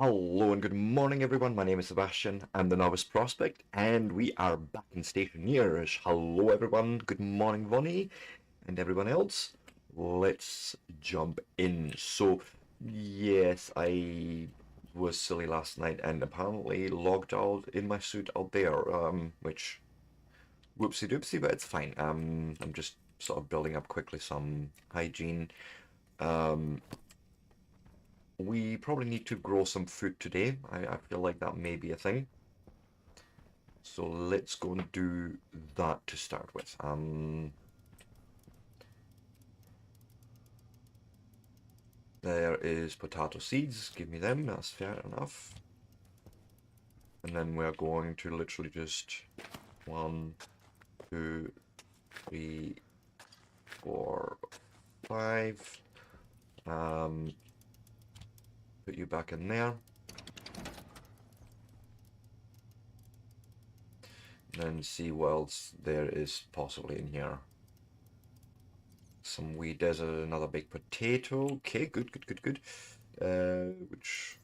Hello and good morning, everyone. My name is Sebastian. I'm the Novice Prospect, and we are back in Station Years. Hello, everyone. Good morning, Vonnie, and everyone else. Let's jump in. So, yes, I was silly last night and apparently logged out in my suit out there, which whoopsie doopsie, but it's fine. I'm just sort of building up quickly some hygiene. Um, We probably need to grow some food today. I feel like that may be a thing. So let's go and do that to start with. There is potato seeds. Give me them. That's fair enough. And then we're going to literally just 1, 2, 3, 4, 5. Put you back in there. And then see what else there is possibly in here. Some wheat desert, another big potato. Okay, good. Which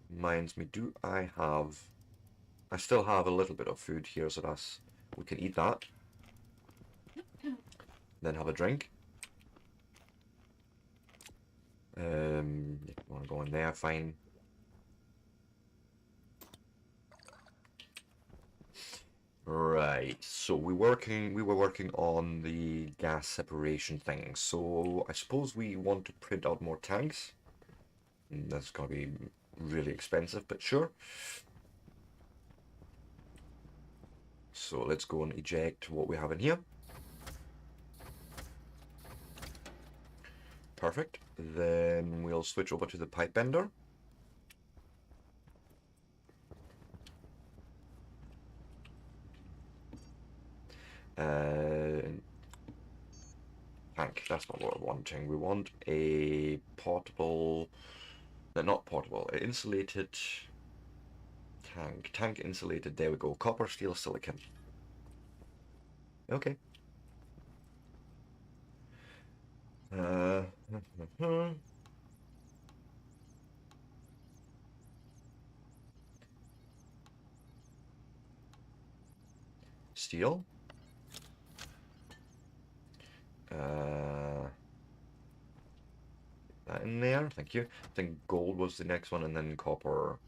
reminds me, I still have a little bit of food here, so we can eat that. Then have a drink. If you want to go in there, fine. Right, so we were working on the gas separation thing. So I suppose we want to print out more tanks. That's gonna be really expensive, but sure. So let's go and eject what we have in here. Perfect. Then we'll switch over to the pipe bender. Tank, that's not what we're wanting. We want a portable, no, not portable, insulated tank. Tank insulated, there we go. Copper, steel, silicon. Okay. Uh, Steel. That in there, thank you. I think gold was the next one, and then copper.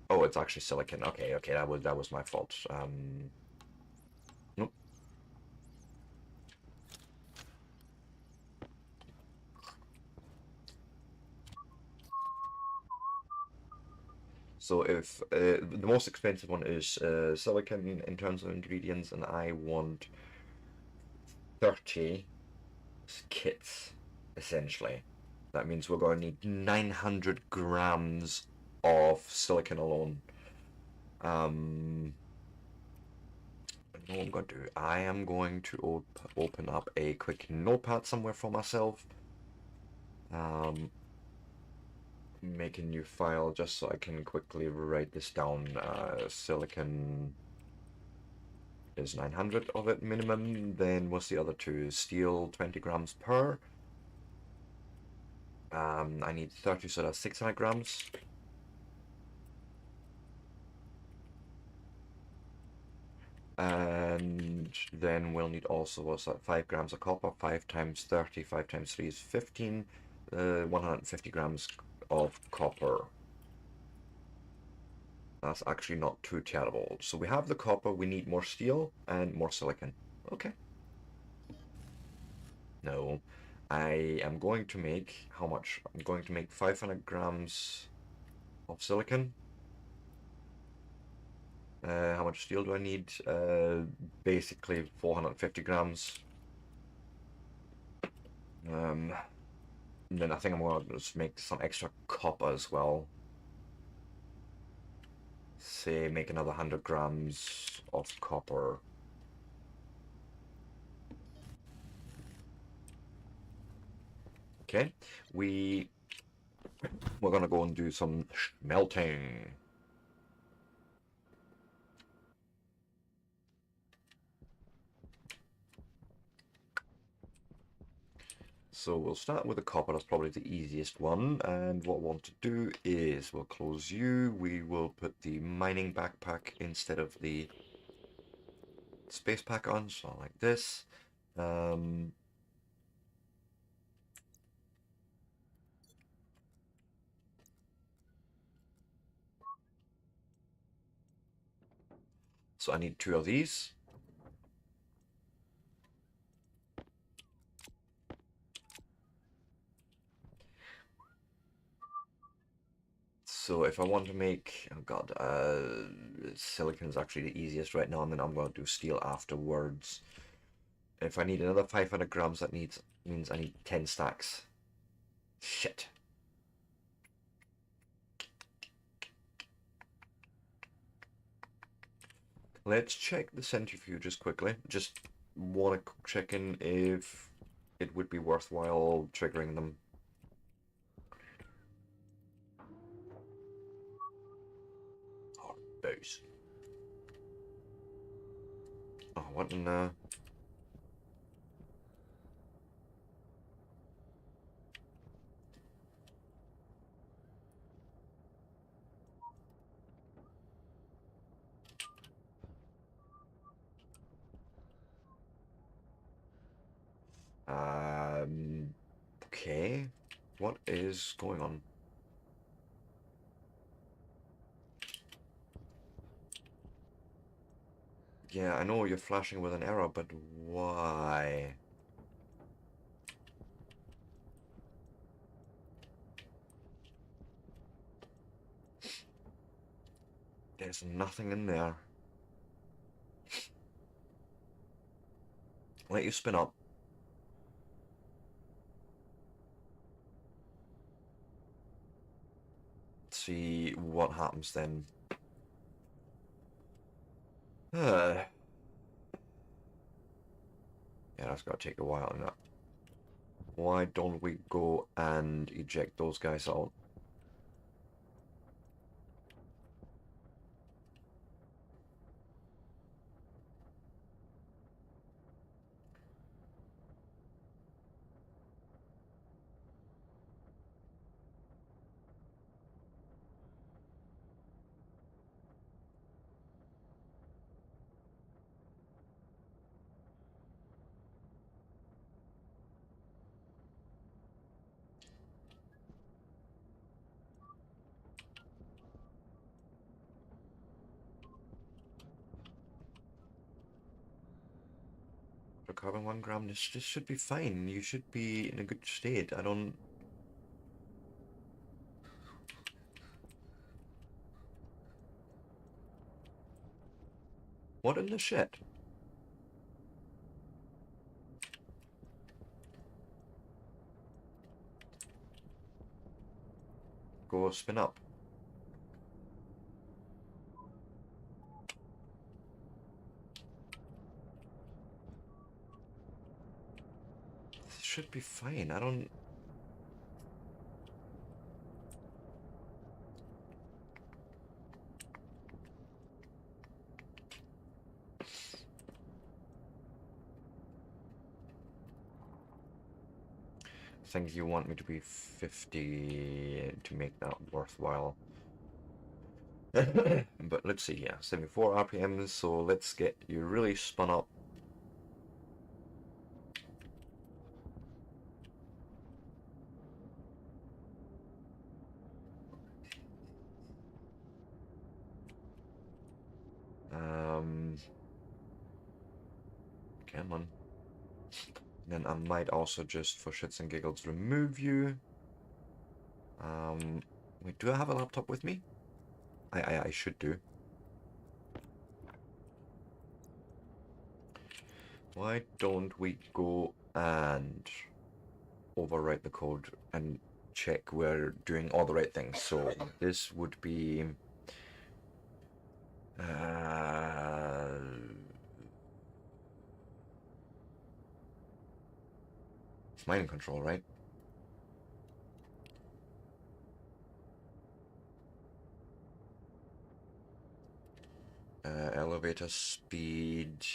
Oh, it's actually silicon. Okay, that was my fault. Nope. So if the most expensive one is silicon in terms of ingredients, and I want 30 kits essentially. That means we're going to need 900 grams of silicon alone. I know what I'm going to do. I am going to open up a quick notepad somewhere for myself. Make a new file just so I can quickly write this down. Silicon is 900 of it minimum. Then what's the other two? Steel 20 grams per. I need 30, so that's 600 grams. And then we'll need also, what's that, 5 grams of copper, 5 times 30, 5 times 3 is 15, 150 grams of copper. That's actually not too terrible. So we have the copper, we need more steel and more silicon. Okay. No, I am going to make, how much? I'm going to make 500 grams of silicon. How much steel do I need? Basically 450 grams. And then I think I'm going to just make some extra copper as well. Say, make another 100 grams of copper. Okay, we're gonna go and do some smelting. So we'll start with the copper, that's probably the easiest one, and what we'll want to do is we'll close you, we will put the mining backpack instead of the space pack on, so like this. So I need 2 of these. So if I want to make, oh god, silicon's actually the easiest right now, and then I'm going to do steel afterwards. If I need another 500 grams, that means I need 10 stacks. Shit. Let's check the centrifuges quickly. Just want to check in if it would be worthwhile triggering them. Oh, booze. Oh, what in the... Okay. What is going on? Yeah, I know you're flashing with an error, but why? There's nothing in there. Let you spin up. See what happens then. Yeah, that's gotta take a while, isn't it? Why don't we go and eject those guys out? For carbon 1 gram, this should be fine. You should be in a good state. I don't... What in the shit? Go spin up. This should be fine. I don't... think you want me to be 50 to make that worthwhile. But let's see, yeah, 74 RPMs, so let's get you really spun up. Come on. Then I might also just, for shits and giggles, remove you. Wait, do I have a laptop with me? I should do. Why don't we go and overwrite the code and check we're doing all the right things? So this would be... it's mining control, right? Elevator speed,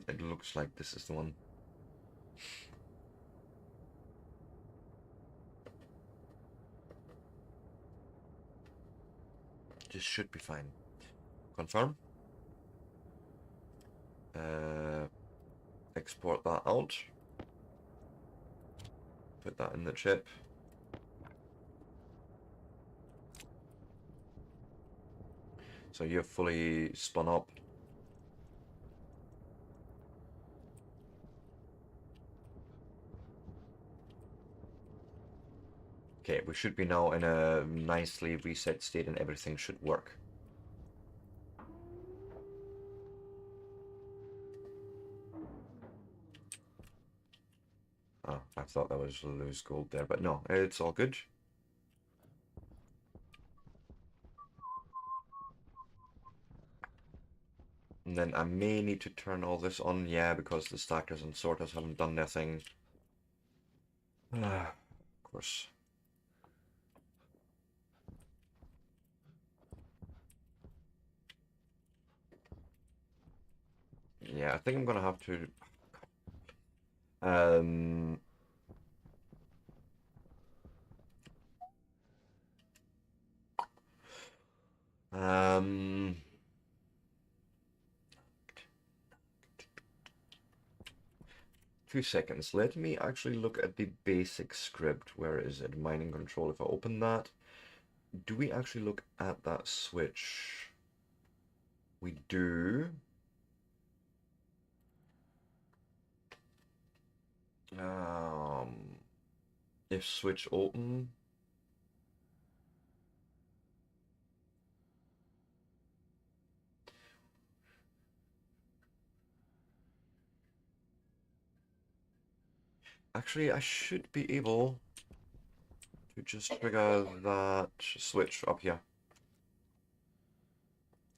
it looks like this is the one. This should be fine. Confirm. Export that out. Put that in the chip. So you're fully spun up. Okay, we should be now in a nicely reset state and everything should work. Oh, I thought that was loose gold there, but no, it's all good. And then I may need to turn all this on, yeah, because the stackers and sorters haven't done their thing. Of course. Yeah, I think I'm gonna have to... Um... Um... 2 seconds. Let me actually look at the basic script. Where is it? Mining control. If I open that, do we actually look at that switch? We do. If switch open. Actually, I should be able to just trigger that switch up here.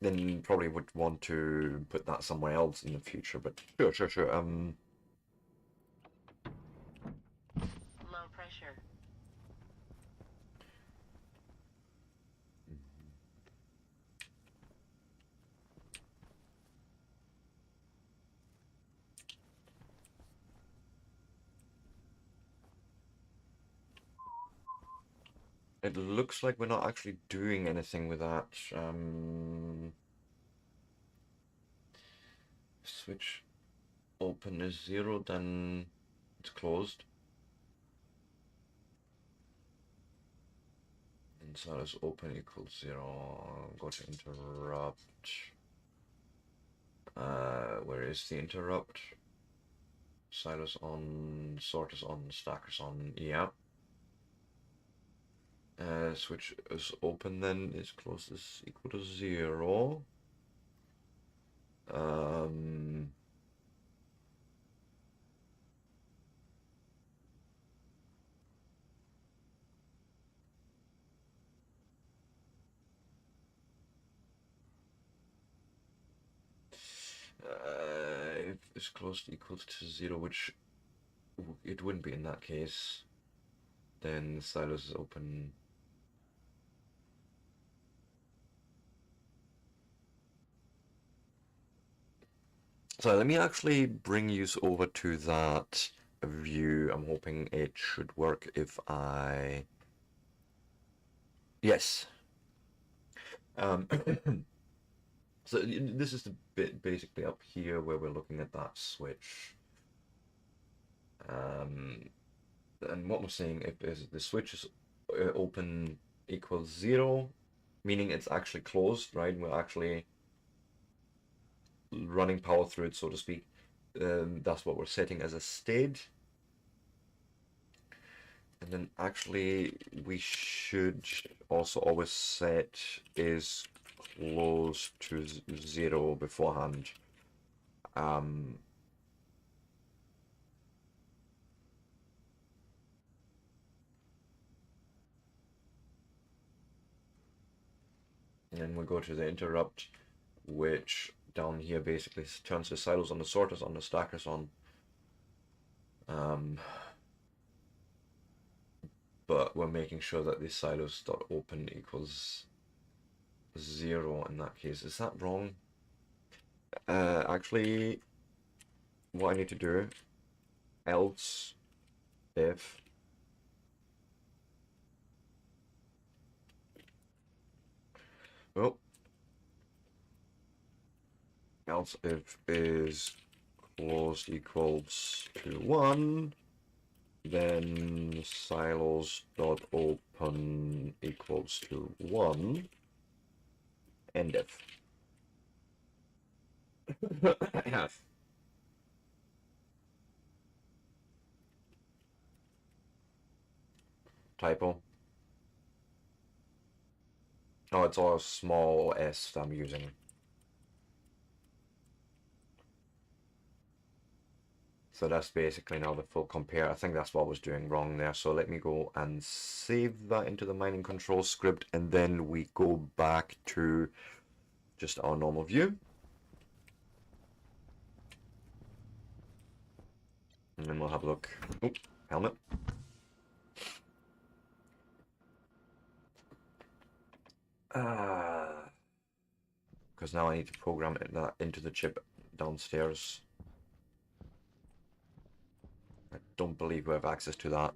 Then probably would want to put that somewhere else in the future, but sure. Low pressure. It looks like we're not actually doing anything with that. Switch open is 0, then it's closed. And so as open equals 0. Go to interrupt. Where is the interrupt? Silos on, sorters on, stackers on, yeah. Switch is open, then is closed is equal to 0. If it's closed equals to 0, which it wouldn't be in that case, then the silos is open. So let me actually bring you over to that view. I'm hoping it should work if I... Yes. So this is the bit basically up here where we're looking at that switch. And what we're saying is the switch is open equals 0, meaning it's actually closed, right? We're actually running power through it, so to speak. That's what we're setting as a state. And then actually we should also always set is close to 0 beforehand. And then we go to the interrupt, which down here basically turns the silos on, the sorters on, the stackers on. But we're making sure that the silos.open equals 0 in that case. Is that wrong? Actually, what I need to do, else if Oh, else if is closed equals to 1, then silos dot open equals to 1, end if. Yes. Typo. Oh, it's all a small s I'm using. So that's basically now the full compare. I think that's what I was doing wrong there. So let me go and save that into the mining control script, and then we go back to just our normal view. And then we'll have a look. Oh, helmet. Because now I need to program that into the chip downstairs. I don't believe we have access to that.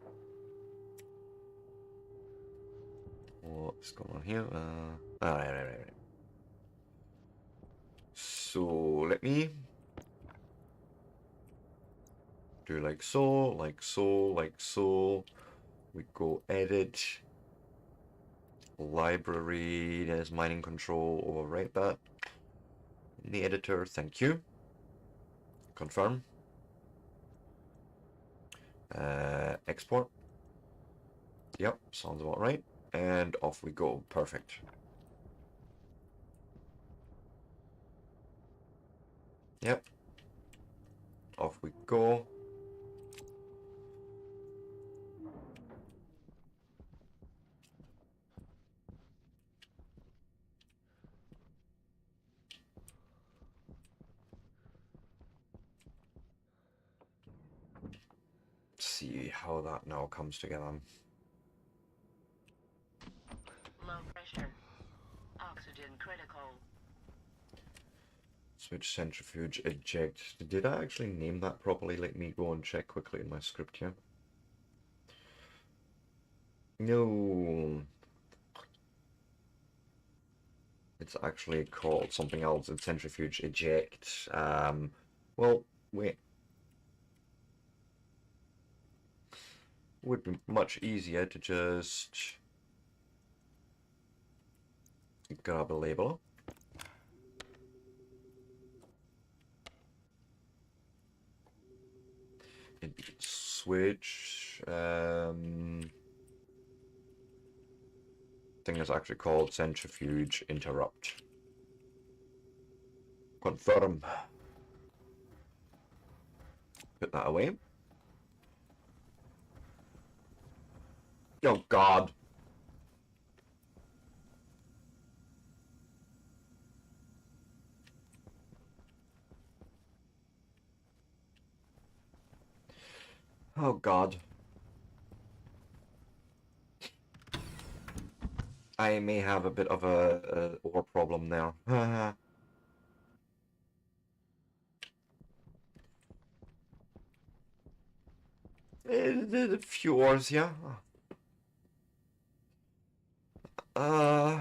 What's going on here? Right. So let me do like so, like so, like so. We go edit, library, there's mining control, overwrite that in the editor, thank you. Confirm. Export. Yep, sounds about right. And off we go, perfect. Yep. Off we go. See how that now comes together. Low pressure. Oxygen critical. Switch centrifuge eject. Did I actually name that properly? Let me go and check quickly in my script here. No. It's actually called something else. It's centrifuge eject. Well, wait. Would be much easier to just grab a label. Switch. Thing is actually called centrifuge interrupt. Confirm. Put that away. Oh God. Oh God. I may have a bit of a ore problem there. A few ores, yeah. Uh,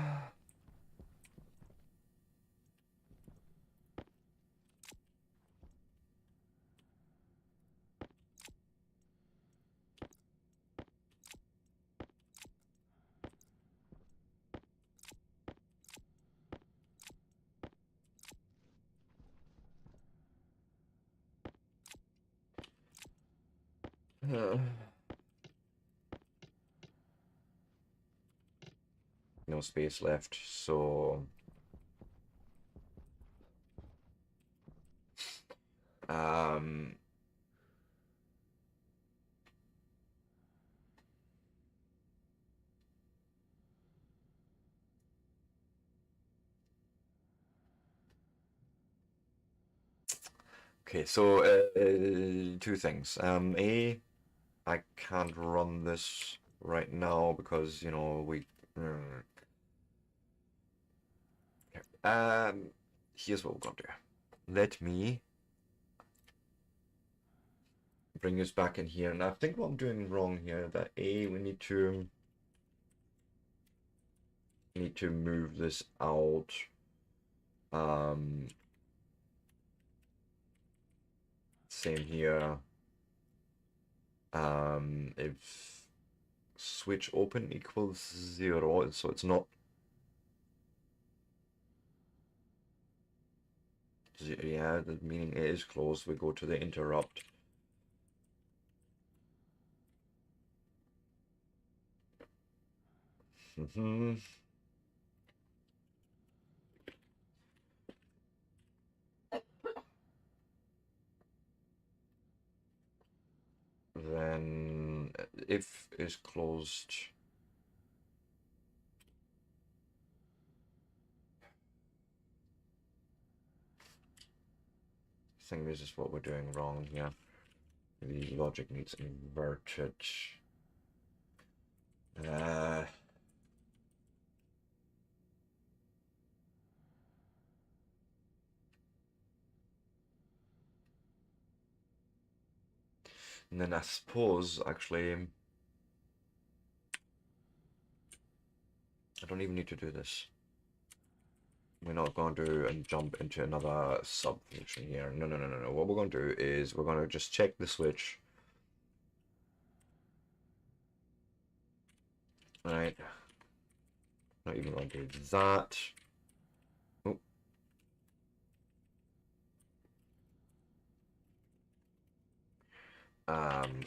no space left, so um okay, so two things. A, I can't run this right now because, you know, we here's what we're gonna do. Let me bring us back in here, and I think what I'm doing wrong here, that A, we need to need to move this out. Same here. If switch open equals 0, so it's not. Yeah, the meaning it is closed. We go to the interrupt. Then if is closed. I think this is what we're doing wrong here. The logic needs inverted. And then I suppose, actually, I don't even need to do this. We're not going to do and jump into another sub function here. No, no, no, no, no. What we're going to do is we're going to just check the switch. Right. Not even going to do that. Oh.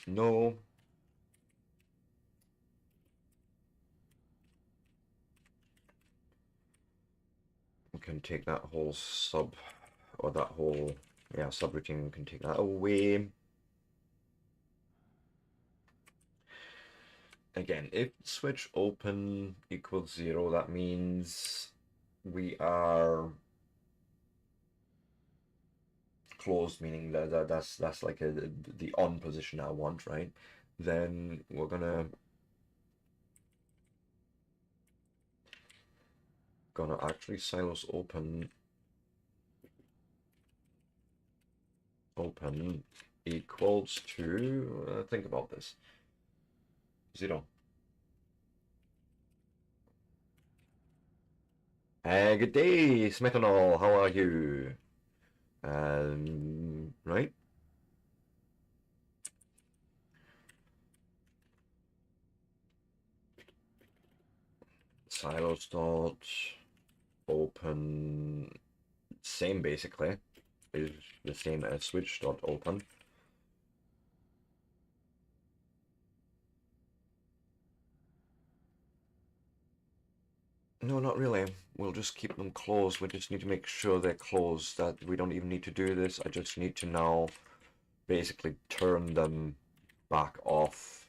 No. We can take that whole sub, or that whole, yeah, subroutine, we can take that away. Again, if switch open equals 0, that means we are closed, meaning that's like the on position I want, right? Then we're gonna actually silos open equals to think about this, 0. Good day, Smethanol. How are you? Right. Silos dot open, same basically, is the same as switch dot open. No, not really. We'll just keep them closed. We just need to make sure they're closed, that we don't even need to do this. I just need to now basically turn them back off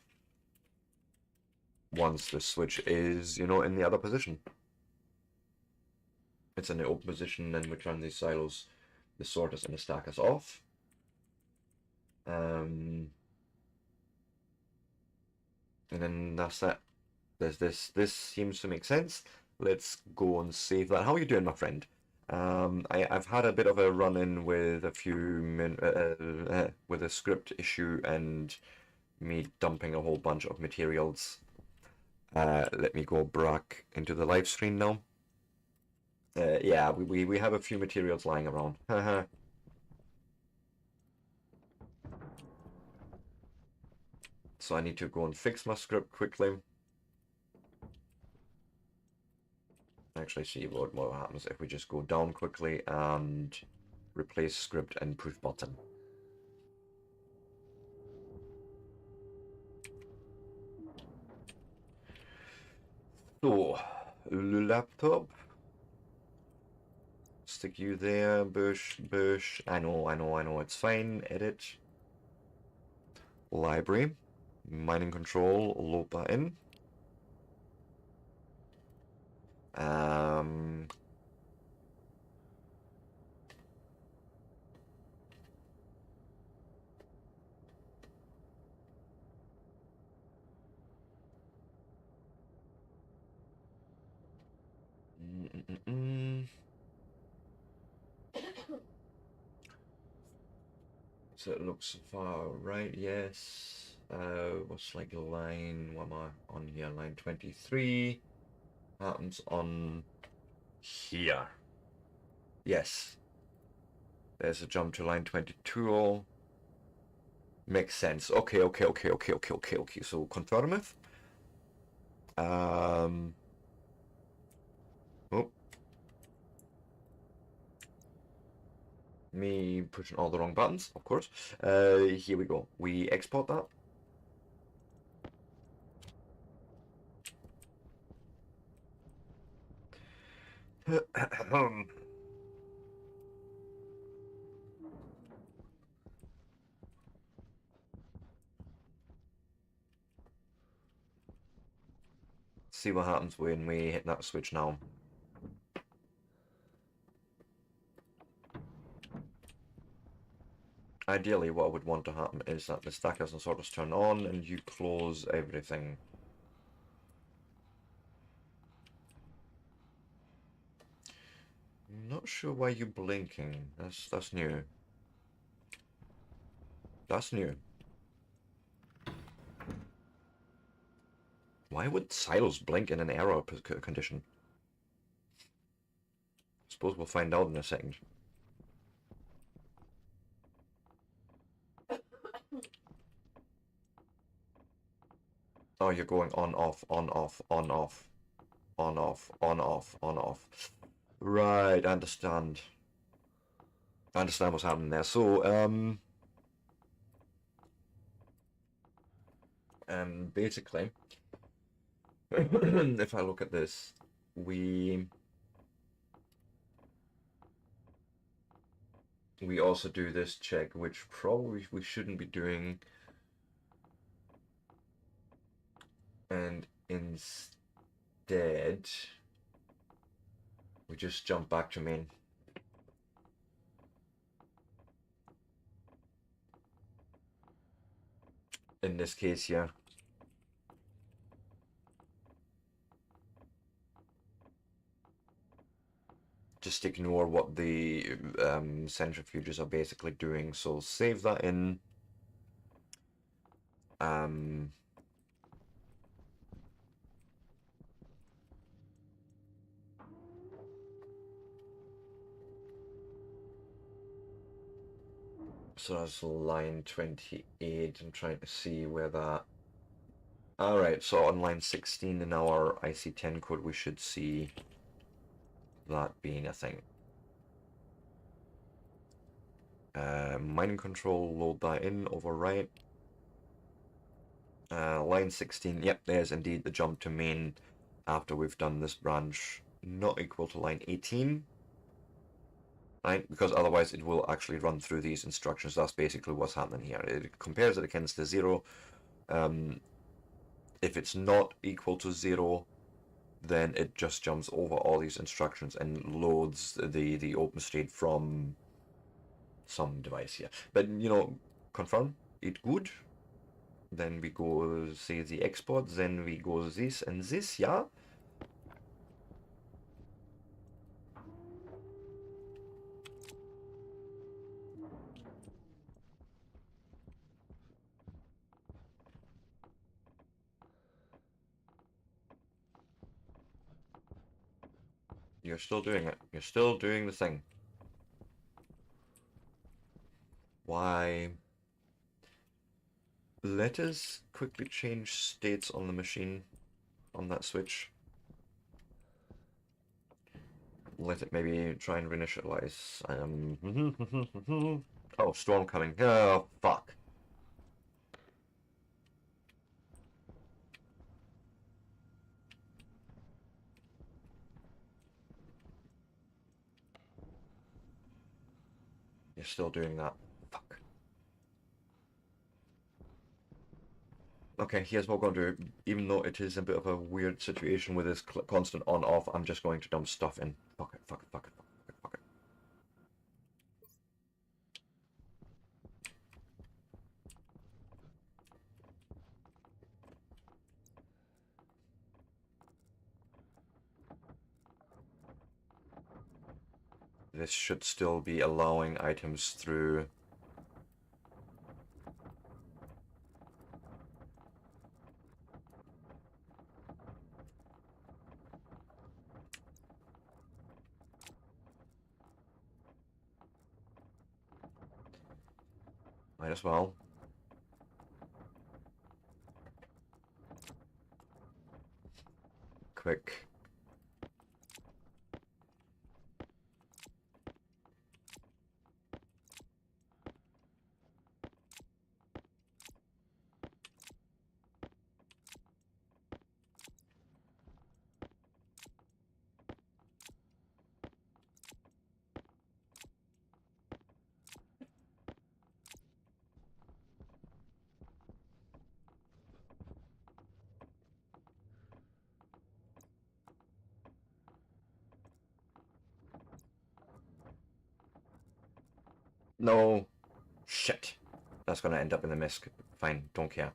once the switch is, in the other position. It's in the open position, then we turn these silos, the sorters and the stackers off. And then that's that. There's this seems to make sense. Let's go and save that. How are you doing, my friend? I've had a bit of a run-in with with a script issue and me dumping a whole bunch of materials. Let me go back into the live stream now. Yeah, we have a few materials lying around. So I need to go and fix my script quickly. Actually, see what happens if we just go down quickly and replace script and proof button. So, laptop. Stick you there, Bush. I know, it's fine. Edit. Library. Mining control, load that in. Um, So it looks far right, yes. What's like line, what am I on here? Line 23. happens on here. Yes. There's a jump to line 22. Makes sense. Okay. So confirm it. Oh. Me pushing all the wrong buttons, of course. Here we go. We export that. See what happens when we hit that switch now. Ideally, what I would want to happen is that the stackers and sorters turn on and you close everything. Not sure why you're blinking. That's new. That's new. Why would silos blink in an error condition? Suppose we'll find out in a second. Oh, you're going on, off, on, off, on, off, on, off, on, off, on, off. Right, I understand. I understand what's happening there. So, basically, if I look at this, we also do this check, which probably we shouldn't be doing. And instead, we just jump back to main. In this case, yeah. Just ignore what the centrifuges are basically doing. So save that in. So that's line 28. I'm trying to see where that. Alright, so on line 16 in our IC10 code, we should see that being a thing. Mining control, load that in, overwrite. Line 16, yep, there's indeed the jump to main after we've done this branch, not equal to line 18. Right, because otherwise it will actually run through these instructions. That's basically what's happening here. It compares it against the 0. If it's not equal to 0, then it just jumps over all these instructions and loads the open state from some device here. But, you know, confirm it good. Then we go, say, the export. Then we go this and this, yeah? You're still doing it. You're still doing the thing. Why? Let us quickly change states on the machine, on that switch. Let it maybe try and reinitialize. Oh, storm coming. Oh, fuck. You're still doing that. Fuck. Okay, here's what we're going to do. Even though it is a bit of a weird situation with this constant on-off, I'm just going to dump stuff in. Fuck it, fuck it, fuck it, fuck it, fuck it. This should still be allowing items through. Might as well. Quick. No. Shit. That's gonna end up in the misc. Fine, don't care.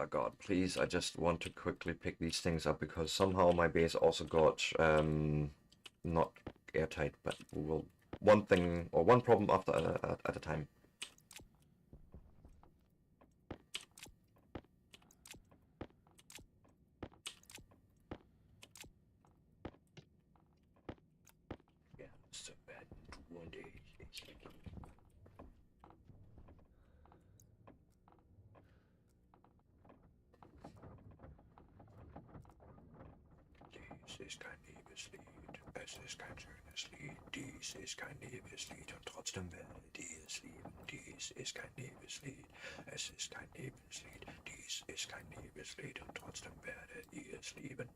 God, please, I just want to quickly pick these things up because somehow my base also got, not airtight, but we'll, one thing, or one problem after at a time. Yeah, so bad. One day. Dies ist kein Liebeslied, es ist kein schönes Lied. Dies ist kein Liebeslied und trotzdem werdet ihr es lieben. Dies ist kein Liebeslied, es ist kein Liebeslied. Dies ist kein Liebeslied und trotzdem werdet ihr es lieben.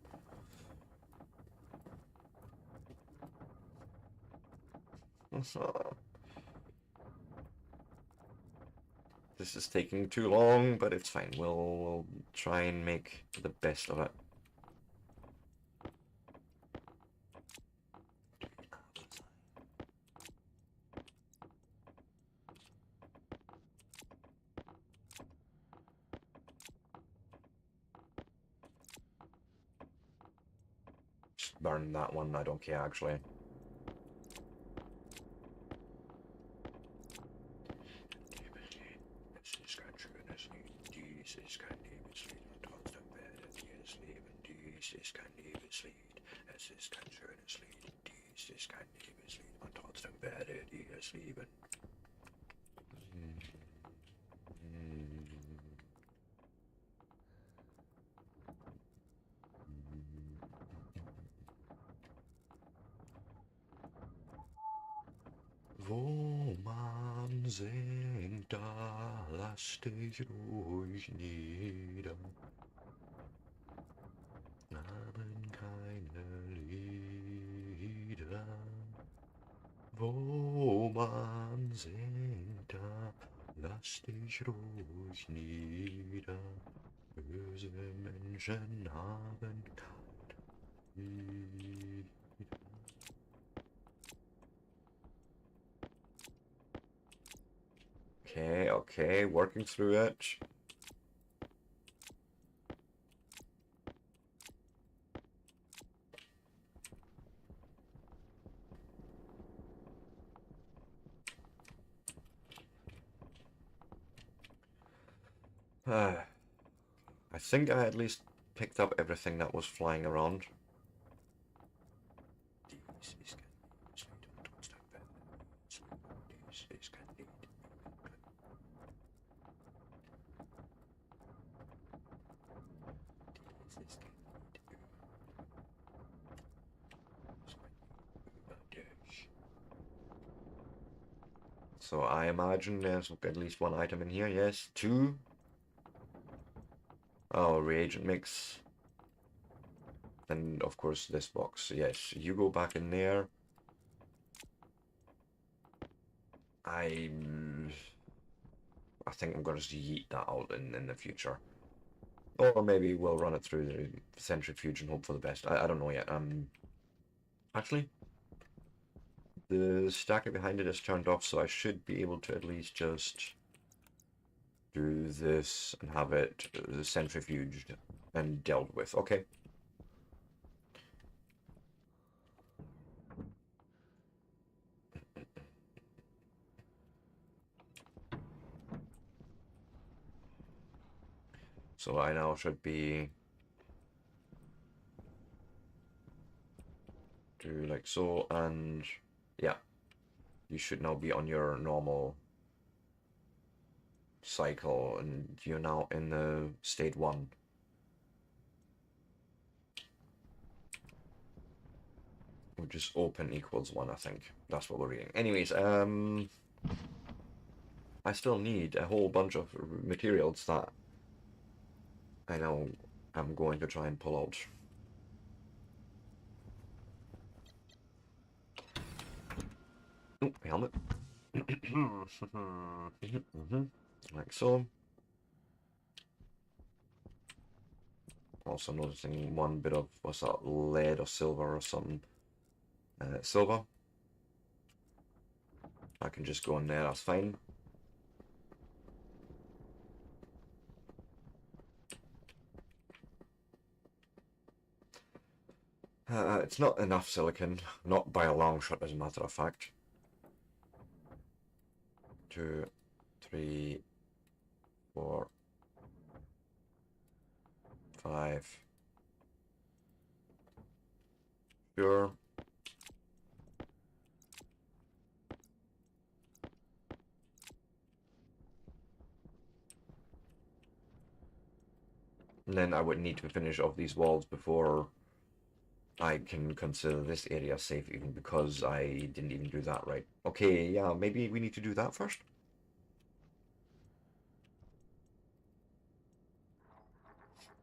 This is taking too long, but it's fine. We'll try and make the best of it. Just burn that one, I don't care actually. Dies ist kein Liebeslied und trotzdem werdet ihr es lieben. Dies ist kein Liebeslied, es ist kein schönes Lied. Dies ist kein Liebeslied und trotzdem werdet ihr es lieben. Wo man singt, da lass dich ruhig nieder. Haben keine Lieder. Wo man singt, da lass dich ruhig nieder. Böse Menschen haben keine Lieder. Okay, okay, working through it. I think I at least picked up everything that was flying around. So I imagine there's at least one item in here. Yes, two. Oh, reagent mix. And of course this box. Yes, you go back in there. I think I'm gonna just yeet that out in the future. Or maybe we'll run it through the centrifuge and hope for the best. I don't know yet. Actually, The stacker behind it is turned off, so I should be able to at least just do this and have it centrifuged and dealt with. Okay. So I now should be do like so, and yeah, you should now be on your normal cycle, and you're now in the state 1. Which is open equals 1, I think. That's what we're reading. Anyways, I still need a whole bunch of materials that I know I'm going to try and pull out. Oh, my helmet. Like so. Also noticing one bit of, what's that, lead or silver or something. Silver. I can just go in there, that's fine. It's not enough silicon, not by a long shot as a matter of fact. 2, 3, 4, 5. Sure. And then I would need to finish off these walls before I can consider this area safe, even because I didn't even do that right. Okay, yeah, maybe we need to do that first.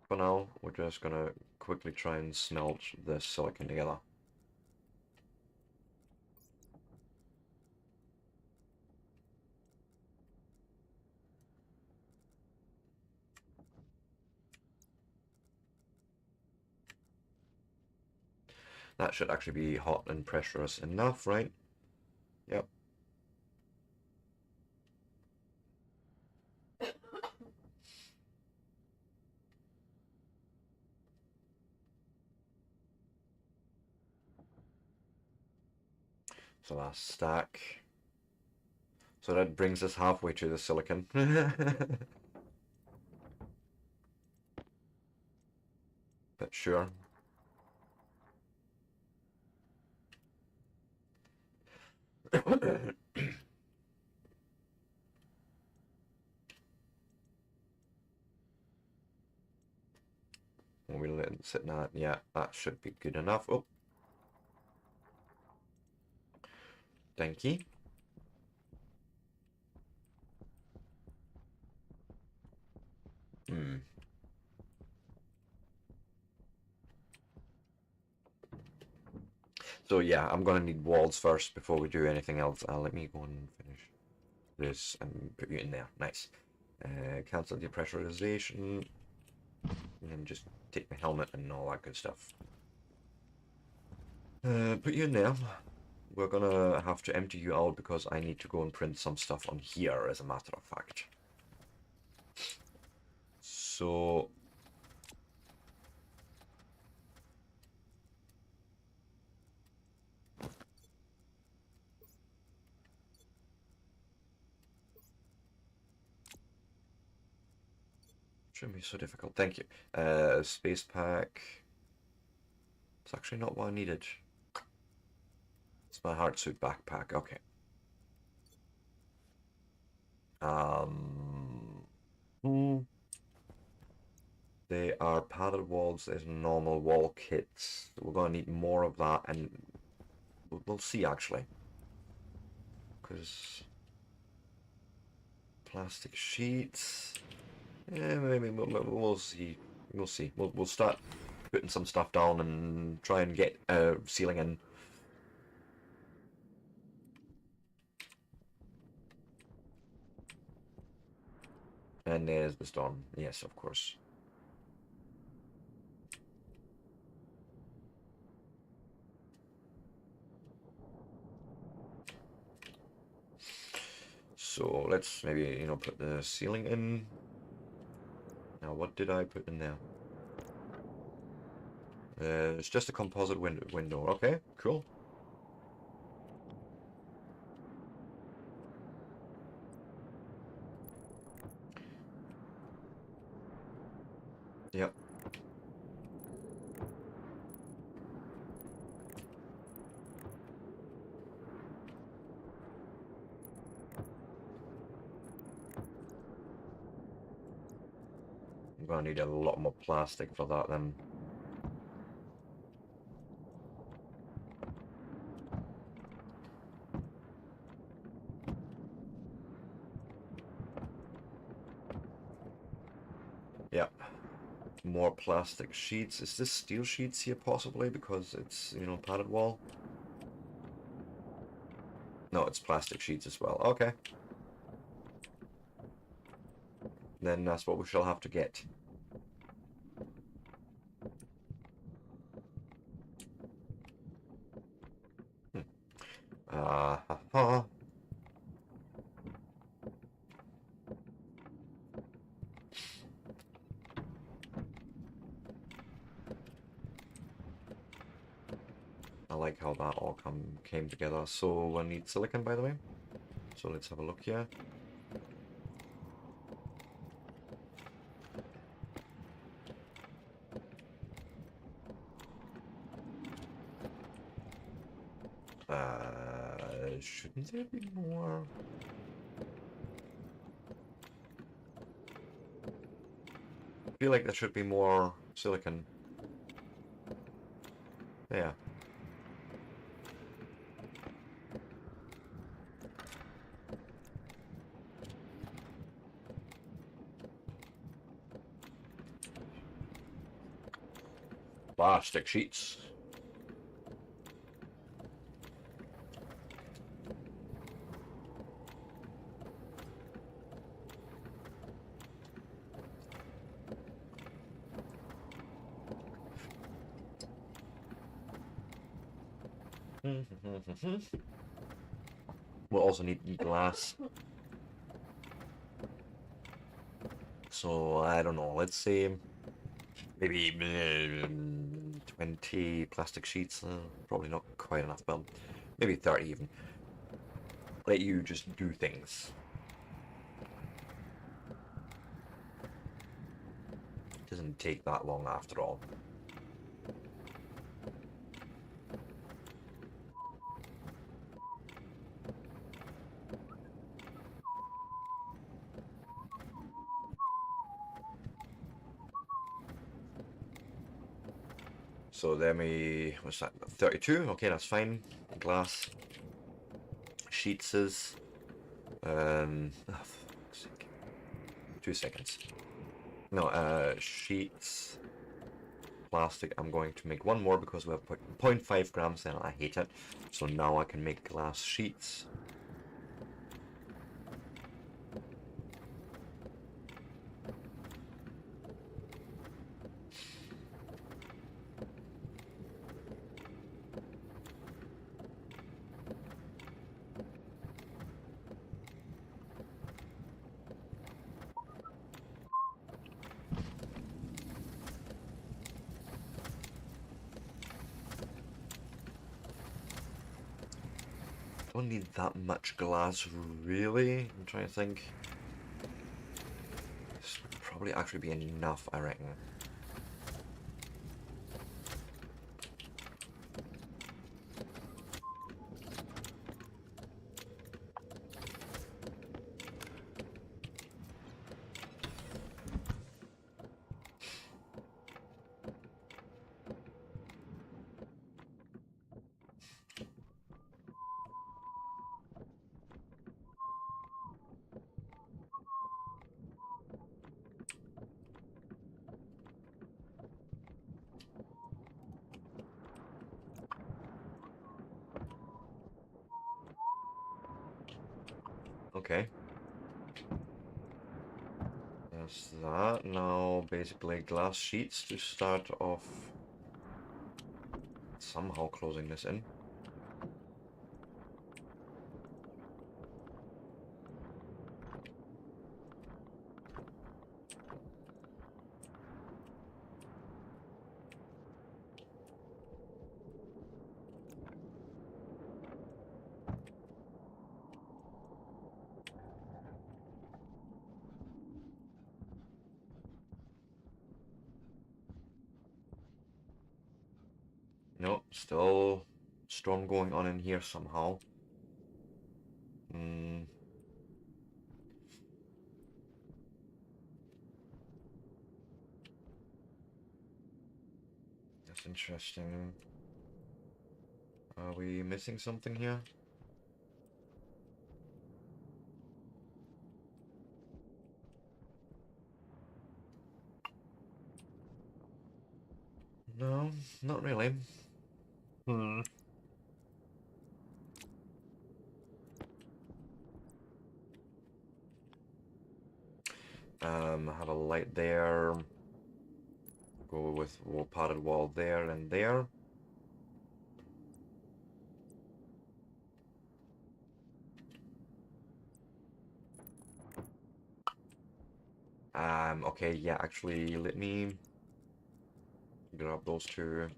For now, we're just gonna quickly try and smelt this silicon together. That should actually be hot and pressurous enough, right? Yep. So last stack. So that brings us halfway to the silicon. But sure. We'll let it sit now. Yeah, that should be good enough. Oh. Thank you. Hmm. So yeah, I'm gonna need walls first before we do anything else. Let me go and finish this and put you in there. Nice. Cancel depressurization. And then just take my helmet and all that good stuff. Put you in there. We're gonna have to empty you out because I need to go and print some stuff on here, as a matter of fact. So... shouldn't be so difficult. Thank you. Space pack. It's actually not what I needed. It's my hard suit backpack. Okay. Hmm. They are padded walls. There's normal wall kits. We're gonna need more of that, and we'll see actually. Because plastic sheets. Yeah, maybe we'll see. We'll see. We'll start putting some stuff down and try and get ceiling in. And there's the storm. Yes, of course. So let's maybe, you know, put the ceiling in. Now, what did I put in there? It's just a composite window. Okay, cool. Yep. I'm gonna need a lot more plastic for that then. Yep. More plastic sheets. Is this steel sheets here possibly because it's, you know, padded wall? No, it's plastic sheets as well. Okay. Then that's what we shall have to get. Ha ha. I like how that all came together. So I need silicon, by the way. So let's have a look here. Shouldn't there be more? I feel like there should be more silicon. Yeah. Plastic sheets. We'll also need glass. So I don't know. Let's say maybe 20 plastic sheets. Probably not quite enough, but maybe 30 even. Let you just do things. It doesn't take that long after all. So then what's that, 32? Okay, that's fine. Glass sheets is, oh, fuck's sake. 2 seconds. No, sheets, plastic, I'm going to make one more because we have 0.5 grams and I hate it. So now I can make glass sheets. Don't need that much glass, really. I'm trying to think. This would probably actually be enough, I reckon. Okay. There's that. Now, basically, glass sheets to start off somehow closing this in. No, still storm going on in here somehow. Hmm. That's interesting. Are we missing something here? No, not really. Hmm. Have a light there. Go with padded wall there and there. Okay, yeah, actually, let me grab those two.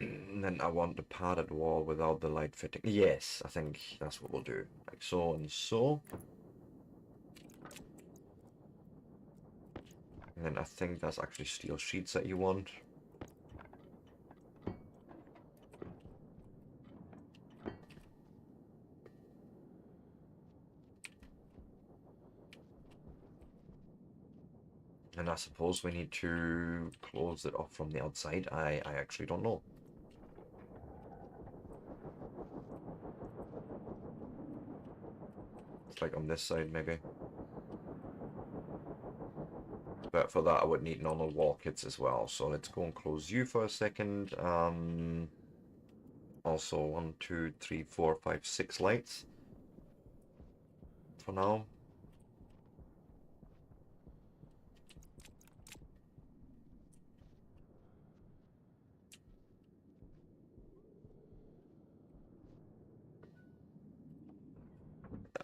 And then I want the padded wall without the light fitting. Yes, I think that's what we'll do. Like so and so. And then I think that's actually steel sheets that you want. And I suppose we need to close it off from the outside. I actually don't know. It's like on this side, maybe. But for that, I would need normal wall kits as well. So let's go and close you for a second. Also, 1, 2, 3, 4, 5, 6 lights for now.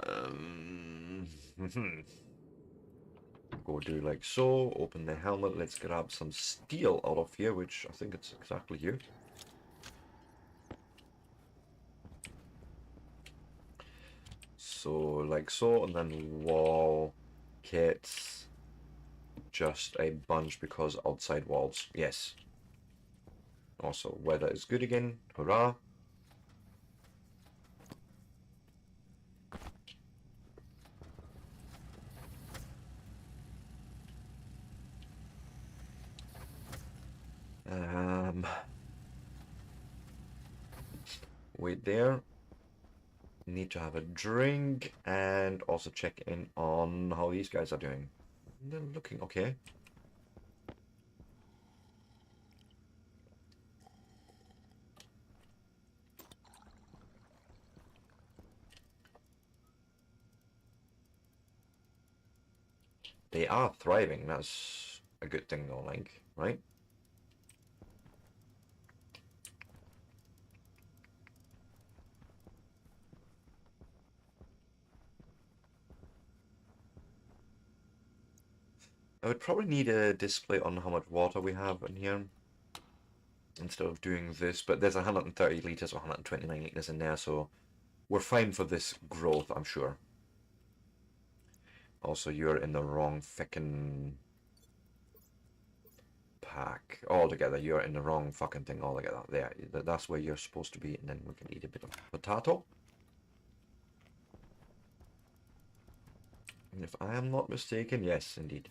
Um, Go do like so. Open the helmet. Let's grab some steel out of here, which I think it's exactly you. So like so, and then wall kits. Just a bunch because outside walls. Yes. Also, weather is good again. Hurrah. Wait there. Need to have a drink and also check in on how these guys are doing. They're looking okay. They are thriving. That's a good thing though, like, right? I would probably need a display on how much water we have in here instead of doing this, but there's 130 liters or 129 liters in there, so we're fine for this growth, I'm sure. Also, you're in the wrong fucking pack altogether. You're in the wrong fucking thing altogether. There, that's where you're supposed to be, and then we can eat a bit of potato. And if I am not mistaken, yes, indeed.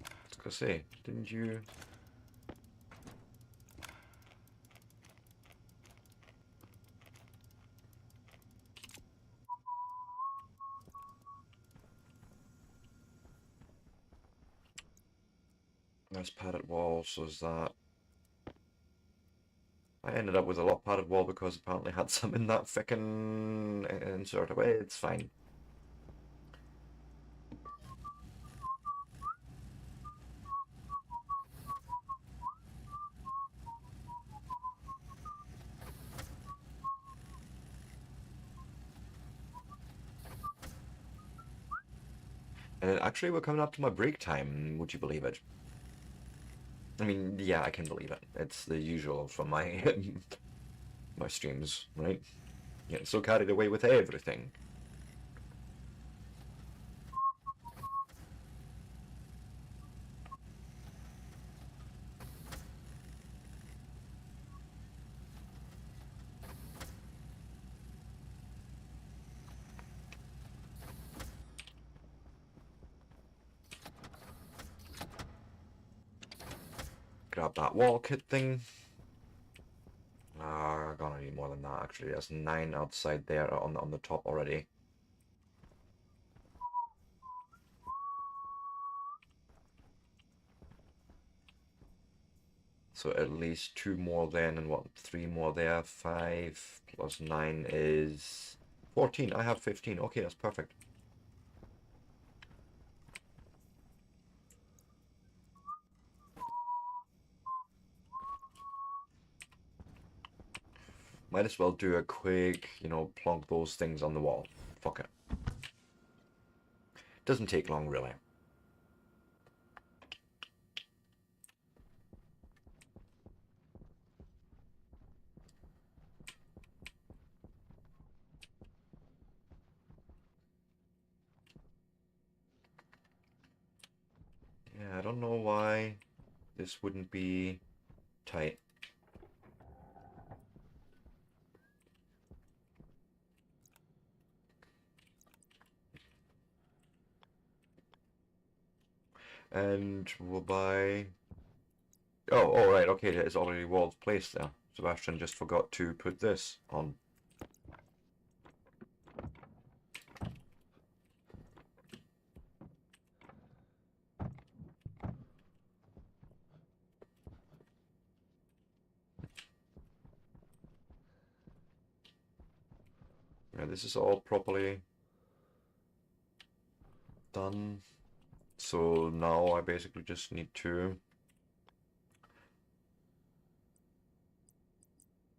I was gonna say, didn't you? That's padded wall, so is that... I ended up with a lot padded wall because apparently I had some in that frickin' insert away. It's fine. And then actually we're coming up to my break time, would you believe it? I mean, yeah, I can believe it. It's the usual from my my streams, right? Getting so carried away with everything. Grab that wall kit thing. Gonna need more than that actually. There's 9 outside there on the top already. So at least 2 more then, and what, 3 more there. 5 plus 9 is 14. I have 15. Okay, that's perfect. Might as well do a quick, plonk those things on the wall. Fuck it. Doesn't take long, really. Yeah, I don't know why this wouldn't be tight. And we'll buy... Oh, right, okay, it's already walls placed there. Sebastian just forgot to put this on. Yeah, this is all properly done. So now I basically just need to...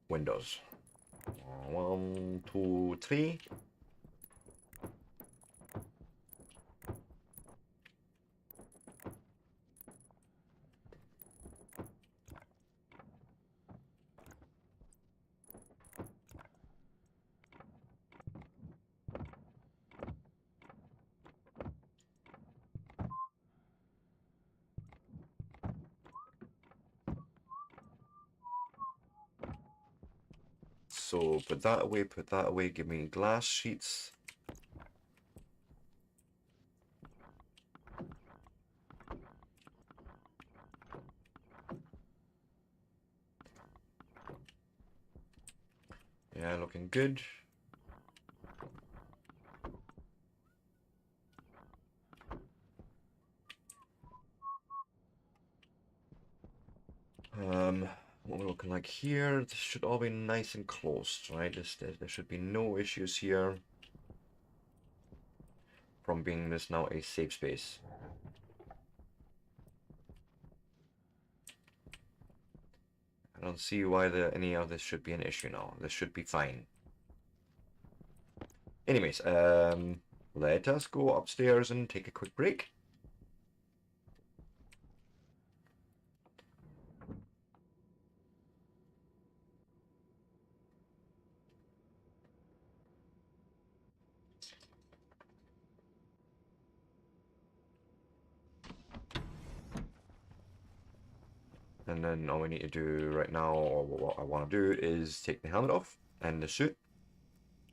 Windows. 1, 2, 3. So put that away, give me glass sheets. Yeah, looking good. What we're looking like here, this should all be nice and close, right? There should be no issues here from being this now a safe space. I don't see why any of this should be an issue now. This should be fine. Anyways, let us go upstairs and take a quick break. And then all we need to do right now, or what I want to do, is take the helmet off and the suit,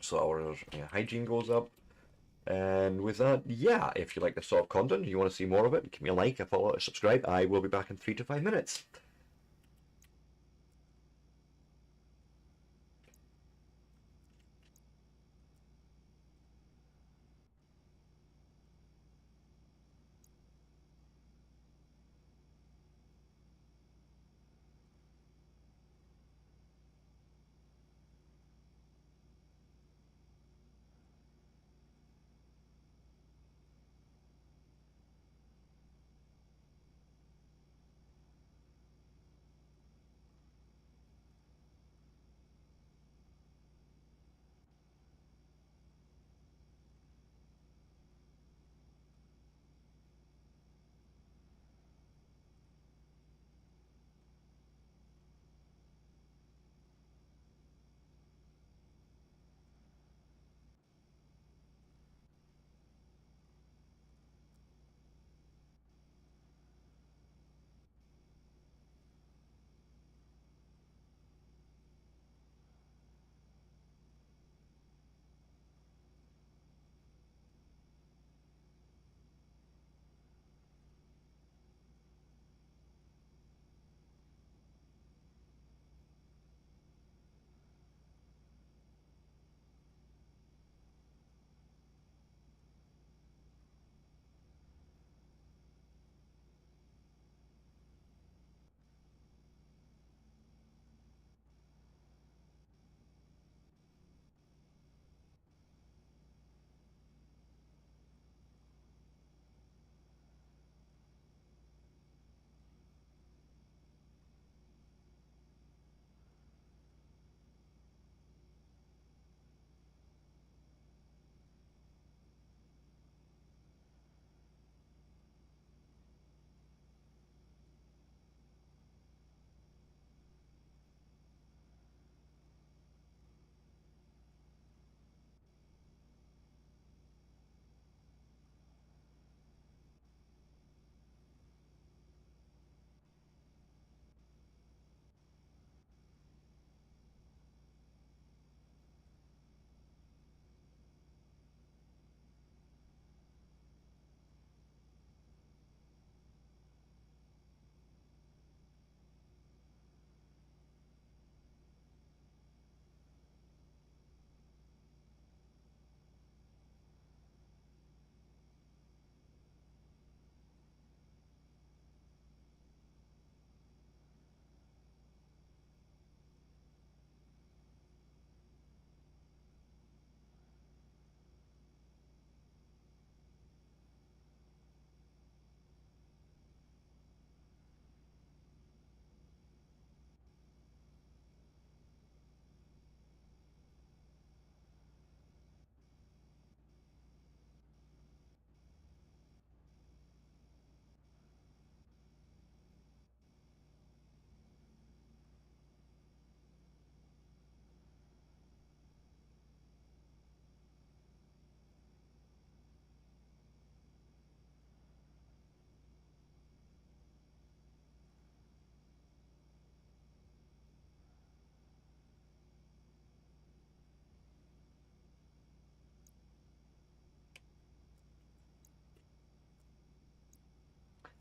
so our hygiene goes up. And with that, yeah, if you like this sort of content, you want to see more of it, give me a like, a follow, a subscribe. I will be back in 3 to 5 minutes.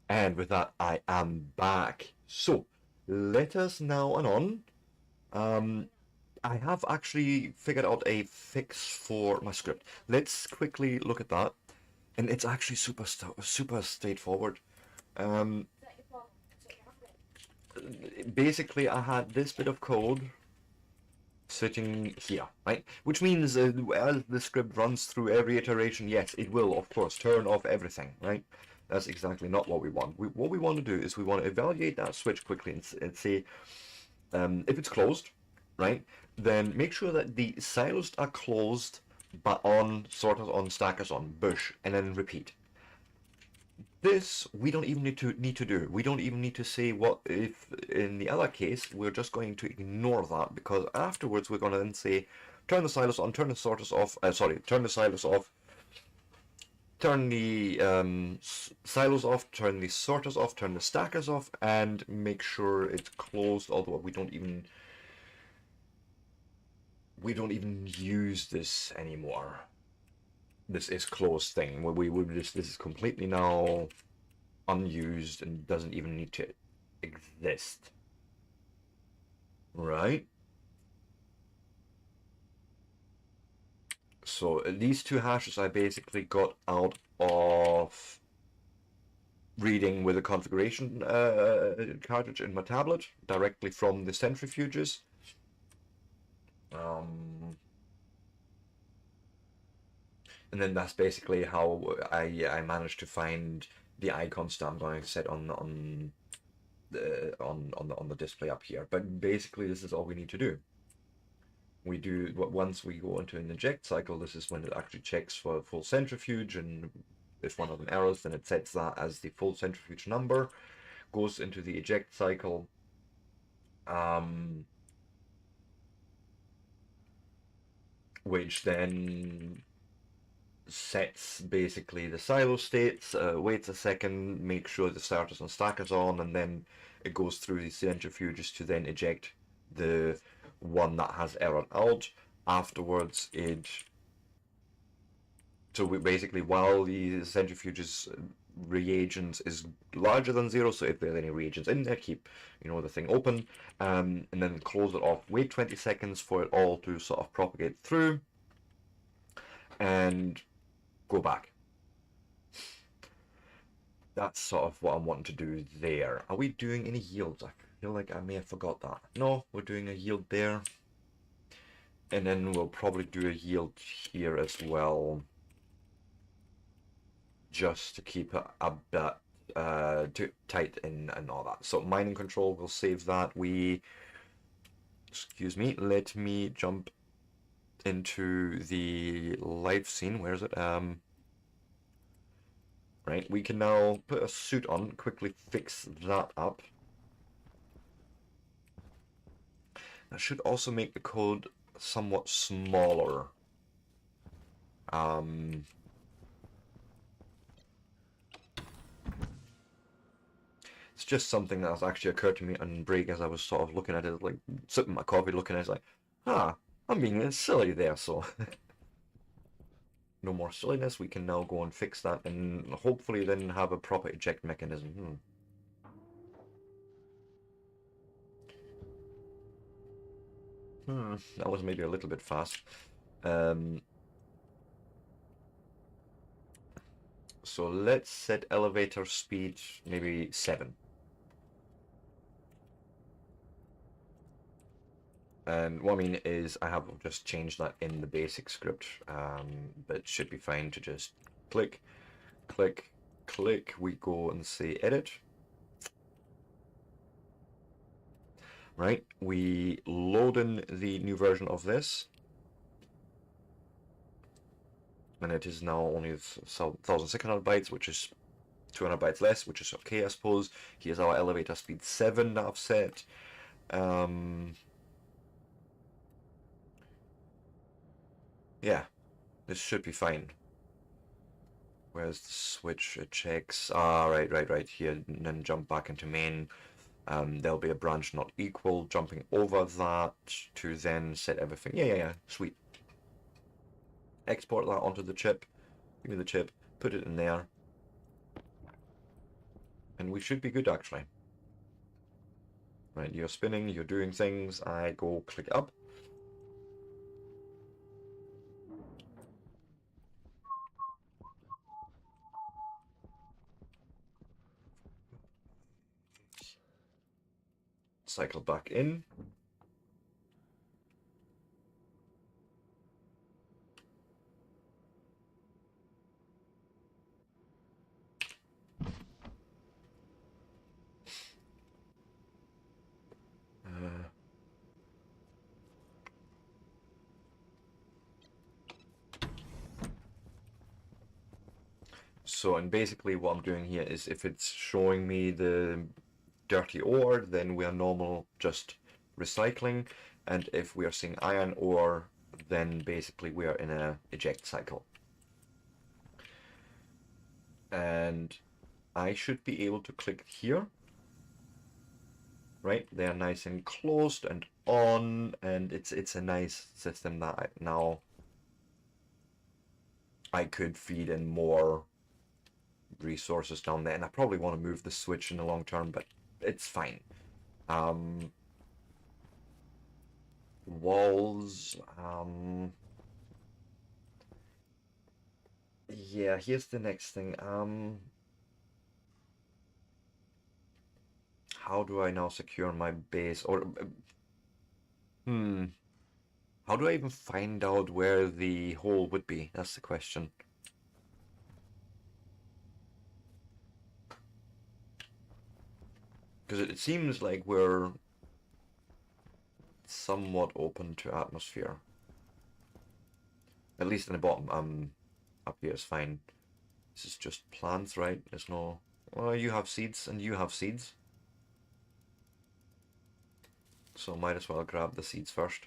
And with that, I am back. So, let us now and on. I have actually figured out a fix for my script. Let's quickly look at that. And it's actually super straightforward. Um, Basically, I had this bit of code sitting here, right? Which means as the script runs through every iteration, yes, it will, of course, turn off everything, right? That's exactly not what we want. What we want to do is we want to evaluate that switch quickly and see if it's closed, right? Then make sure that the silos are closed, but on, sorters on, stackers on, bush, and then repeat. This we don't even need to do. We don't even need to say what if in the other case we're just going to ignore that because afterwards we're going to then say turn the silos on, turn the sorters off. Turn the silos off, turn the silos off, turn the sorters off, turn the stackers off, and make sure it's closed. Although we don't even use this anymore. This is closed thing. We would just this is completely now unused and doesn't even need to exist. Right? So these two hashes I basically got out of reading with a configuration cartridge in my tablet directly from the centrifuges. And then that's basically how I managed to find the icons that I'm going to set on the display up here. But basically, this is all we need to do. We do once we go into an eject cycle. This is when it actually checks for a full centrifuge, and if one of them errors, then it sets that as the full centrifuge number. Goes into the eject cycle. Which then sets basically the silo states, waits a second, makes sure the starters and stackers on, and then it goes through the centrifuges to then eject the one that has errored out. Afterwards, basically while the centrifuges reagents is larger than 0, so if there's any reagents in there, keep the thing open, and then close it off. Wait 20 seconds for it all to sort of propagate through, and go back. That's sort of what I'm wanting to do there. Are we doing any yields? I feel like I may have forgot that. No, we're doing a yield there. And then we'll probably do a yield here as well. Just to keep it a bit too tight and all that. So mining control, we'll save that. Excuse me, let me jump into the live scene. Where is it? Right, we can now put a suit on, quickly fix that up. That should also make the code somewhat smaller. It's just something that has actually occurred to me on break as I was sort of looking at it, like sipping my coffee, looking at it, like, I'm being a bit silly there, so no more silliness. We can now go and fix that and hopefully then have a proper eject mechanism. That was maybe a little bit fast. So let's set elevator speed maybe 7. And what I mean is I have just changed that in the basic script, but it should be fine to just click, click, click. We go and say edit. Right, we load in the new version of this. And it is now only 1,600 bytes, which is 200 bytes less, which is okay, I suppose. Here's our elevator speed 7 that I've set. Yeah, this should be fine. Where's the switch? It checks. Right here, and then jump back into main. There'll be a branch not equal, jumping over that to then set everything. Yeah, sweet. Export that onto the chip. Give me the chip, put it in there. And we should be good, actually. Right, you're spinning, you're doing things, I go click up. Cycle back in. So, and basically what I'm doing here is if it's showing me the dirty ore, then we are normal just recycling. And if we are seeing iron ore, then basically we are in a eject cycle. And I should be able to click here. Right, they're nice and closed and on, and it's a nice system that now I could feed in more resources down there, and I probably want to move the switch in the long term, but it's fine. Walls, yeah, here's the next thing. How do I now secure my base? Or, how do I even find out where the hole would be? That's the question. Because it seems like we're somewhat open to atmosphere. At least in the bottom. Up here is fine. This is just plants, right? There's no... Well, you have seeds and you have seeds. So might as well grab the seeds first.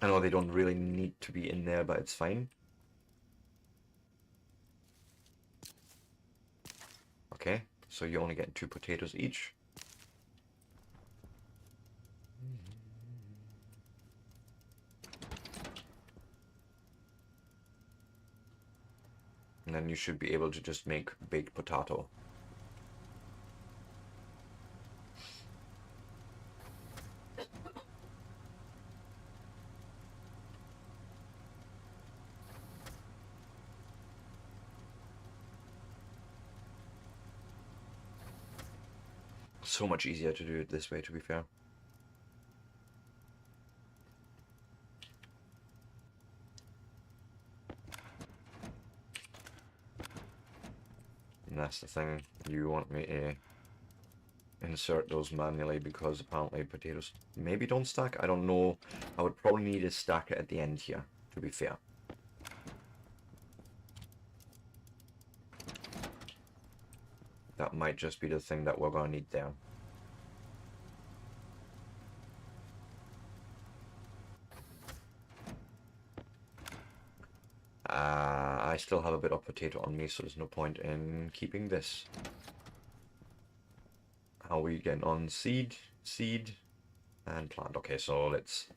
I know they don't really need to be in there, but it's fine. Okay, so you only get 2 potatoes each. And then you should be able to just make baked potato. So much easier to do it this way, to be fair. And that's the thing, you want me to insert those manually because apparently potatoes maybe don't stack. I don't know. I would probably need to stack it at the end here, to be fair. That might just be the thing that we're going to need there. I still have a bit of potato on me, so there's no point in keeping this. How are we getting on? Seed, and plant. Okay, so let's...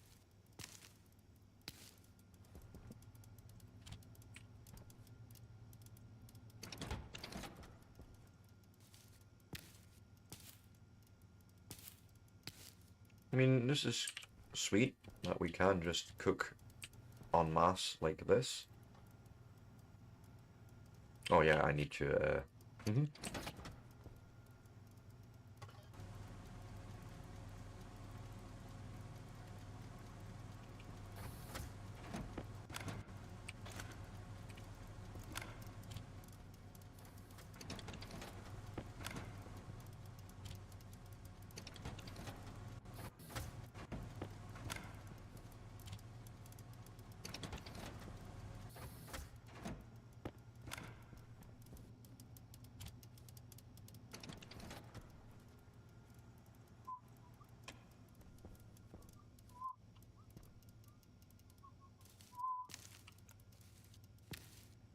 I mean, this is sweet that we can just cook en masse like this. Oh yeah, I need to...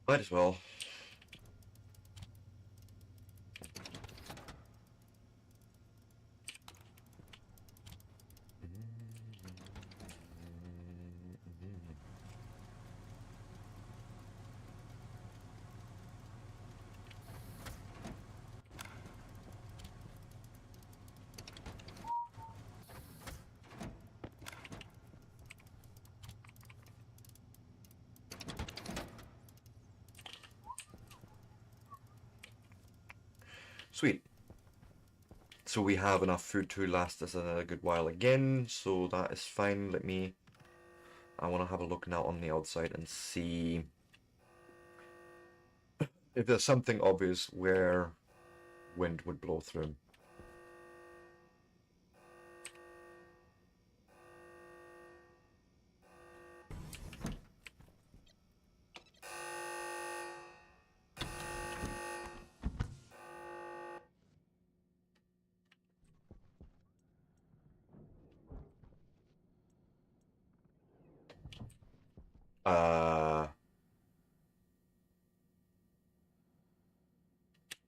Might as well. Sweet. So we have enough food to last us a good while again, so that is fine. I want to have a look now on the outside and see if there's something obvious where wind would blow through.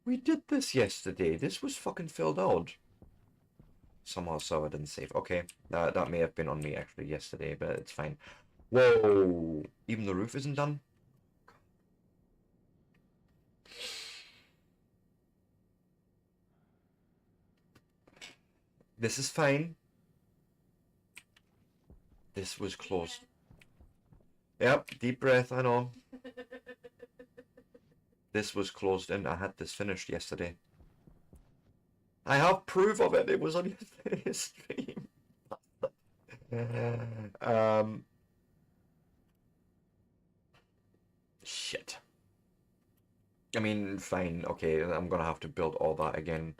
We did this yesterday. This was fucking filled out. Somehow so I didn't save. Okay, that may have been on me actually yesterday, but it's fine. Whoa! Even the roof isn't done? This is fine. This was closed. Yep, deep breath, I know. This was closed in. I had this finished yesterday. I have proof of it. It was on yesterday's stream. Shit. I mean, fine. Okay, I'm gonna have to build all that again.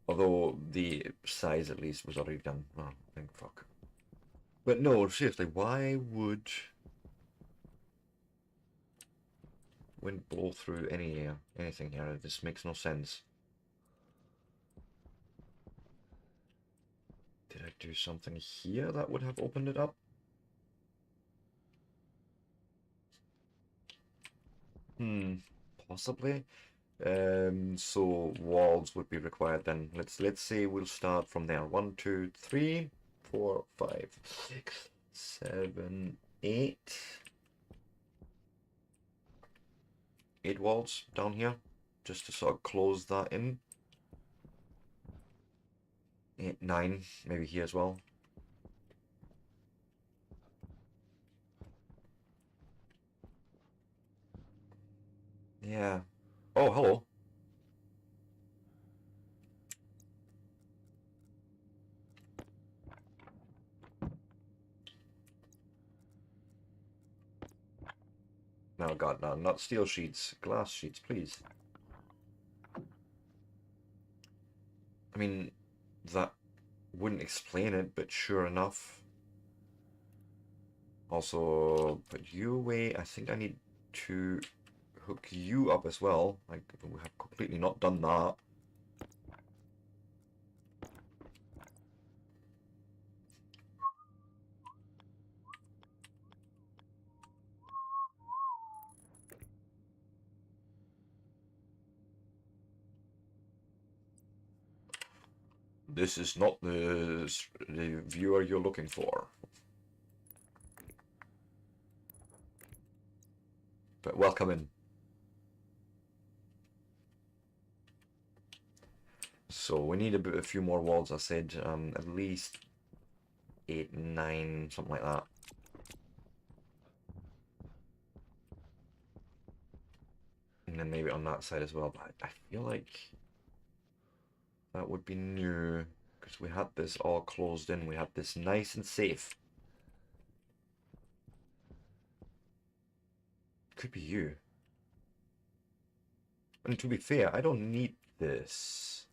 Although the size at least was already done. Oh, thank fuck. But no, seriously, why would wind blow through anything here? This makes no sense. Did I do something here that would have opened it up? Possibly. So walls would be required then. Let's say we'll start from there. 1, 2, 3, 4, 5, 6, 7, 8. 8 walls down here, just to sort of close that in. 8, 9, maybe here as well. Yeah. Oh, hello. No, God, no, not steel sheets, glass sheets, please. I mean, that wouldn't explain it, but sure enough. Also, put you away. I think I need to hook you up as well. Like, we have completely not done that. This is not the viewer you're looking for. But welcome in. So we need a few more walls, I said. At least 8, 9, something like that. And then maybe on that side as well. But I feel like that would be new, because we had this all closed in. We had this nice and safe. Could be you. And to be fair, I don't need this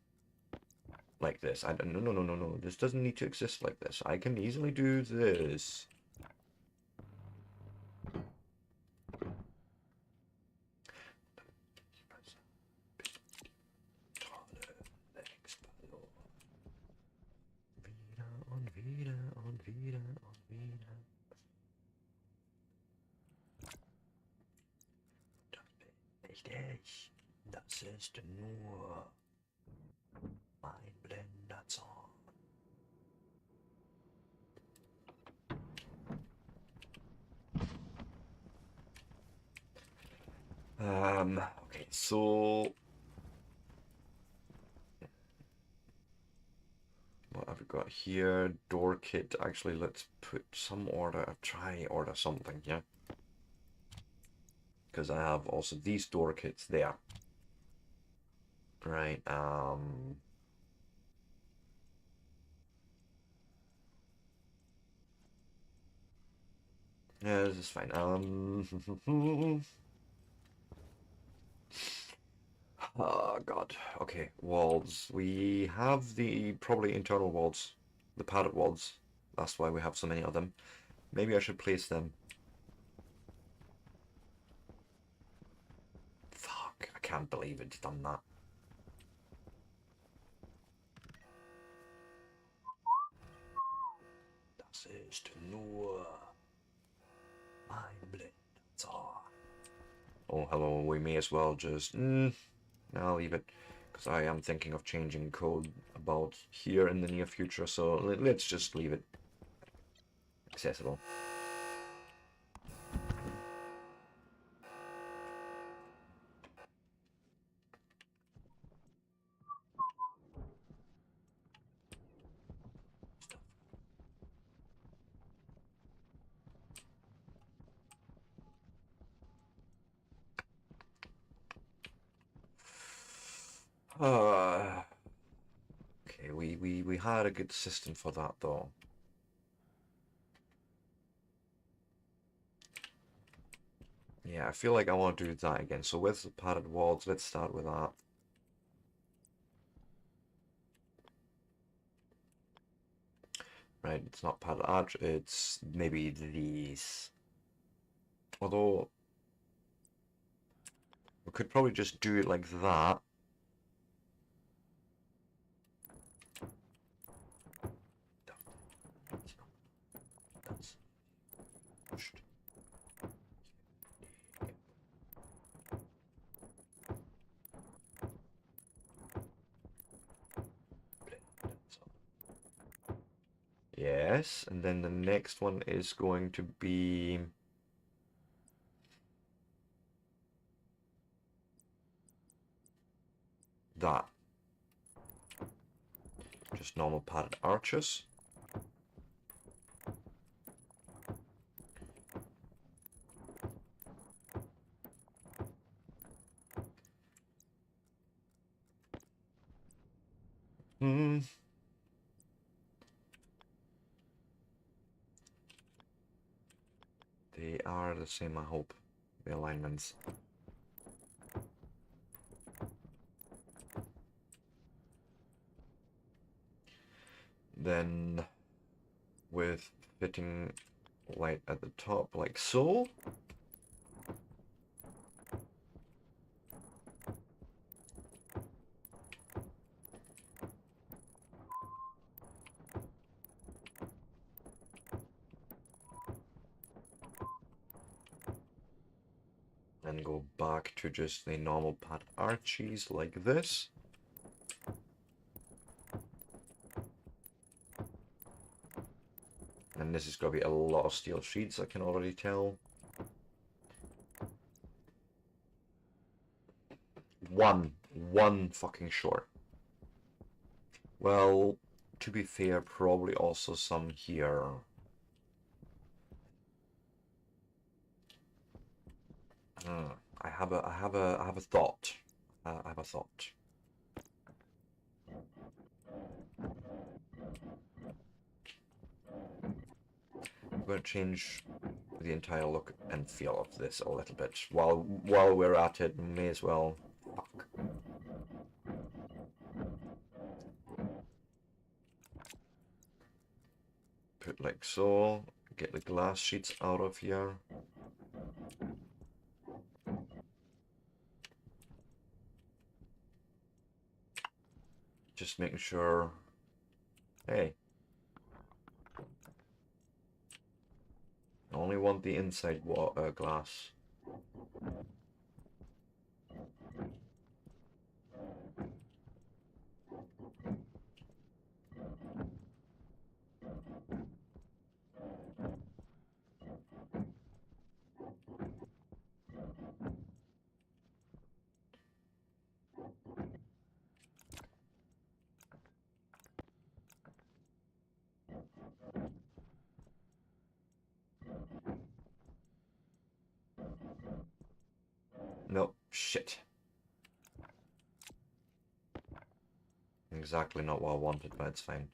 like this. No. This doesn't need to exist like this. I can easily do this. Richtig. Das ist nur ein Blender-Song. Okay, so what have we got here? Door kit. Actually, let's put some order, try order something, yeah? Because I have also these door kits there. Right, yeah, this is fine. Oh god. Okay, walls. We have the probably internal walls, the padded walls. That's why we have so many of them. Maybe I should place them. Fuck, I can't believe it's done that. Das ist nur ein Blitzer. Oh, hello, we may as well just... I'll leave it. Because I am thinking of changing code about here in the near future, so let's just leave it accessible. Okay, we had a good system for that though. Yeah, I feel like I want to do that again. So with the padded walls, let's start with that. Right, it's not padded arch, it's maybe these. Although, we could probably just do it like that. Yes, and then the next one is going to be that. Just normal padded arches. Hmm. They are the same, I hope, the alignments. Then with fitting light at the top like so. And go back to just the normal pad arches like this. And this is going to be a lot of steel sheets, I can already tell. One fucking short. Well, to be fair, probably also some here. I have a thought. I have a thought. I'm going to change the entire look and feel of this a little bit. While we're at it, may as well. Fuck. Put like so. Get the glass sheets out of here. Just making sure. Hey. I only want the inside glass. No, shit. exactly not what I wanted, but it's fine.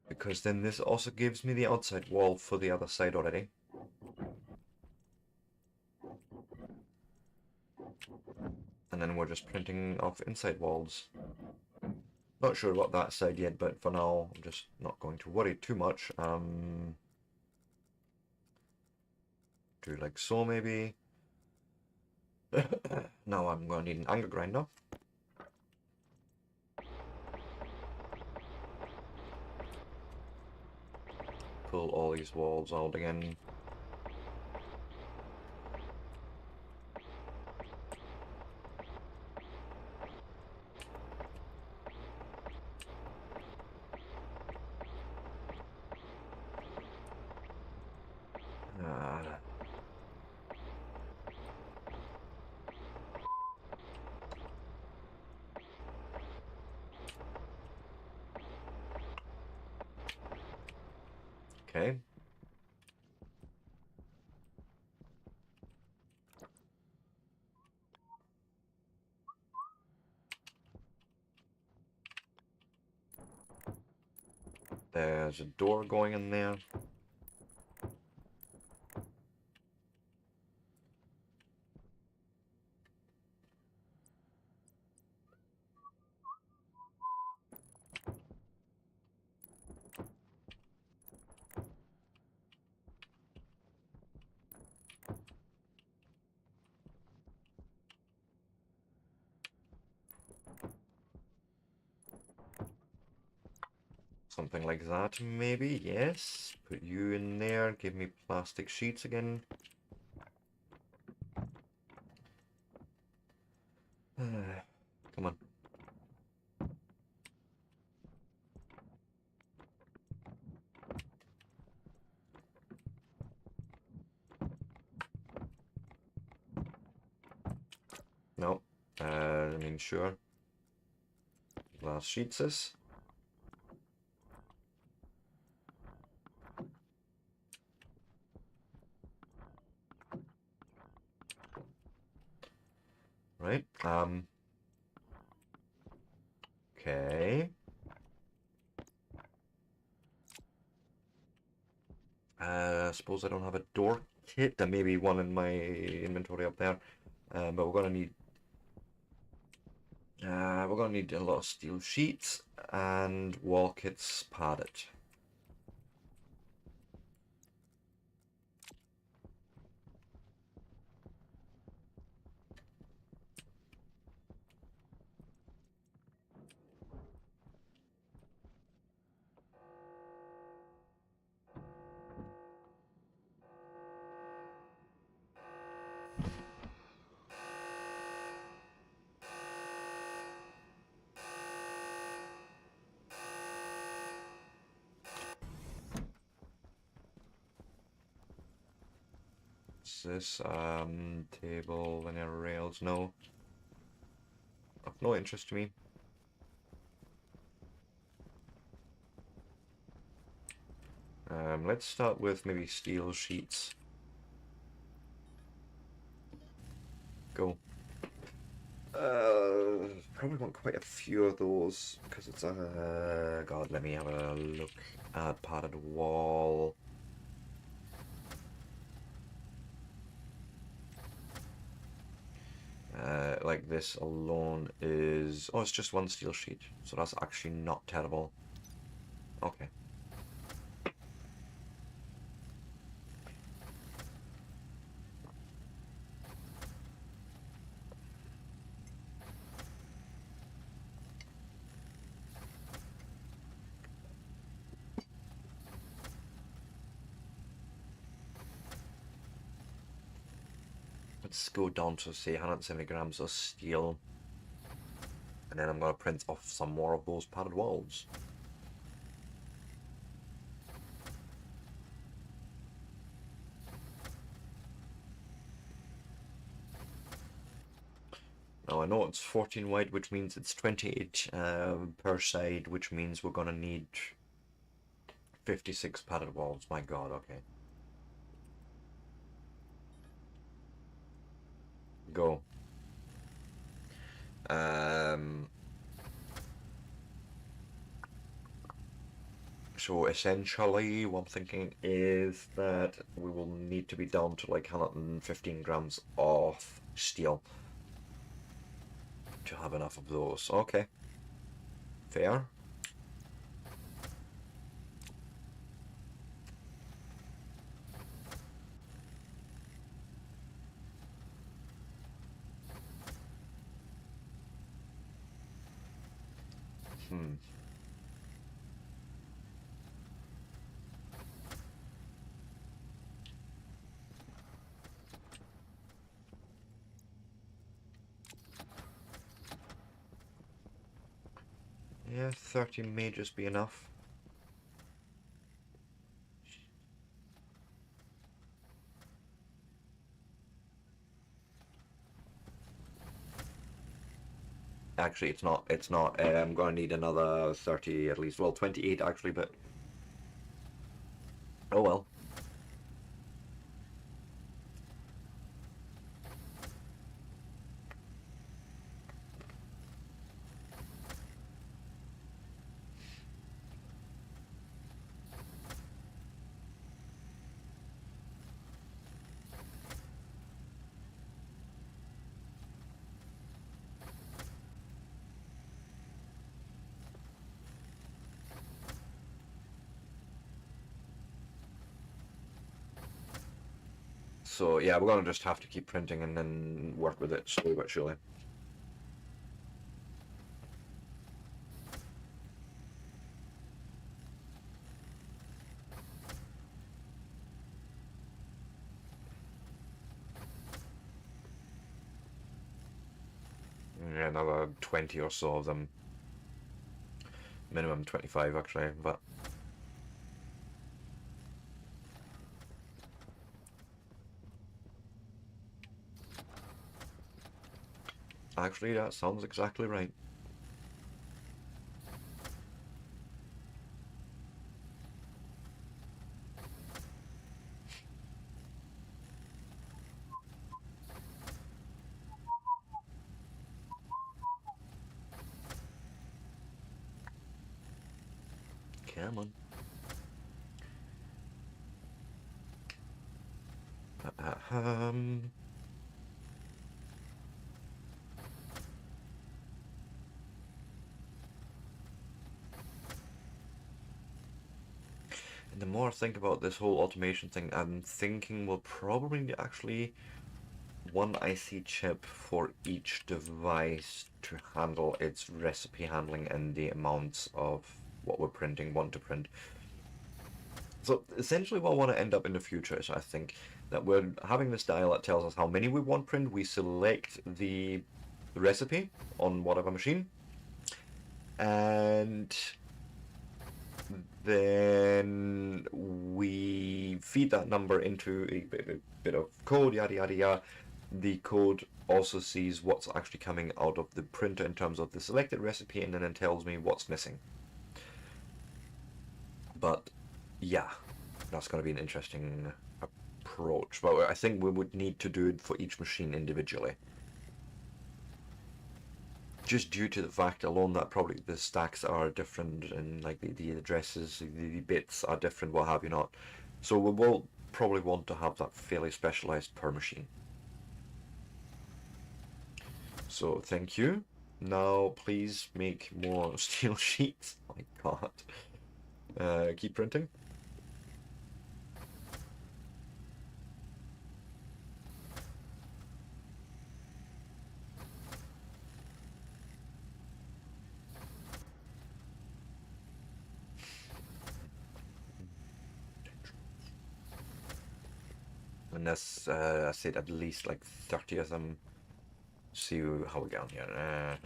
Because then this also gives me the outside wall for the other side already. And then we're just printing off inside walls. Not sure about that side yet, but for now, I'm just not going to worry too much. Do like so, maybe. Now I'm going to need an angle grinder. Pull all these walls out again. Okay. There's a door going in there. Something like that, maybe. Yes. Put you in there. Give me plastic sheets again. Come on. No. I mean, sure. Glass sheets is. Right. Okay. I suppose I don't have a door kit. There may be one in my inventory up there. But we're gonna need a lot of steel sheets and wall kits padded. What's this? Table, linear rails, no. Of no interest to me. Let's start with maybe steel sheets. Go. Probably want quite a few of those because it's a God. Let me have a look at padded wall. Like this alone is it's just one steel sheet, so that's actually not terrible. Okay. Let's go down to say 170 grams of steel. And then I'm going to print off some more of those padded walls. Now I know it's 14 wide, which means it's 28 per side, which means we're gonna need 56 padded walls. My God, okay. Go. So essentially, what I'm thinking is that we will need to be down to like 115 grams of steel to have enough of those. Okay. Fair. Hmm. Yeah, 30 may just be enough. Actually, it's not. It's not. I'm gonna need another 30 at least. Well, 28 actually, but oh well. So yeah, we're gonna just have to keep printing and then work with it slowly but surely. Yeah, another 20 or so of them. Minimum 25 actually, but actually that sounds exactly right. Come on. Um, and the more I think about this whole automation thing, I'm thinking we'll probably need actually one IC chip for each device to handle its recipe handling and the amounts of what we're printing, want to print. So essentially what I want to end up in the future is I think that we're having this dial that tells us how many we want print. We select the recipe on whatever machine, and then we feed that number into a bit of code, yada yada yada. The code also sees what's actually coming out of the printer in terms of the selected recipe, and then it tells me what's missing. But yeah, that's going to be an interesting approach. But I think we would need to do it for each machine individually. Just due to the fact alone that probably the stacks are different and like the addresses, the bits are different, what have you not. So we will probably want to have that fairly specialized per machine. So thank you. Now please make more steel sheets. Oh my God. Keep printing. And this, I said at least like 30 of them. See how we get on here.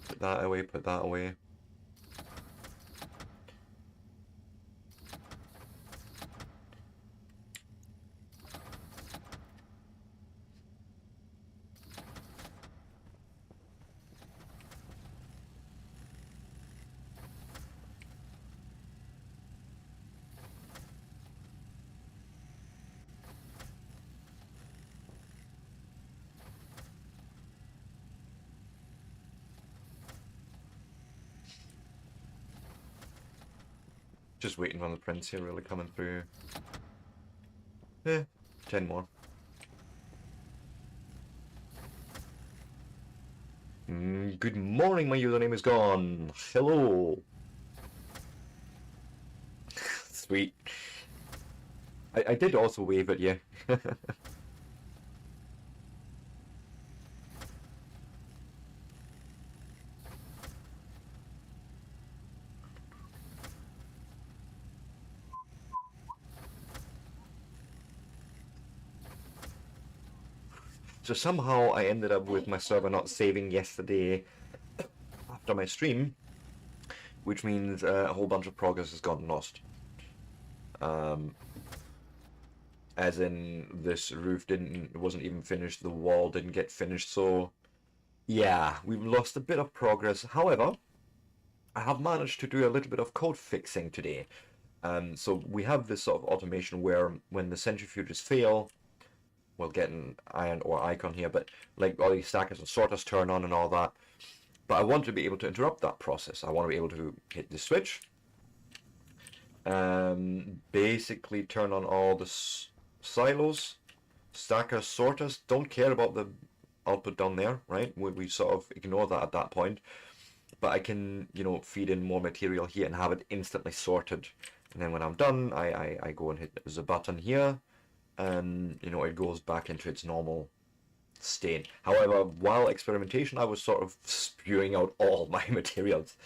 Put that away, put that away. Just waiting on the prints here really coming through. 10 more. Good morning, my username is gone. Hello. Sweet. I did also wave at you. So somehow I ended up with my server not saving yesterday after my stream, which means a whole bunch of progress has gotten lost. As in, this roof wasn't even finished, the wall didn't get finished, so yeah, we've lost a bit of progress. However, I have managed to do a little bit of code fixing today. So we have this sort of automation where when the centrifuges fail, we'll get an iron ore icon here, but like all these stackers and sorters turn on and all that. But I want to be able to interrupt that process. I want to be able to hit the switch, basically turn on all the silos, stackers, sorters. Don't care about the output down there, right? We sort of ignore that at that point. But I can, you know, feed in more material here and have it instantly sorted. And then when I'm done, I go and hit the button here, and, you know, it goes back into its normal state. However, while experimentation, I was sort of spewing out all my materials.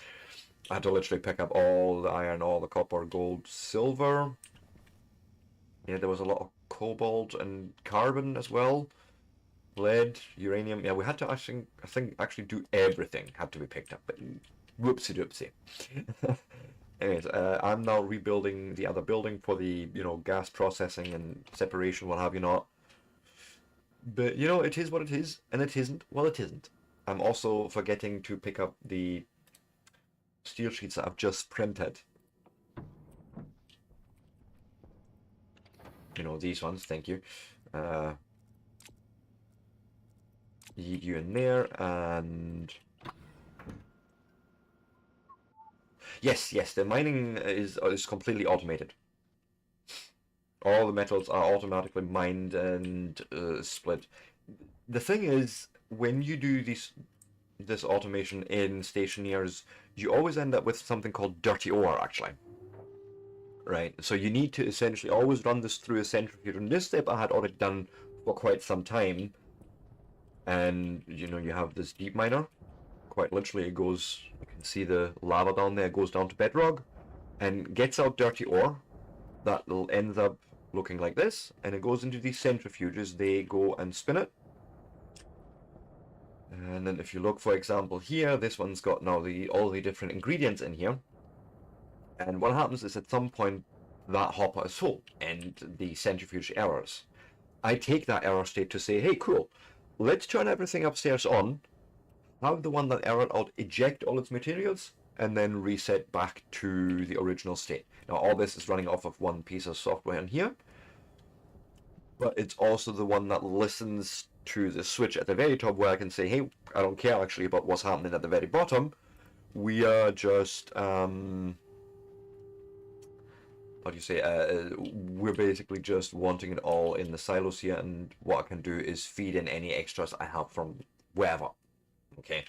I had to literally pick up all the iron, all the copper, gold, silver. Yeah, there was a lot of cobalt and carbon as well. Lead, uranium. Yeah, we had to actually, I think, actually do everything had to be picked up. But whoopsie doopsie. Anyways, I'm now rebuilding the other building for the, you know, gas processing and separation, what have you not. But, you know, it is what it is, and it isn't, well, it isn't. I'm also forgetting to pick up the steel sheets that I've just printed. You know, these ones, thank you. You in there, and yes, the mining is completely automated. All the metals are automatically mined and split. The thing is, when you do this automation in stationaries, you always end up with something called dirty ore, actually. Right, so you need to essentially always run this through a centrifuge, and this step I had already done for quite some time. And, you know, you have this deep miner. Quite literally, it goes, you can see the lava down there, goes down to bedrock and gets out dirty ore that ends up looking like this, and it goes into these centrifuges. They go and spin it, and then if you look, for example, here, this one's got now all the different ingredients in here, and what happens is at some point that hopper is full and the centrifuge errors. I take that error state to say, hey, cool, let's turn everything upstairs on, have the one that errored out eject all its materials, and then reset back to the original state. Now all this is running off of one piece of software in here, but it's also the one that listens to the switch at the very top where I can say, hey, I don't care actually about what's happening at the very bottom. We are just, what do you say, we're basically just wanting it all in the silos here, and what I can do is feed in any extras I have from wherever. Okay,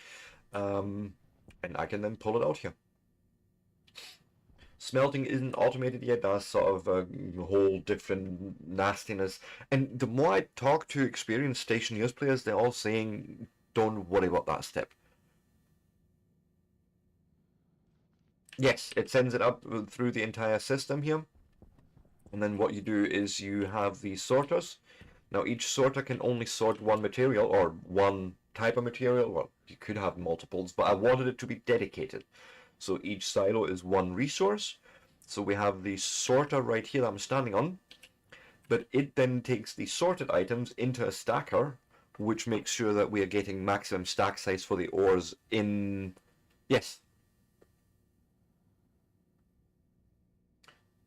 and I can then pull it out here. Smelting isn't automated yet. That's sort of a whole different nastiness. And the more I talk to experienced stationeers players, they're all saying, don't worry about that step. Yes, it sends it up through the entire system here. And then what you do is you have these sorters. Now each sorter can only sort one material or one type of material. Well, you could have multiples, but I wanted it to be dedicated. So each silo is one resource. So we have the sorter right here that I'm standing on, but it then takes the sorted items into a stacker, which makes sure that we are getting maximum stack size for the ores in... Yes.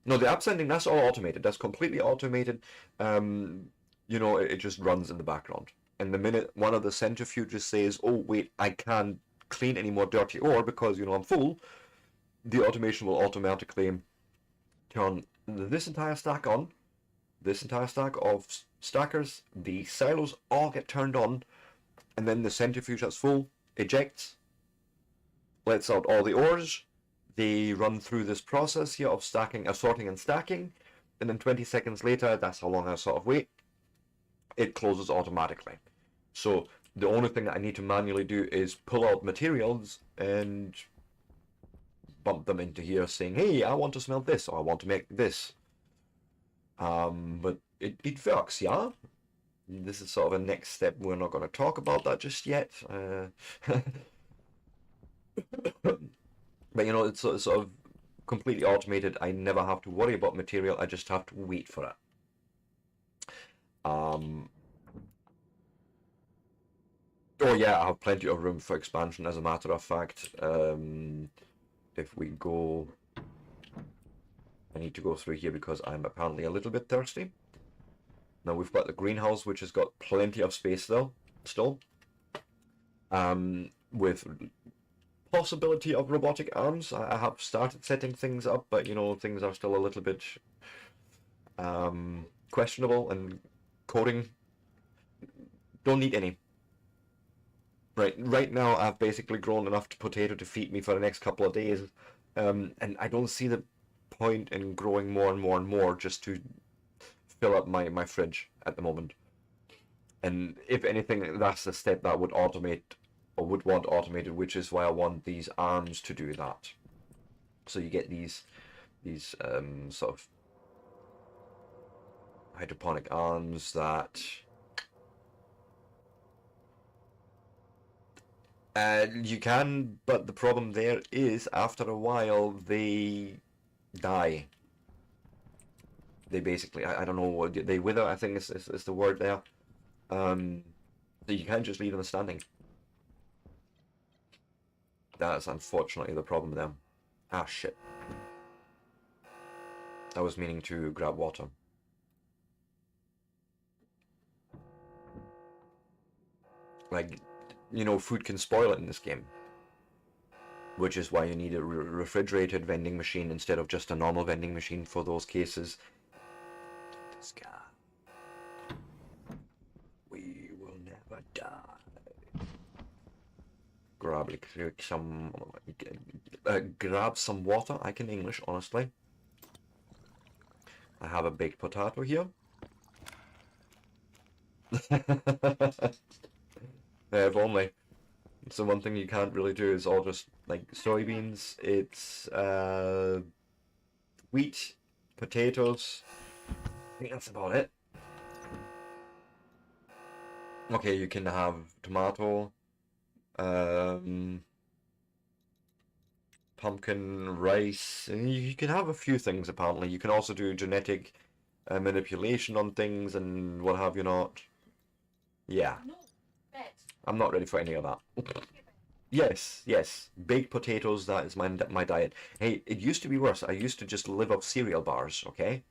No, the upsending, that's all automated. That's completely automated. You know, it just runs in the background. And the minute one of the centrifuges says, oh, wait, I can't clean any more dirty ore because, you know, I'm full, the automation will automatically turn this entire stack on, this entire stack of stackers, the silos all get turned on, and then the centrifuge that's full ejects, lets out all the ores. They run through this process here of stacking, sorting and stacking, and then 20 seconds later, that's how long I sort of wait, it closes automatically. So the only thing that I need to manually do is pull out materials and bump them into here saying, hey, I want to smelt this, or I want to make this. But it works, yeah? This is sort of a next step. We're not going to talk about that just yet. But you know, it's sort of completely automated. I never have to worry about material. I just have to wait for it. Oh yeah, I have plenty of room for expansion, as a matter of fact. If we go... I need to go through here because I'm apparently a little bit thirsty. Now we've got the greenhouse, which has got plenty of space though, still. With possibility of robotic arms. I have started setting things up, but you know, things are still a little bit questionable, and coding, don't need any. Right now I've basically grown enough potato to feed me for the next couple of days, and I don't see the point in growing more and more and more just to fill up my fridge at the moment. And if anything, that's the step that would automate, or would want automated, which is why I want these arms to do that. So you get these sort of hydroponic arms that you can, but the problem there is after a while they die. They basically, I don't know, they wither, I think is the word there. So you can't just leave them standing. That's unfortunately the problem there. Ah, shit. I was meaning to grab water. Like, you know, food can spoil it in this game. Which is why you need a refrigerated vending machine instead of just a normal vending machine for those cases. This guy. We will never die. Grab some water. I can English, honestly. I have a baked potato here. If only. So one thing you can't really do is all just like soybeans. It's wheat, potatoes. I think that's about it. Okay, you can have tomato, pumpkin, rice, and you can have a few things apparently. You can also do genetic manipulation on things and what have you not. Yeah. I'm not ready for any of that. Yes, yes. Baked potatoes, that is my diet. Hey, it used to be worse. I used to just live off cereal bars, okay?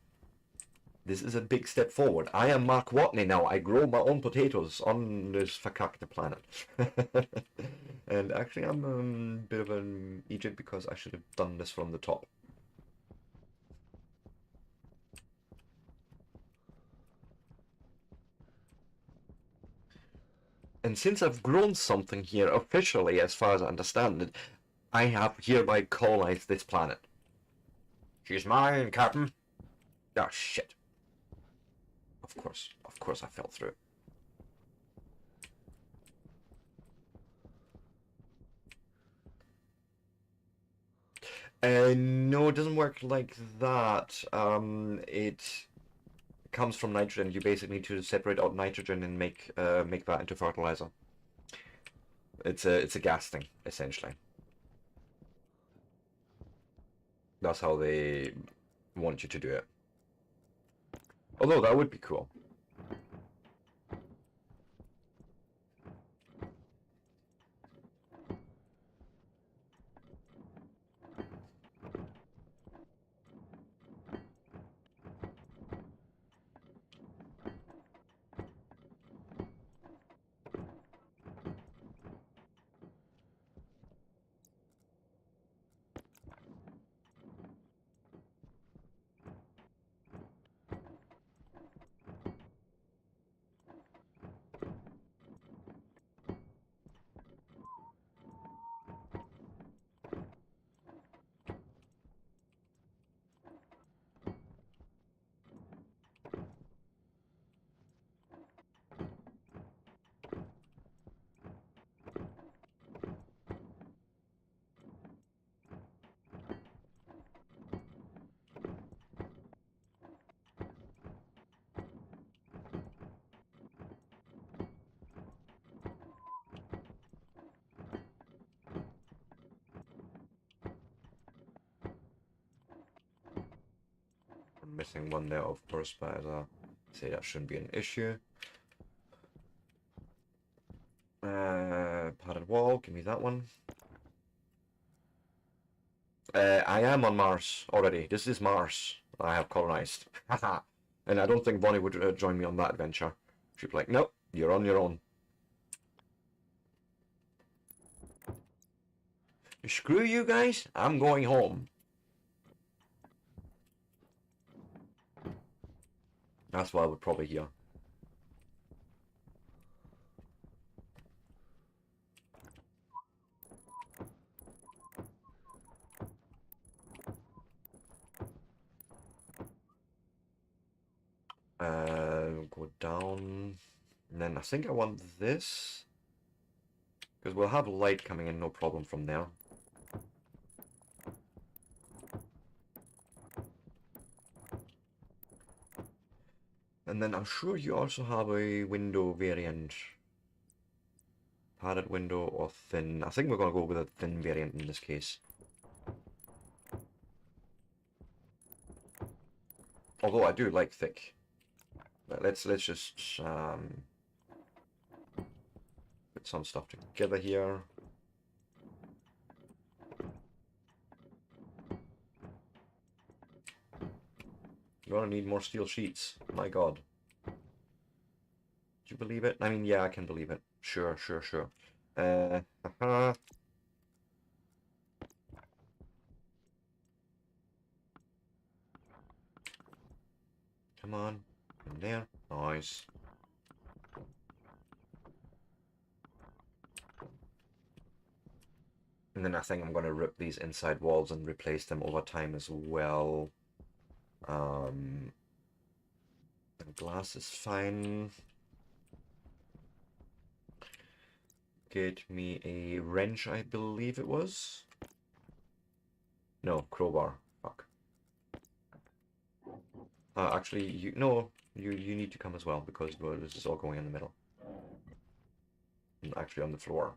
This is a big step forward. I am Mark Watney now. I grow my own potatoes on this fakakta planet. And actually, I'm a bit of an Egypt because I should have done this from the top. And since I've grown something here officially, as far as I understand it, I have hereby colonized this planet. She's mine, Captain. Oh, shit. Of course I fell through. No, it doesn't work like that. It comes from nitrogen. You basically need to separate out nitrogen and make that into fertilizer. It's a gas thing, essentially. That's how they want you to do it. Although that would be cool. missing one there, of course, but as I say, that shouldn't be an issue. Padded wall, give me that one. I am on Mars already. This is Mars. I have colonized. Haha. And I don't think Bonnie would join me on that adventure. She'd be like, nope, you're on your own. Screw you guys, I'm going home. That's what I would probably hear. Go down, and then I think I want this, because we'll have light coming in, no problem from there. And then I'm sure you also have a window variant. Padded window or thin. I think we're going to go with a thin variant in this case. Although I do like thick. But let's just put some stuff together here. You're gonna need more steel sheets. My god. Do you believe it? I mean, yeah, I can believe it. Sure, sure, sure. Come on. In there. Nice. And then I think I'm going to rip these inside walls and replace them over time as well. The glass is fine. Get me a wrench, I believe it was. No, crowbar. Fuck. Actually, you need to come as well, because this is all going in the middle. And actually on the floor.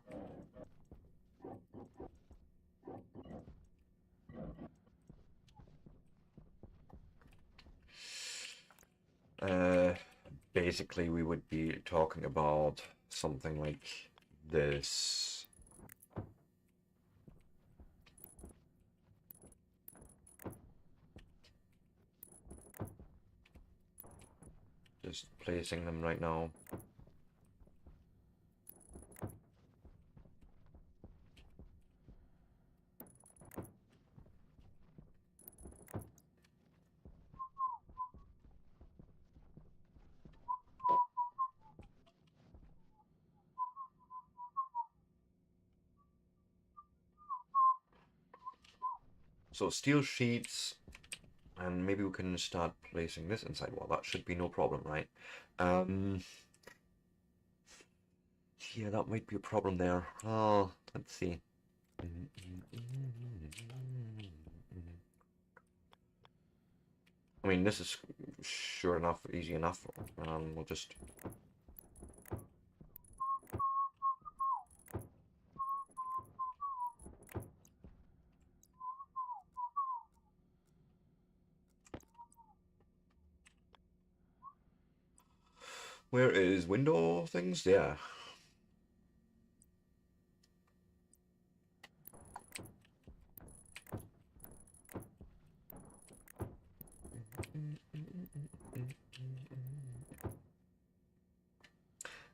Basically we would be talking about something like this. Just placing them right now. So steel sheets, and maybe we can start placing this inside wall. That should be no problem, right? Yeah, that might be a problem there. Oh, let's see. I mean, this is sure enough, easy enough. We'll just... Where is window things? Yeah.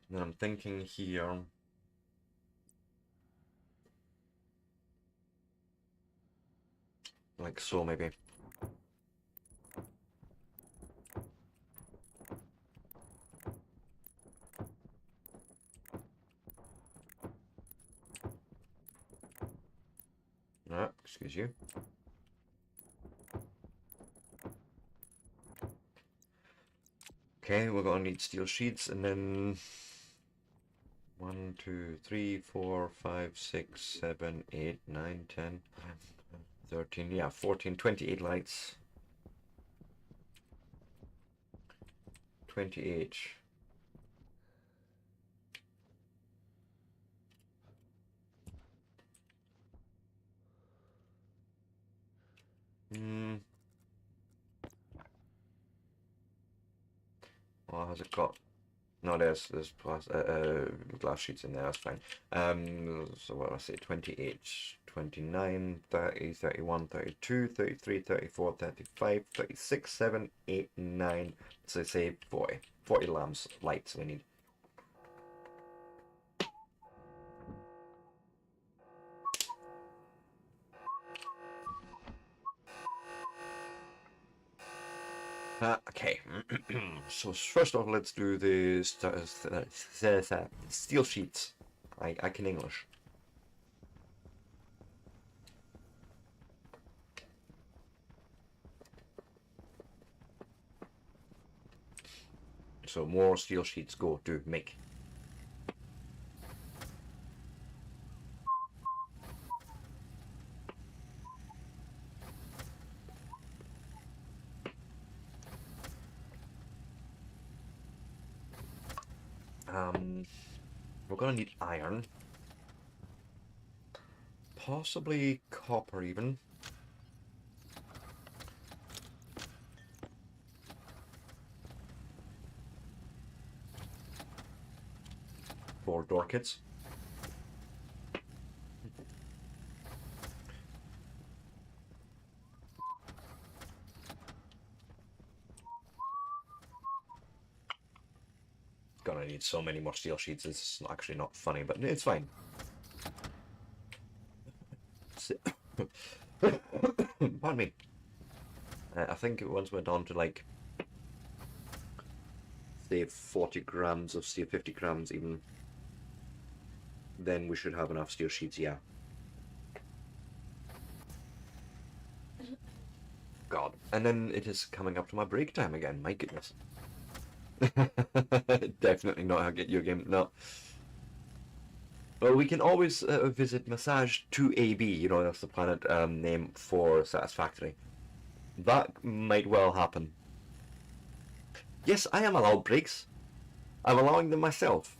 Then I'm thinking here. Like so, maybe. Excuse you. Okay, we're gonna need steel sheets, and then 1, 2, 3, 4, 5, 6, 7, 8, 9, 10, 13, yeah, 14, 28 lights. 28. has it got? No, there's glass sheets in there, that's fine. So what do I say? 28, 29, 30, 31, 32, 33, 34, 35, 36, 7, 8, 9. So say 40. 40 lamps, lights we need. Okay, so first off, let's do the steel sheets. I can English. So more steel sheets go to make. We're gonna need iron. Possibly copper even. For door kits. Gonna need so many more steel sheets, it's actually not funny, but it's fine. Pardon me. I think once we're down to like, say 40 grams of steel, 50 grams even, then we should have enough steel sheets, yeah. God. And then it is coming up to my break time again, my goodness. Definitely not how to get your game, no. Well, we can always visit Massage 2AB, you know, that's the planet name for Satisfactory. That might well happen. Yes, I am allowed breaks. I'm allowing them myself.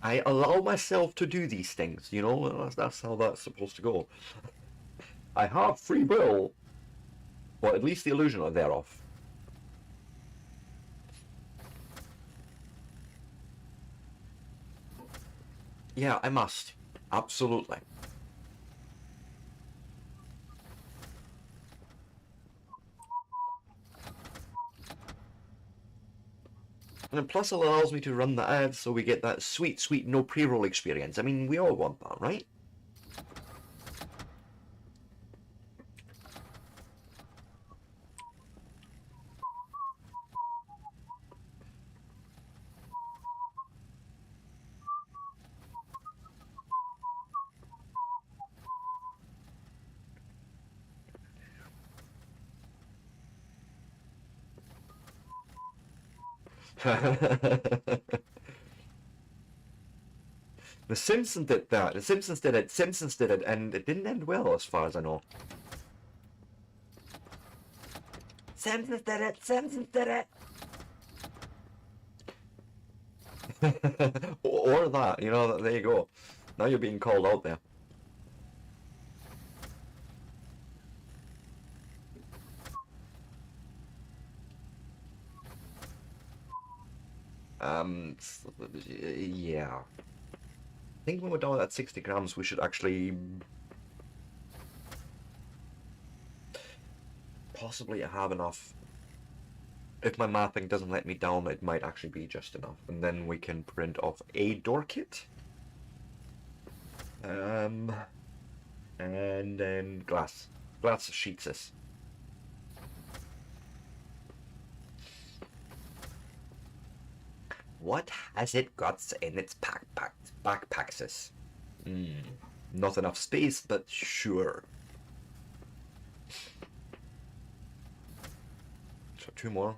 I allow myself to do these things, you know, that's how that's supposed to go. I have free will. Well, at least the illusion thereof. Yeah, I must. Absolutely. And plus it allows me to run the ads so we get that sweet, sweet no pre-roll experience. I mean, we all want that, right? The Simpsons did that. The Simpsons did it. Simpsons did it, and it didn't end well, as far as I know. Simpsons did it. Simpsons did it. Or that, you know. There you go. Now you're being called out there. Yeah. I think when we're done at 60 grams, we should actually possibly have enough. If my mapping doesn't let me down, it might actually be just enough. And then we can print off a door kit. And then glass. Glass sheets. What has it got in its backpacks? Not enough space, but sure. So 2 more.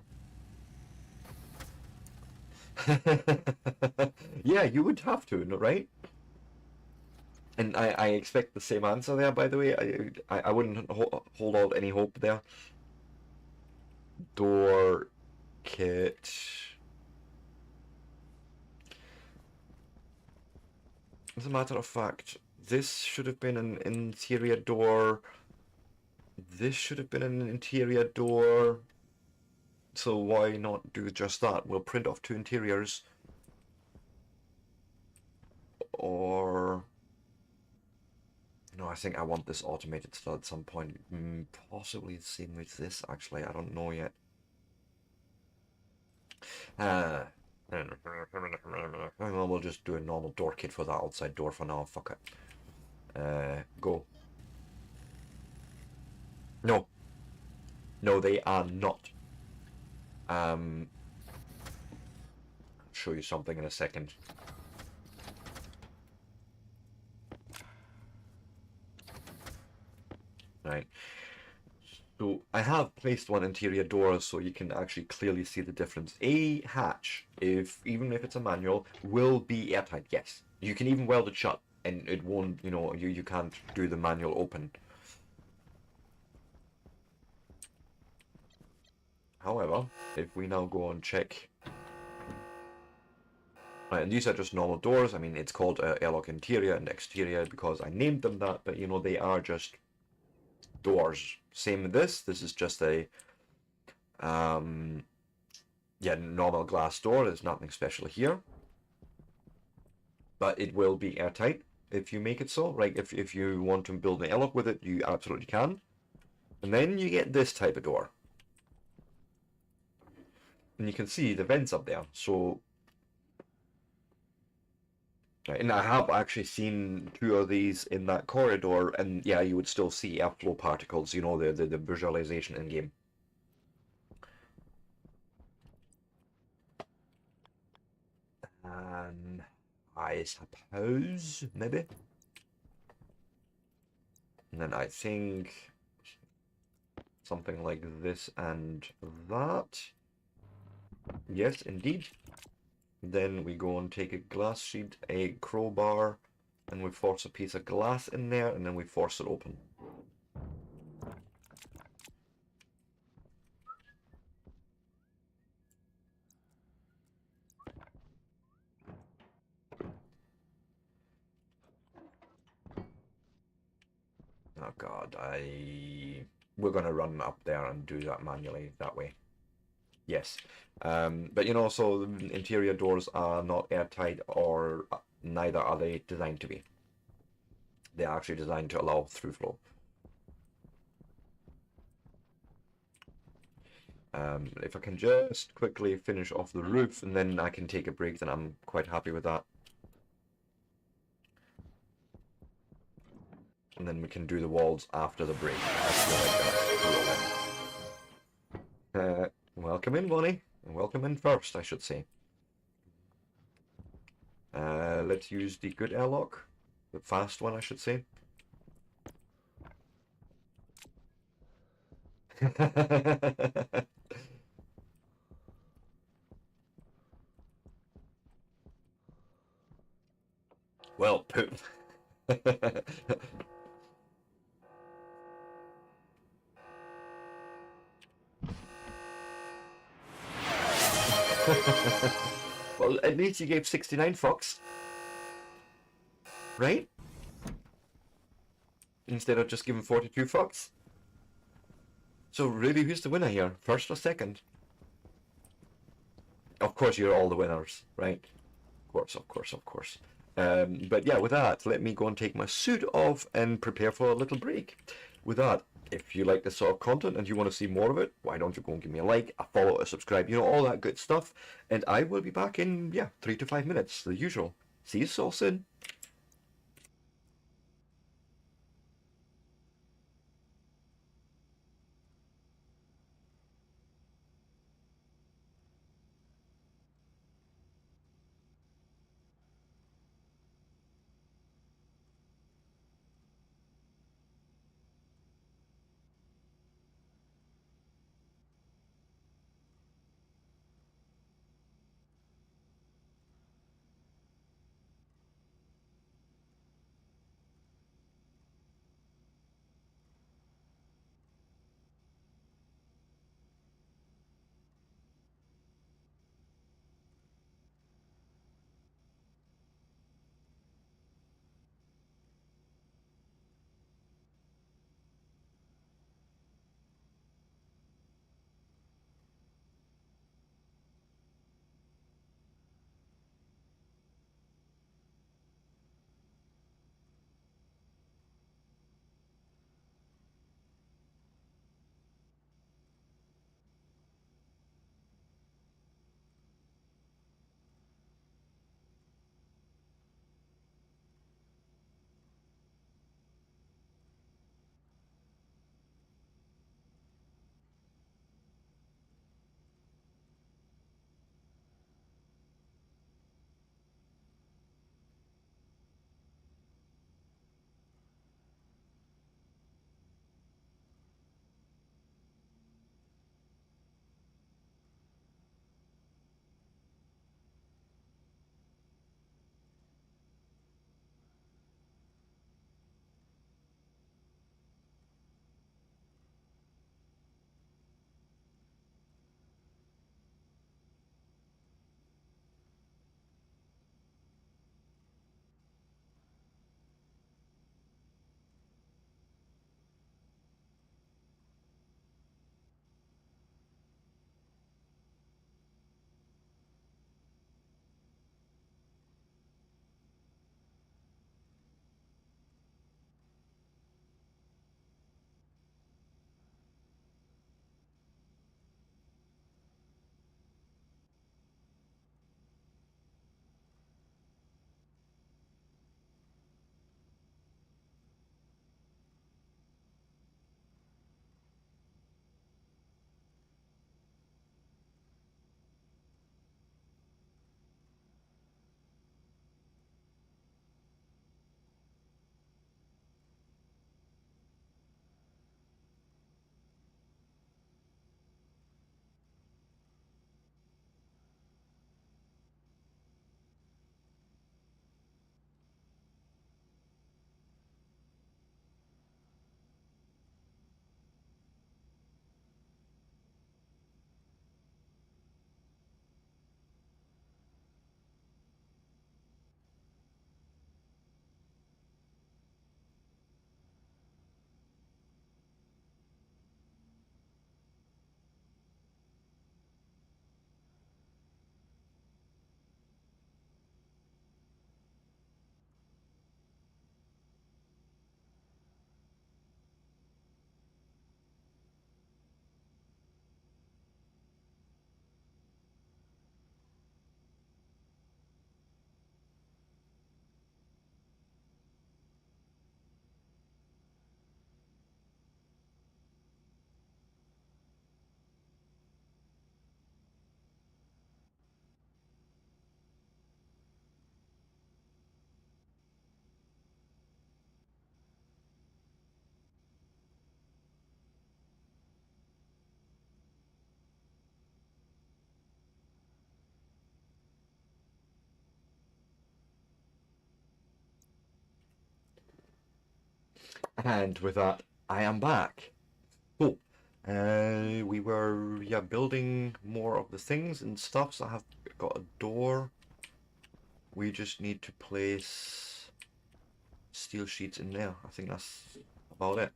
Yeah, you would have to, right? And I expect the same answer there, by the way. I wouldn't hold out any hope there. Door kit. As a matter of fact, this should have been an interior door. This should have been an interior door. So why not do just that? We'll print off 2 interiors, or no, I think I want this automated still at some point. Possibly the same with this, actually. I don't know yet. Well, we'll just do a normal door kit for that outside door for now. Fuck it. Go. No. No, they are not. I'll show you something in a second. Right. So I have placed one interior door so you can actually clearly see the difference. A hatch, even if it's a manual, will be airtight, yes. You can even weld it shut and it won't, you can't do the manual open. However, if we now go and check, right, and these are just normal doors. I mean, it's called airlock interior and exterior because I named them that, but they are just doors. Same with this. This is just a normal glass door. There's nothing special here, but it will be airtight if you make it so. Right, if you want to build an airlock with it, you absolutely can. And then you get this type of door, and you can see the vents up there. So, and I have actually seen 2 of these in that corridor, and yeah, you would still see airflow particles. The visualization in game. I suppose, maybe. And then I think something like this and that. Yes, indeed. Then we go and take a glass sheet, a crowbar, and we force a piece of glass in there, and then we force it open. Oh god, we're gonna run up there and do that manually that way. Yes. But so the interior doors are not airtight, or neither are they designed to be. They're actually designed to allow through flow. If I can just quickly finish off the roof and then I can take a break, then I'm quite happy with that. And then we can do the walls after the break. I feel like that's cool. Welcome in, Bonnie. Welcome in first, I should say. Let's use the good airlock. The fast one, I should say. Well, poop. Well, at least you gave 69 fucks. Right? Instead of just giving 42 fucks. So really, who's the winner here? First or second? Of course, you're all the winners, right? Of course, of course, of course. But yeah, with that, let me go and take my suit off and prepare for a little break. With that, if you like this sort of content and you want to see more of it, why don't you go and give me a like, a follow, a subscribe, all that good stuff. And I will be back in, 3 to 5 minutes, the usual. See you so soon. And with that, I am back. Cool. We were building more of the things and stuff. So I have got a door. We just need to place steel sheets in there. I think that's about it.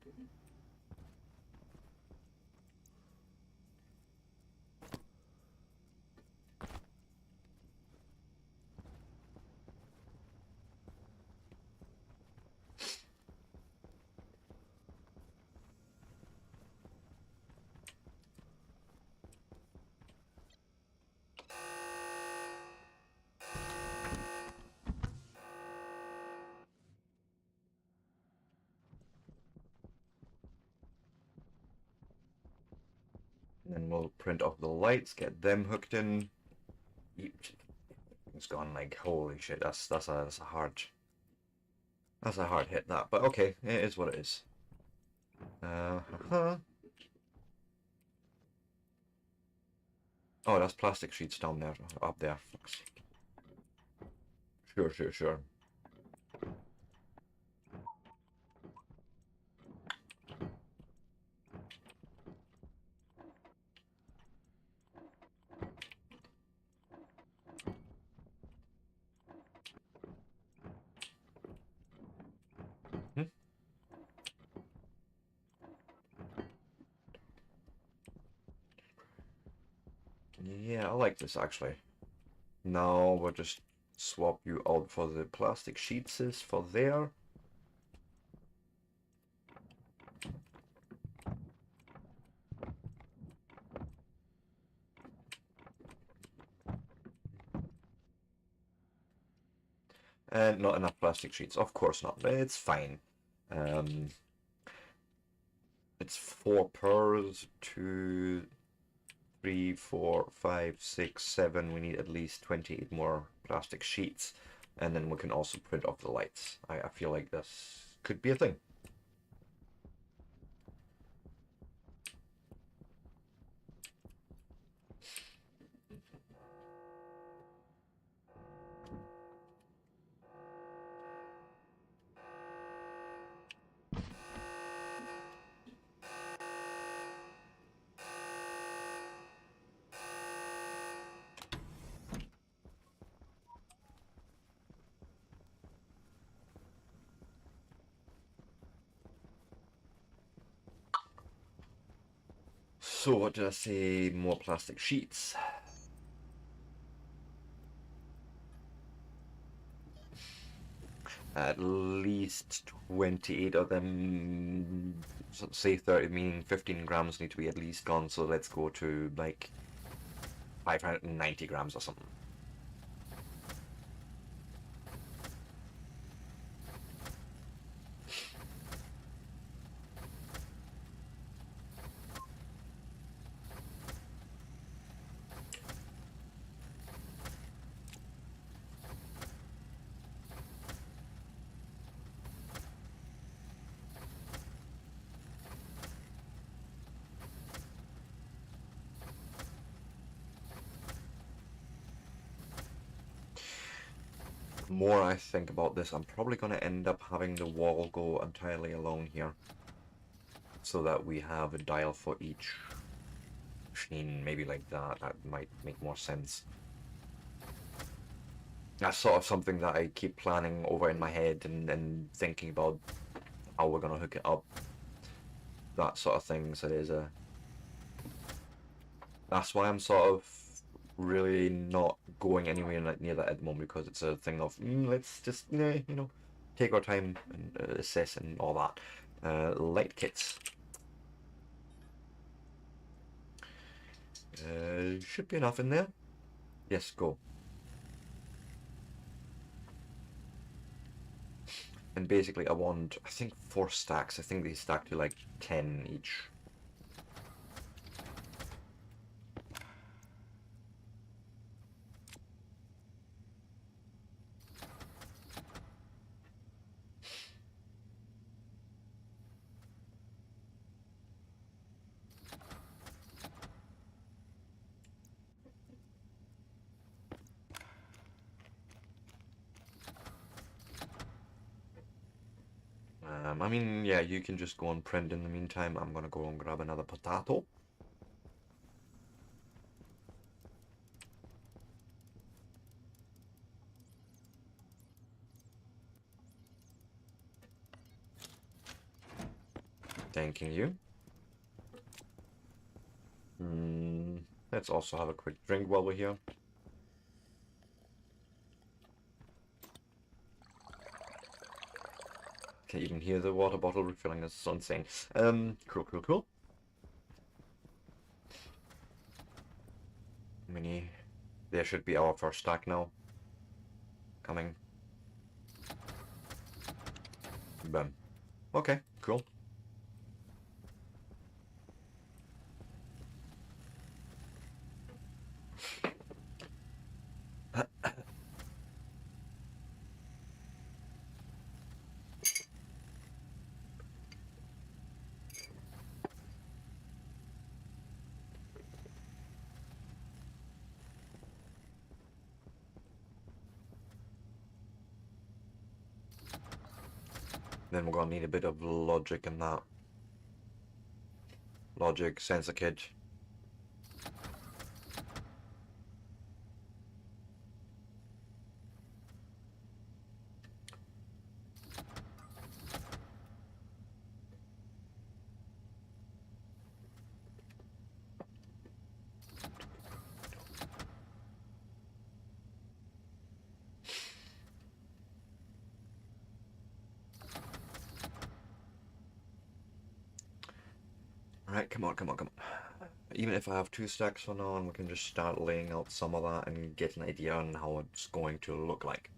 And then we'll print off the lights, get them hooked in. It's gone like holy shit. That's a hard hit that, but okay, it is what it is. Uh-huh. Oh, that's plastic sheets down there, up there. Fuck's sake. Sure. Hmm? Yeah, I like this actually. Now we'll just swap you out for the plastic sheets for there. And not enough plastic sheets, of course not. It's fine. Um, it's 4 pearls, 2, 3, 4, 5, 6, 7. We need at least 28 more plastic sheets. And then we can also print off the lights. I feel like this could be a thing. So what did I say? More plastic sheets. At least 28 of them, say 30, meaning 15 grams need to be at least gone. So let's go to like 590 grams or something. The more I think about this, I'm probably going to end up having the wall go entirely alone here, so that we have a dial for each machine, maybe like that. That might make more sense. That's sort of something that I keep planning over in my head and thinking about how we're going to hook it up. That sort of thing. So there's a... That's why I'm sort of really not going anywhere near that at the moment, because it's a thing of let's just take our time and assess and all that. Light kits should be enough in there. Yes, go. And basically I want, I think 4 stacks. I think they stack to like 10 each. I mean, yeah, you can just go and print in the meantime. I'm gonna go and grab another potato. Thanking you. Let's also have a quick drink while we're here. Can even hear the water bottle refilling. That's so insane. Cool. Mini. There should be our first stack now. Coming. Boom. Okay, cool. Then we're gonna need a bit of logic in that. Logic, sensor kit. Alright, come on. Even if I have 2 stacks for now, we can just start laying out some of that and get an idea on how it's going to look like.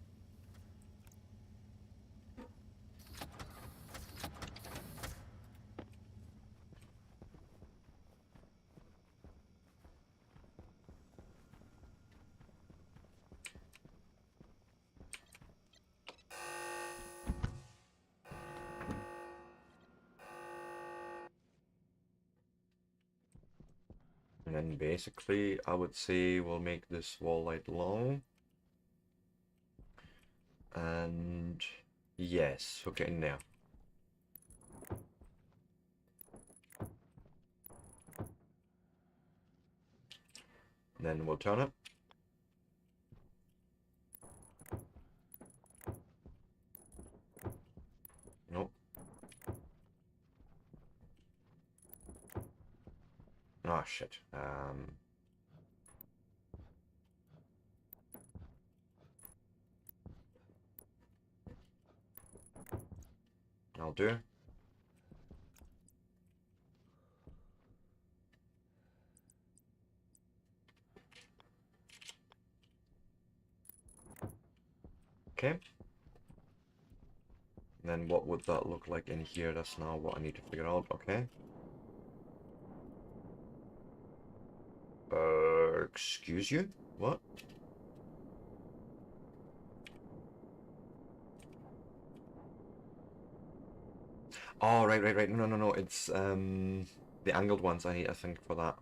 And then basically, I would say we'll make this wall light long. And yes, hook it in there. Then we'll turn it. Nope. Oh shit. I'll do. Okay. Then what would that look like in here? That's now what I need to figure out. Okay. Excuse you? What? Oh, right. No. It's, the angled ones I need, I think, for that.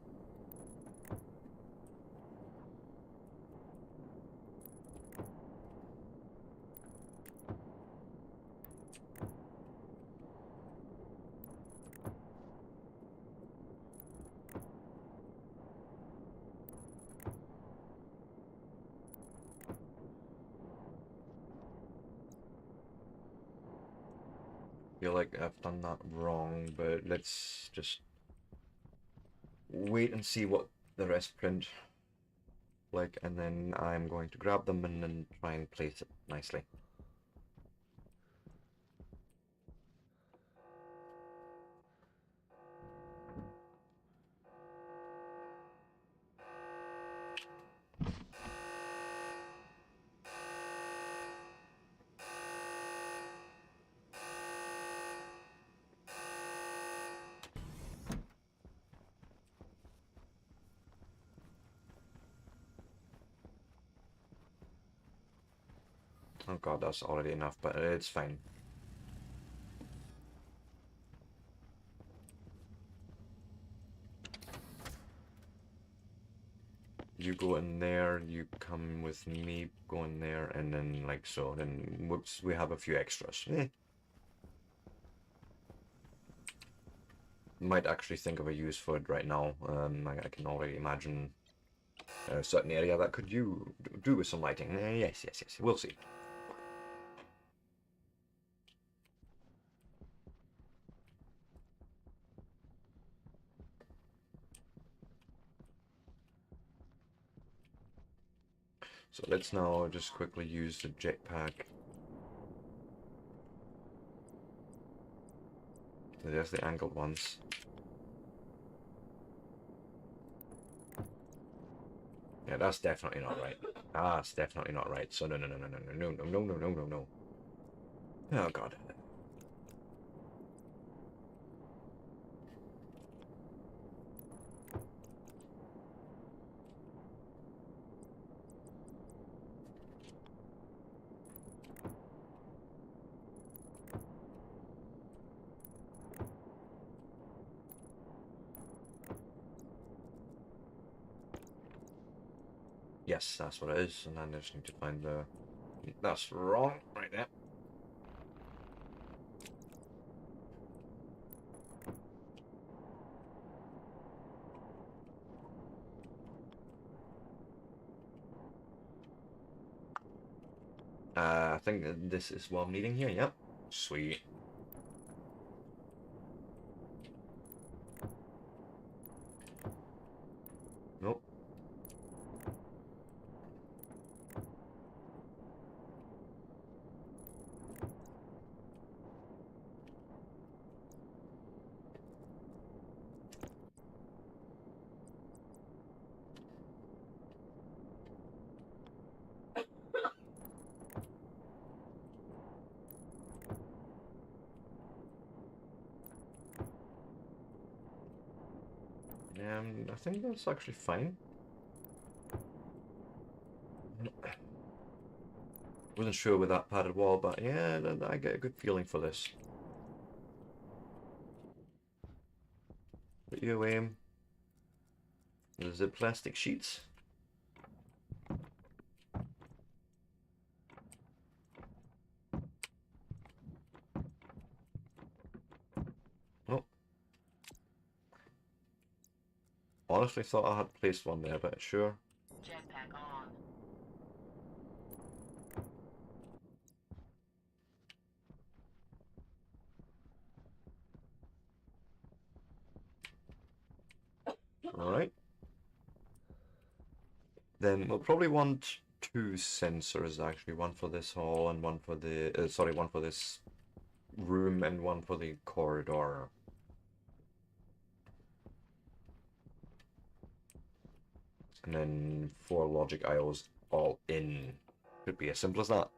Feel like I've done that wrong, but let's just wait and see what the rest print like, and then I'm going to grab them and then try and place it nicely. Oh god, that's already enough, but it's fine. You go in there, you come with me, go in there, and then like so, then whoops, we have a few extras. might actually think of a use for it right now. I can already imagine a certain area that could you do with some lighting. Yes, yes, yes. We'll see. So let's now just quickly use the jetpack. There's the angled ones. Yeah, that's definitely not right. That's definitely not right. So no, no, no, no, no, no, no, no, no, no, no, no. Oh god. Yes, that's what it is. And then I just need to find the... That's wrong. Right there. I think that this is what I'm needing here. Yep. Sweet. Nope. I think that's actually fine. Wasn't sure with that padded wall, but yeah, I get a good feeling for this. Put you away. There's the plastic sheets. Oh. Honestly thought I had placed one there, but sure. Jetpack on. Alright. Then we'll probably want two sensors actually, one for this hall and one for the sorry, one for this room and one for the corridor. And then 4 logic IOs all in. Could be as simple as that.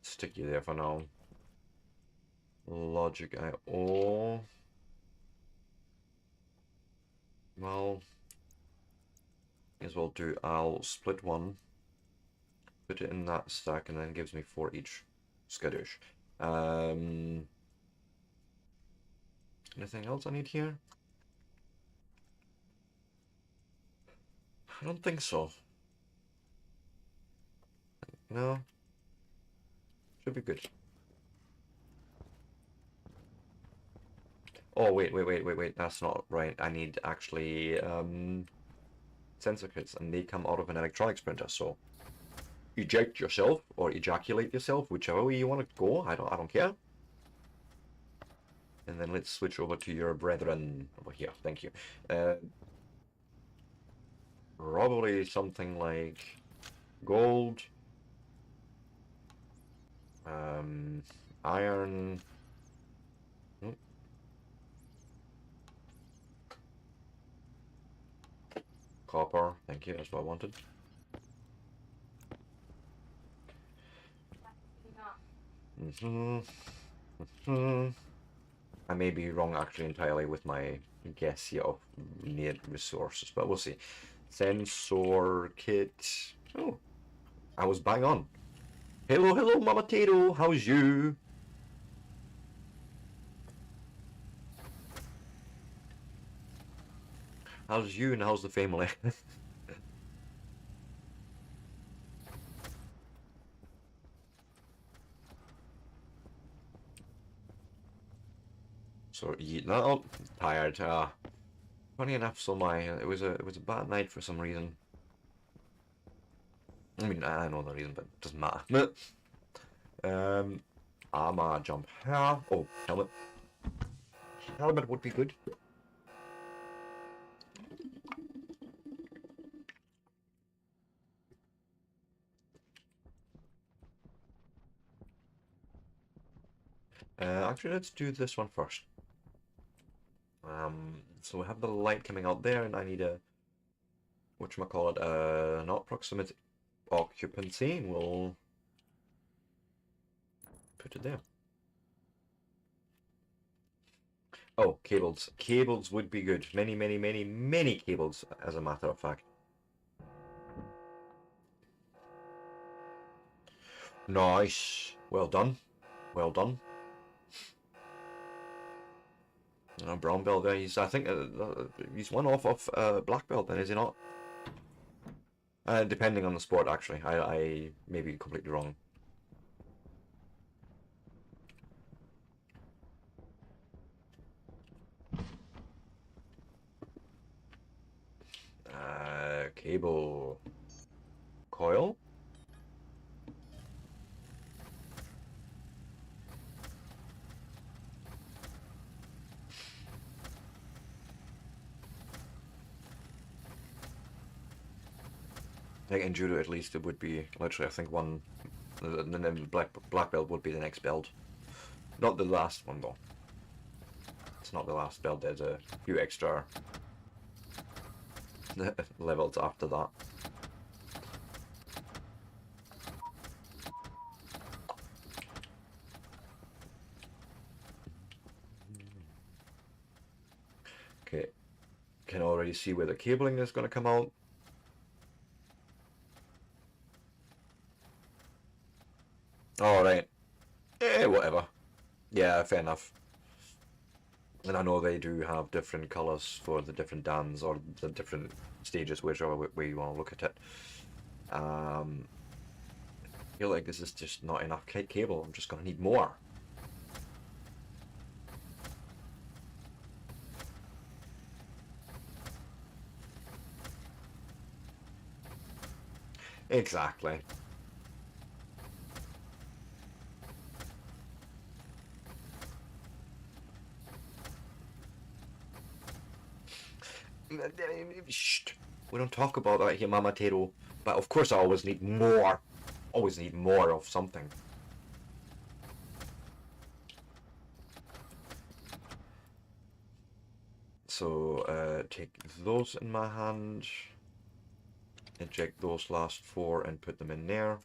Stick you there for now. Logic IO. Well, as well do. I'll split one, put it in that stack, and then it gives me 4 each. Skadoosh. Anything else I need here? I don't think so. No. Should be good. Oh, wait. That's not right. I need actually sensor kits, and they come out of an electronics printer, so eject yourself or ejaculate yourself, whichever way you want to go. I don't care. And then let's switch over to your brethren over here. Thank you. Probably something like gold, iron. Copper, thank you, that's what I wanted. I may be wrong actually entirely with my guess here of needed resources, but we'll see. Sensor kit. Oh, I was bang on. Hello, hello, Mama Tato. How's you? How's you and how's the family? So eating that up. Tired. Funny enough, so it was a bad night for some reason. I mean, I know the reason, but it doesn't matter. I'ma jump here. Oh, helmet. Helmet would be good. Actually, let's do this one first. So we have the light coming out there, and I need a whatchamacallit, not proximity occupancy. We'll put it there. Oh, cables. Cables would be good. Many, many, many, many cables, as a matter of fact. Nice. Well done. Well done. Brown belt there. I think he's one off of black belt then, is he not? Depending on the sport, actually. I may be completely wrong. Cable. Coil. I think in judo at least it would be literally, I think one, and then black belt would be the next belt. Not the last one though. It's not the last belt. There's a few extra levels after that. Okay, can already see where the cabling is going to come out. All right. Whatever. Yeah, fair enough. And I know they do have different colors for the different dams or the different stages, whichever way you want to look at it. I feel like this is just not enough cable. I'm just going to need more. Exactly. Shh. We don't talk about that here, Mama Tato. But of course I always need more. Always need more of something. So, take those in my hand. Eject those last four and put them in there.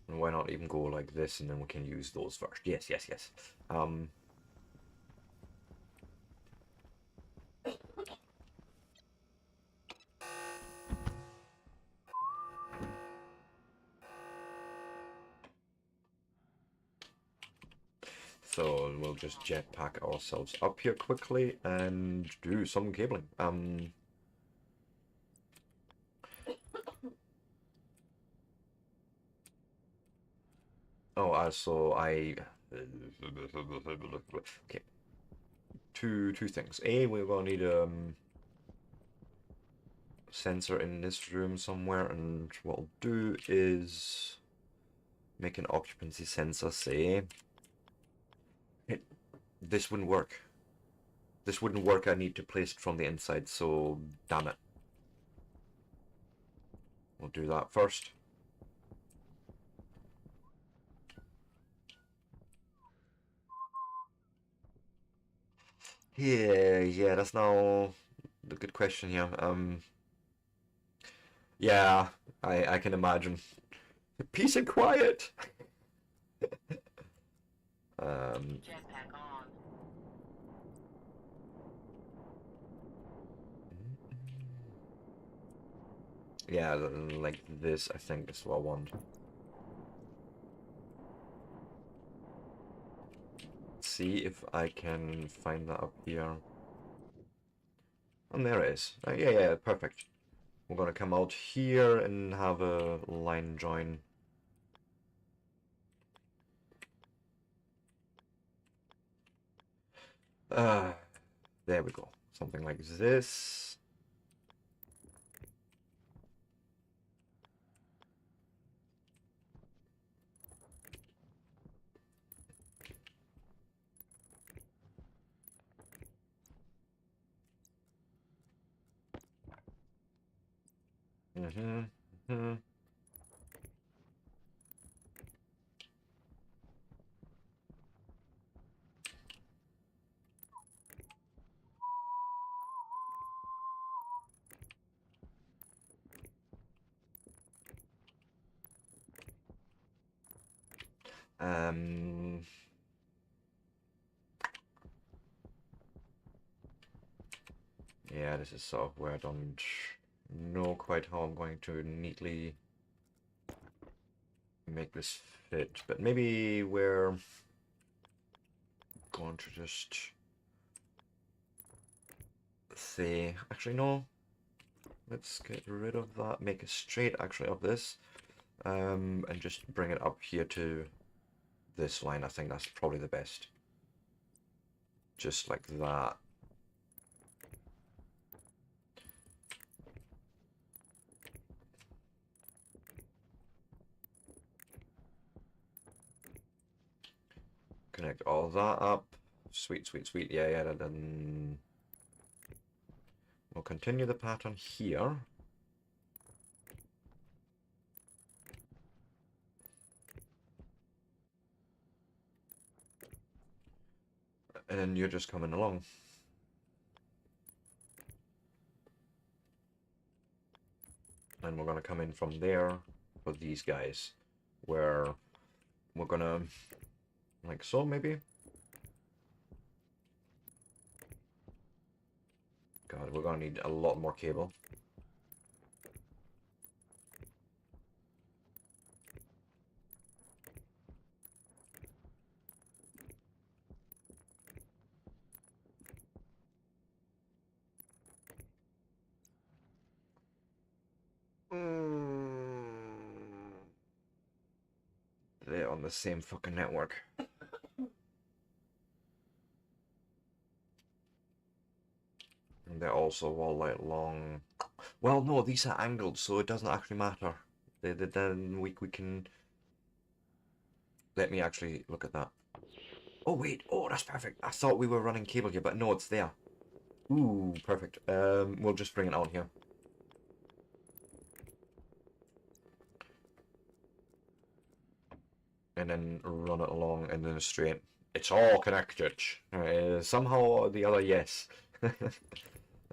And why not even go like this and then we can use those first. Yes, yes, yes. So we'll just jetpack ourselves up here quickly and do some cabling. So I okay. Two things. A, we're gonna need a sensor in this room somewhere, and what I'll do is make an occupancy sensor say this wouldn't work. This wouldn't work. I need to place it from the inside, so damn it. We'll do that first. Yeah, that's now the good question here. Yeah, I can imagine. Peace and quiet. Jetpack on. Yeah, like this, I think is what I want. See if I can find that up here. And there it is. Yeah, perfect. We're gonna come out here and have a line join. There we go. Something like this. Mm-hmm. Um, yeah, this is sort of where I don't know quite how I'm going to neatly make this fit, but maybe we're going to just say, actually no, let's get rid of that, make a straight actually of this, and just bring it up here to this line. I think that's probably the best. Just like that. Connect all that up. Sweet, sweet, sweet. Yeah, then we'll continue the pattern here. And then you're just coming along. And we're going to come in from there for these guys, where we're going to, like so maybe. God, we're going to need a lot more cable. They're on the same fucking network. And they're also all like long. Well, no, these are angled, so it doesn't actually matter. Then we can. Let me actually look at that. Oh wait, oh that's perfect. I thought we were running cable here, but no, it's there. Ooh, perfect. We'll just bring it on here. And then run it along and then straight. It's all connected. Somehow or the other, yes.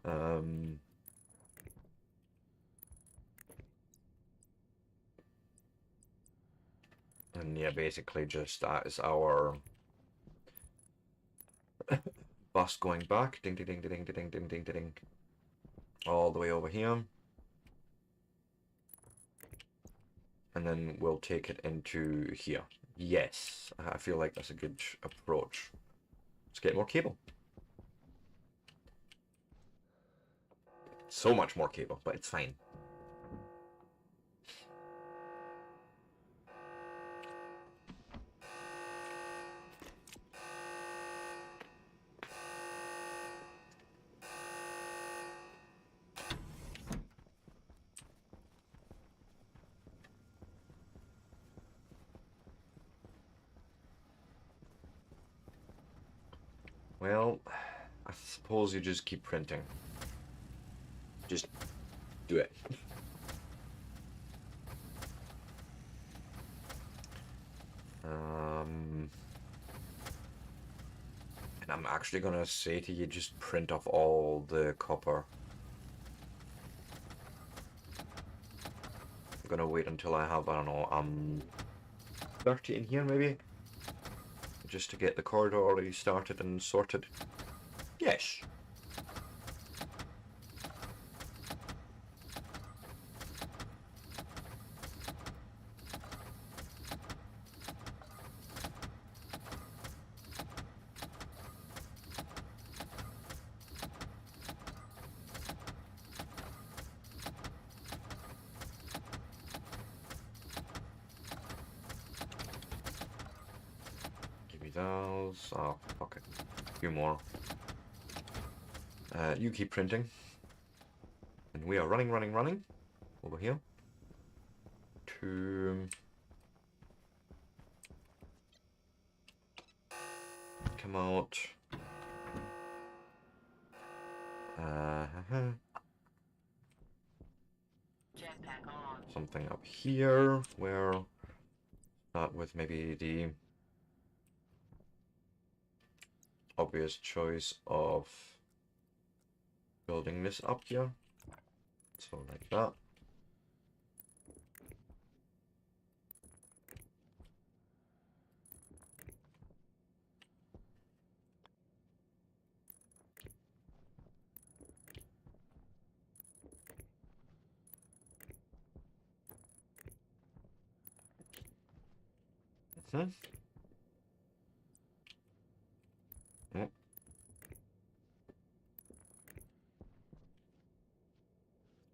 um, and yeah, basically just that is our bus going back. Ding, ding, ding, ding, ding, ding, ding, ding, ding. All the way over here. And then we'll take it into here. Yes, I feel like that's a good approach. Let's get more cable. So much more cable, but it's fine. Well, I suppose you just keep printing. Just do it. And I'm actually gonna say to you, just print off all the copper. I'm gonna wait until I have, I don't know, 30 in here maybe? Just to get the corridor already started and sorted. Yes. those. Oh, fuck it. A few more. You keep printing. And we are running over here to come out. Jetpack on. Something up here where start with maybe the obvious choice of building this up here. So like that. Hmm. Oh.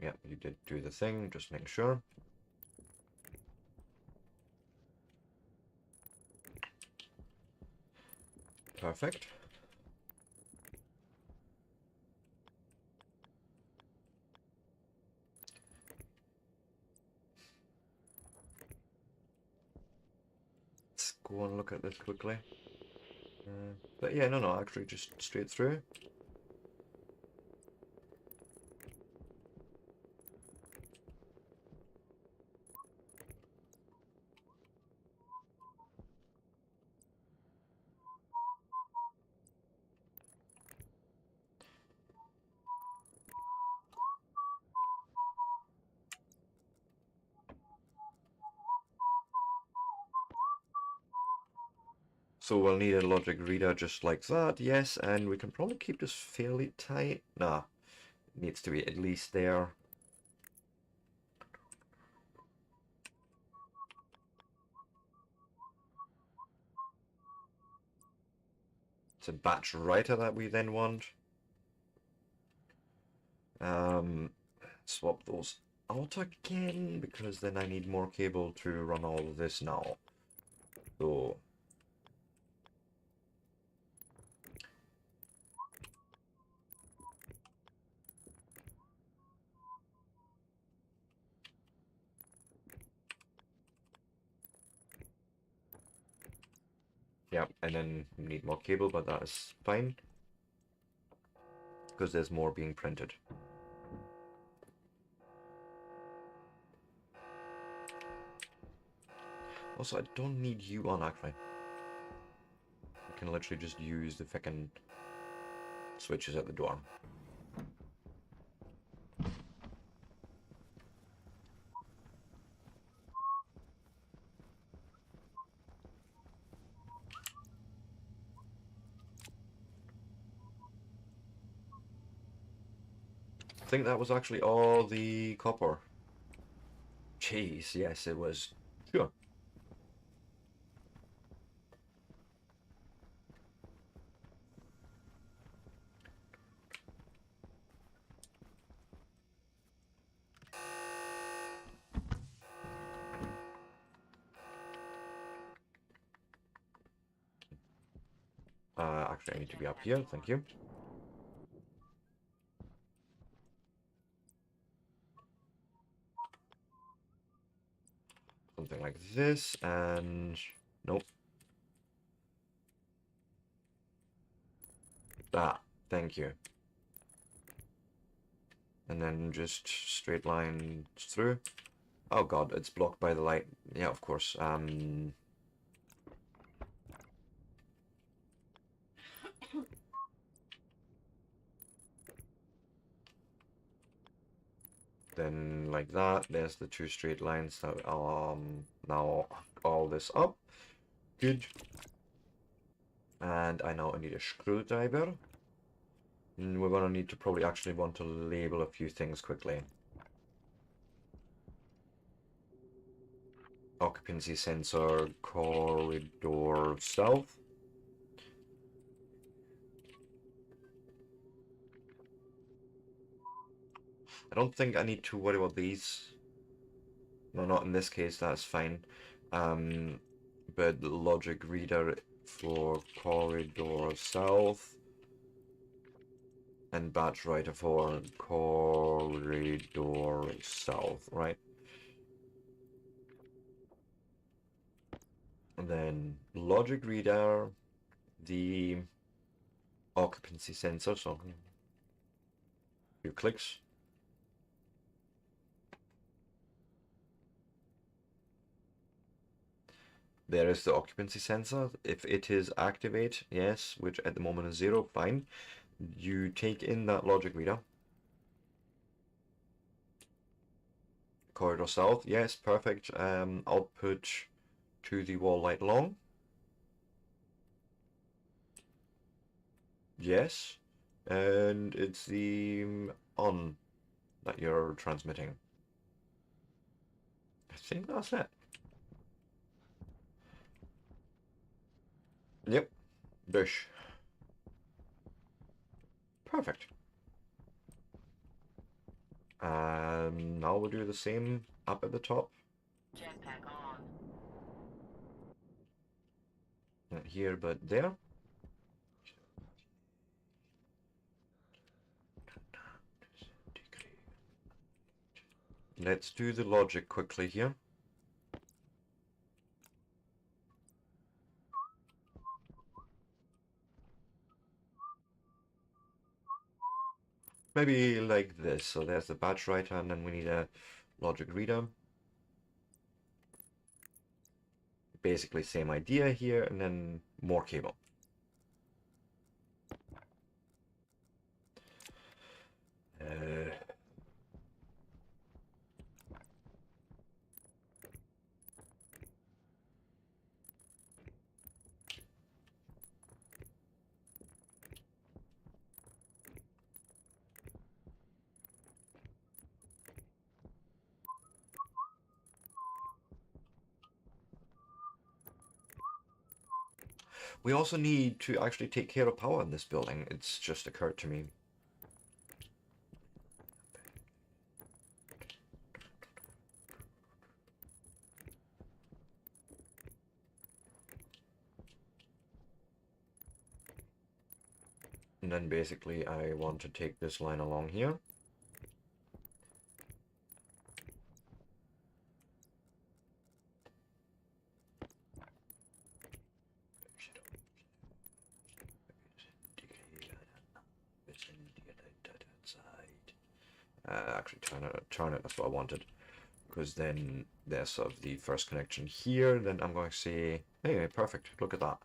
Yeah, you did do the thing, just make sure. Perfect. Let's go and look at this quickly. But yeah, no, actually just straight through. So we'll need a logic reader just like that, yes, and we can probably keep this fairly tight. Nah, it needs to be at least there. It's a batch writer that we then want. Swap those out again, because then I need more cable to run all of this now. So yeah, and then we need more cable, but that is fine, because there's more being printed. Also, I don't need you on, actually. I can literally just use the frickin' switches at the door. I think that was actually all the copper. Jeez, yes, it was. Sure. Actually, I need to be up here, thank you. Something like this, and nope. Ah, thank you. And then just straight line through. Oh god, it's blocked by the light. Yeah, of course. Then like that, there's the two straight lines that now all this up. Good. And I now need a screwdriver. And we're gonna need to probably actually want to label a few things quickly. Occupancy sensor, corridor south. I don't think I need to worry about these. No, not in this case, that's fine. But the logic reader for corridor south, and batch writer for corridor south, right? And then logic reader, the occupancy sensor, so a few clicks. There is the occupancy sensor. If it is activate, yes, which at the moment is 0, fine. You take in that logic reader. Corridor south, yes, perfect. Output to the wall light long. Yes. And it's the on that you're transmitting. I think that's it. Yep. Bush. Perfect. And now we'll do the same up at the top. Jetpack on. Not here, but there. Let's do the logic quickly here. Maybe like this. So there's the batch writer, and then we need a logic reader. Basically same idea here, and then more cable. We also need to actually take care of power in this building. It's just occurred to me. And then basically I want to take this line along here. Actually turn it, that's what I wanted. Because then there's sort of the first connection here, then I'm going to say, hey, perfect, look at that.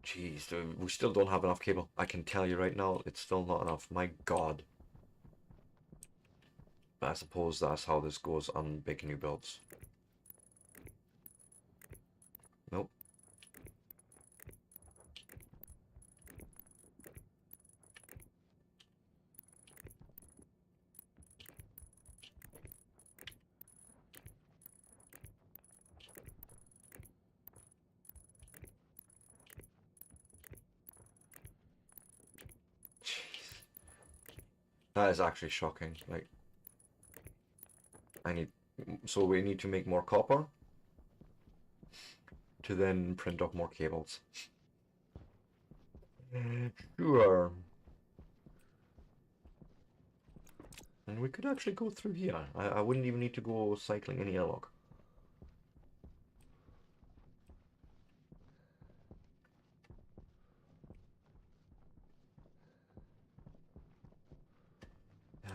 Jeez, we still don't have enough cable. I can tell you right now, it's still not enough. My God. But I suppose that's how this goes on big new builds. Nope. Jeez. That is actually shocking. Like, so we need to make more copper to then print up more cables. Sure. And we could actually go through here. I wouldn't even need to go cycling any airlock.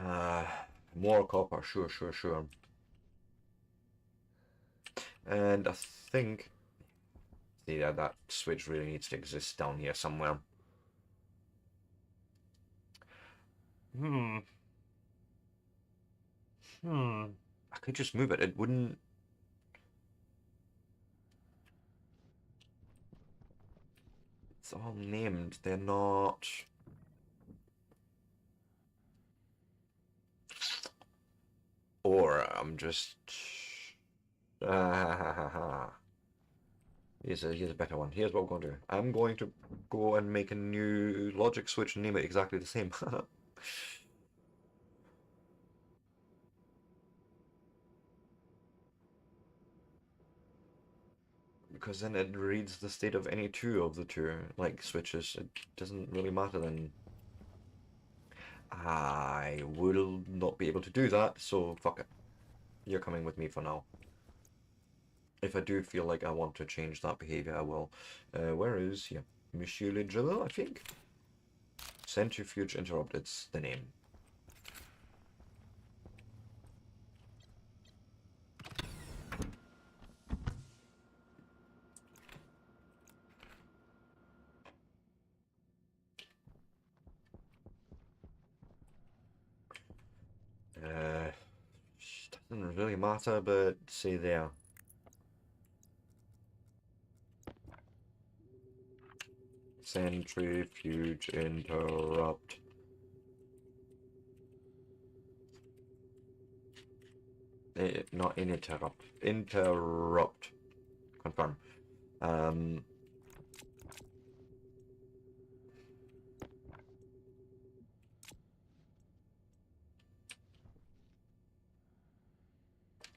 Uh, More copper, sure, sure, sure. And I think, see, that switch really needs to exist down here somewhere. Hmm. I could just move it. It wouldn't. It's all named. They're not. Or I'm just Here's a better one. Here's what we're going to do. I'm going to go and make a new logic switch and name it exactly the same. Because then it reads the state of any two of the two, like, switches. It doesn't really matter then. I will not be able to do that, so fuck it. You're coming with me for now. If I do feel like I want to change that behavior, I will. Where is, yeah, Monsieur Le Driller, I think? Centrifuge Interrupt, it's the name. Doesn't really matter, but say there. Centrifuge Interrupt. Not interrupt. Interrupt. Confirm.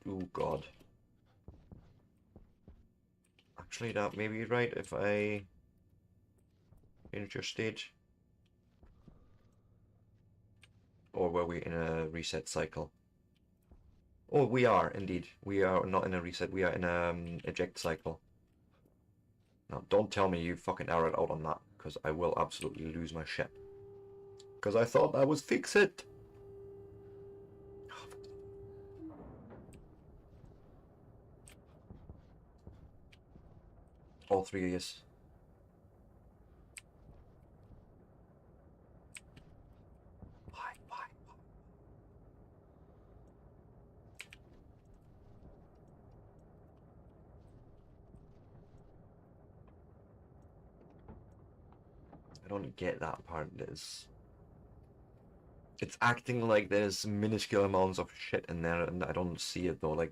Oh god. Actually, that may be right if I change your stage. Or were we in a reset cycle? Oh, we are indeed. We are not in a reset. We are in a eject cycle. Now, don't tell me you fucking errored out on that, because I will absolutely lose my shit. Because I thought that was fix it. All three of yous. Why? I don't get that part. It's acting like there's minuscule amounts of shit in there, and I don't see it though. Like,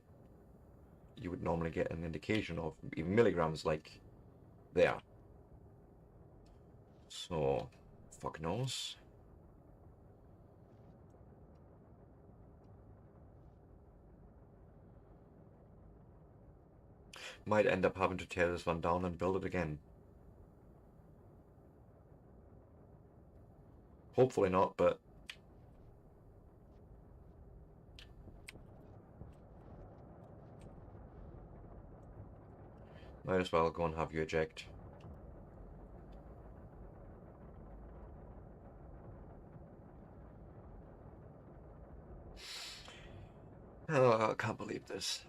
you would normally get an indication of even milligrams, like there. So, fuck knows. Might end up having to tear this one down and build it again. Hopefully not, but might as well go and have you eject. Oh, I can't believe this.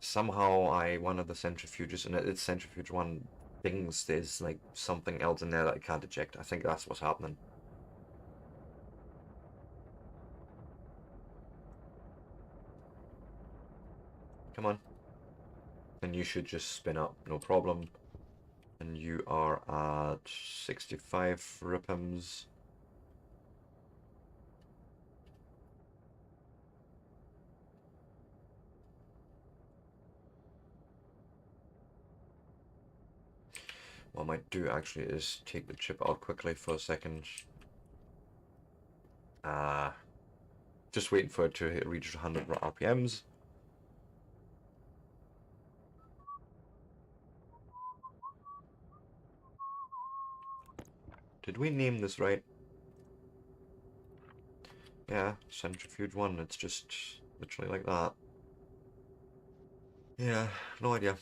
Somehow one of the centrifuges, and it's centrifuge one, thinks there's like something else in there that I can't eject. I think that's what's happening. Come on. And you should just spin up, no problem. And you are at 65 ripims. What I might do actually is take the chip out quickly for a second. Just waiting for it to reach 100 RPMs. Did we name this right? Yeah, centrifuge 1, it's just literally like that. Yeah, no idea.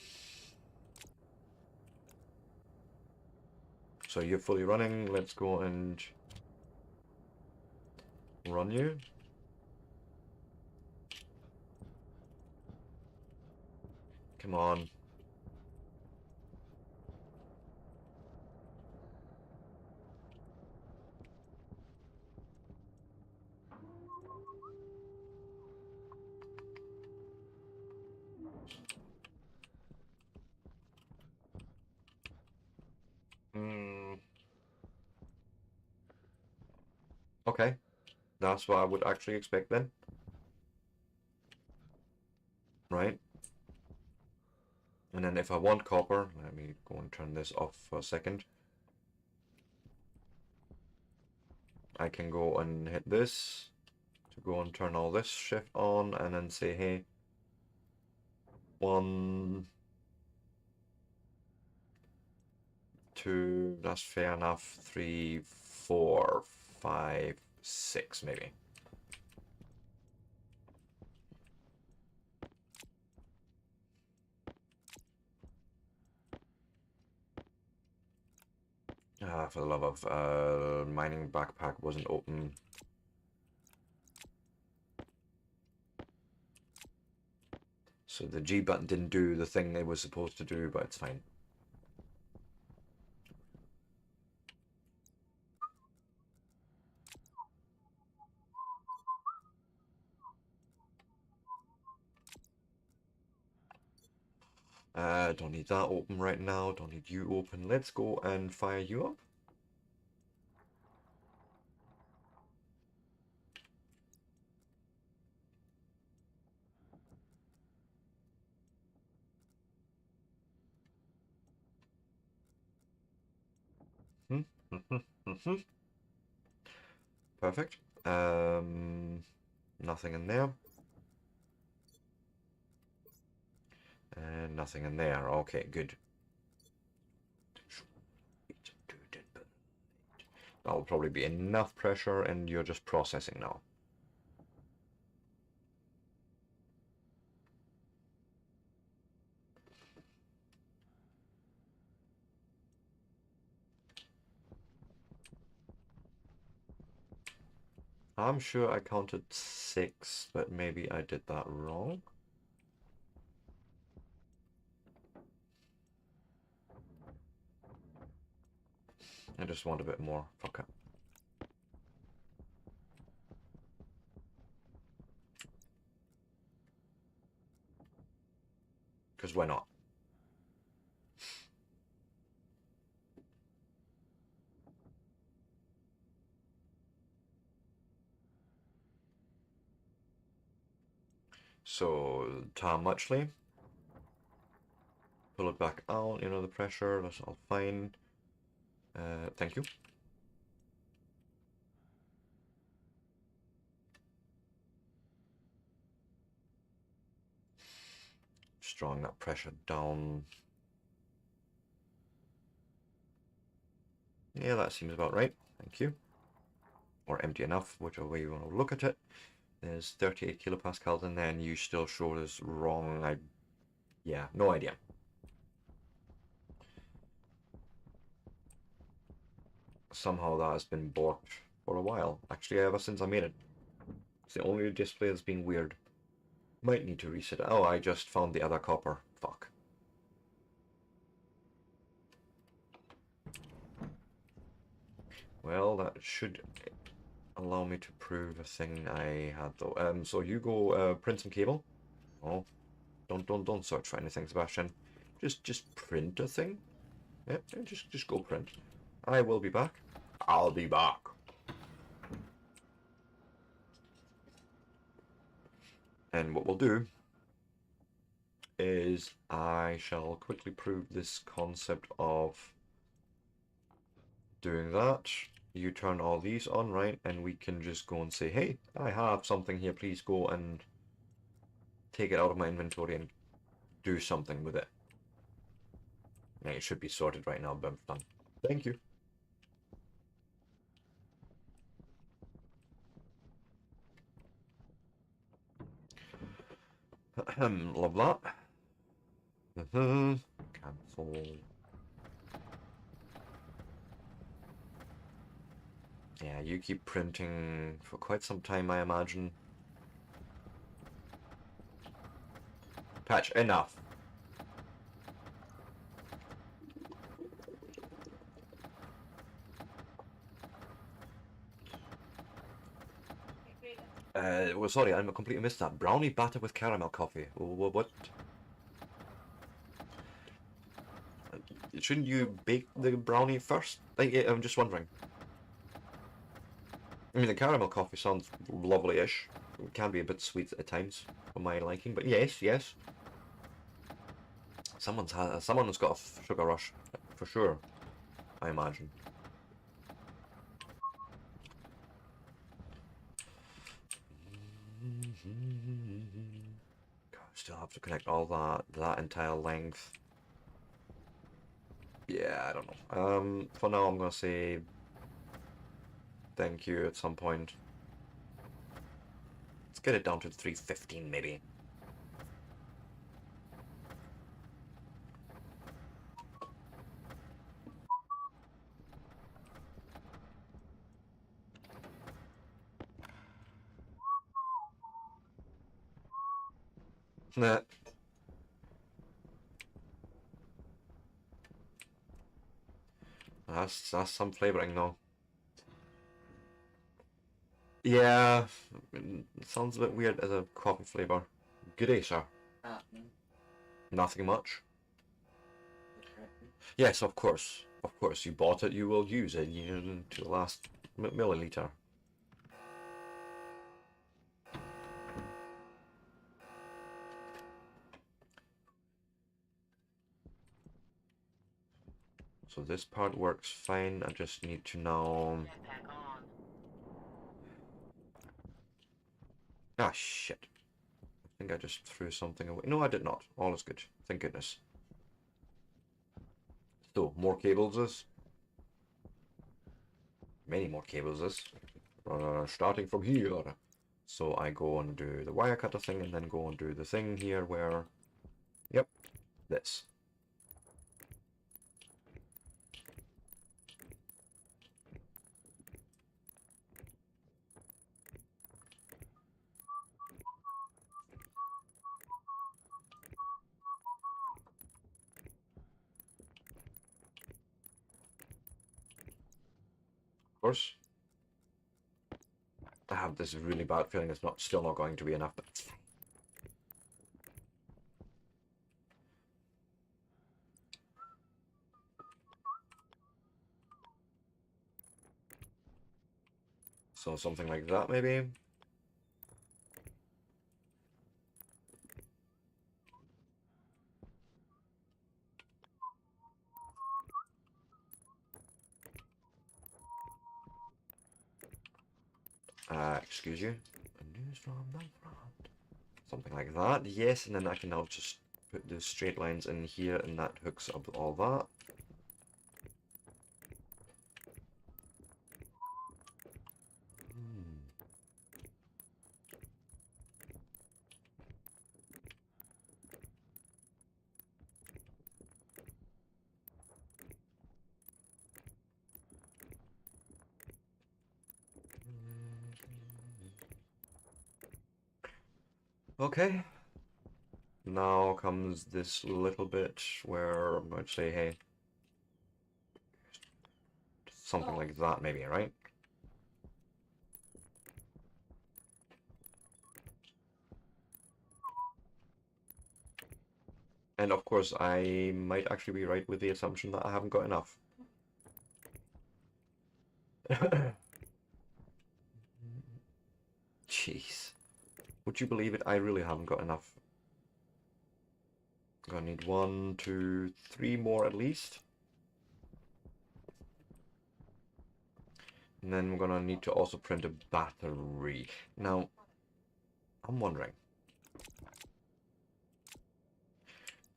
So you're fully running, let's go and run you. Come on. Okay, that's what I would actually expect then. Right? And then if I want copper, let me go and turn this off for a second. I can go and hit this to go and turn all this shift on and then say, hey, 1, 2, that's fair enough, 3, 4, 5, 6 maybe. For the love of mining backpack wasn't open. So the G button didn't do the thing they were supposed to do, but it's fine. Don't need that open right now, don't need you open. Let's go and fire you up. Perfect. Nothing in there. And nothing in there. Okay, good. That'll probably be enough pressure, and you're just processing now. I'm sure I counted 6, but maybe I did that wrong. I just want a bit more. Fuck it. Because why not? So, Tom Muchley. Pull it back out, you know, the pressure, that's all fine. Thank you. Just drawing that pressure down. Yeah, that seems about right. Thank you. Or empty enough, whichever way you want to look at it. There's 38 kilopascals, and then you still showed us wrong. Yeah, no idea. Somehow that has been borked for a while. Actually, ever since I made it. It's the only display that's been weird. Might need to reset it. Oh, I just found the other copper. Fuck. Well, that should allow me to prove a thing I had though. So you go print some cable. Oh, don't search for anything, Sebastian. Just print a thing. Yep, yeah, just go print. I will be back. I'll be back. And what we'll do is I shall quickly prove this concept of doing that. You turn all these on, right? And we can just go and say, hey, I have something here. Please go and take it out of my inventory and do something with it. Yeah, it should be sorted right now, but I'm done. Thank you. Love that. Cancel. Yeah, you keep printing for quite some time, I imagine. Patch, enough. Well, sorry, I completely missed that. Brownie batter with caramel coffee. What? Shouldn't you bake the brownie first? I'm just wondering. I mean, the caramel coffee sounds lovely-ish. It can be a bit sweet at times, for my liking, but yes, yes. Someone's got a sugar rush, for sure, I imagine. God, still have to connect all that entire length. Yeah, I don't know. For now I'm gonna say thank you at some point. Let's get it down to 315 maybe. Nah. That's some flavoring though. Yeah, it sounds a bit weird as a coffee flavor. Good day, sir. Nothing much. Yes, of course. Of course, you bought it, you will use it, to the last milliliter. So this part works fine, I just need to now... Jetpack on. Ah, shit. I think I just threw something away. No, I did not. All is good. Thank goodness. So, more cables. Many more cables. Starting from here. So I go and do the wire cutter thing and then go and do the thing here where... Yep, this. Of course. I have this really bad feeling it's still not going to be enough, but it's fine. So something like that, maybe. Excuse you. News from the front. Something like that, yes, and then I can now just put the straight lines in here, and that hooks up all that. Okay. Now comes this little bit where I'm going to say, hey, something like that maybe, right? And of course, I might actually be right with the assumption that I haven't got enough. Jeez. Would you believe it? I really haven't got enough. Gonna need 1, 2, 3 more at least. And then we're gonna need to also print a battery. Now, I'm wondering,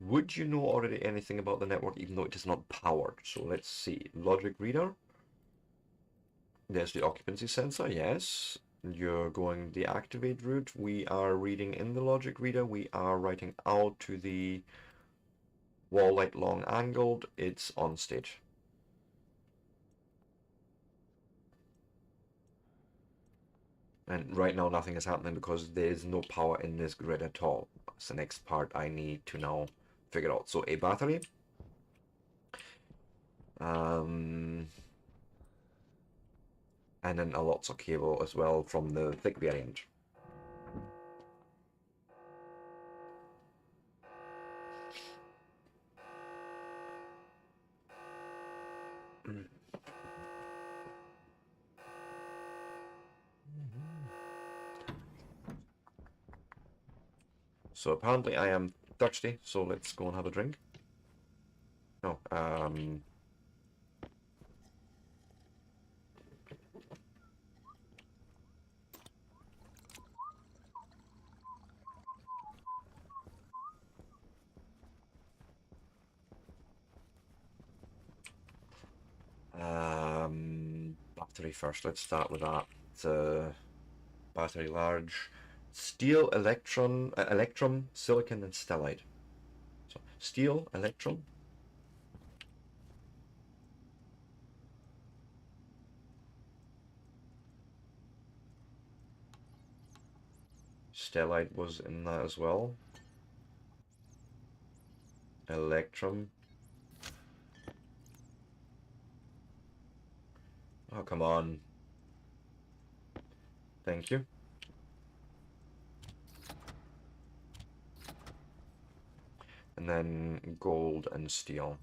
would you know already anything about the network even though it is not powered? So let's see. Logic reader. There's the occupancy sensor, yes. You're going the activate route. We are reading in the logic reader. We are writing out to the wall light long angled. It's on stage. And right now nothing is happening because there's no power in this grid at all. That's the next part I need to now figure out. So a battery. And then a lots of cable as well from the thick variant. So apparently I am thirsty, so let's go and have a drink. No, battery first. Let's start with that. Battery large. Steel, electrum, silicon, and stellite. So steel, electrum. Stellite was in that as well. Electrum. Oh, come on. Thank you. And then gold and steel.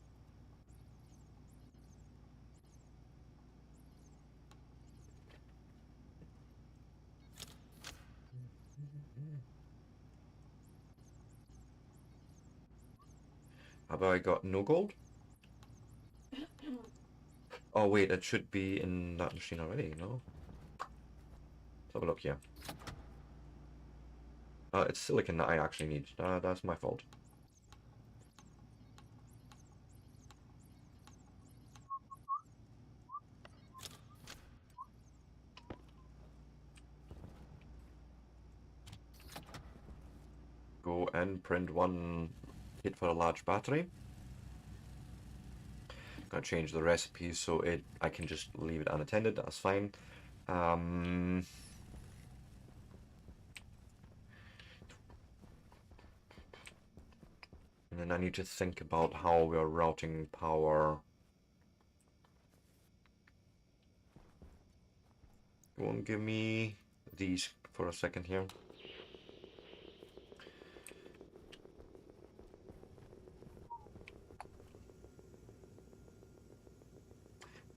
Have I got no gold? Oh wait, it should be in that machine already, no? Let's have a look here. It's silicon that I actually need. That's my fault. Go and print one kit for a large battery. Gonna change the recipe so I can just leave it unattended. That's fine. And then I need to think about how we're routing power. Go and give me these for a second here.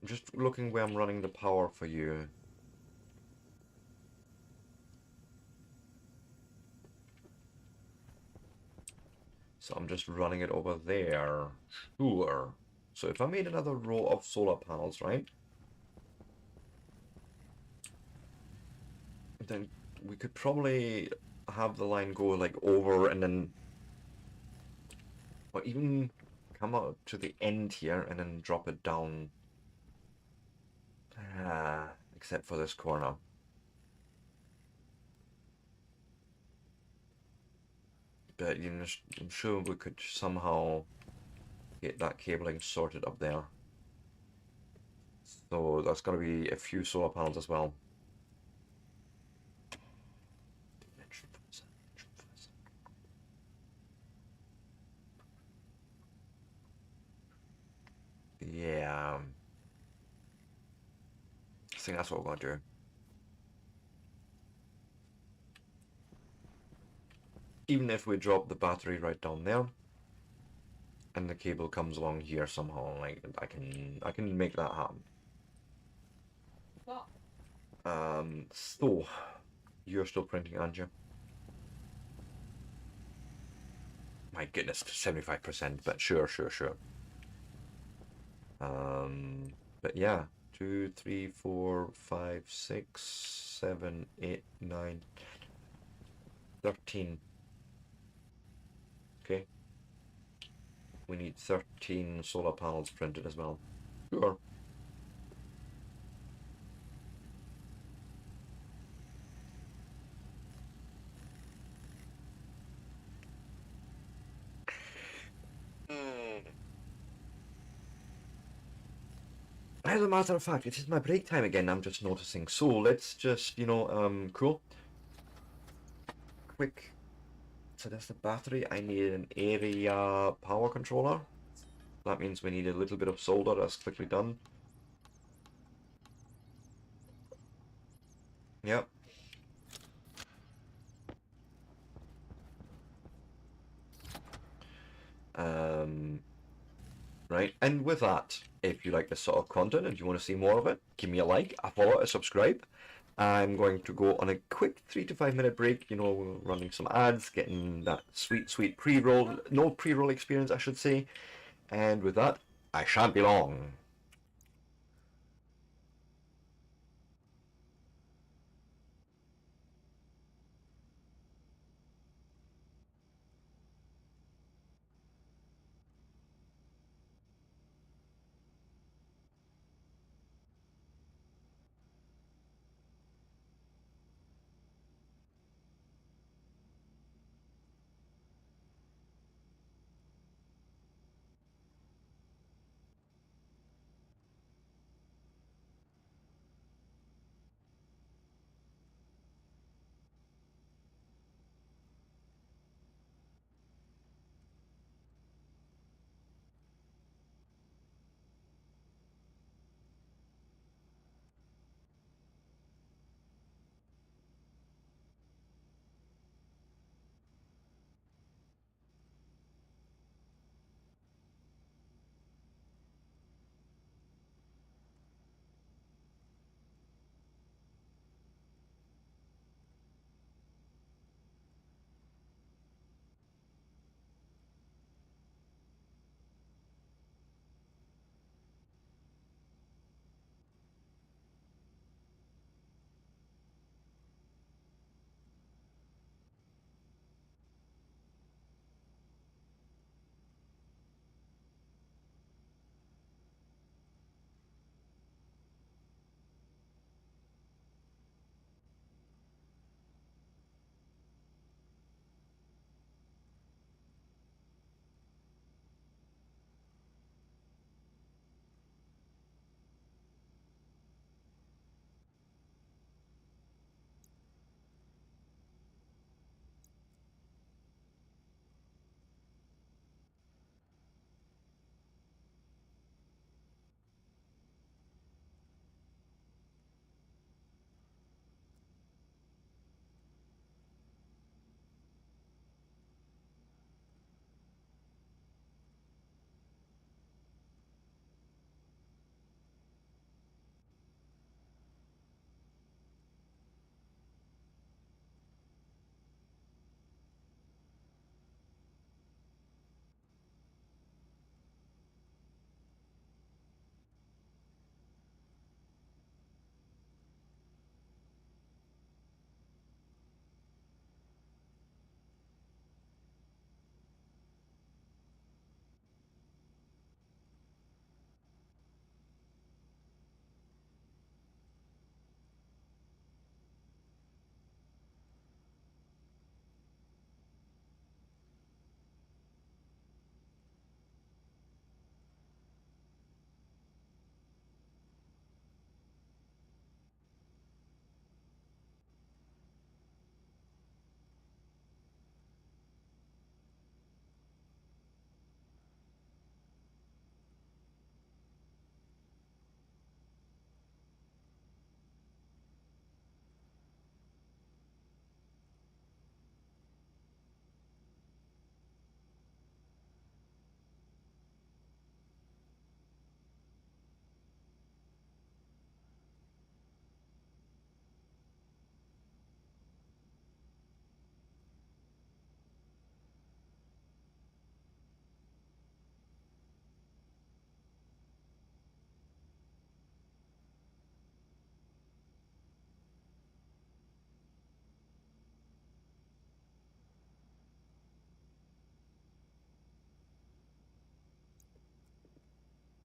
I'm just looking where I'm running the power for you. So I'm just running it over there. Sure. So if I made another row of solar panels, right? Then we could probably have the line go like over and then, or even come out to the end here and then drop it down. Except for this corner. But you know, I'm sure we could somehow get that cabling sorted up there. So that's got to be a few solar panels as well. Yeah. I think that's what we're going to do. Even if we drop the battery right down there, and the cable comes along here somehow, like I can make that happen. What? So you're still printing, aren't you? My goodness, 75%, but sure. But yeah, 2, 3, 4, 5, 6, 7, 8, 9, 13. Okay. We need 13 solar panels printed as well. Sure. As a matter of fact, it is my break time again, I'm just noticing. So let's just, cool. Quick. So that's the battery. I need an area power controller. That means we need a little bit of solder. That's quickly done. Yep. Right, and with that, if you like this sort of content and you want to see more of it, give me a like, a follow, a subscribe. I'm going to go on a quick 3 to 5 minute break, running some ads, getting that sweet pre-roll, no pre-roll experience, I should say. And with that, I shan't be long.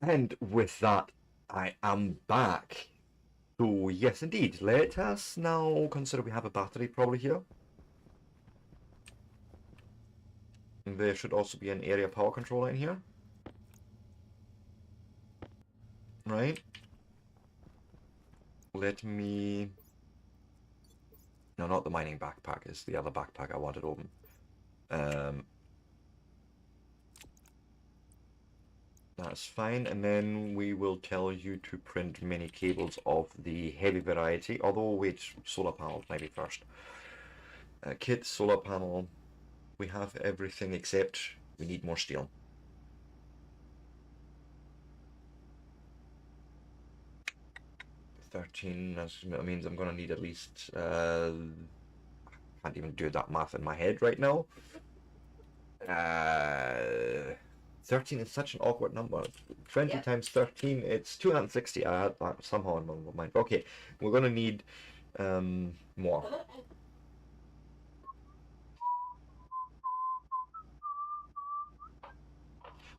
And with that, I am back. So yes, indeed, let us now consider we have a battery probably here. There should also be an area power controller in here. Right? Let me... No, not the mining backpack, it's the other backpack I wanted open. Um, that's fine, and then we will tell you to print many cables of the heavy variety, although wait, solar panels maybe first. Kit, solar panel, we have everything except we need more steel. 13, that means I'm gonna need at least, can't even do that math in my head right now. 13 is such an awkward number. 20 Yep. times 13, it's 260. I had that somehow in my mind. Okay, we're gonna need more.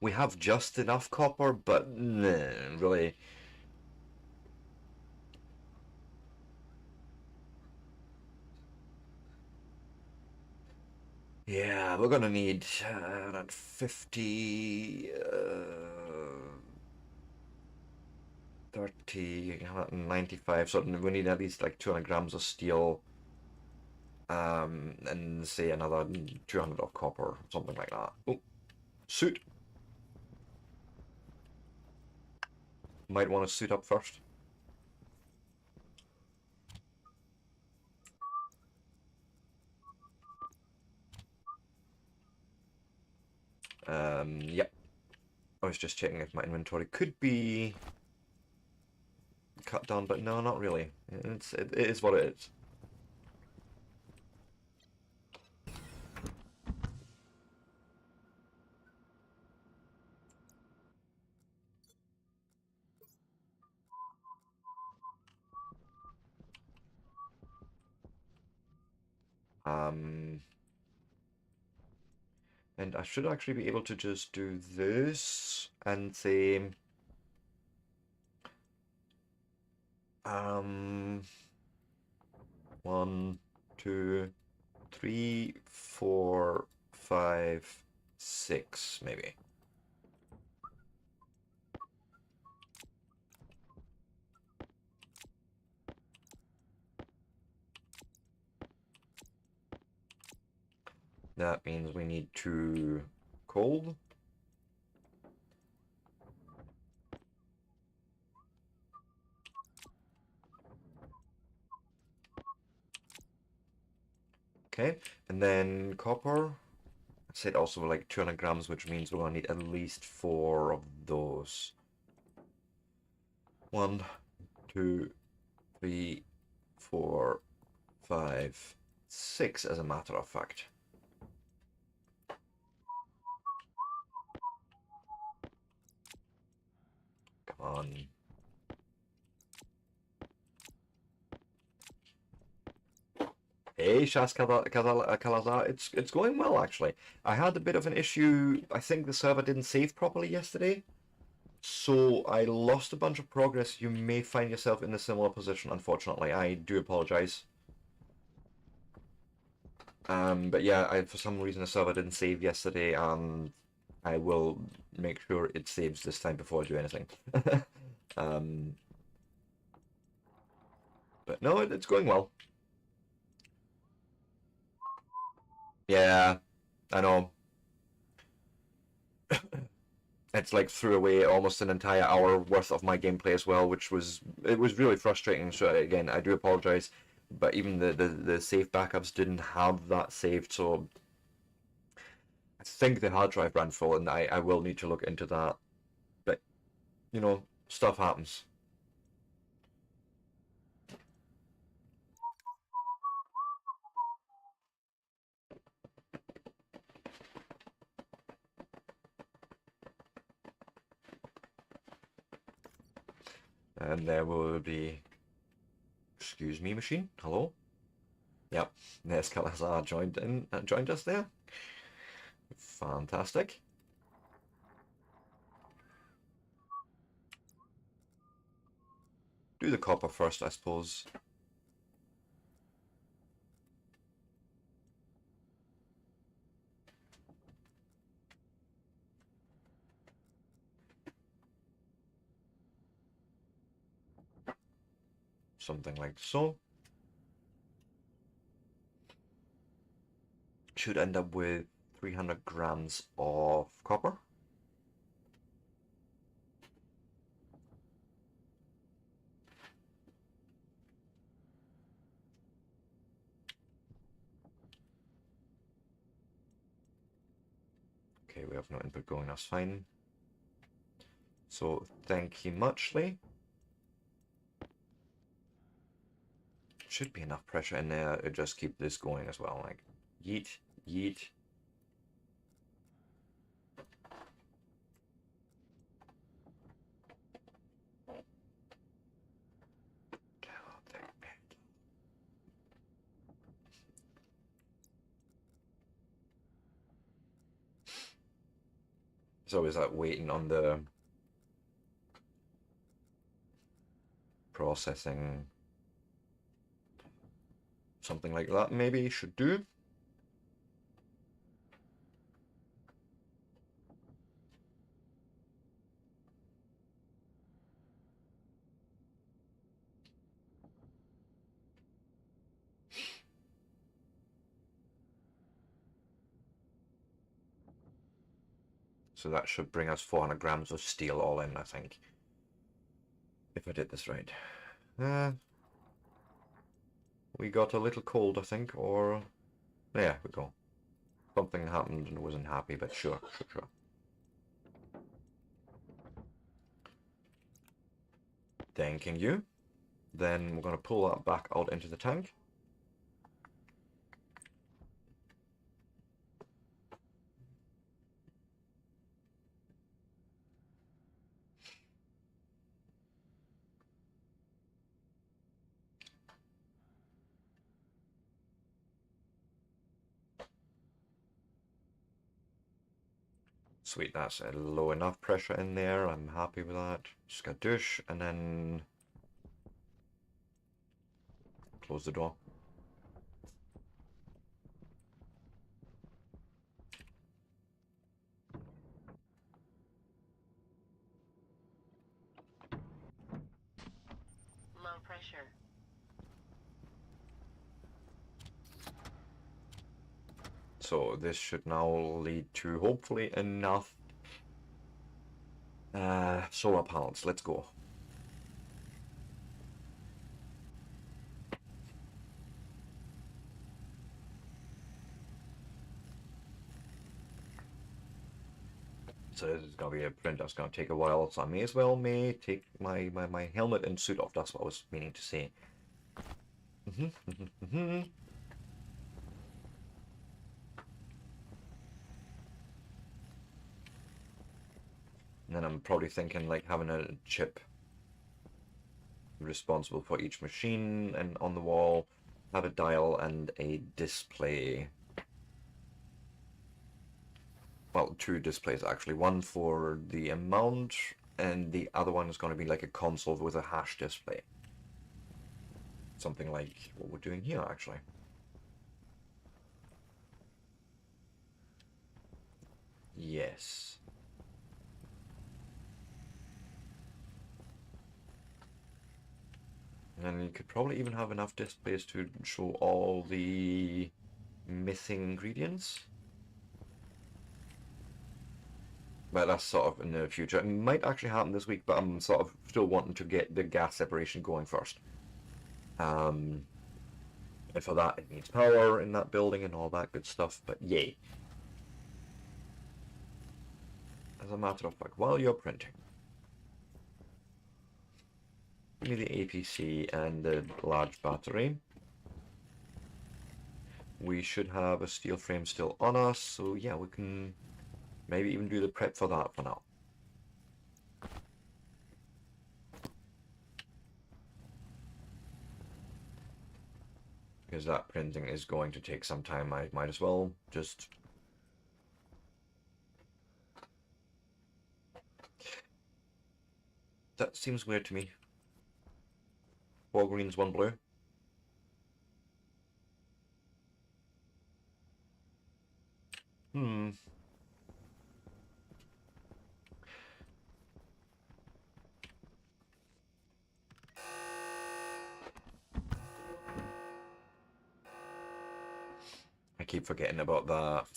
We have just enough copper, but nah, really. Yeah, we're gonna need around 50, 30, 195, so we need at least like 200 grams of steel, and say another 200 of copper, something like that. Oh, suit. Might want to suit up first. Yep. I was just checking if my inventory could be cut down, but no, not really. It is what it is. And I should actually be able to just do this and say, um, 1, 2, 3, 4, 5, 6, maybe. That means we need 2 coal. Okay, and then copper. I said also like 200 grams, which means we're gonna need at least 4 of those. 1, 2, 3, 4, 5, 6, as a matter of fact. Come on. Hey, Kalazar, it's going well actually. I had a bit of an issue. I think the server didn't save properly yesterday, so I lost a bunch of progress. You may find yourself in a similar position, unfortunately. I do apologize. But yeah, for some reason the server didn't save yesterday, and I will make sure it saves this time before I do anything. um, but no, it's going well. Yeah, I know. It's like threw away almost an entire hour worth of my gameplay as well, which was really frustrating. So again, I do apologize, but even the save backups didn't have that saved, so I think the hard drive ran full, and I will need to look into that. But you know, stuff happens. And there will be, excuse me, machine. Hello. Yep, there's Kalazar joined us there. Fantastic. Do the copper first, I suppose. Something like so. Should end up with 300 grams of copper. Okay, we have no input going, that's fine. So thank you muchly. Should be enough pressure in there to just keep this going as well. Like yeet, yeet. So is that waiting on the processing? Something like that maybe should do. So that should bring us 400 grams of steel all in, I think. If I did this right. We got a little cold, I think, or... There we go. Something happened and wasn't happy, but sure. Thanking you. Then we're going to pull that back out into the tank. Sweet, that's a low enough pressure in there. I'm happy with that. Skadoosh, and then close the door. Low pressure. So this should now lead to hopefully enough solar panels. Let's go. So this is going to be a print that's going to take a while, so I may as well take my helmet and suit off. That's what I was meaning to say. And then I'm probably thinking like having a chip responsible for each machine and on the wall, have a dial and a display. Well, two displays actually. One for the amount, and the other one is going to be like a console with a hash display. Something like what we're doing here, actually. Yes. And you could probably even have enough displays to show all the missing ingredients. But that's sort of in the future. It might actually happen this week, but I'm sort of still wanting to get the gas separation going first. And for that, it needs power in that building and all that good stuff, but yay. As a matter of fact, while you're printing, give me the APC and the large battery. We should have a steel frame still on us, so yeah, we can maybe even do the prep for that for now. Because that printing is going to take some time, I might as well just... That seems weird to me. 4 greens, 1 blue. I keep forgetting about that.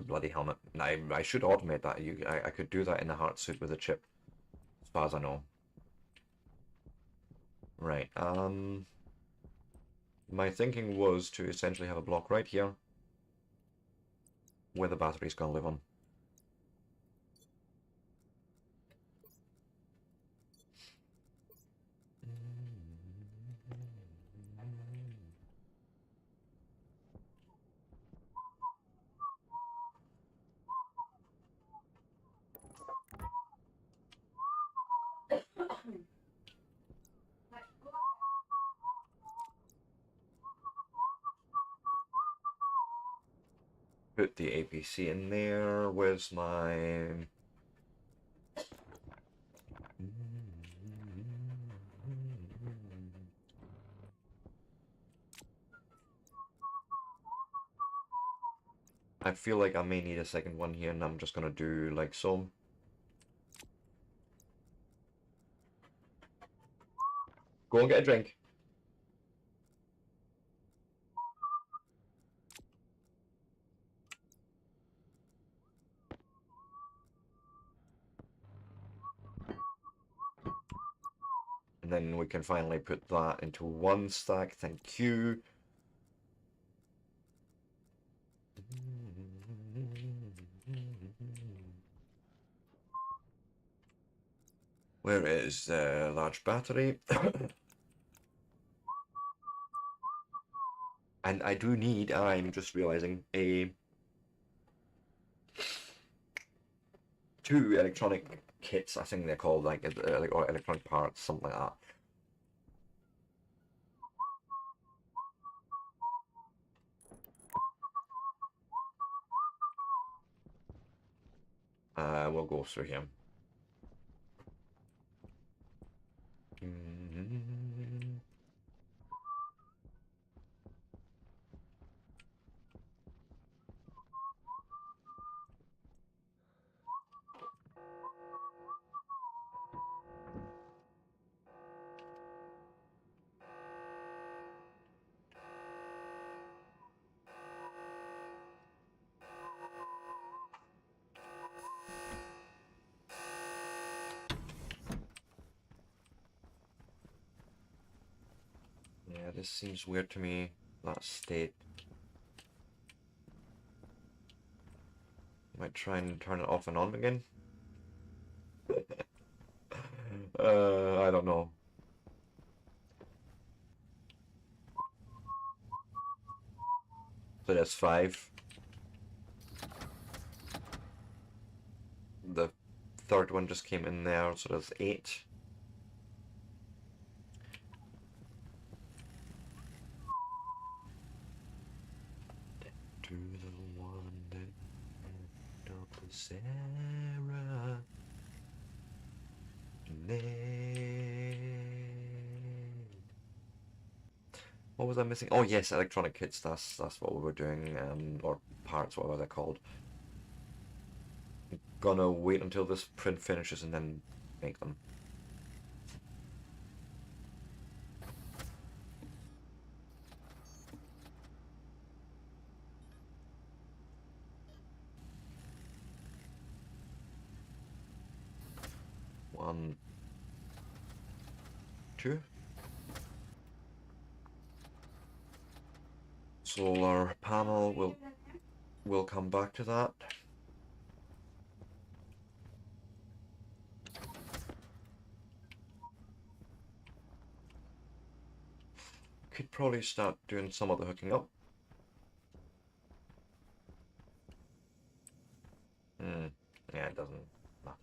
Bloody helmet. I should automate that. I could do that in the heart suit with a chip, as far as I know. Right, my thinking was to essentially have a block right here where the battery's gonna live on. Put the APC in there. Where's my... I feel like I may need a second one here, and I'm just gonna do like so. Go and get a drink. And then we can finally put that into one stack. Thank you. Where is the large battery? And I do need, I'm just realizing, two electronic kits, I think they're called, like, or electronic parts, something like that. We'll go through here. Yeah, this seems weird to me, that state. Might try and turn it off and on again. I don't know. So that's 5. The third one just came in there, so that's 8. To the one that Dr. Sarah What was I missing? Oh yes, electronic kits. That's what we were doing, or parts, whatever they're called. I'm gonna wait until this print finishes and then make them. One, two. Solar panel. We'll come back to that. Could probably start doing some of the hooking up. Yeah, it doesn't matter.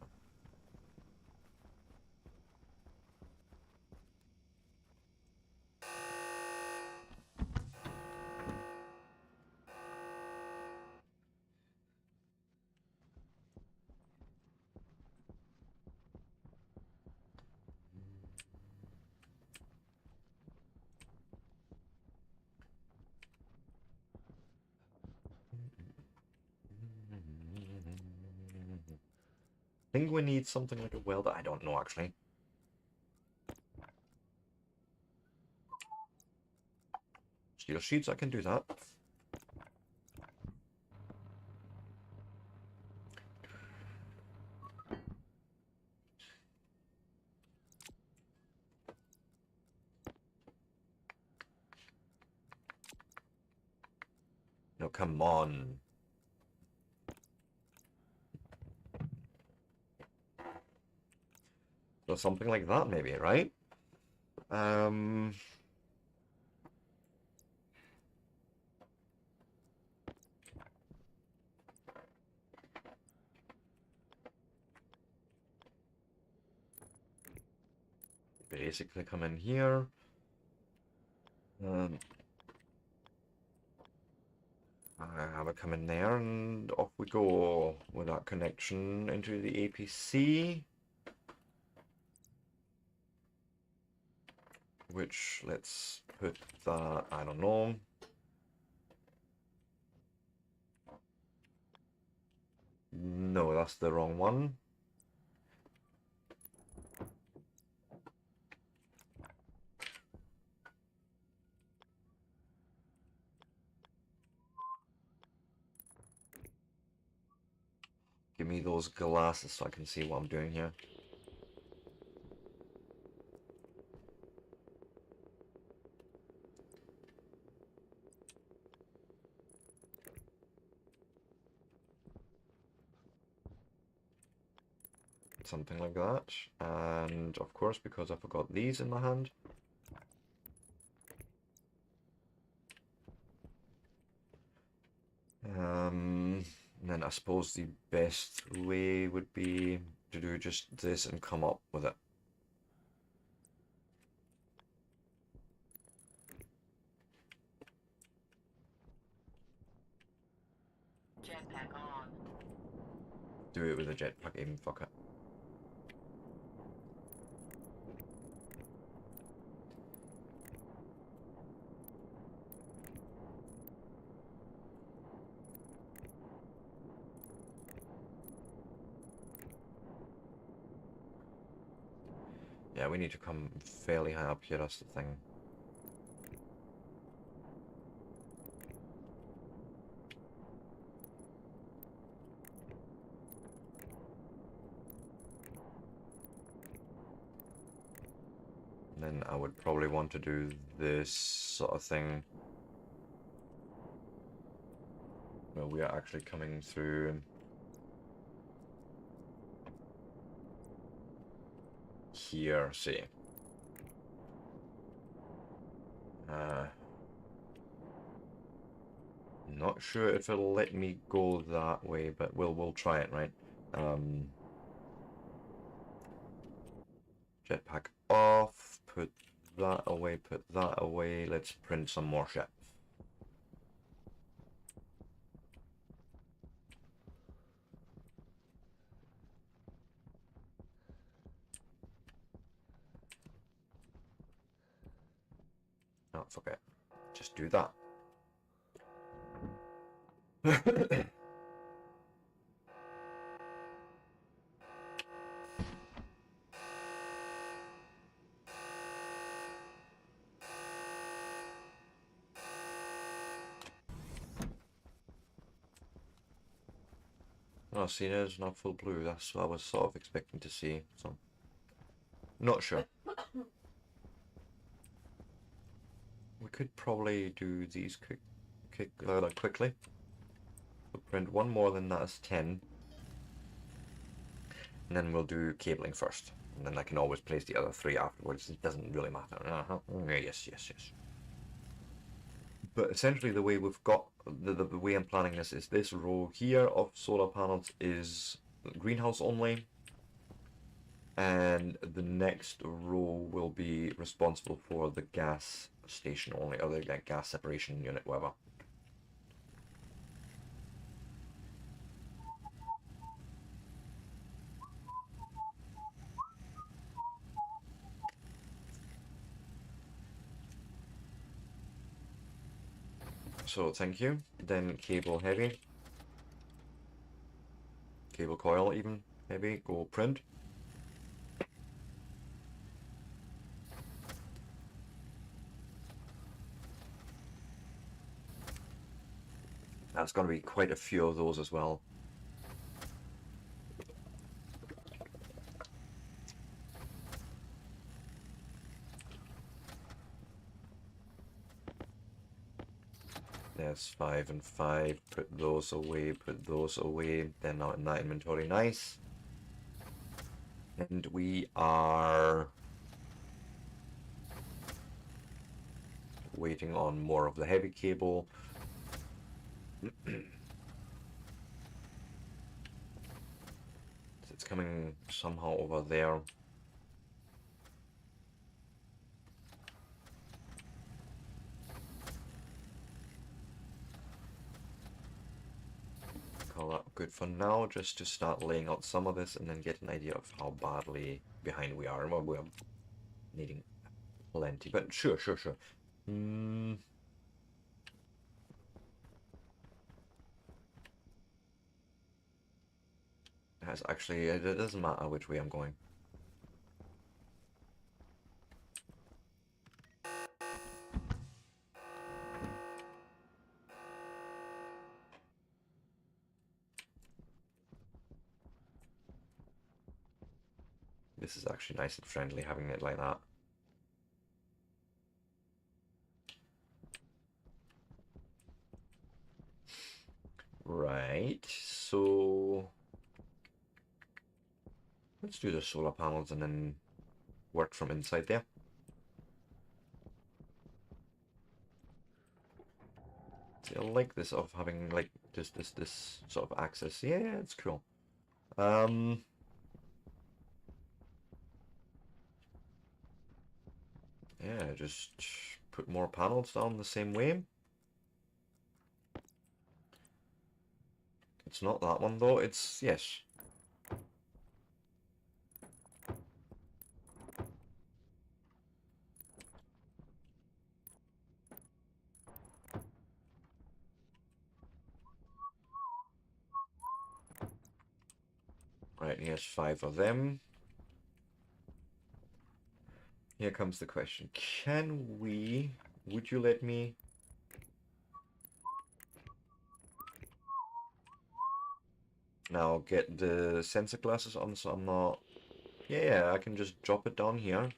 I think we need something like a welder. I don't know actually. Steel sheets, I can do that. No, come on. So something like that maybe, right? Basically come in here. have it come in there, and off we go with that connection into the APC. Which, let's put that, I don't know. No, that's the wrong one. Give me those glasses so I can see what I'm doing here. Something like that. And of course, because I forgot these in my hand. Then I suppose the best way would be to do just this and come up with it. Jetpack on. Do it with a jetpack, even fuck it. Yeah, we need to come fairly high up here, that's the thing. And then I would probably want to do this sort of thing. Well, we are actually coming through here, see. Not sure if it'll let me go that way, but we'll try it, right? Jetpack off, put that away, put that away. Let's print some more shit. Oh, fuck it. Just do that. Oh, see, there's not full blue. That's what I was sort of expecting to see. So, not sure. We could probably do these quickly. We'll print one more than that as 10. And then we'll do cabling first. And then I can always place the other 3 afterwards. It doesn't really matter. Yes, yes, yes. But essentially the way we've got, the way I'm planning this is this row here of solar panels is greenhouse only. And the next row will be responsible for the gas station only, or the gas separation unit, whatever. So thank you. Then cable heavy. Cable coil even heavy. Go print. That's going to be quite a few of those as well. There's 5 and 5. Put those away, put those away. They're not in that inventory. Nice. And we are waiting on more of the heavy cable. It's coming somehow over there. well, good for now, just to start laying out some of this and then get an idea of how badly behind we are. Well, we're needing plenty, but sure. That's actually, it doesn't matter which way I'm going. This is actually nice and friendly having it like that. Right, so let's do the solar panels and then work from inside there. See, I like this of having like just this sort of access. Yeah, it's cool. Yeah, just put more panels down the same way. It's not that one though, it's, yes. Right, here's 5 of them. Here comes the question. Would you let me? Now get the sensor glasses on so I'm not, yeah, I can just drop it down here.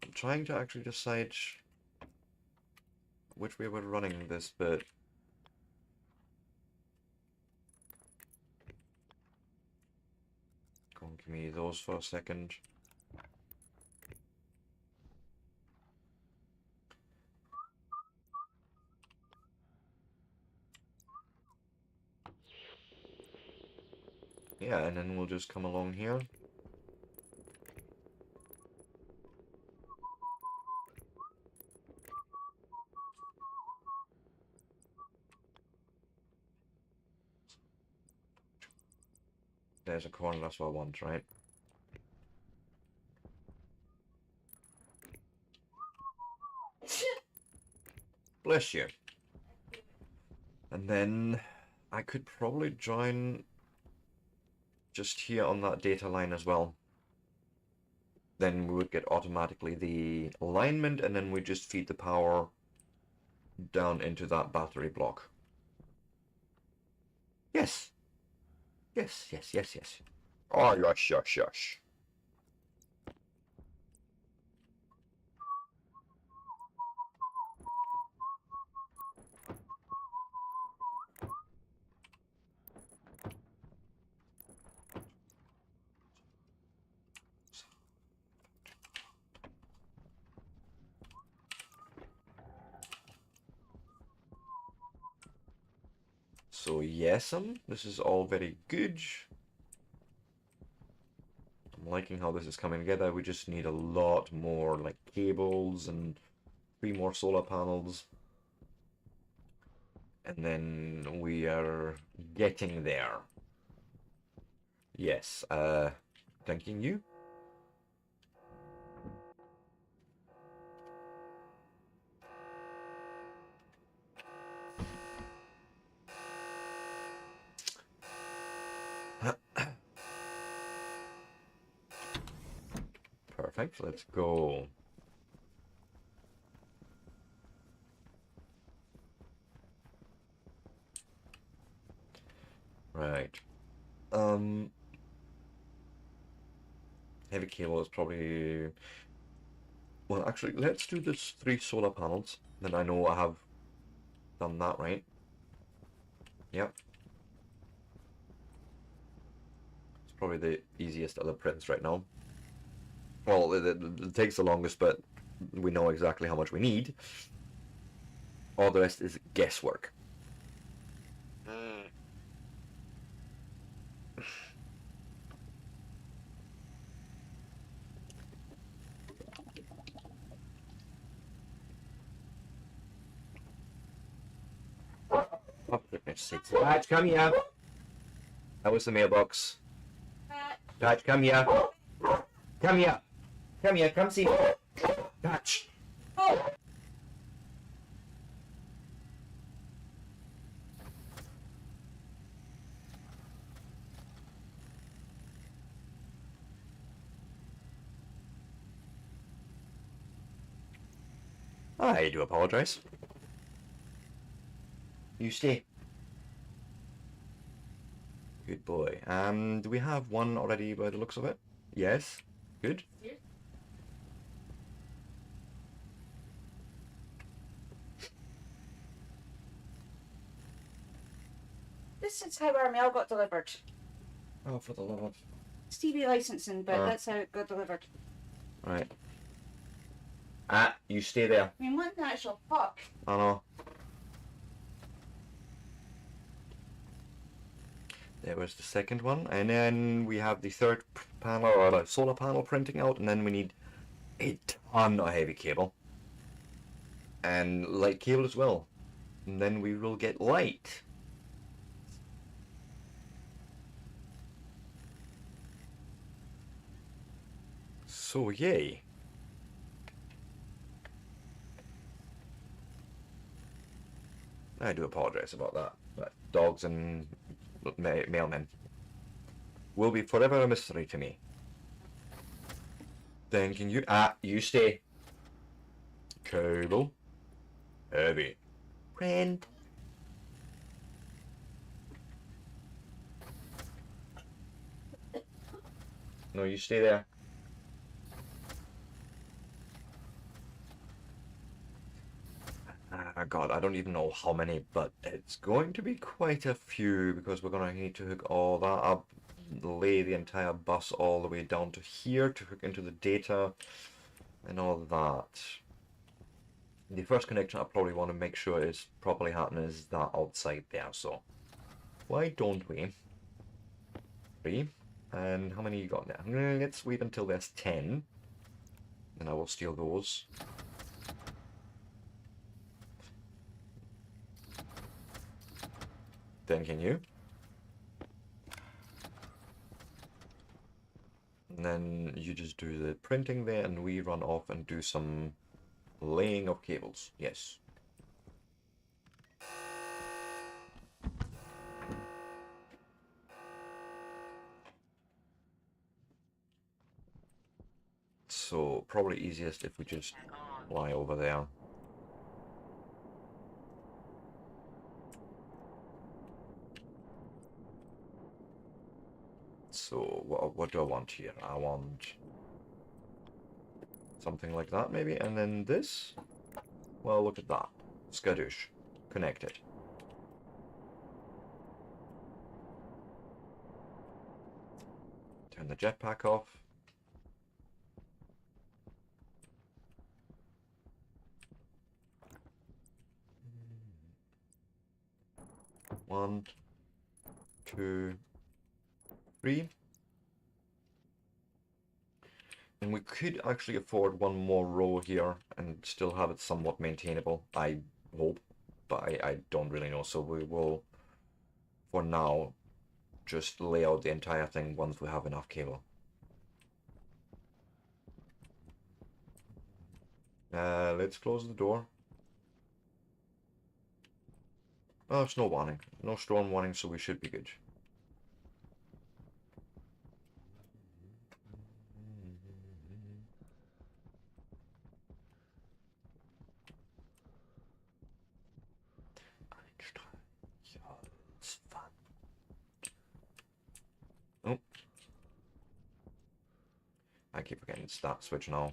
I'm trying to actually decide which way we're running this, but go and give me those for a second. Yeah, and then we'll just come along here. There's a corner, that's what I want, right? Bless you. And then I could probably join just here on that data line as well. Then we would get automatically the alignment, and then we just feed the power down into that battery block. Yes. Yes. Oh, yes. So yes, this is all very good. I'm liking how this is coming together. We just need a lot more like cables and 3 more solar panels. And then we are getting there. Yes, thanking you. Perfect, let's go. Right. Heavy cable is probably... Well, actually, let's do this 3 solar panels. Then I know I have done that right. Yep. It's probably the easiest of the prints right now. Well, it takes the longest, but we know exactly how much we need. All the rest is guesswork. sakes. Patch, come here. That was the mailbox. Patch, come here. Come here. Come here, come see me. Patch. I do apologize. You stay. Good boy. Do we have one already by the looks of it? Yes. Good. This is how our mail got delivered. Oh, for the love of... It's TV licensing, but that's how it got delivered. Right. Ah, you stay there. I mean, what the actual fuck? I know. There was the second one, and then we have the third panel, or the solar panel printing out, and then we need a ton of heavy cable. And light cable as well. And then we will get light. So yay. I do apologize about that, but dogs and mailmen will be forever a mystery to me. Then can you... Ah, you stay. Cable. Heavy. Print. No, you stay there. God, I don't even know how many, but it's going to be quite a few because we're going to need to hook all that up, lay the entire bus all the way down to here to hook into the data and all that. The first connection I probably want to make sure is properly happening is that outside there, so why don't we? 3. And how many you got there? Let's wait until there's 10, and I will steal those. Then can you? And then you just do the printing there and we run off and do some laying of cables. Yes. So probably easiest if we just fly over there. So what do I want here? I want something like that maybe, and then this. Well, look at that. Skadoosh. Connected. Turn the jetpack off. One, 2, 3. And we could actually afford one more row here and still have it somewhat maintainable, I hope, but I don't really know. So we will, for now, just lay out the entire thing once we have enough cable. Let's close the door. Oh, it's no warning. No storm warning, so we should be good. It's fun. Oh. I keep forgetting it's that switch now.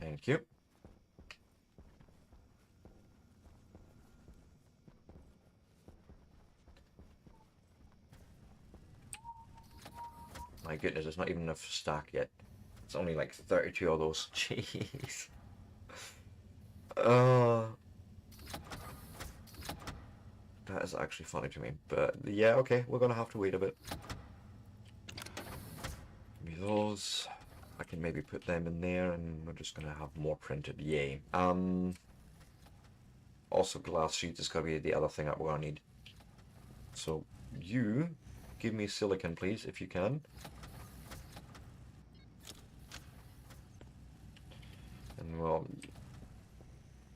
Thank you. My goodness, it's not even enough stack yet. It's only like 32 of those. Jeez. That is actually funny to me. But yeah, okay, we're gonna have to wait a bit. Give me those. I can maybe put them in there, and we're just gonna have more printed. Yay. Also, glass sheets is gonna be the other thing that we're gonna need. So you give me silicon, please, if you can. And well,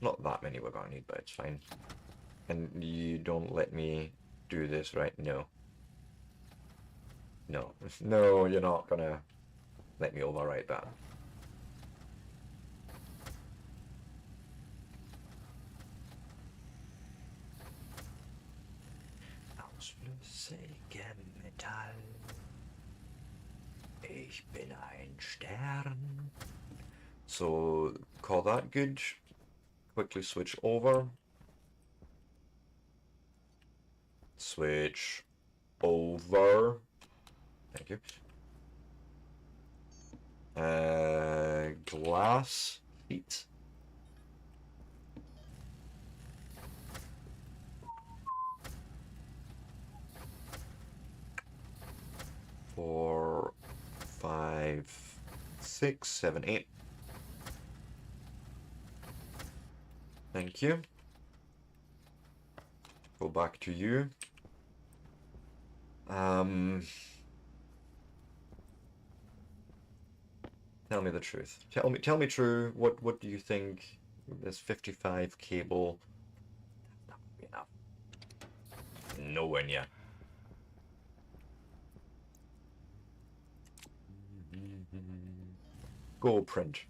not that many we're gonna need, but it's fine. And you don't let me do this, right? No. No. No, you're not gonna let me overwrite that. Ausflüssigen Metall. Ich bin ein Stern. So, call that good. Quickly switch over. Switch over. Thank you. Glass sheet. Four, 5, 6, 7, 8. Thank you. Go back to you. Tell me the truth. Tell me true. What do you think? This 55 cable. That would be enough. Nowhere near. Go print.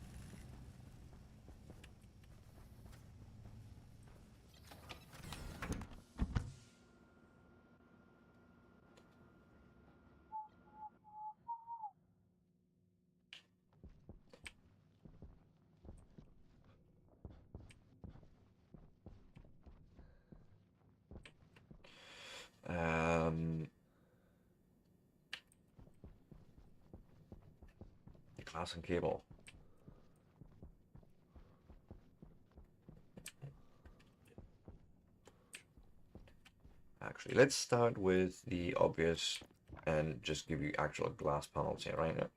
Glass and cable. Actually, let's start with the obvious and just give you actual glass panels here, right now.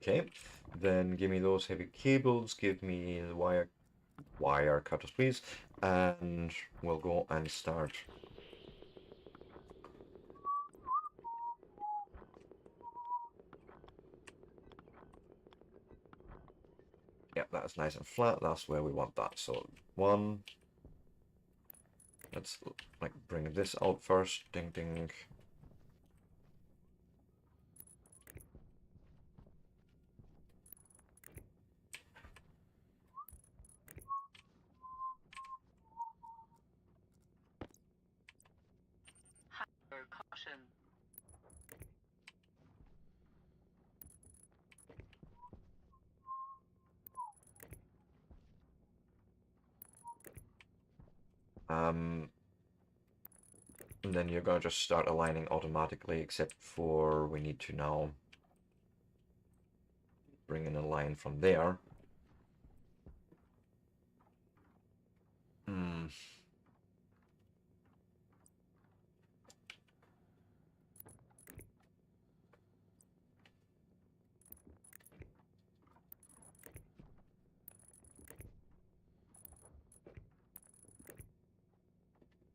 Okay, then give me those heavy cables, give me the wire cutters, please, and we'll go and start. Yep, that's nice and flat. That's where we want that. So one. Let's like bring this out first. Ding ding. Caution. And then you're gonna just start aligning automatically, except for we need to now bring in a line from there.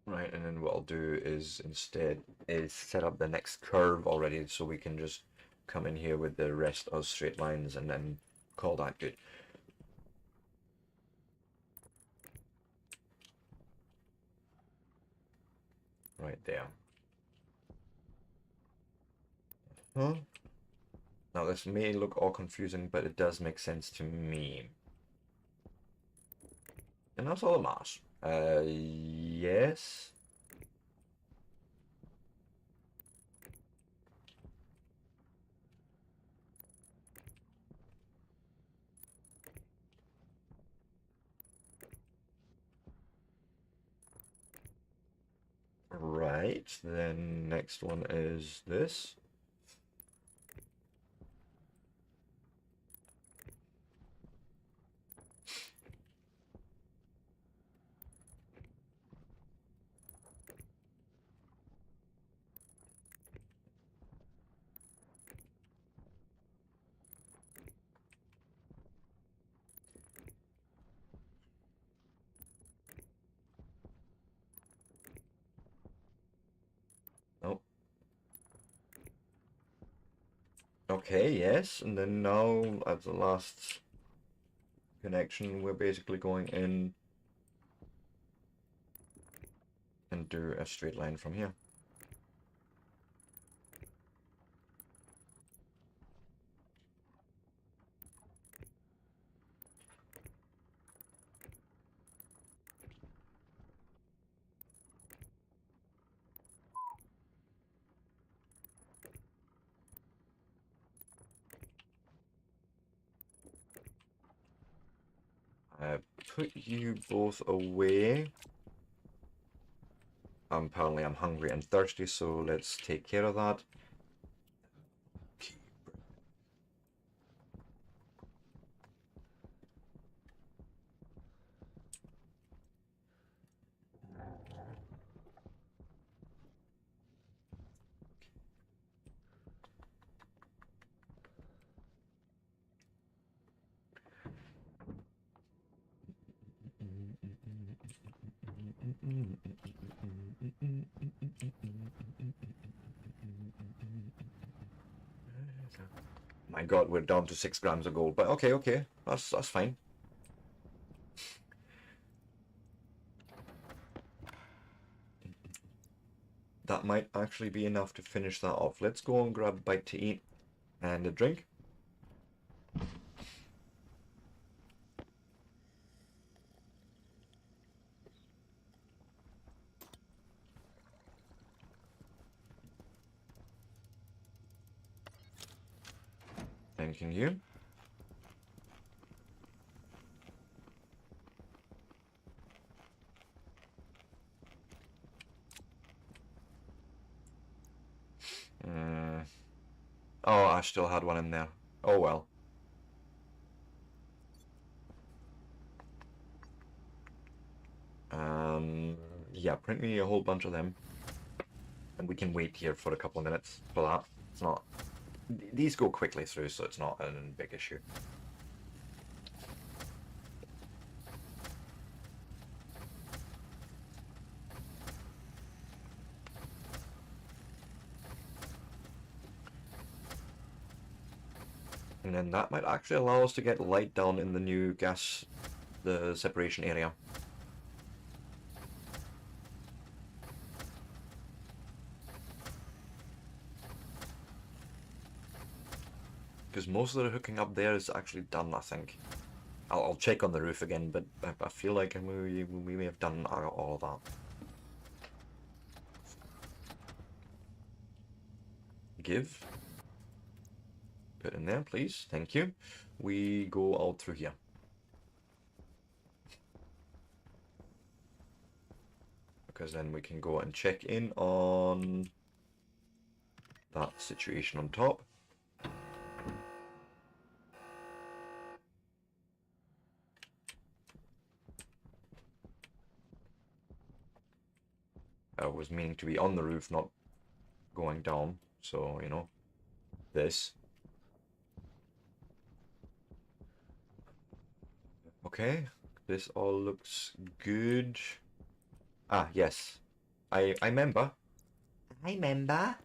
Right, and then what I'll do is instead is set up the next curve already, so we can just come in here with the rest of straight lines and then call that good. Right there. Huh? Now this may look all confusing, but it does make sense to me. And that's all the mass. Yes. Right. Right, then next one is this. Oh. Okay, yes, and then now as the last connection, we're basically going in and do a straight line from here. I put you both away. Apparently I'm hungry and thirsty, so let's take care of that. My God, we're down to 6 grams of gold, but okay, that's fine. That might actually be enough to finish that off. Let's go and grab a bite to eat and a drink. Thanking you. Oh, I still had one in there. Oh well. Yeah, print me a whole bunch of them. And we can wait here for a couple of minutes for that. It's not... These go quickly through, so it's not a big issue. And then that might actually allow us to get light down in the new the separation area. Because most of the hooking up there is actually done, I think. I'll check on the roof again, but I feel like we may have done all of that. Give. Put in there, please. Thank you. We go out through here. Because then we can go and check in on that situation on top. I was meaning to be on the roof, not going down. So, you know, this. Okay, this all looks good. Ah, yes. I remember. I remember.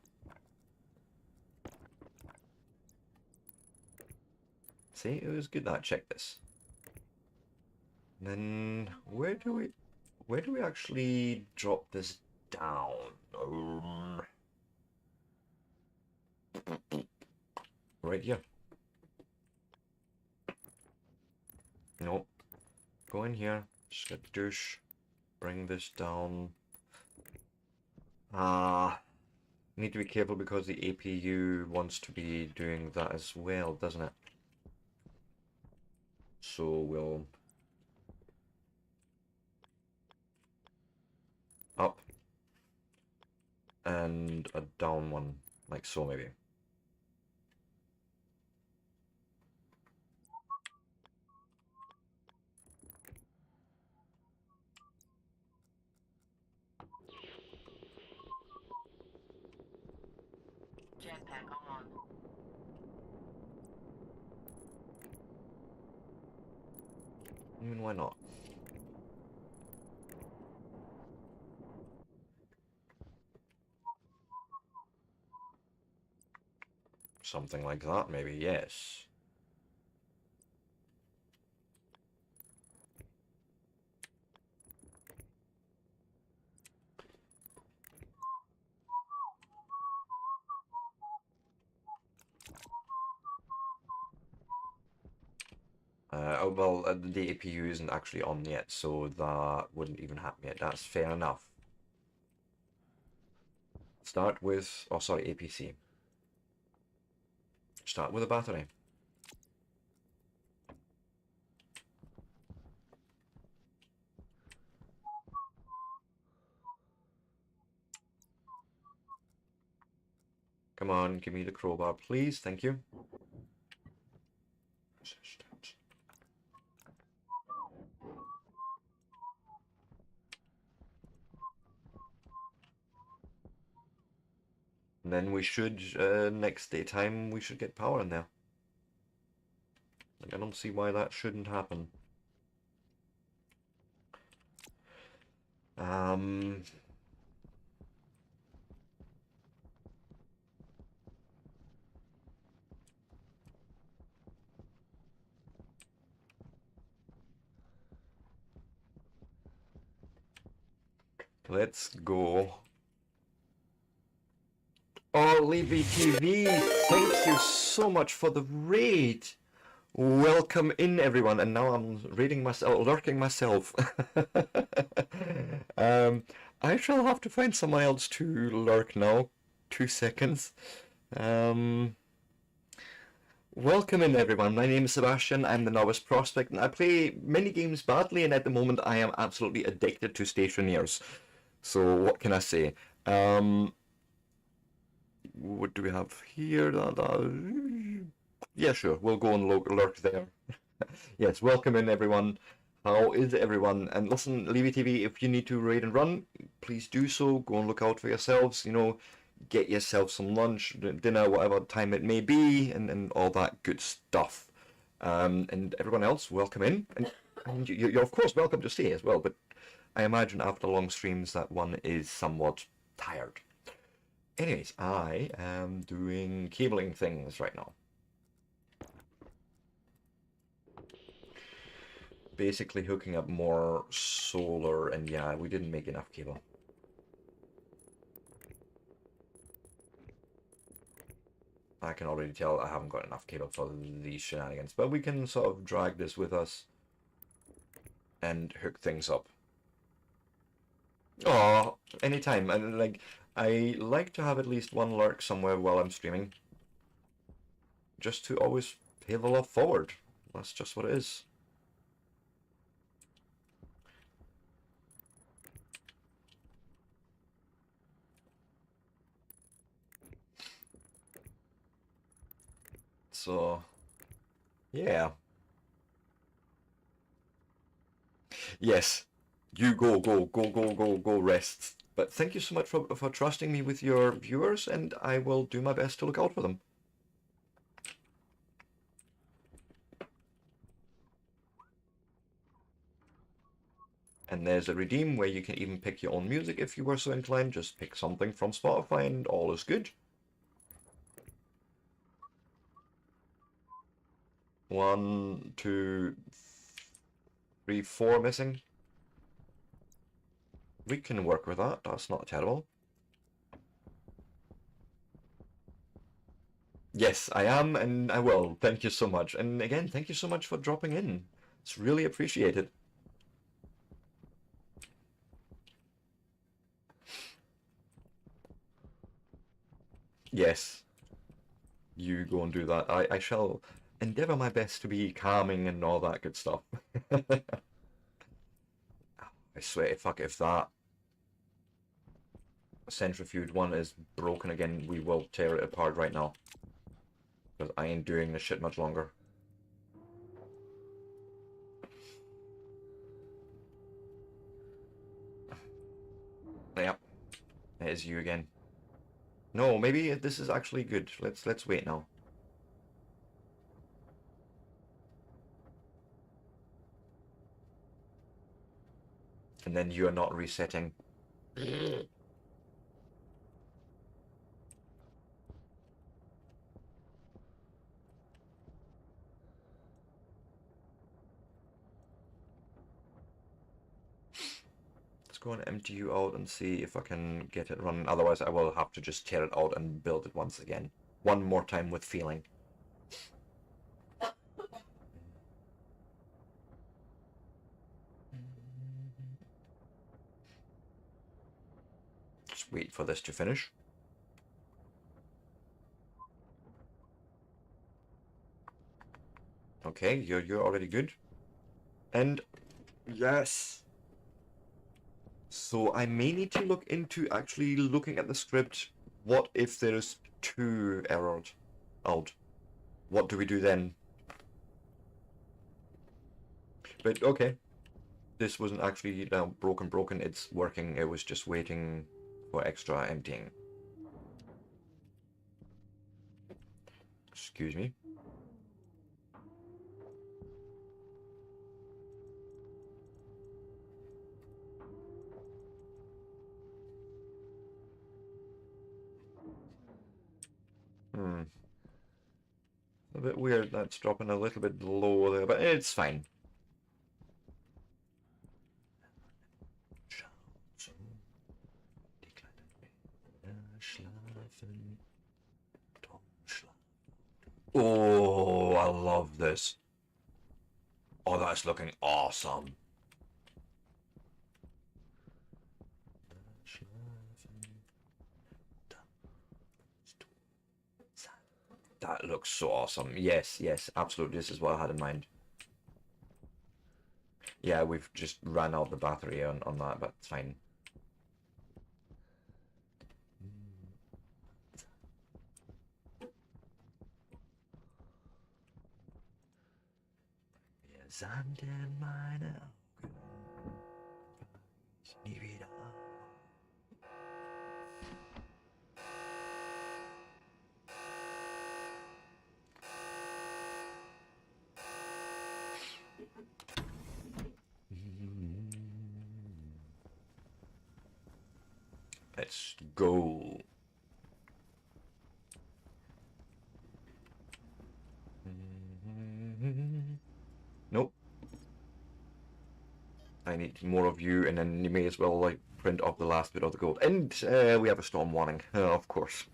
See, it was good that I checked this. And then where do we actually drop this down? Right here. Nope. Go in here. Just get the douche. Bring this down. Need to be careful because the APU wants to be doing that as well, doesn't it? So we'll up. and a down one, like so maybe. Jetpack on. I mean, why not? Something like that, maybe, yes. The APU isn't actually on yet, so that wouldn't even happen yet. That's fair enough. Start with, oh sorry, APC. Start with a battery. Come on, give me the crowbar, please. Thank you. And then we should, next daytime, we should get power in there. Like, I don't see why that shouldn't happen. Um... Let's go. Oh, Levy TV, thank you so much for the raid. Welcome in, everyone. And now I'm raiding myself, lurking myself. I shall have to find someone else to lurk now. 2 seconds. Welcome in, everyone. My name is Sebastian. I'm the novice prospect, and I play many games badly, and at the moment I am absolutely addicted to stationeers. So what can I say? What do we have here? Yeah, sure. We'll go and lurk there. Yes, welcome in, everyone. How is everyone? And listen, Levy TV, if you need to raid and run, please do so. Go and look out for yourselves. You know, get yourself some lunch, dinner, whatever time it may be, and all that good stuff. And everyone else, welcome in. And you're of course welcome to stay as well, but I imagine after long streams that one is somewhat tired. Anyways, I am doing cabling things right now. Basically hooking up more solar, and yeah, we didn't make enough cable. I can already tell I haven't got enough cable for these shenanigans, but we can sort of drag this with us and hook things up. Oh, anytime. And like, I like to have at least one lurk somewhere while I'm streaming, just to always pay the law forward. That's just what it is. So, yeah. Yes, you go, rest. But thank you so much for trusting me with your viewers, and I will do my best to look out for them. And there's a redeem where you can even pick your own music if you were so inclined. Just pick something from Spotify and all is good. 1, 2, 3, 4 missing. We can work with that. That's not terrible. Yes, I am, and I will. Thank you so much. And again, thank you so much for dropping in. It's really appreciated. Yes, you go and do that. I shall endeavour my best to be calming and all that good stuff. I swear, fuck if that. centrifuge one is broken again, we will tear it apart right now. Because I ain't doing this shit much longer. Yep. It is you again. No, maybe this is actually good. Let's wait now. And then you are not resetting. Let's go and empty you out and see if I can get it running. Otherwise, I will have to just tear it out and build it once again. One more time with feeling. Just wait for this to finish. Okay, you're already good. And yes. So I may need to look into actually looking at the script. What if there's two errors out? What do we do then? But okay. This wasn't actually broken. It's working. It was just waiting for extra emptying. Excuse me. A bit weird that's dropping a little bit low there, but it's fine. Oh, I love this. Oh, that's looking awesome. That looks so awesome. Yes, yes, absolutely. This is what I had in mind. Yeah, we've just ran out the battery on that, but it's fine. Wir sind in meine Augen. Nie wieder. Let's go. Nope. I need more of you, and then you may as well like print off the last bit of the gold. And we have a storm warning, of course.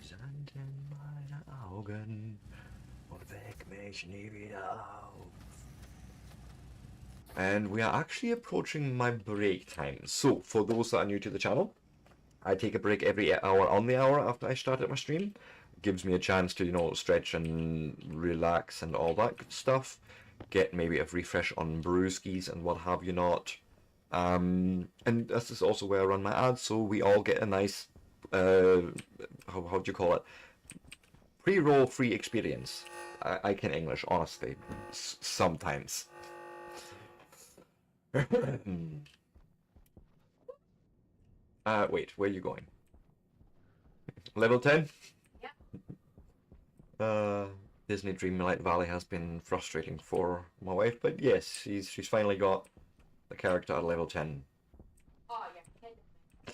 Sand in meine Augen und weck mich nie wieder auf. And we are actually approaching my break time. So, for those that are new to the channel, I take a break every hour on the hour after I started my stream. It gives me a chance to, you know, stretch and relax and all that good stuff. Get maybe a refresh on brewskis and what have you not. And this is also where I run my ads, so we all get a nice, how do you call it? Pre-roll free experience. I can English, honestly. Sometimes. Wait, where are you going? Level 10? Yeah. Disney Dreamlight Valley has been frustrating for my wife, but yes, she's finally got the character at level 10. Oh, you're kidding me.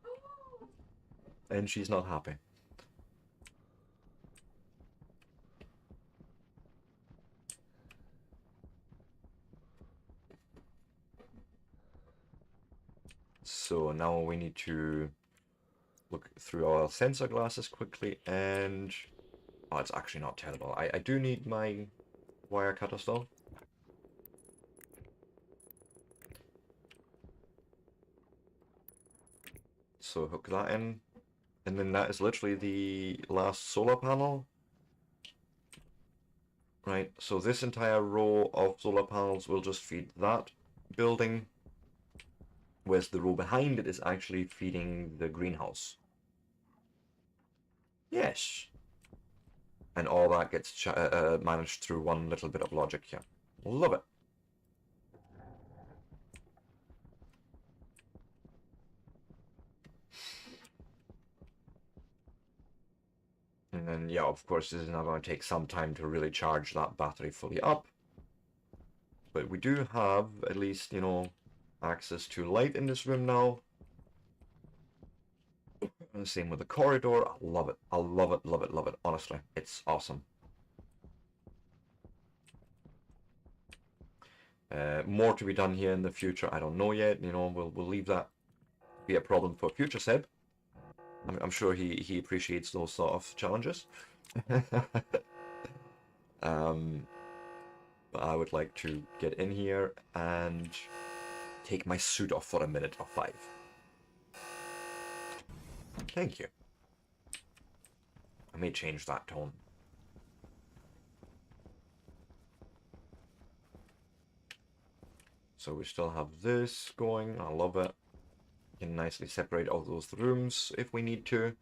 No. And she's not happy. So now we need to look through our sensor glasses quickly, and oh, it's actually not terrible. I do need my wire cutter still. So hook that in, and then that is literally the last solar panel. Right, so this entire row of solar panels will just feed that building, whereas the row behind it is actually feeding the greenhouse. Yes. And all that gets managed through one little bit of logic here. Love it. And then, yeah, of course, this is now going to take some time to really charge that battery fully up. But we do have, at least, you know, access to light in this room now. And the same with the corridor. I love it. I love it, love it, love it. Honestly, it's awesome. More to be done here in the future. I don't know yet. You know, we'll leave that be a problem for future Seb. I'm sure he appreciates those sort of challenges. But I would like to get in here and take my suit off for a minute or 5. Thank you. I may change that tone. So we still have this going. I love it. Can nicely separate all those rooms if we need to.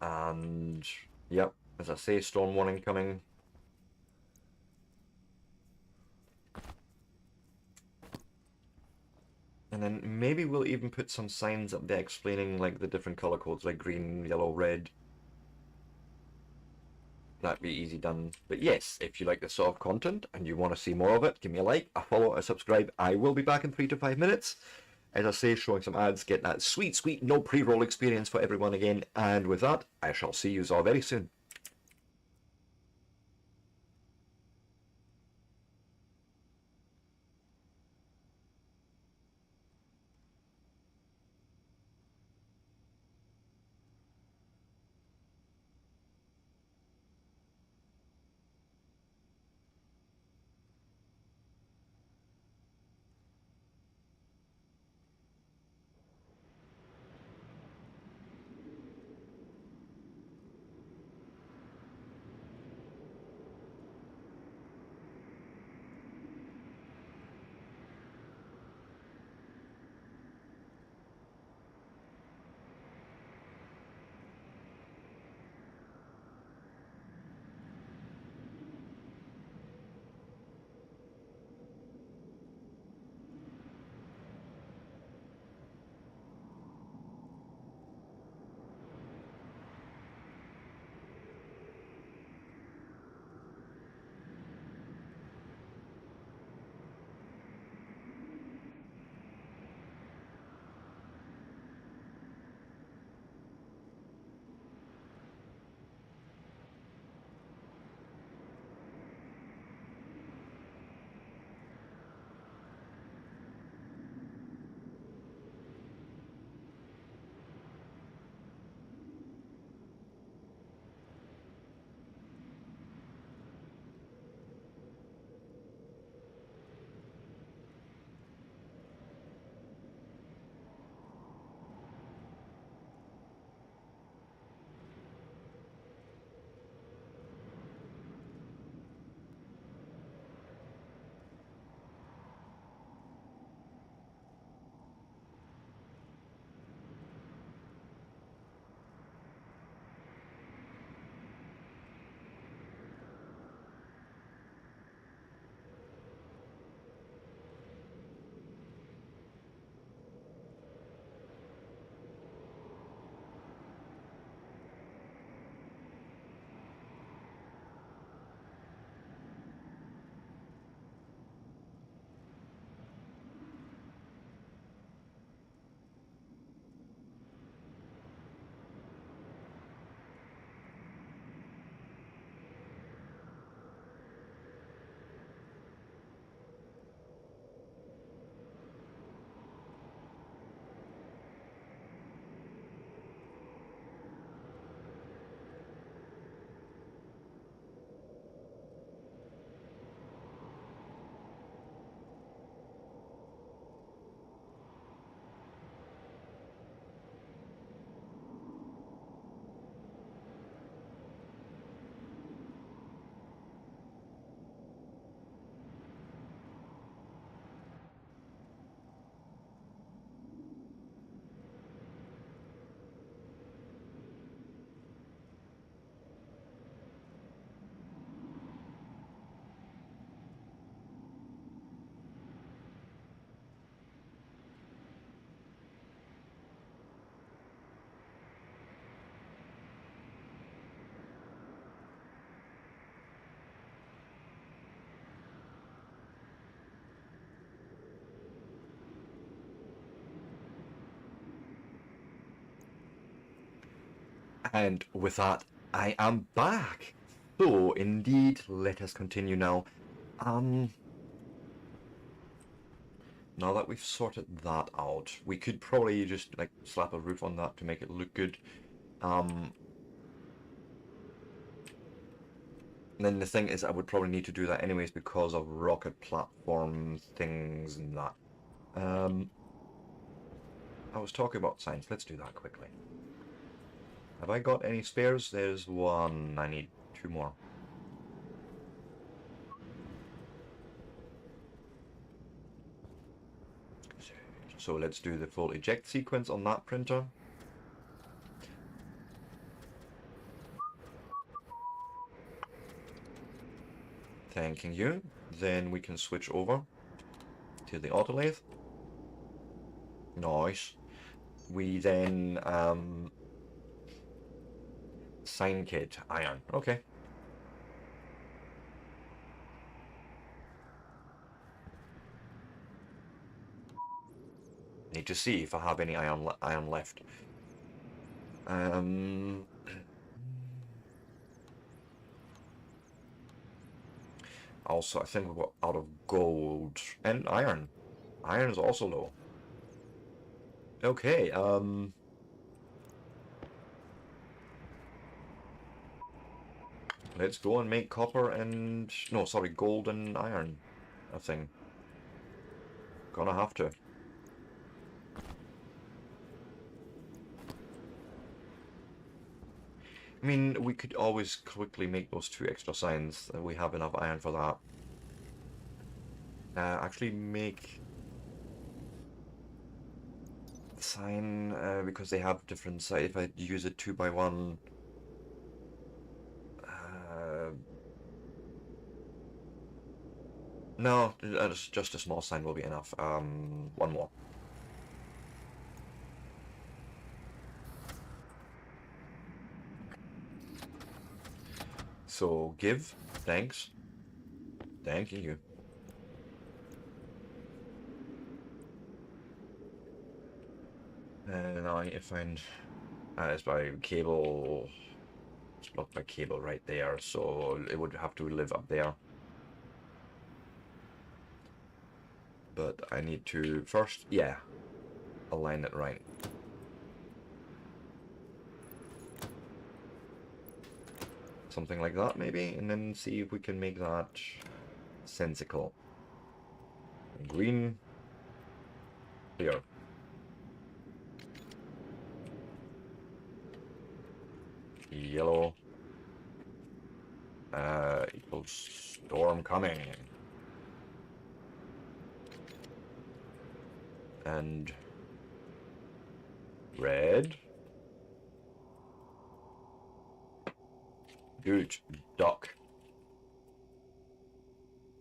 And yep, as I say, storm warning coming. And then maybe we'll even put some signs up there explaining like the different color codes, like green, yellow, red. That'd be easy done. But yes, if you like this sort of content and you want to see more of it, give me a like, a follow, a subscribe. I will be back in 3 to 5 minutes. As I say, showing some ads, get that sweet, sweet no pre-roll experience for everyone again. And with that, I shall see you all very soon. And with that, I am back. So, indeed, let us continue now. Now that we've sorted that out, we could probably just like slap a roof on that to make it look good. And then the thing is, I would probably need to do that anyways because of rocket platform things and that. I was talking about science. Let's do that quickly. Have I got any spares? There's one. I need 2 more. So let's do the full eject sequence on that printer. Thanking you. Then we can switch over to the autolathe. Nice. We then sign kit iron. Okay. Need to see if I have any iron left. Also, I think we're out of gold and iron. Iron is also low. Okay, let's go and make copper and... No, sorry, gold and iron, I think. Gonna have to. I mean, we could always quickly make those 2 extra signs. We have enough iron for that. Actually make... sign, because they have different size. If I use a 2x1... no, just a small sign will be enough. 1 more. So, give, thanks. Thanking you. And now I need to find... it's by cable... It's blocked by cable right there, so it would have to live up there. But I need to first, yeah, align it right. Something like that, maybe, and then see if we can make that sensical. Green, here. Yellow, equals storm coming. And red. Good. Duck.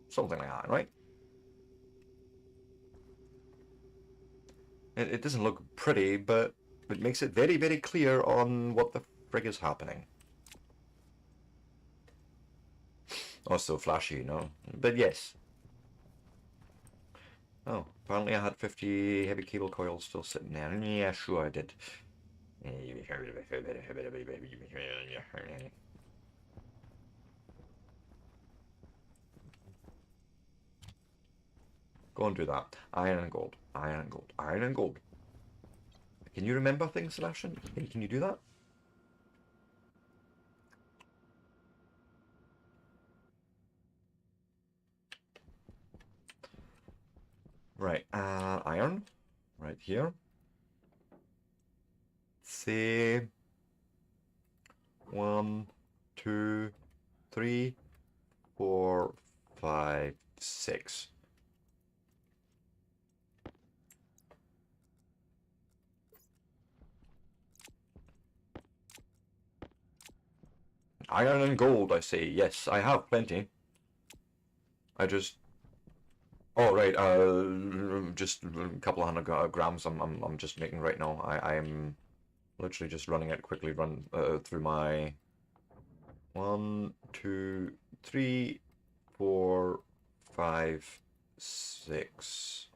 Something like that, right? It doesn't look pretty, but it makes it very, very clear on what the frig is happening. Also flashy, no? But yes. Oh, apparently I had 50 heavy cable coils still sitting there. Yeah, sure I did. Go and do that. Iron and gold. Iron and gold. Iron and gold. Can you remember things, Sebastian? Can you do that? Right, iron. Right here. Say 1, 2, 3, 4, 5, 6. Iron and gold, I say. Yes, I have plenty. I just... Oh, right, just a couple of hundred grams I'm just making right now. I'm literally just running it quickly, through my 1, 2, 3, 4, 5, 6.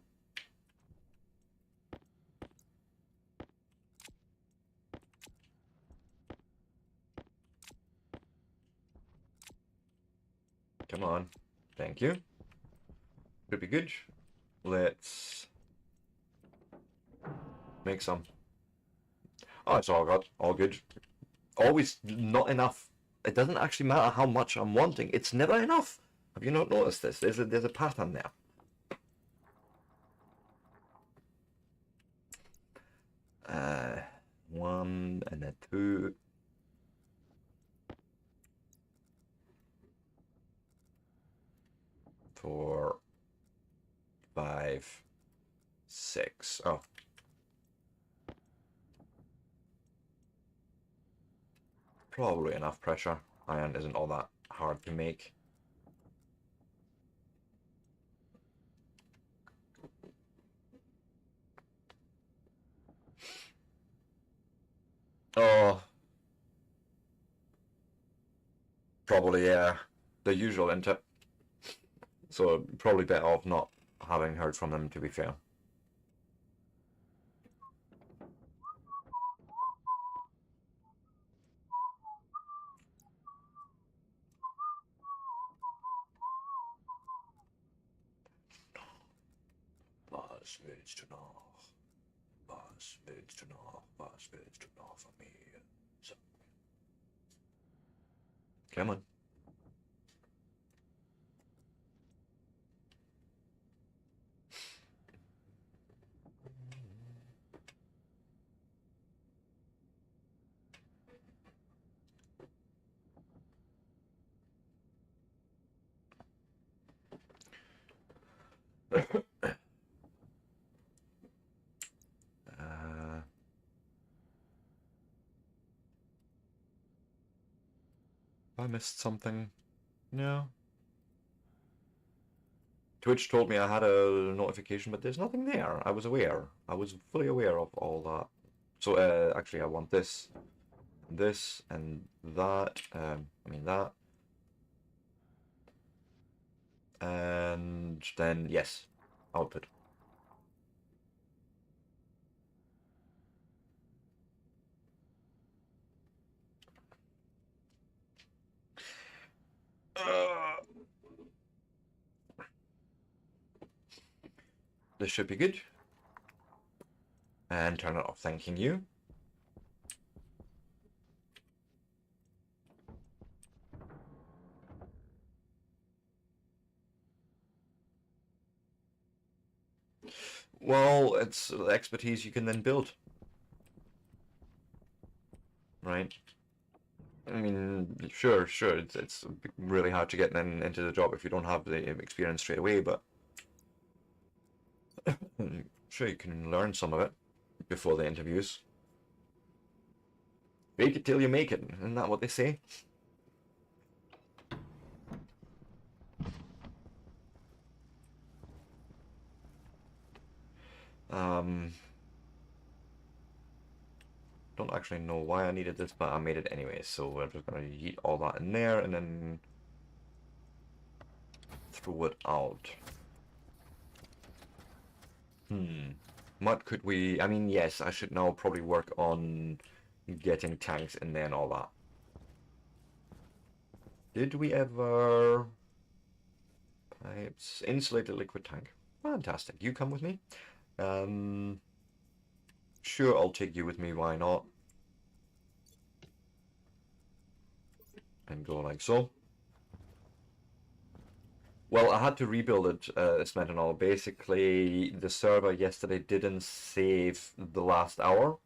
Come on. Thank you. Could be good. Let's make some. Oh, it's all good. All good. Always not enough. It doesn't actually matter how much I'm wanting. It's never enough. Have you not noticed this? There's a pattern there. One and a two. 4, 5, 6. Oh. Probably enough pressure. Iron isn't all that hard to make. Oh. Probably, yeah. The usual into it. So probably better off not having heard from them, to be fair. Was willst du noch? Was willst du noch? Was willst du noch von mir? So. Come on. I missed something. No. Twitch told me I had a notification, but there's nothing there. I was aware. I was fully aware of all that. So, actually, I want this, and that. I mean that. And then, yes, output. This should be good. And turn it off, thanking you. Well, it's expertise you can then build. Right? I mean, sure, it's really hard to get into the job if you don't have the experience straight away, but sure you can learn some of it before the interviews. Fake it till you make it, isn't that what they say? Don't actually know why I needed this, but I made it anyway, so we're just gonna yeet all that in there and then throw it out. What could we... I mean, yes, I should now probably work on getting tanks in there and all that. Did we ever... Pipes... Insulated liquid tank. Fantastic. You come with me? Sure, I'll take you with me, why not? And go like so. Well, I had to rebuild it, Smetanol. Basically, the server yesterday didn't save the last hour,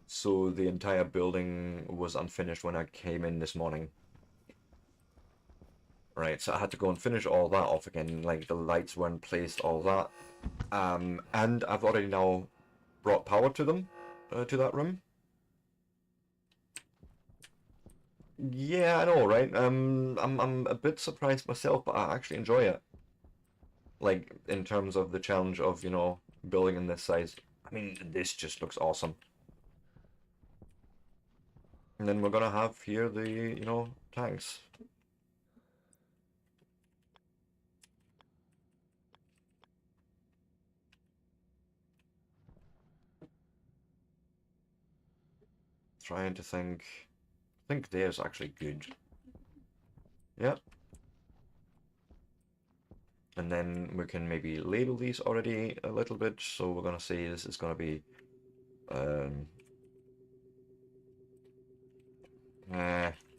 so the entire building was unfinished when I came in this morning. Right, so I had to go and finish all that off again, like the lights weren't placed, all that. And I've already now brought power to them, to that room. Yeah, I know, right? I'm a bit surprised myself, but I actually enjoy it. Like, in terms of the challenge of, you know, building in this size. I mean, this just looks awesome. And then we're gonna have here the, you know, tanks. Trying to think. I think there's actually good. Yep. And then we can maybe label these already a little bit. So we're gonna say this is gonna be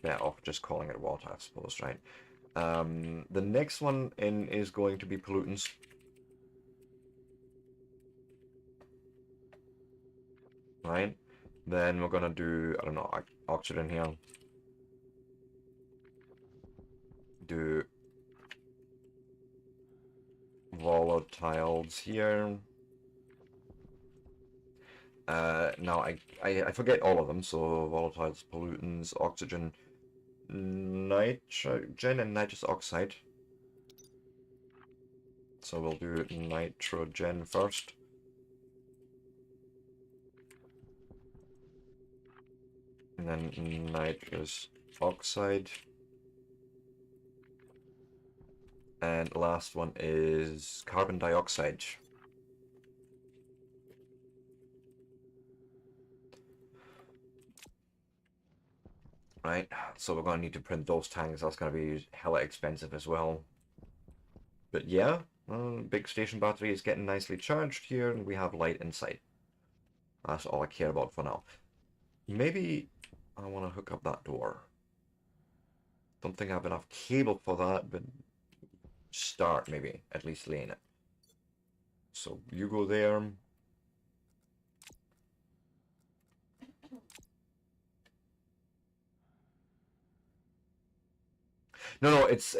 better off just calling it water, I suppose, right? The next one in is going to be pollutants. Right? Then we're gonna do, I don't know, oxygen here. Do volatiles here. Now I forget all of them, so volatiles, pollutants, oxygen, nitrogen, and nitrous oxide. So we'll do nitrogen first. And then nitrous oxide. And last one is carbon dioxide. Right, so we're going to need to print those tanks. That's going to be hella expensive as well. But yeah, big station battery is getting nicely charged here, and we have light inside. That's all I care about for now. Maybe I want to hook up that door. Don't think I have enough cable for that, but start maybe, at least laying it. So you go there. No, it's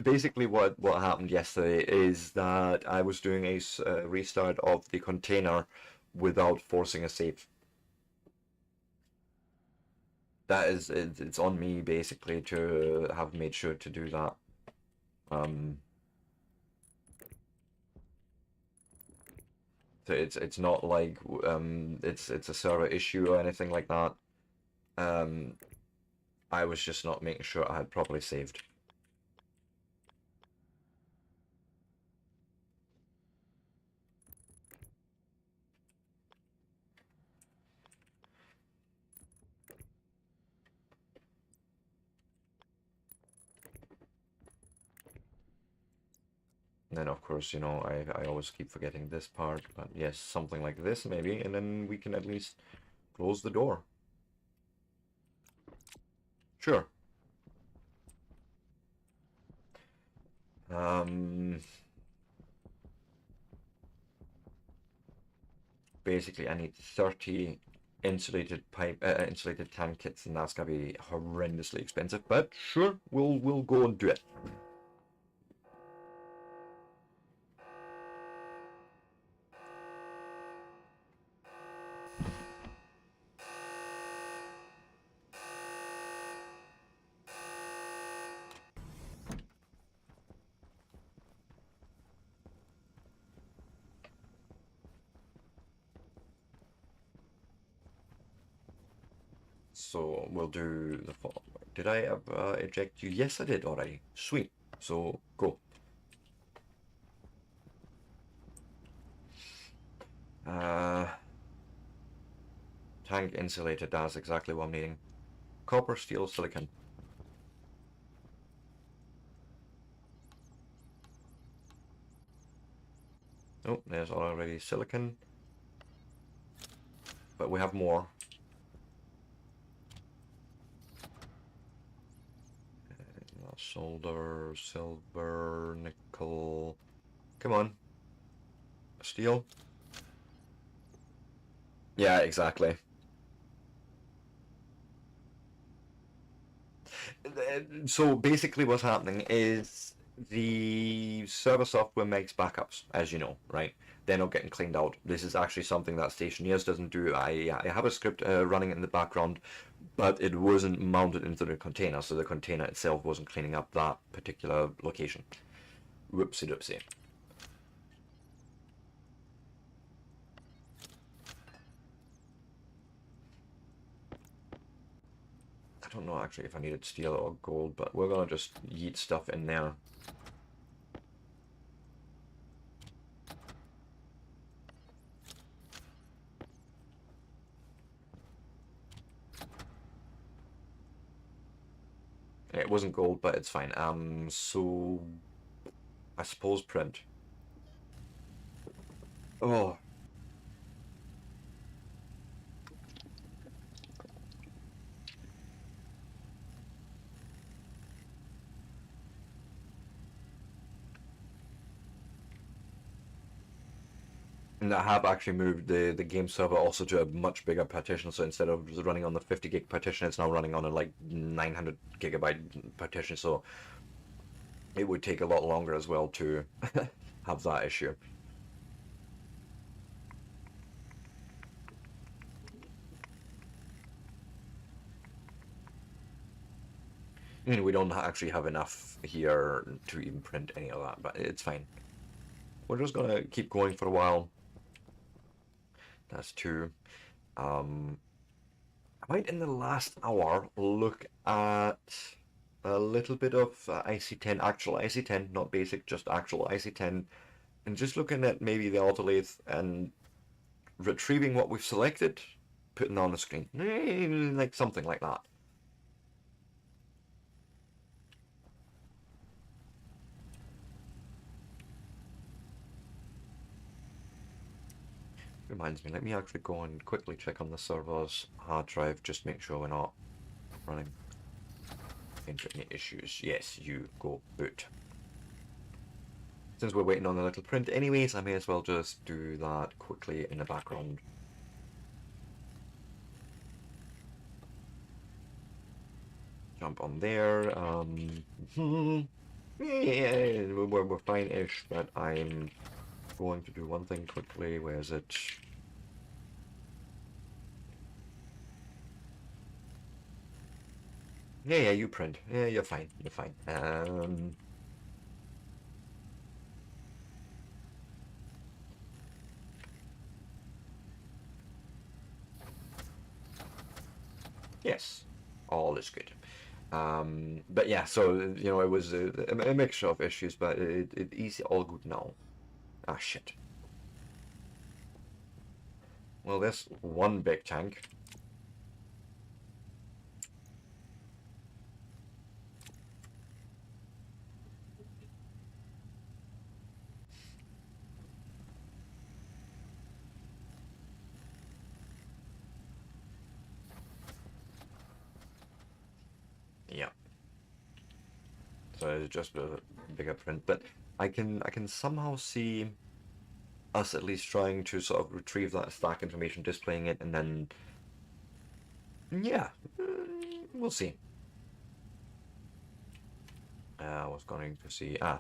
basically what happened yesterday is that I was doing a restart of the container without forcing a save. That is, it's on me basically to have made sure to do that. So it's not like it's a server issue or anything like that. I was just not making sure I had properly saved. And then of course, you know, I always keep forgetting this part, but yes, something like this maybe, and then we can at least close the door. Sure. Basically I need 30 insulated tank kits, and that's gonna be horrendously expensive, but sure, we'll go and do it. So we'll do the following. Did I eject you? Yes, I did already. Sweet. So go. Tank insulated. That's exactly what I'm needing. Copper, steel, silicon. Oh, there's already silicon. But we have more. Solder, silver, nickel. Come on. Steel. Yeah, exactly. So basically what's happening is the server software makes backups, as you know, right? They're not getting cleaned out. This is actually something that Stationeers doesn't do. I have a script running in the background, but it wasn't mounted into the container, so the container itself wasn't cleaning up that particular location. Whoopsie doopsie. I don't know actually if I needed steel or gold, but we're gonna just yeet stuff in there. It wasn't gold, but it's fine. So I suppose print. Oh. And I have actually moved the game server also to a much bigger partition, so instead of just running on the 50 gig partition, it's now running on a like 900 gigabyte partition, so it would take a lot longer as well to have that issue. We don't actually have enough here to even print any of that, but it's fine. We're just gonna keep going for a while. That's two. I might in the last hour look at a little bit of IC10, actual IC10, not basic, just actual IC10, and just looking at maybe the autolathe and retrieving what we've selected, putting on the screen, like something like that. Reminds me, let me actually go and quickly check on the server's hard drive, just make sure we're not running into any issues. Yes, you go boot. Since we're waiting on the little print anyways, I may as well just do that quickly in the background. Jump on there. Yeah, we're fine-ish, but I'm going to do one thing quickly. Where is it? Yeah, you print. Yeah, you're fine. You're fine. Yes, all is good. But yeah, so it was a mixture of issues, but it is all good now. Ah, shit. Well, there's one big tank. Yeah. So it's just a bigger print, but I can somehow see us at least trying to sort of retrieve that stack information, displaying it, and then yeah, we'll see. I was going to see. I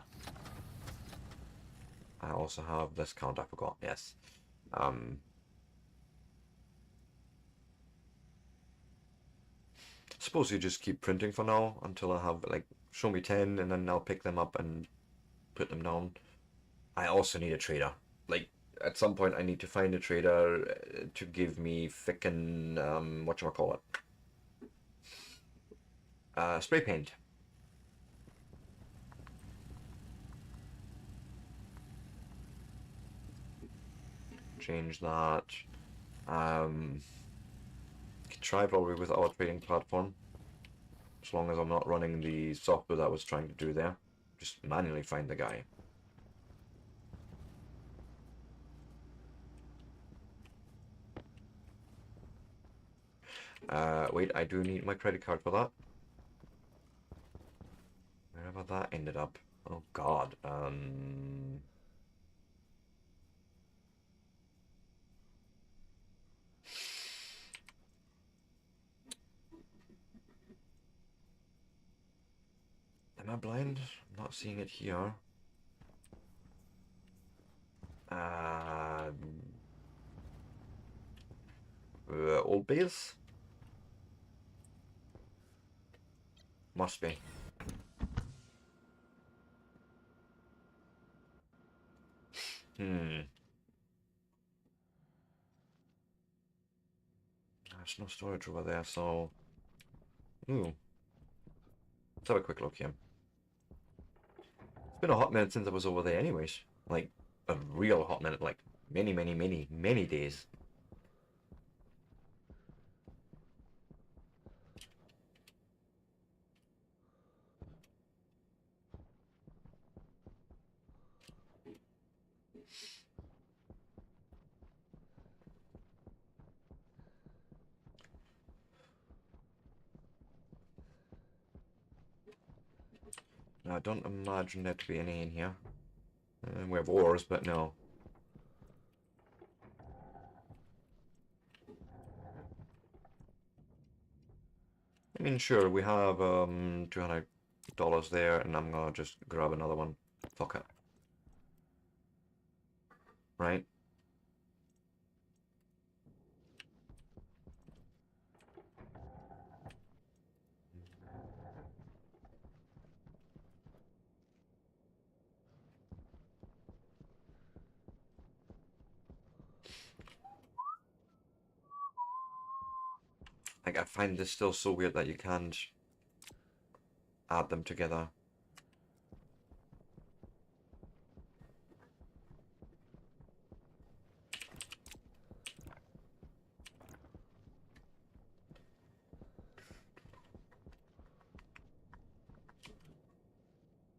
also have this count. I forgot. Yes. Suppose you just keep printing for now until I have like show me 10, and then I'll pick them up and put them down. I also need a trader. Like at some point, I need to find a trader to give me frickin' whatchamacallit? Spray paint. Change that. Could try probably with our trading platform, as long as I'm not running the software that I was trying to do there. Just manually find the guy. Wait, I do need my credit card for that. Wherever that ended up. Oh God. Am I blind? I'm not seeing it here. Old base? Must be. There's no storage over there, so... Ooh. Let's have a quick look here. It's been a hot minute since I was over there anyways. Like, a real hot minute, like many, many, many, many days. I don't imagine there to be any in here. We have ores, but no. I mean, sure, we have $200 there, and I'm gonna just grab another one. Fuck it. Right? Like, I find this still so weird that you can't add them together.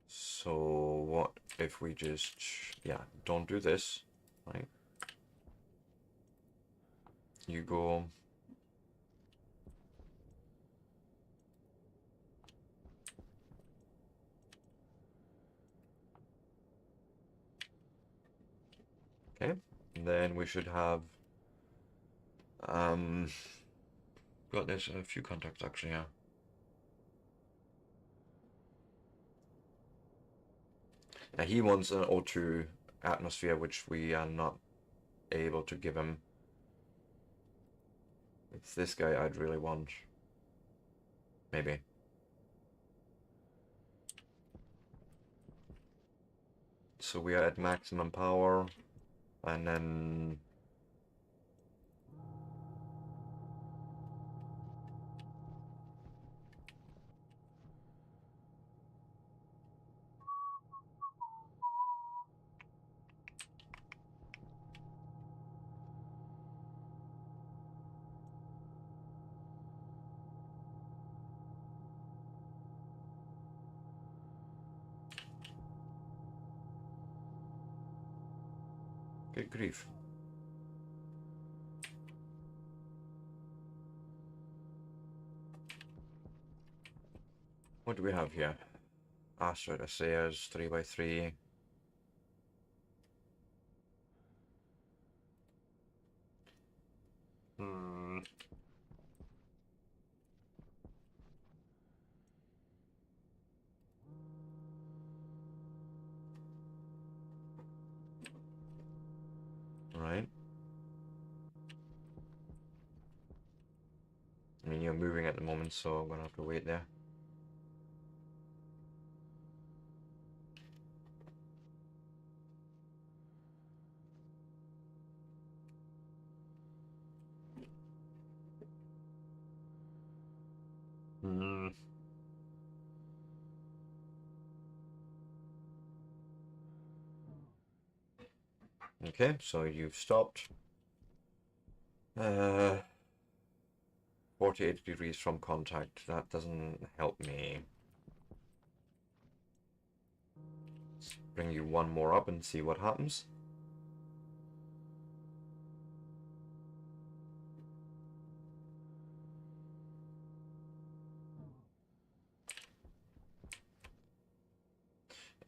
So what if we just, yeah, don't do this, right? You go. Okay, and then we should have got this a few contacts actually, yeah. Now he wants an O2 atmosphere, which we are not able to give him. It's this guy I'd really want. Maybe. So we are at maximum power, and then good grief. What do we have here? Asteroid Assayers, 3x3. Hmm. Right. I mean, you're moving at the moment, so I'm gonna have to wait there. Hmm. Okay, so you've stopped. 48 degrees from contact. That doesn't help me. Let's bring you one more up and see what happens.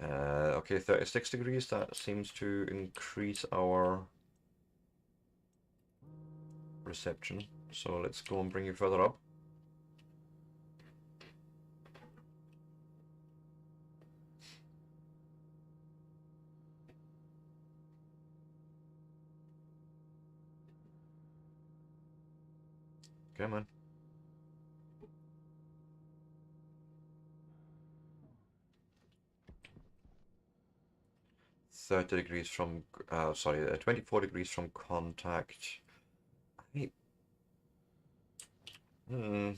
Okay, 36 degrees. That seems to increase our reception. So let's go and bring you further up. Come on. 30 degrees from, sorry, 24 degrees from contact. I, hmm.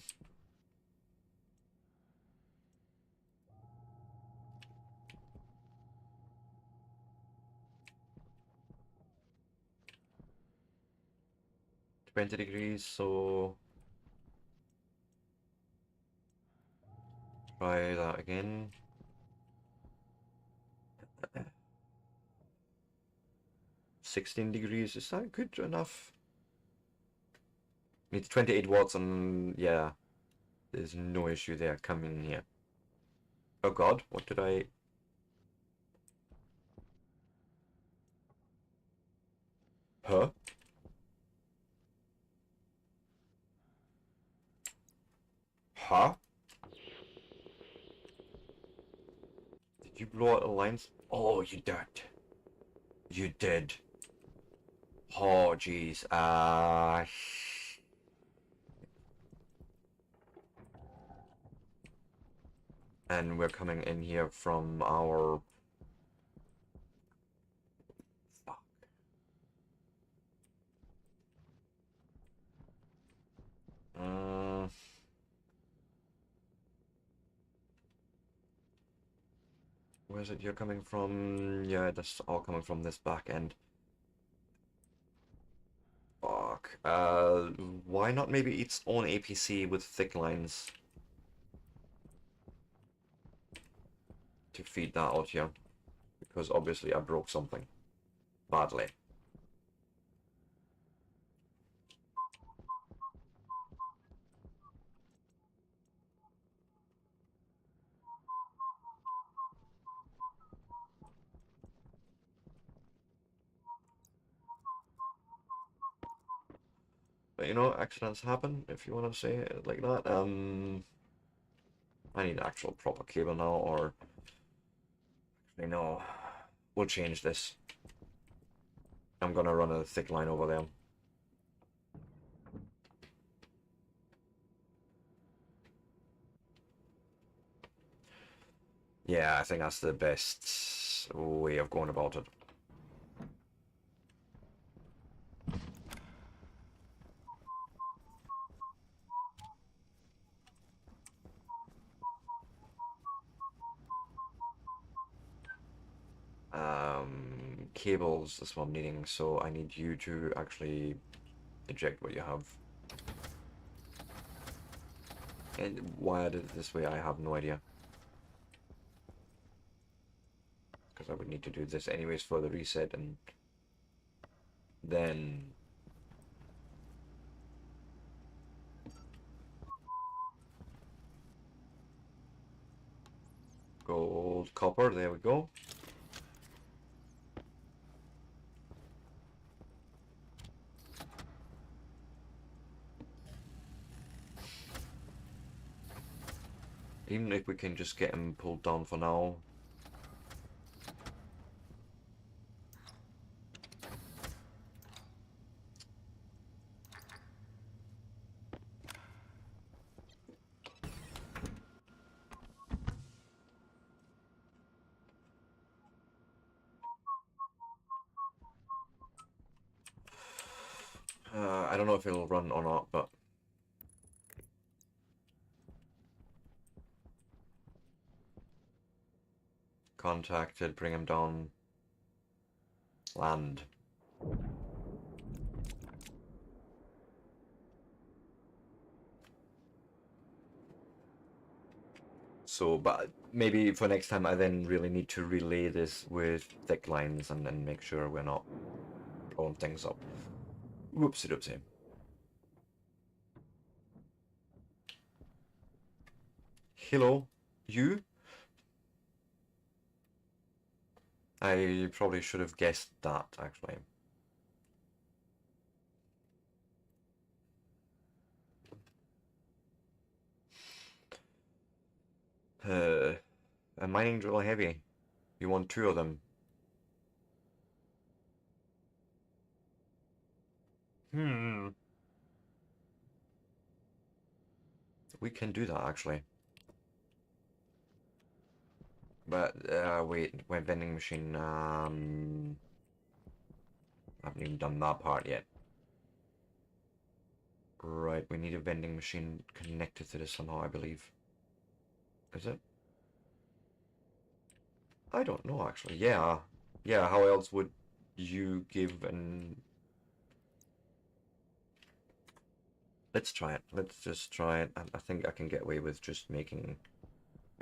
20 degrees, so try that again. 16 degrees, is that good enough? It's 28 watts, and yeah, there's no issue there. Come in here. Oh god, what did I... Huh? Huh? Did you blow out the lines? Oh, you did. You did. Oh, jeez. And we're coming in here from our... Fuck. Where's it you're coming from? Yeah, that's all coming from this back end. Fuck. Why not maybe its own APC with thick lines to feed that out here? Because obviously I broke something badly. But you know, accidents happen, if you want to say it like that. I need actual proper cable now, or... Actually, no. We'll change this. I'm gonna run a thick line over there. Yeah, I think that's the best way of going about it. Cables, that's what I'm needing, so I need you to actually eject what you have. And why I did it this way, I have no idea. Because I would need to do this anyways for the reset, and then... Gold, copper, there we go. Even if we can just get him pulled down for now. I don't know if it'll run or not, but... Contacted, bring him down. Land. So, but maybe for next time I then really need to relay this with thick lines and then make sure we're not blowing things up. Whoopsie doopsie. Hello, you? I probably should have guessed that, actually. A mining drill heavy. You want two of them? We can do that, actually. But, wait, vending machine, I haven't even done that part yet. Right, we need a vending machine connected to this somehow, I believe. Is it? I don't know, actually. Yeah. Yeah, how else would you give an... Let's try it. Let's just try it. I think I can get away with just making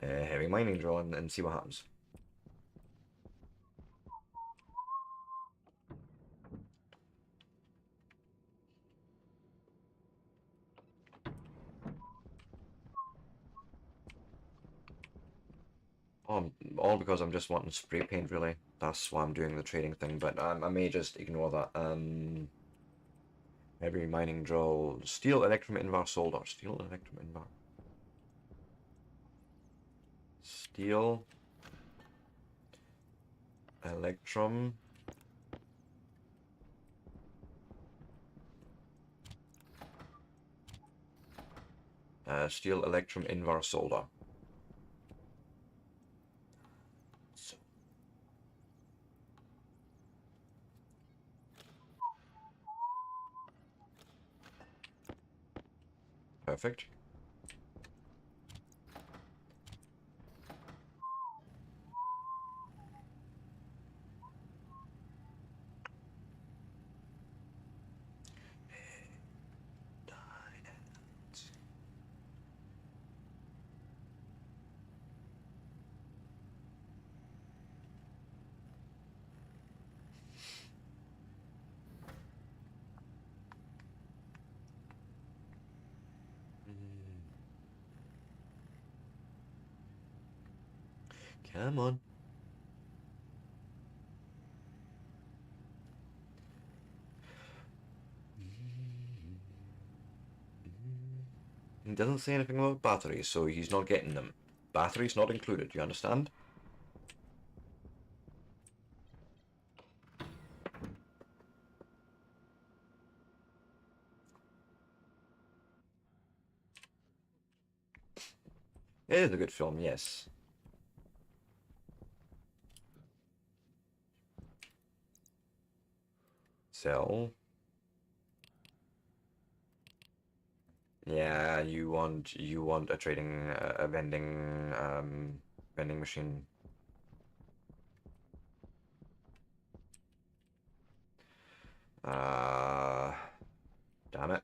a heavy mining drill and see what happens. all because I'm just wanting spray paint, really. That's why I'm doing the trading thing, but I may just ignore that. Heavy mining drill, steel, electrum, invar, solder. Steel, electrum, invar. Steel, electrum. Steel, electrum, invar, solder. So. Perfect. Come on. He doesn't say anything about batteries, so he's not getting them. Batteries not included, you understand? It is a good film, yes. Sell. Yeah, you want a trading a vending machine. Damn it.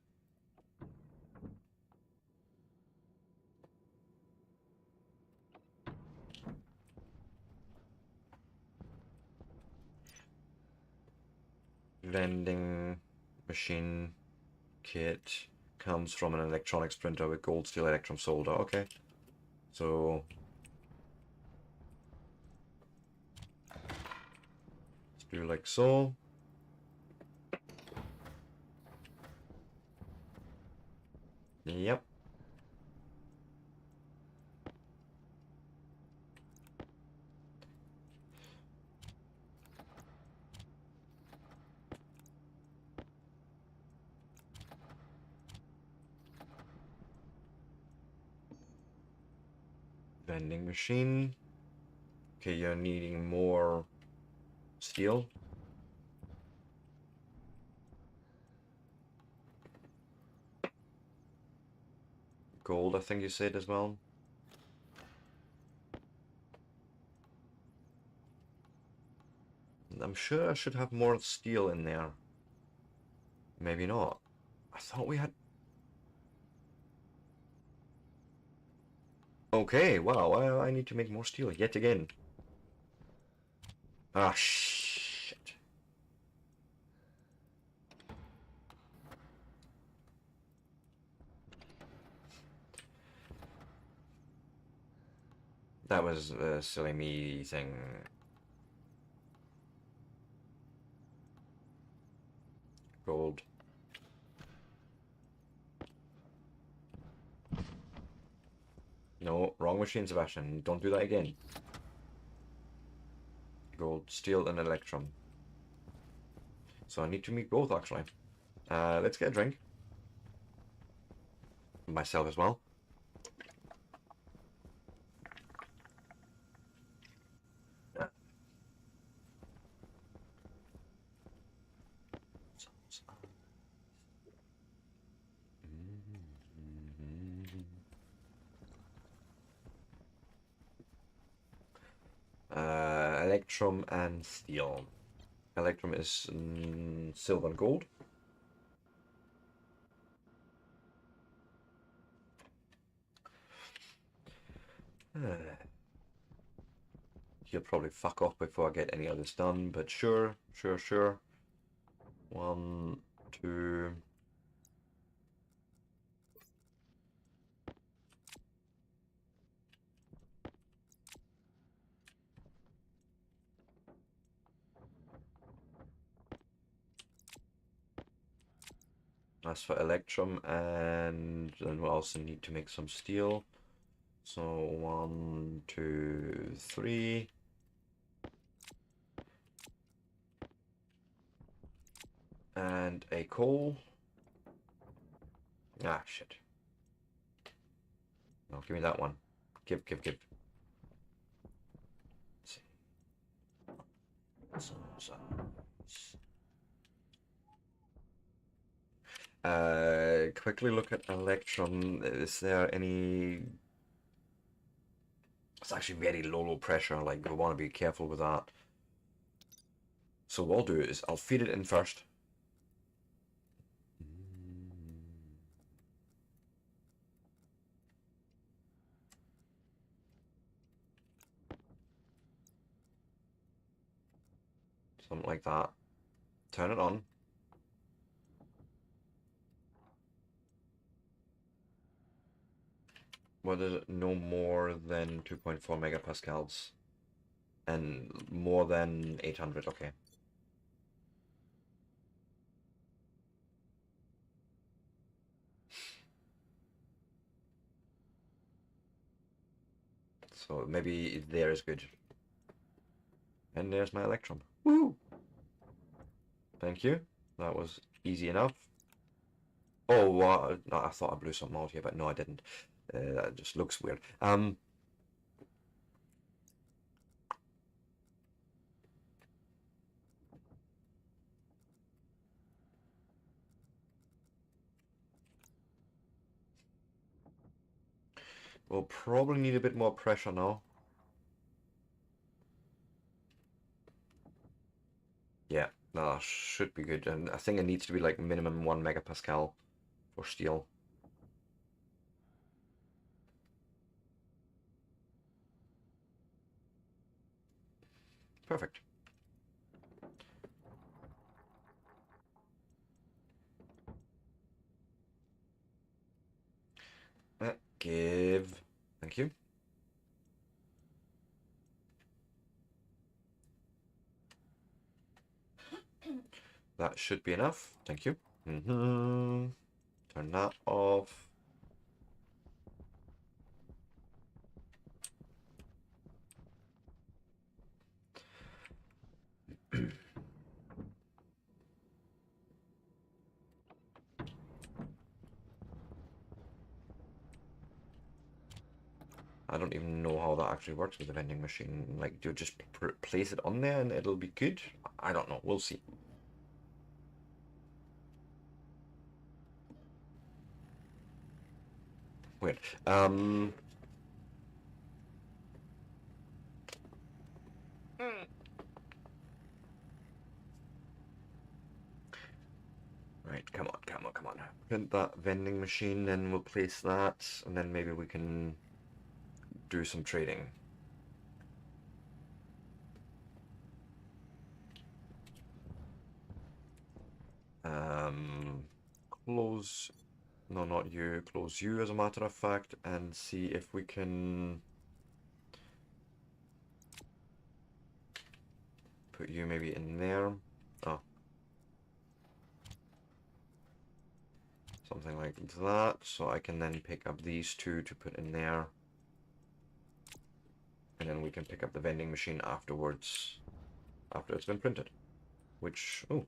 Vending machine kit comes from an electronics printer with gold, steel, electrum, solder. Okay. So let's do like so. Yep. Vending machine. Okay, you're needing more steel. Gold, I think you said as well. I'm sure I should have more steel in there. Maybe not. I thought we had... Okay, wow, I need to make more steel yet again. Ah, shit. That was a silly me thing. Gold. No, wrong machine, Sebastian. Don't do that again. Gold, steel, and electrum. So I need to meet both, actually. Let's get a drink. Myself as well. Electrum and steel. Electrum is silver and gold. He'll probably fuck off before I get any of this done, but sure. 1, 2... That's for electrum, and then we also need to make some steel. So 1, 2, 3. And a coal. Ah, shit. No, give me that one. Give. Let's see. So. Quickly look at electrum. Is there any... It's actually very low pressure. Like, we want to be careful with that. So what I'll do is I'll feed it in first. Something like that. Turn it on. What is it? No more than 2.4 megapascals. And more than 800, okay. So maybe there is good. And there's my electrum. Woo! Thank you. That was easy enough. Oh, no, I thought I blew something out here, but no, I didn't. That just looks weird. We'll probably need a bit more pressure now. Yeah, no, should be good. And I think it needs to be like minimum 1 megapascal for steel. Perfect. Give. Thank you. That should be enough. Thank you. Turn that off. I don't even know how that actually works with the vending machine. Like, do you just place it on there and it'll be good? I don't know. We'll see. Weird. Right, come on. Print that vending machine, then we'll place that, and then maybe we can do some trading. Close... No, not you. Close you, as a matter of fact, and see if we can... Put you maybe in there. Oh. Something like that, so I can then pick up these two to put in there. And then we can pick up the vending machine afterwards, after it's been printed. Which, oh.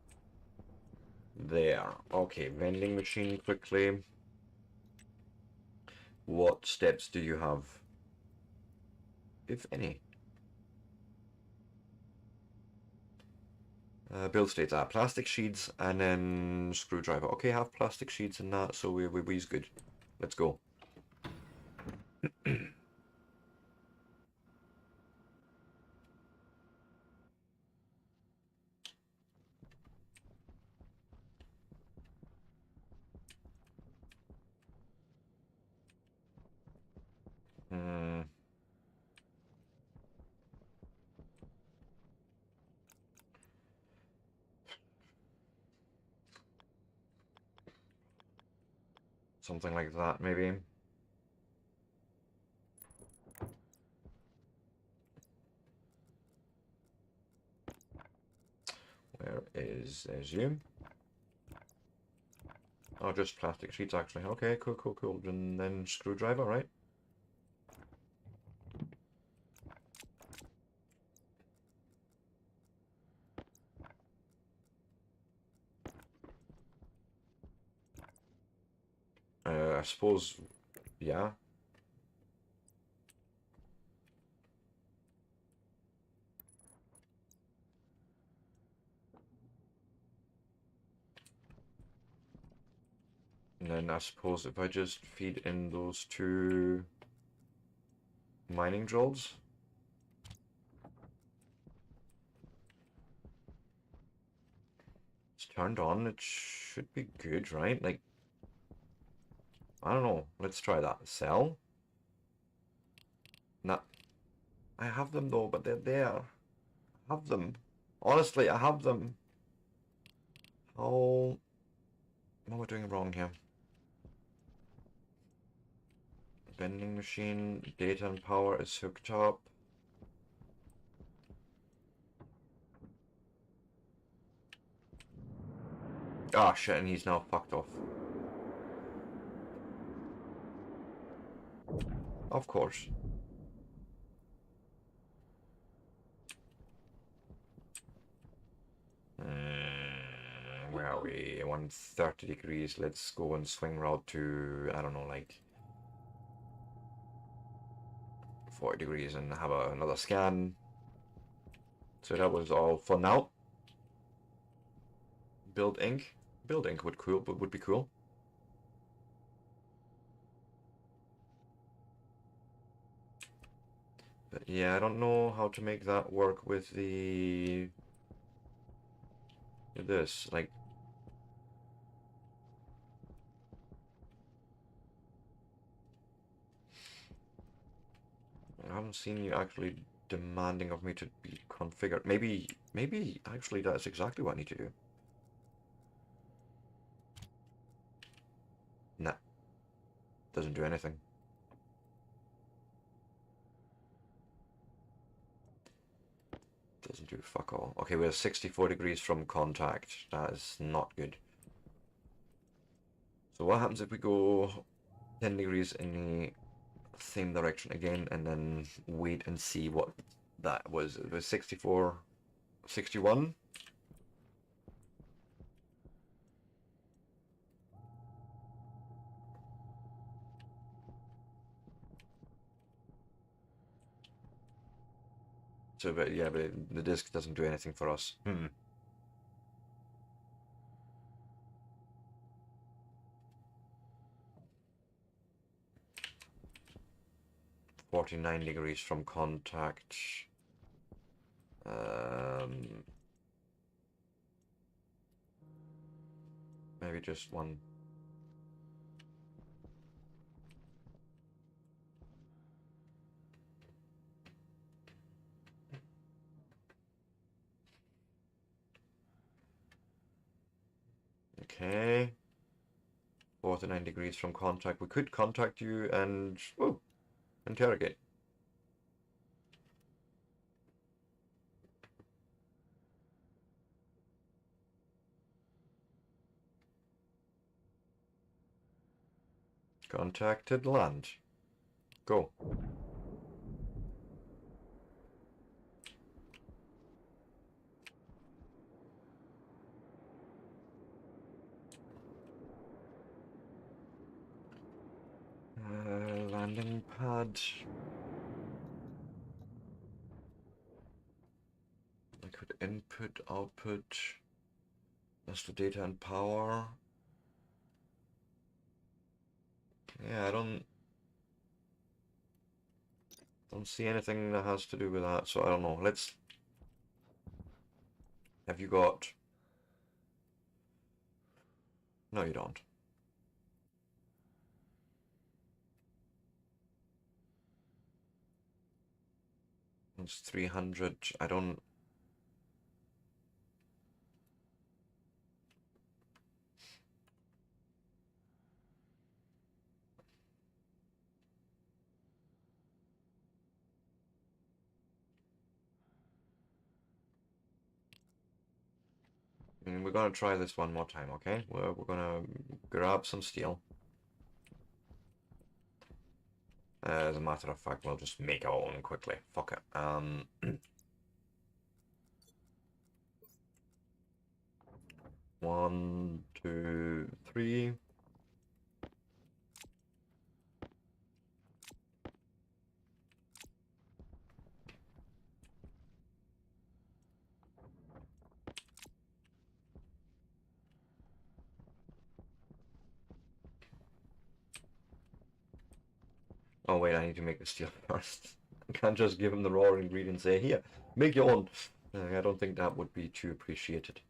There. Okay, vending machine quickly. What steps do you have? If any. Build states are plastic sheets and then screwdriver. Okay, have plastic sheets and that, so we's good. Let's go. Something like that, maybe. There's you. Oh, just plastic sheets actually. Okay, cool, cool, cool. And then screwdriver, right? I suppose, yeah. And then I suppose if I just feed in those two mining drills. It's turned on, it should be good, right? Like, I don't know. Let's try that. Sell? Nah. I have them though, but they're there. I have them. Honestly, I have them. How... What am I doing wrong here? Vending machine, data and power is hooked up. Ah, shit, and he's now fucked off. Of course. Where are we? 130 degrees. Let's go and swing route to, I don't know, like 40 degrees and have another scan. So that was all for now. Build ink. Build ink would be cool. But yeah, I don't know how to make that work with this. Like, I haven't seen you actually demanding of me to be configured. Maybe actually that's exactly what I need to do. Nah, doesn't do anything. Doesn't do fuck all. Okay, we're 64 degrees from contact. That is not good. So what happens if we go 10 degrees in the same direction again and then wait and see what that was? It was 64, 61? So, but yeah, but the disc doesn't do anything for us. 49 degrees from contact. Maybe just one. Okay. 49 degrees from contact. We could contact you and interrogate. Contacted land. Go. Landing pad. I could input, output. That's the data and power. Yeah, I don't see anything that has to do with that, so I don't know. Let's... Have you got... No, you don't. It's 300. I don't... And we're gonna try this one more time, okay? We're gonna grab some steel. As a matter of fact, we'll just make our own quickly. Fuck it. 1, 2, 3. Oh wait, I need to make the steel first. I can't just give him the raw ingredients and say, here, make your own. I don't think that would be too appreciated.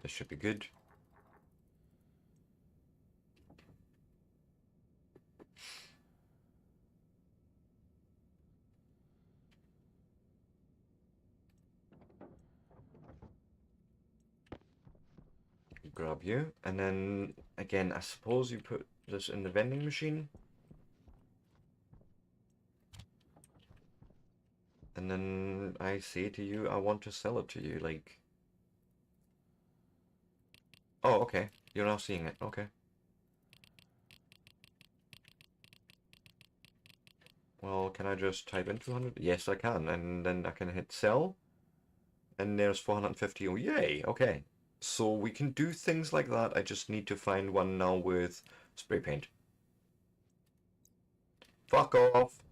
This should be good. Grab you, and then again, I suppose you put this in the vending machine, and then I say to you, I want to sell it to you, like. Oh, okay. You're now seeing it. Okay. Well, can I just type in 200? Yes, I can, and then I can hit sell, and there's 450. Oh, yay! Okay. So we can do things like that. I just need to find one now with spray paint. Fuck off.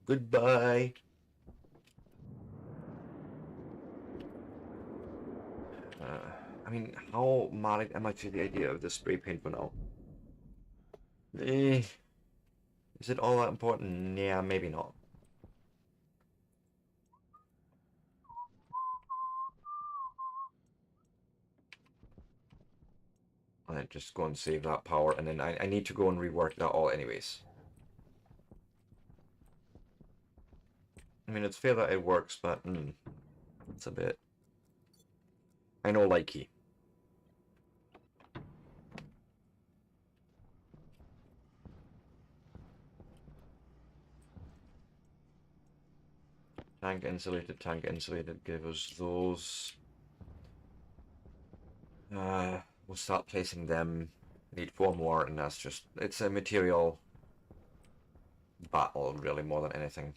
Goodbye. I mean, how married am I to the idea of the spray paint for now? Is it all that important? Yeah, maybe not. I'll just go and save that power, and then I need to go and rework that all anyways. I mean, it's fair that it works, but it's a bit... I know, likey. Tank insulated, give us those. We'll start placing them. Need 4 more, and that's just... It's a material battle, really, more than anything.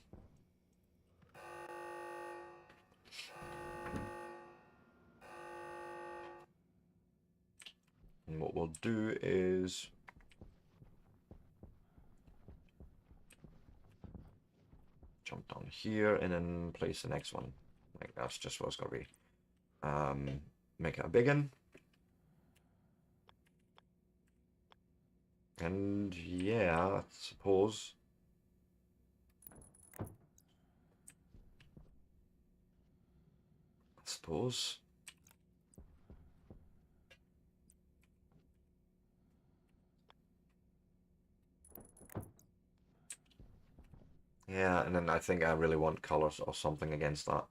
And what we'll do is... jump down here, and then place the next one. Like, that's just what it's gonna be. Make it a big one. And yeah, I suppose. Yeah, and then I think I really want colors or something against that.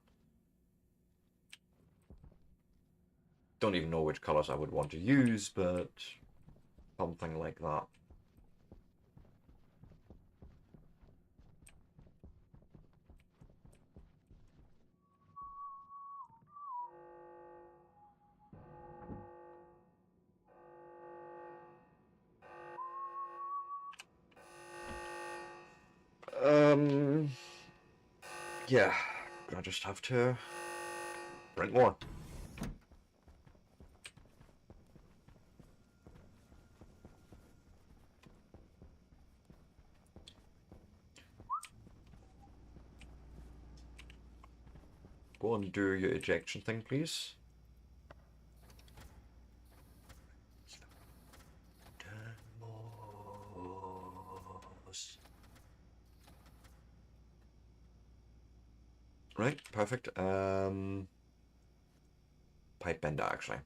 Don't even know which colors I would want to use, but something like that. Yeah, I just have to print more. Go and do your ejection thing, please. Right, perfect. Pipe bender, actually.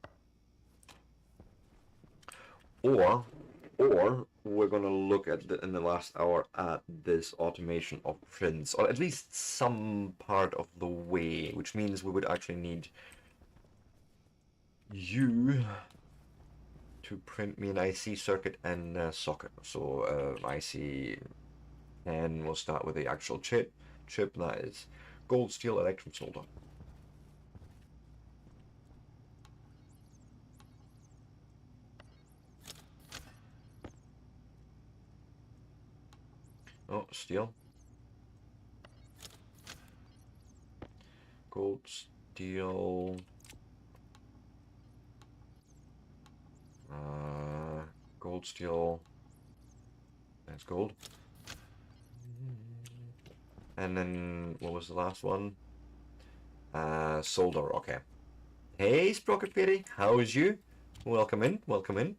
Or we're going to look at in the last hour at this automation of prints, or at least some part of the way, which means we would actually need you to print me an IC circuit and socket. So IC, and we'll start with the actual chip. That is gold, steel, electrum solder. Oh, steel. Gold, steel. Gold, steel. That's gold. And then, what was the last one? Solder, okay. Hey, Sprocket Fairy, how is you? Welcome in, welcome in.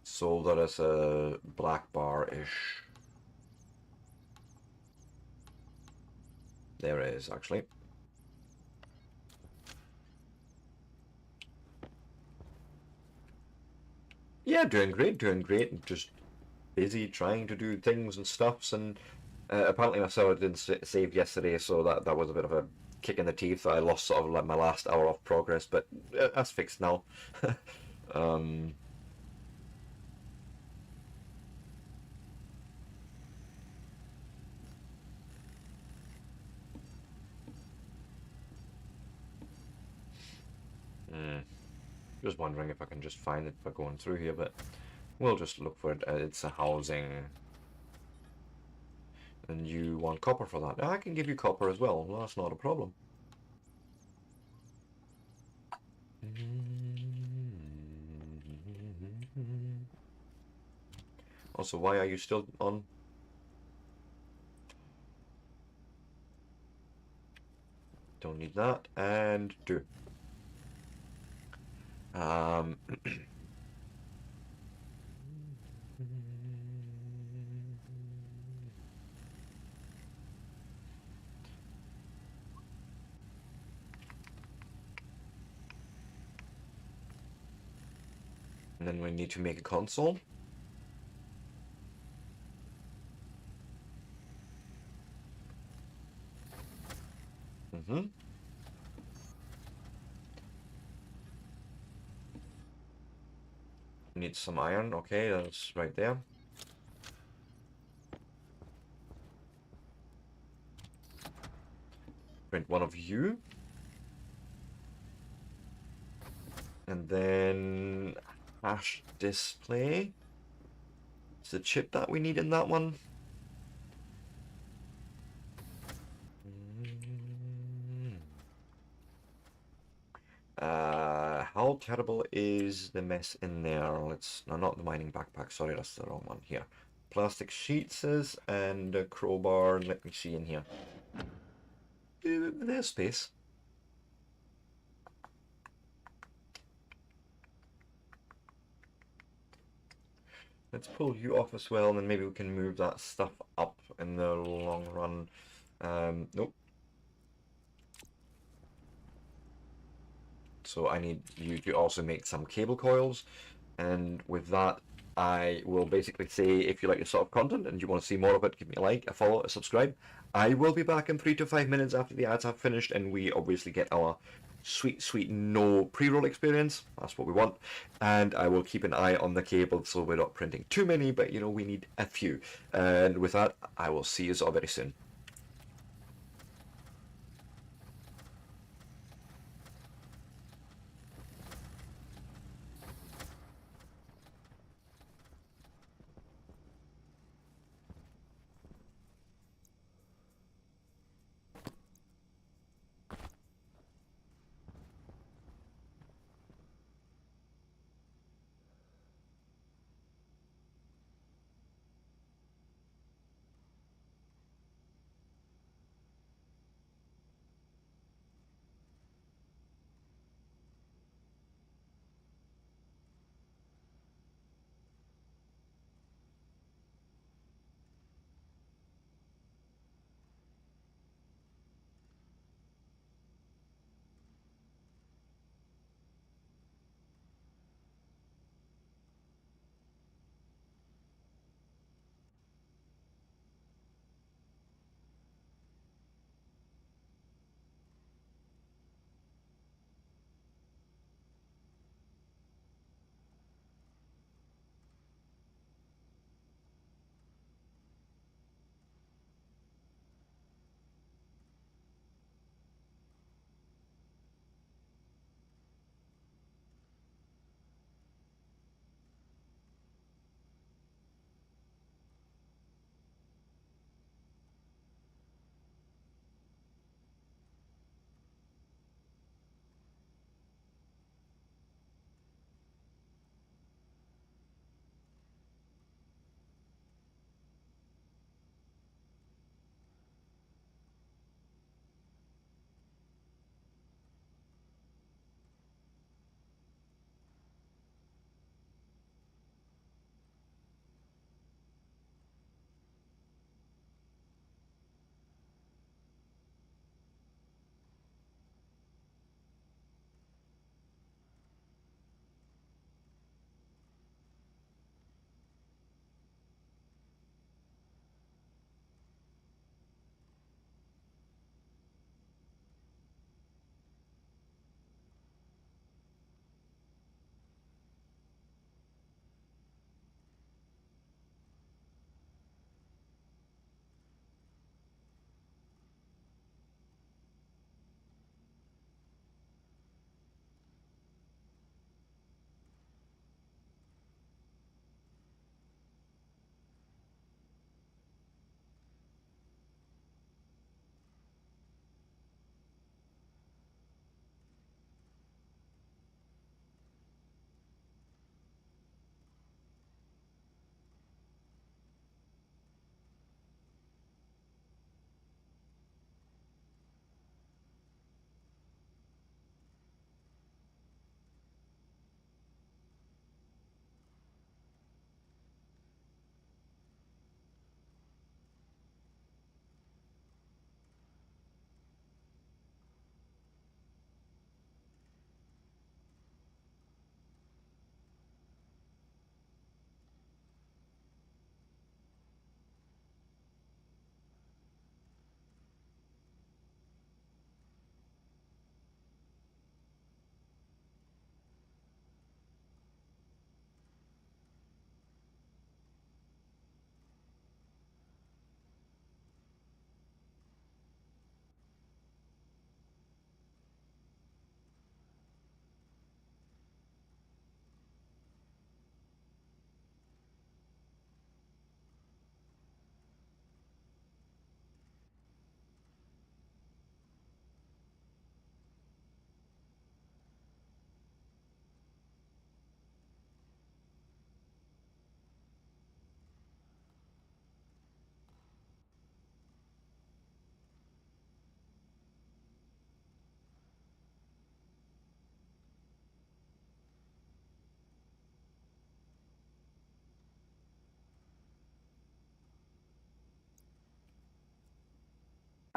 Solder is a black bar-ish. There it is, actually. Yeah, doing great. Just busy trying to do things and stuffs, and apparently my server didn't save yesterday, so that was a bit of a kick in the teeth. I lost sort of like my last hour of progress, but that's fixed now. um, just wondering if I can just find it by going through here, but we'll just look for it. It's a housing. And you want copper for that. I can give you copper as well. That's not a problem. Also, why are you still on? Don't need that. And do. And then we need to make a console. Need some iron. Okay, that's right there. Print one of you. And then hash display. It's the chip that we need in that one. How terrible is the mess in there? No, not the mining backpack. Sorry, that's the wrong one here. Plastic sheets and a crowbar. Let me see in here. There's space. Let's pull you off as well, and then maybe we can move that stuff up in the long run. Nope. So I need you to also make some cable coils, and with that I will basically say, if you like this sort of content and you want to see more of it, give me a like, a follow, a subscribe. I will be back in 3 to 5 minutes after the ads have finished and we obviously get our sweet no pre-roll experience. That's what we want. And I will keep an eye on the cable so we're not printing too many, but you know, we need a few. And with that, I will see you all very soon.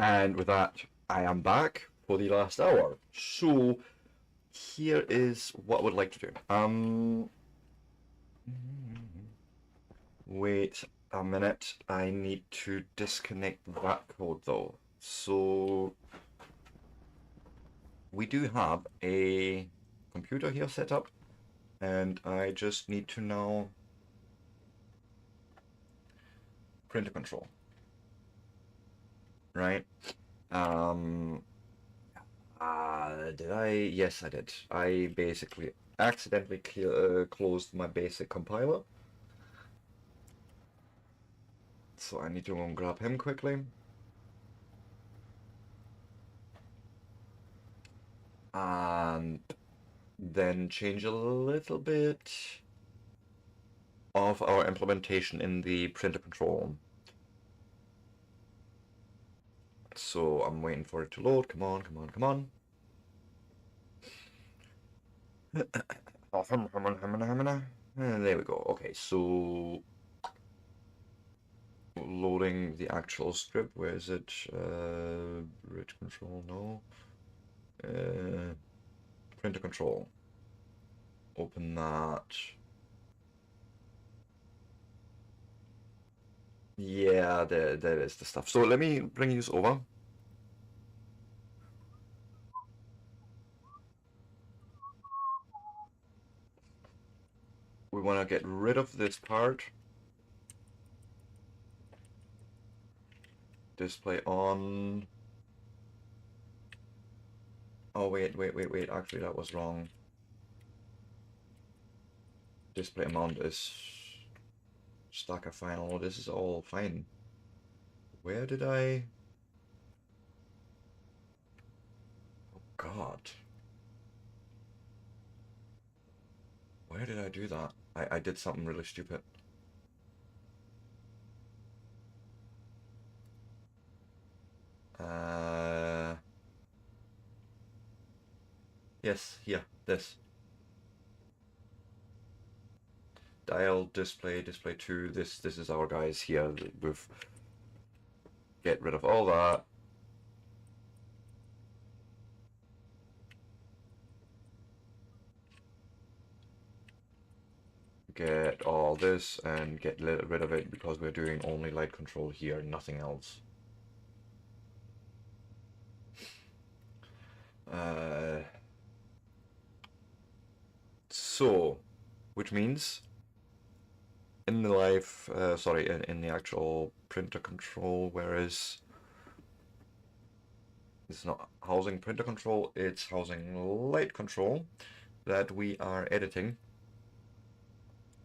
And with that, I am back for the last hour. So here is what I would like to do. Wait a minute. I need to disconnect that code though. So we do have a computer here set up, and I just need to now printer control, right? Did I? Yes, I did. I basically accidentally closed my basic compiler. So I need to go and grab him quickly. And then change a little bit of our implementation in the printer control. So I'm waiting for it to load. Come on, come on, come on. There we go. Okay, so loading the actual script. Where is it? Bridge control, no. Printer control. Open that. Yeah, there is the stuff. So let me bring you over. We want to get rid of this part. Display on. Oh, wait. Actually, that was wrong. Display amount is stacker final. This is all fine. Where did I... Oh, God. Where did I do that? I did something really stupid. Yes, here, this. Dial, display 2. This is our guys here. We've get rid of all that. Get all this and get rid of it because we're doing only light control here, nothing else. So, which means in the live, sorry, in the actual printer control, whereas it's not housing printer control, it's housing light control that we are editing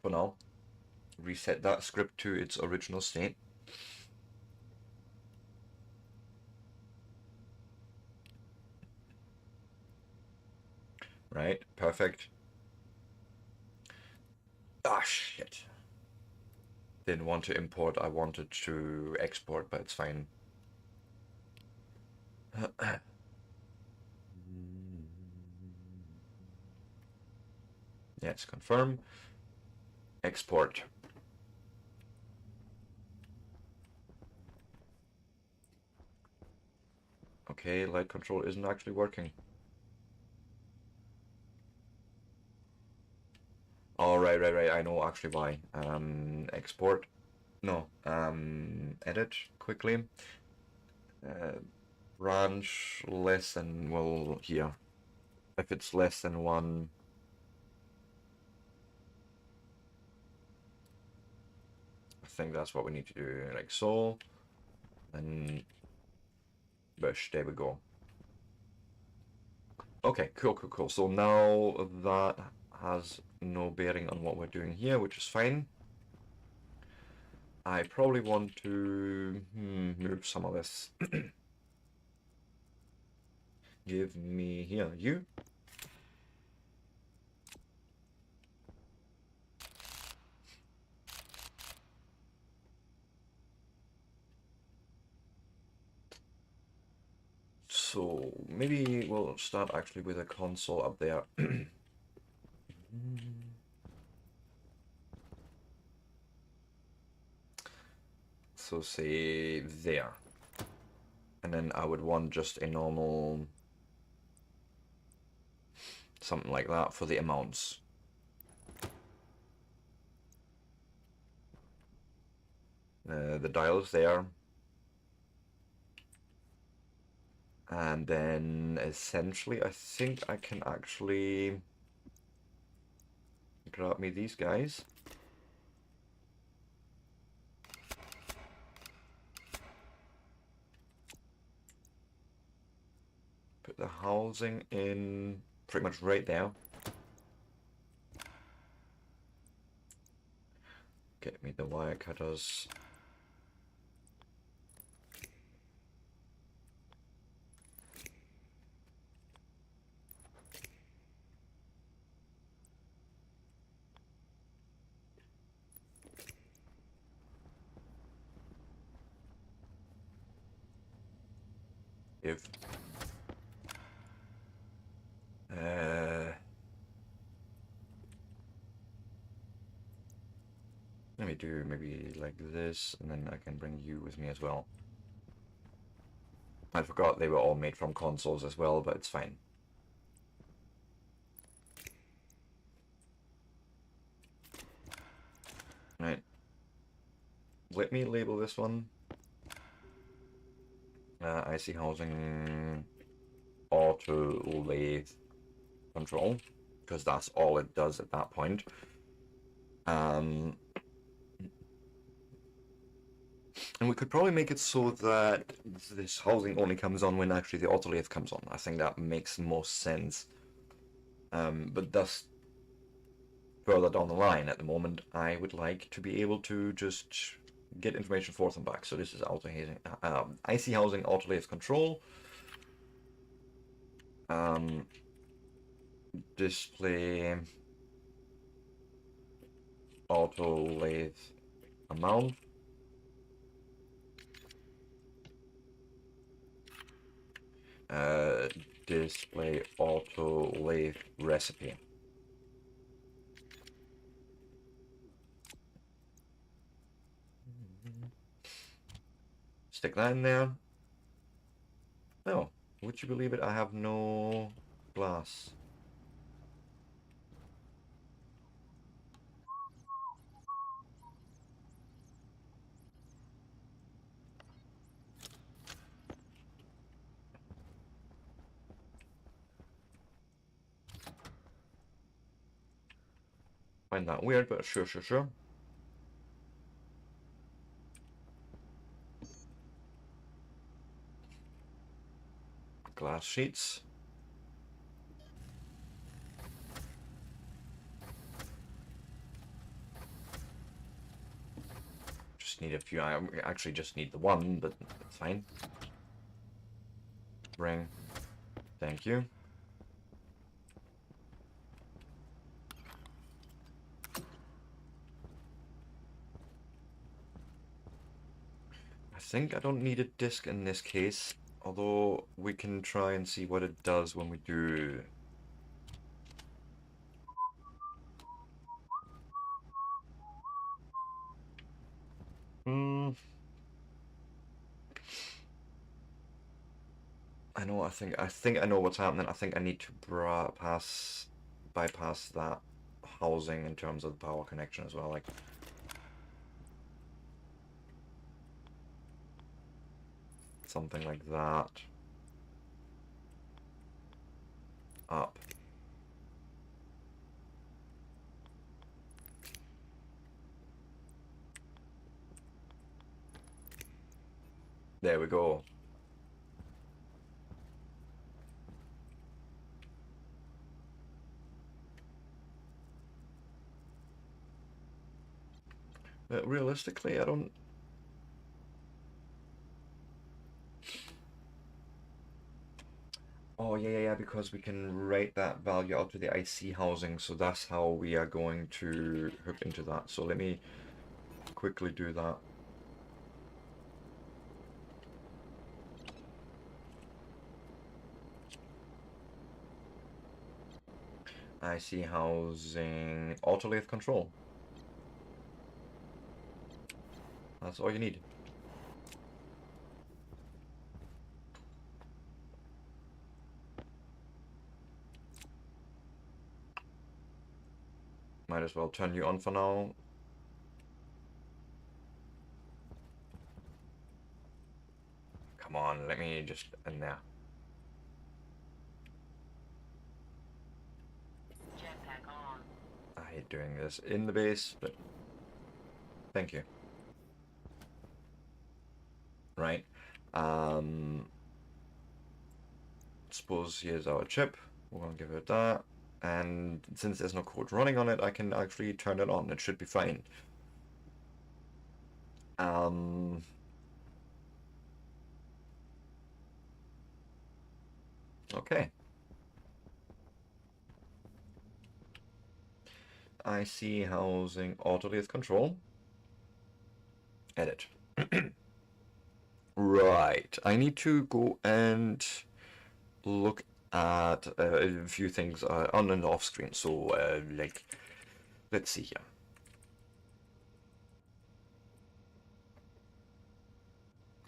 for now. Reset that script to its original state. Right, perfect. Ah, shit. Didn't want to import, I wanted to export, but it's fine. Yes, confirm. Export. Okay, light control isn't actually working. Oh, right, I know actually why. Export. No, edit quickly. Branch less than, well, here. If it's less than 1, I think that's what we need to do, like so. And bush, there we go. Okay, cool. So now that has no bearing on what we're doing here, which is fine. I probably want to move some of this. Give me here, you. So maybe we'll start actually with a console up there. So say there. And then I would want just a normal, something like that for the amounts. The dials there. And then essentially I think I can actually grab me these guys. Put the housing in pretty much right there. Get me the wire cutters. If let me do maybe like this, and then I can bring you with me as well. I forgot they were all made from consoles as well, but it's fine. Right. Let me label this one. IC housing auto lathe control, because that's all it does at that point. And we could probably make it so that this housing only comes on when actually the auto lathe comes on. I think that makes most sense. But thus, further down the line, at the moment, I would like to be able to just get information forth and back. So this is auto housing, IC housing auto lathe control. Display auto lathe amount. Display auto lathe recipe. Stick that in there. Oh, would you believe it? I have no glass. Find that weird, but sure. Glass sheets. Just need a few. I actually just need the one, but it's fine. Ring. Thank you. I think I don't need a disc in this case, although we can try and see what it does when we do. I know. I think I know what's happening. I think I need to bypass that housing in terms of the power connection as well. Like, something like that. Up. There we go. But realistically, I don't. Oh, yeah, because we can write that value out to the IC housing, so that's how we are going to hook into that. So let me quickly do that. IC housing auto lathe control. That's all you need. as well turn you on for now. Come on, let me just in there. Jetpack on. I hate doing this in the base, but thank you. Right. Suppose here's our chip. We're gonna give it that. And since there's no code running on it, I can actually turn it on. It should be fine. Okay. IC housing autolathe control. Edit. Right. I need to go and look at a few things on and off screen. So, like, let's see here.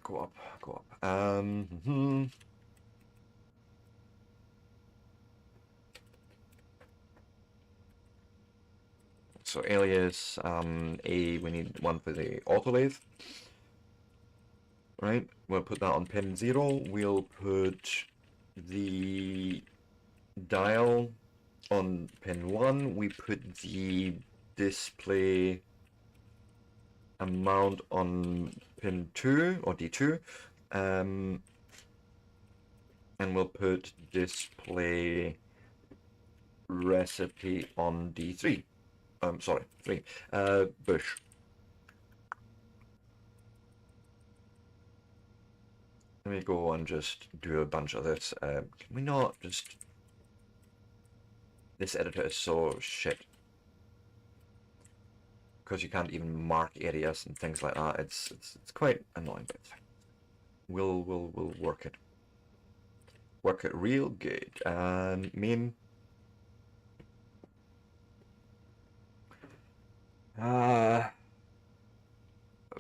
Go up, go up. So alias, we need one for the autolathe. Right, we'll put that on pin 0. We'll put the dial on pin 1. We put the display amount on pin 2 or D2. And we'll put display recipe on D3. Sorry, 3. Bush. Let me go and just do a bunch of this. Can we not just... This editor is so shit. Because you can't even mark areas and things like that. It's quite annoying, but it's fine. We'll work it. Work it real good. And main...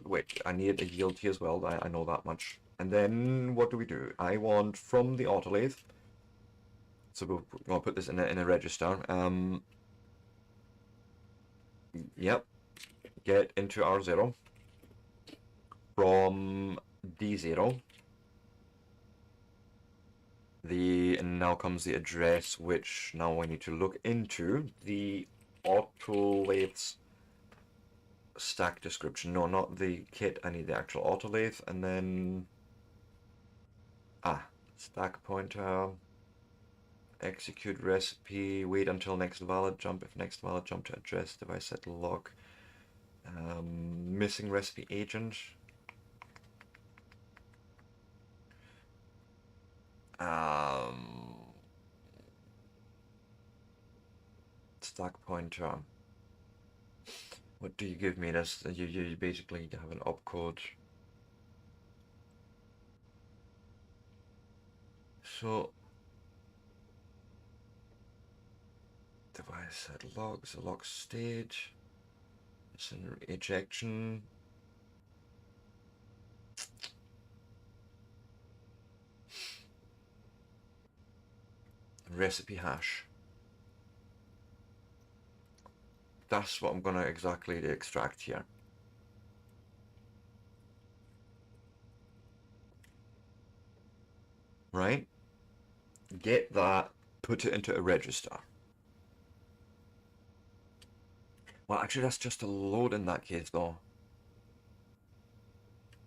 wait, I need a yield here as well. I know that much. And then what do? I want from the autolathe. So we'll put this in a register. Yep. Get into R0 from D0. And now comes the address, which now we need to look into the autolathe's stack description. No, not the kit. I need the actual autolathe, and then stack pointer. Execute recipe, wait until next valid jump, if next valid jump to address device set log. Missing recipe agent. Stack pointer. What do you give me? This you basically have an opcode. So device set logs, a log stage. It's an ejection. Recipe hash. That's what I'm gonna exactly extract here. Right? Get that, put it into a register. Well, actually, that's just a load in that case, though.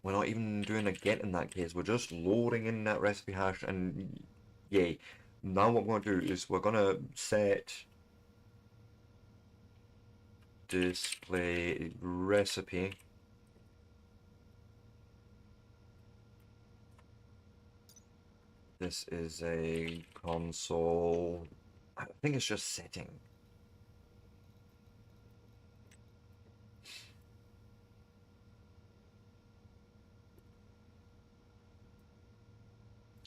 We're not even doing a get in that case. We're just loading in that recipe hash, and yay. Now what we're going to do is we're going to set display recipe. This is a console. I think it's just setting.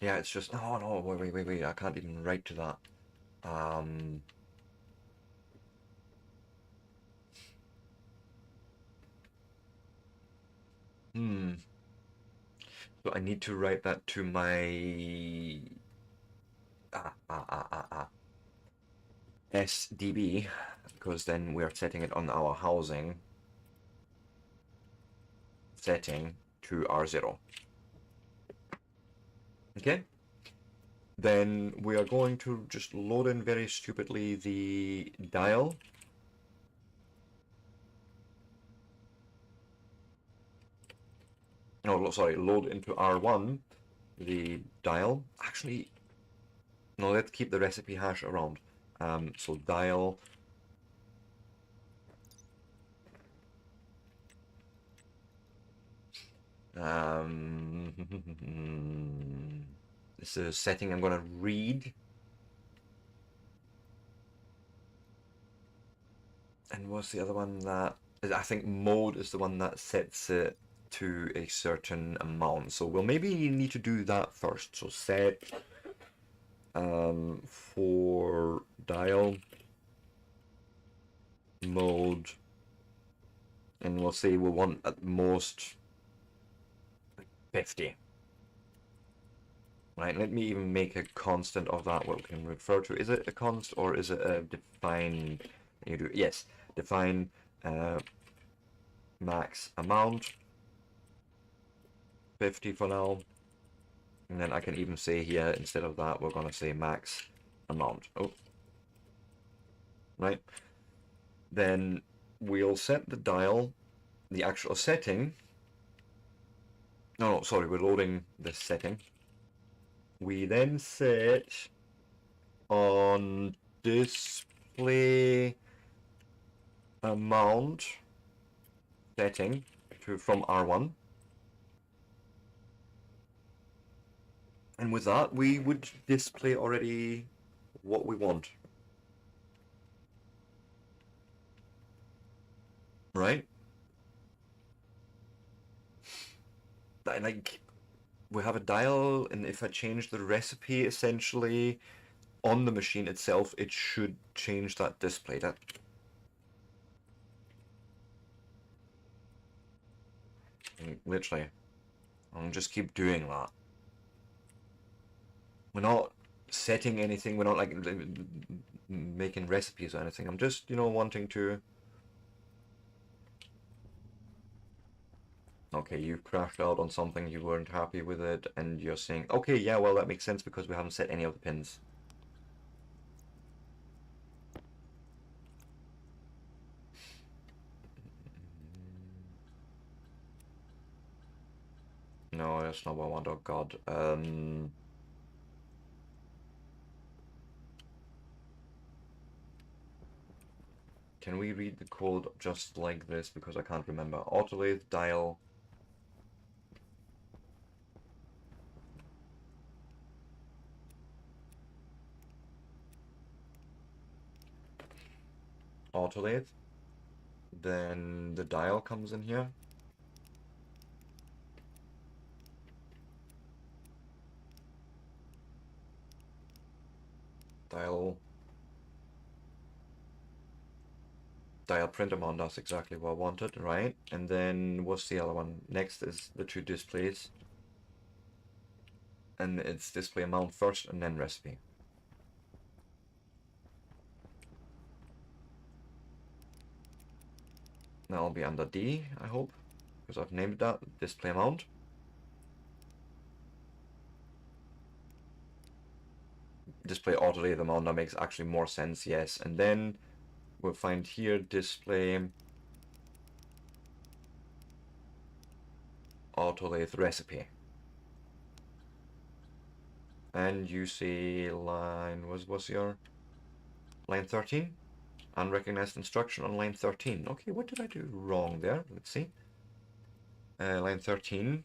Yeah, it's just, no, wait, I can't even write to that. So I need to write that to my SDB. because then we're setting it on our housing setting to R0. Okay? Then we are going to just load in very stupidly the dial. No, sorry, load into R1 the dial. Actually, no, let's keep the recipe hash around. So dial this is a setting I'm going to read. And what's the other one that... I think mode is the one that sets it to a certain amount. So we'll maybe need to do that first. So set for dial mode, and we'll say we want at most 50. Right, let me even make a constant of that, what we can refer to. Is it a const or is it a define? You do, yes, define max amount 50 for now. And then I can even say here, instead of that, we're going to say max amount. Oh, right. Then we'll set the dial, the actual setting. No, sorry, we're loading this setting. We then set on display amount setting to from R1. And with that, we would display already what we want. Right? Like, we have a dial, and if I change the recipe, essentially, on the machine itself, it should change that display. That literally, I'll just keep doing that. We're not setting anything. We're not like making recipes or anything. I'm just, wanting to... Okay, you've crashed out on something, you weren't happy with it, and you're saying, okay, yeah, well, that makes sense because we haven't set any of the pins. No, that's not what I want. Oh, God. Can we read the code just like this? Because I can't remember. Autolathe dial. Autolathe. Then the dial comes in here. Dial print amount, that's exactly what I wanted, right? And then what's the other one? Next is the two displays. And it's display amount first and then recipe. That'll be under D, I hope, because I've named that display amount. Display autolathe amount, that makes actually more sense, yes. And then we'll find here display autolathe recipe. And you say line, what's your line 13? Unrecognized instruction on line 13. Okay, what did I do wrong there? Let's see. Line 13.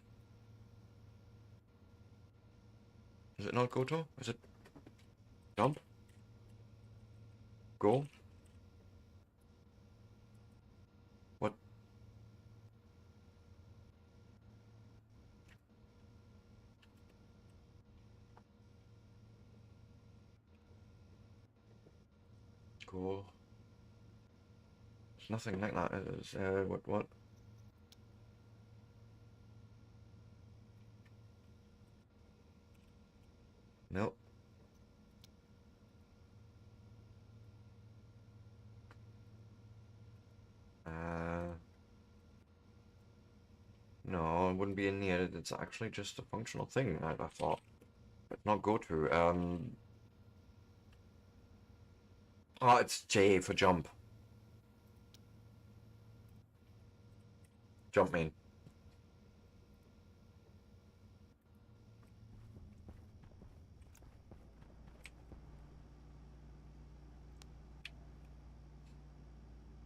Is it not go to? Is it jump? Go? What? Go? There's nothing like that. It's, what? Nope. No, it wouldn't be in here. It's actually just a functional thing, I thought. But not go to. Oh, it's J for jump. Jump main.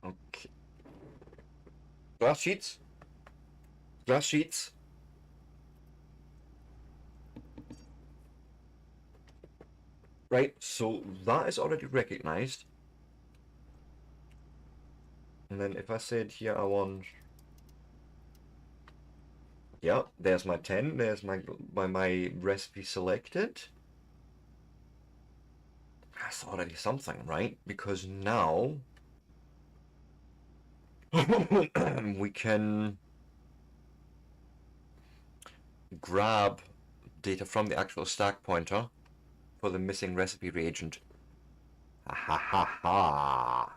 Okay. Glass sheets. Glass sheets. Right, so that is already recognized. And then if I said here I want... Yeah, there's my 10, there's my recipe selected. That's already something, right? Because now we can grab data from the actual stack pointer for the missing recipe reagent. Ha ha ha ha.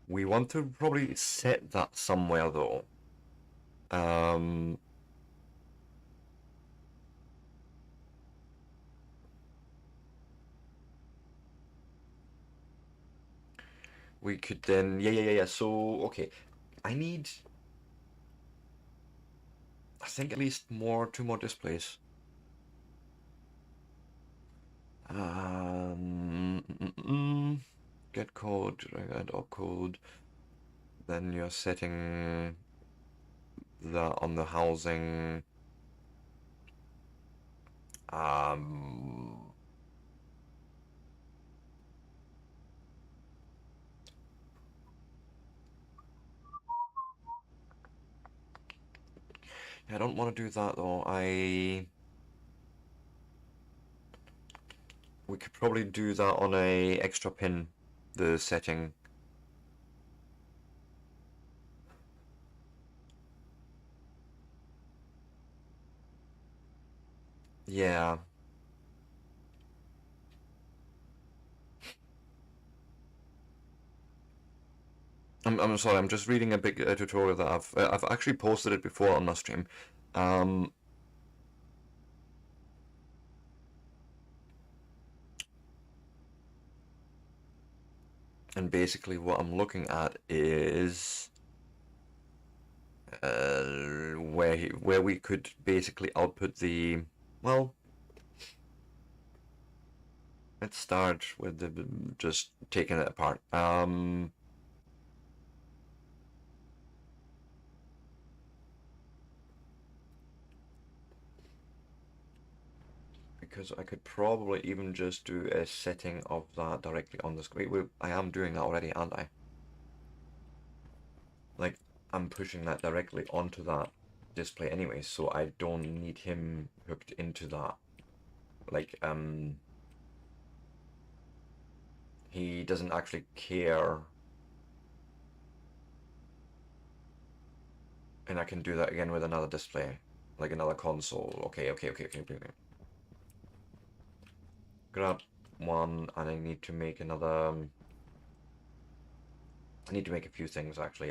We want to probably set that somewhere though. We could then, yeah. So, okay, I need, I think at least two more displays. Get code, drag opcode. Then you're setting that on the housing. I don't want to do that though. We could probably do that on a extra pin, the setting. Yeah. I'm sorry. I'm just reading a big tutorial that I've actually posted it before on my stream. And basically what I'm looking at is where we could basically output the, well, let's start with the just taking it apart. Because I could probably even just do a setting of that directly on the screen. I am doing that already, aren't I? Like, I'm pushing that directly onto that display anyway, so I don't need him hooked into that. Like, he doesn't actually care. And I can do that again with another display, like another console. Okay. Grab one, and I need to make another. I need to make a few things actually.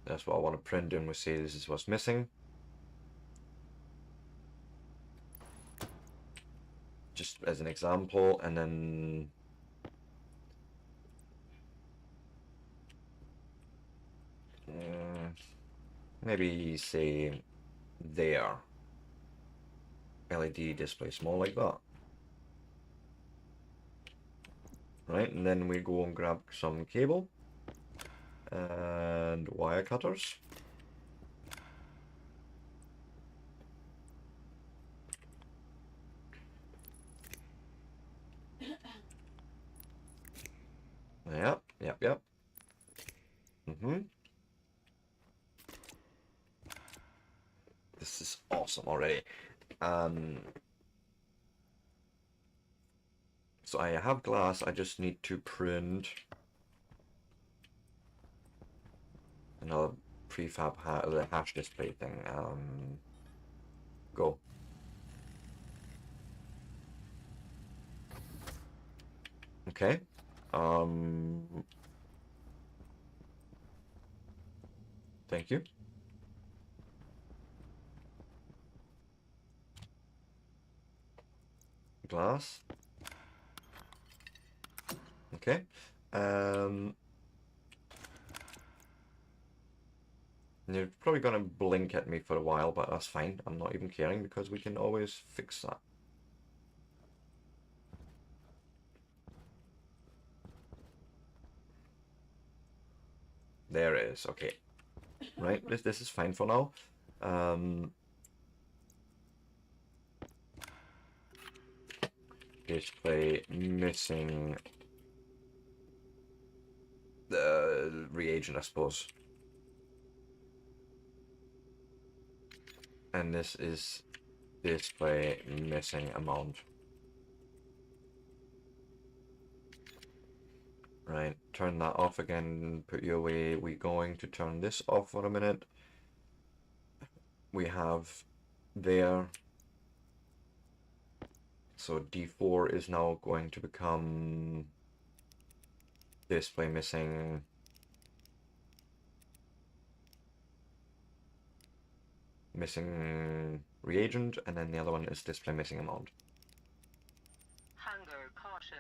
That's what I want to print, and we say this is what's missing. Just as an example, and then maybe say there. LED display small like that. Right, and then we go and grab some cable and wire cutters. Yep. This is awesome already. So I have glass, I just need to print another prefab the hash display thing. Go. Okay. Thank you. Glass. Okay. You're probably gonna blink at me for a while, but that's fine. I'm not even caring because we can always fix that. There it is. Okay. Right. This is fine for now. Display missing the reagent, I suppose. And this is display missing amount. Right, turn that off again, put you away. We're going to turn this off for a minute. We have there. So D4 is now going to become display missing reagent, and then the other one is display missing amount. Hunger caution.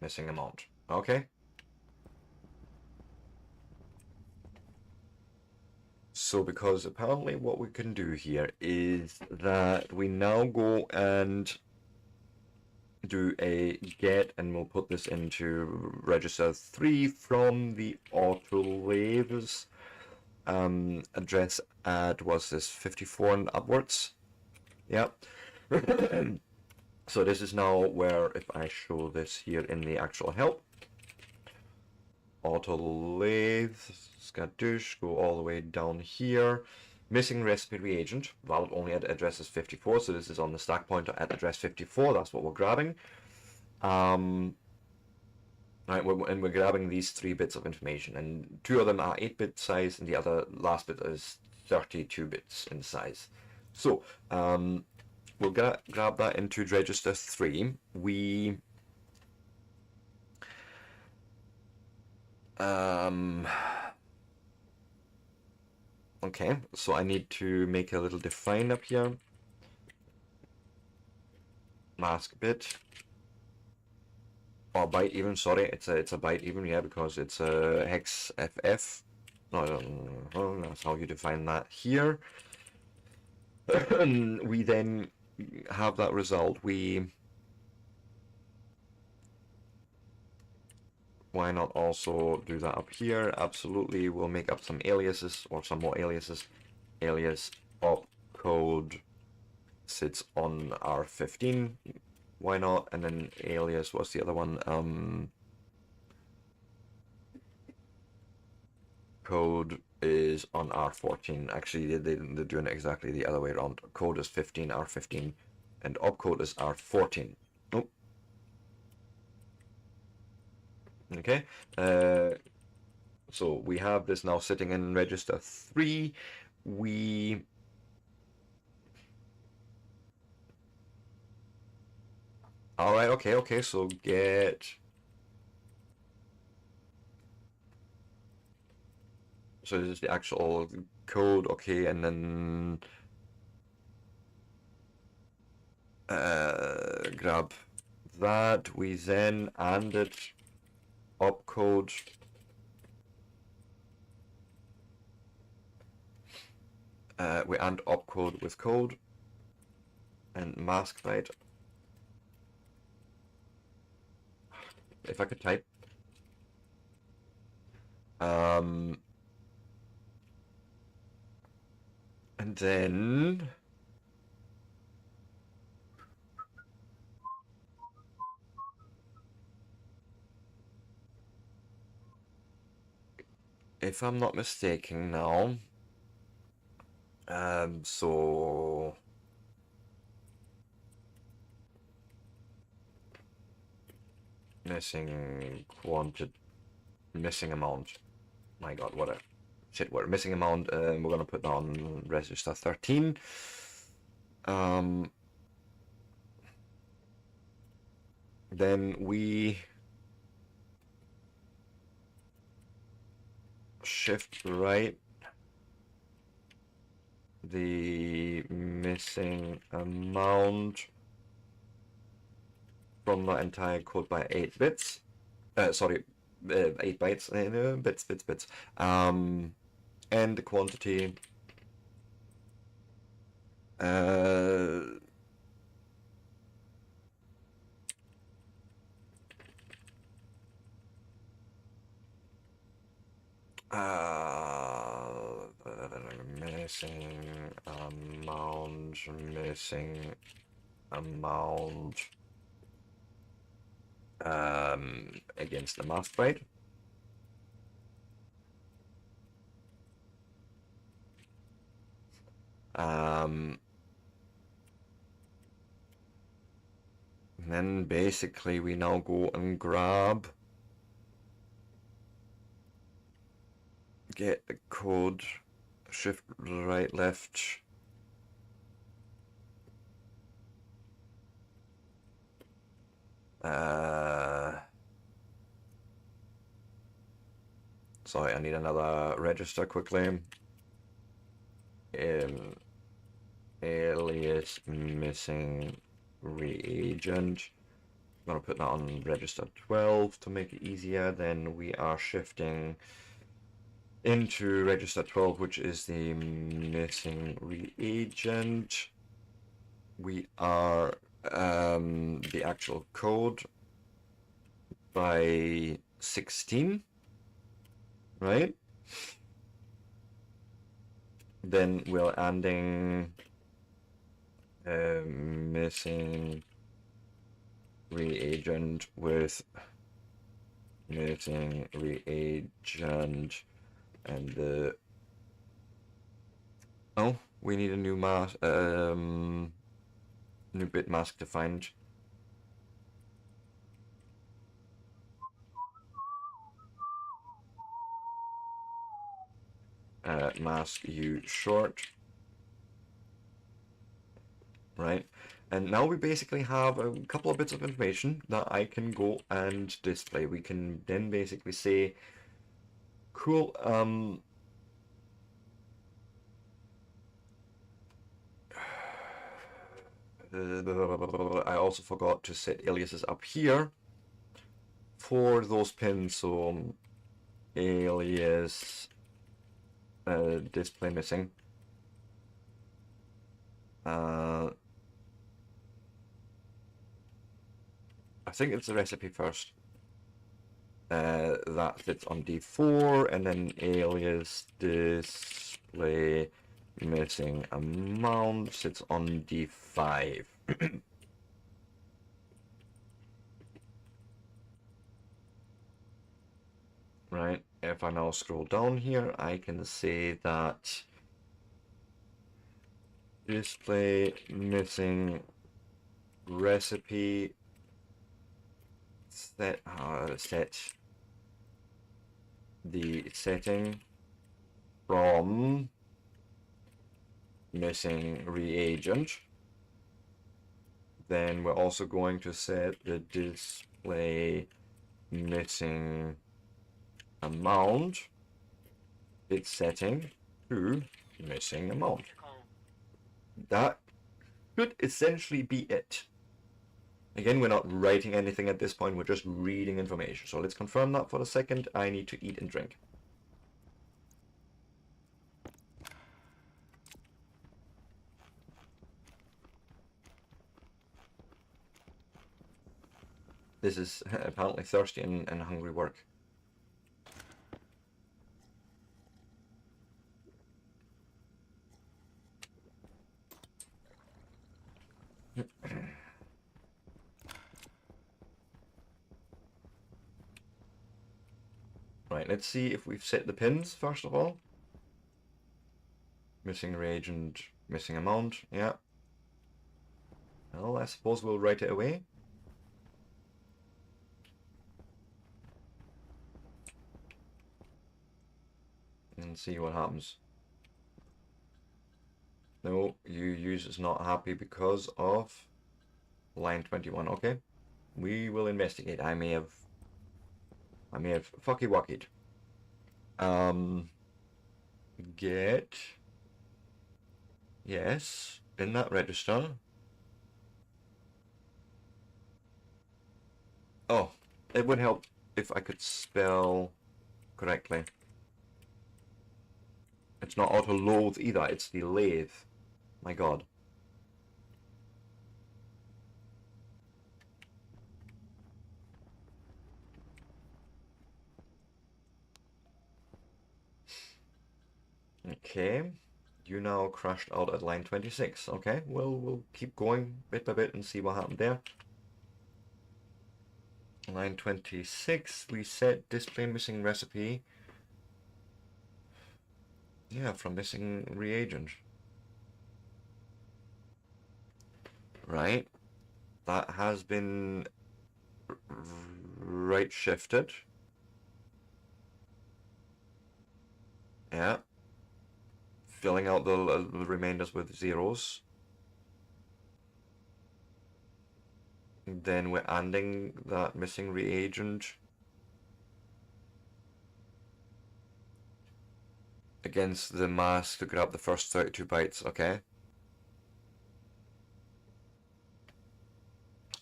Missing amount. Okay. So because apparently what we can do here is that we now go and do a get, and we'll put this into register 3 from the autolaves address at, was this 54 and upwards? Yep. So this is now where, if I show this here in the actual help, autolathe, skadoosh, go all the way down here. Missing recipe reagent, valid only at addresses 54, so this is on the stack pointer at address 54, that's what we're grabbing. Right, and we're grabbing these 3 bits of information, and 2 of them are 8-bit size, and the other last bit is 32 bits in size. So, we'll grab that into register 3. We okay, so I need to make a little define up here. Mask bit. Or byte even, sorry, it's a byte even, yeah, because it's a hex FF. No, that's how you define that here. We then have that result. Why not also do that up here? Absolutely, we'll make up some aliases, or some more aliases. Alias opcode sits on R15. Why not? And then alias, what's the other one? Code is on R14. Actually, they're doing it exactly the other way around. Code is 15, R15, and opcode is R14. Oh. Okay. So we have this now sitting in register 3. We all right. Okay. So get. So this is the actual code. Okay, and then grab that. We then and it opcode. We and opcode with code and mask byte. If I could type. And then if I'm not mistaken now, so missing amount. My God, what a shit word. Missing amount. We're gonna put that on register 13. Then we shift right the missing amount from the entire code by 8 bits. Sorry, 8 bytes, bits. And the quantity. Missing amount against the mask byte. Then basically we now go and grab, get the code, shift right left, sorry, I need another register quickly. Alias missing reagent. I'm gonna put that on register 12 to make it easier. Then we are shifting into register 12, which is the missing reagent. We are the actual code by 16, right? Then we're adding missing reagent with missing reagent and the we need a new mask, new bit mask to find. Mask u short, right? And now we basically have a couple of bits of information that I can go and display. We can then basically say, cool, I also forgot to set aliases up here for those pins, so alias display missing. I think it's the recipe first. That fits on D4, and then alias display missing amount sits on D5. Right, if I now scroll down here, I can say that display missing recipe set the setting from missing reagent. Then we're also going to set the display missing amount, its setting to missing amount. That should essentially be it. Again, we're not writing anything at this point, we're just reading information. So let's confirm that for a second. I need to eat and drink. This is apparently thirsty and hungry work. Right, let's see if we've set the pins first of all. Missing reagent, missing amount, yeah. Well, I suppose we'll write it away. And see what happens. No, user's not happy because of line 21, okay. We will investigate. I may have fucky wuckied. Get, yes, in that register. Oh, it would help if I could spell correctly. It's not auto-loathe either, it's the lathe. My god. Okay. You now crashed out at line 26. Okay, well, we'll keep going bit by bit and see what happened there. Line 26, we set display missing recipe. Yeah, from missing reagent. Right. That has been right shifted. Yeah. Filling out the remainders with zeros. Then we're adding that missing reagent against the mask to grab the first 32 bytes, okay?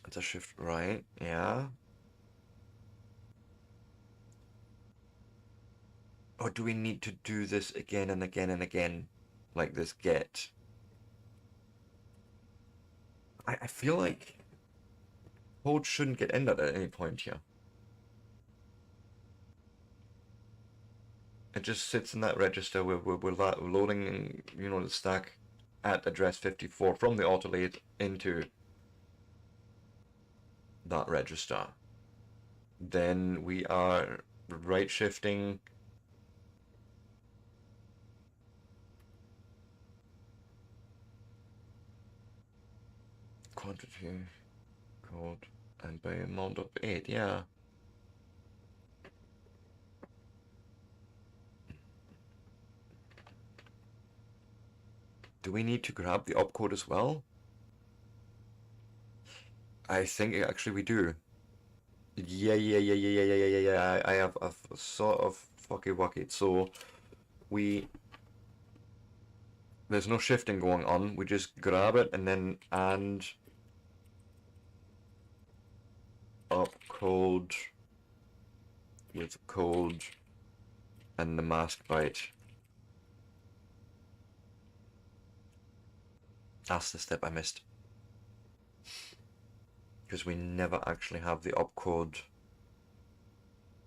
It's a shift right, yeah. Or do we need to do this again and again and again? Like this get? I feel like code shouldn't get ended at any point here. It just sits in that register where we're loading, you know, the stack at address 54 from the autolathe into that register. Then we are right shifting quantity, code, and by amount of 8, yeah. Do we need to grab the opcode as well? I think actually we do. Yeah. I have a sort of fucky wucky. So there's no shifting going on. We just grab it and then and opcode with code and the mask byte. That's the step I missed. Because we never actually have the opcode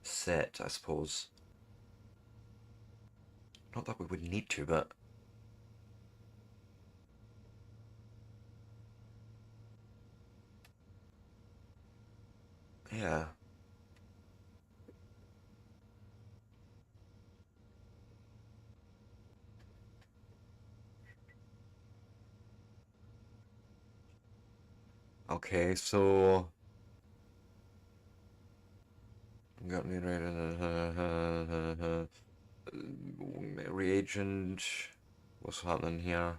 set, I suppose. Not that we would need to, but yeah. Okay, so got me right. Reagent. What's happening here?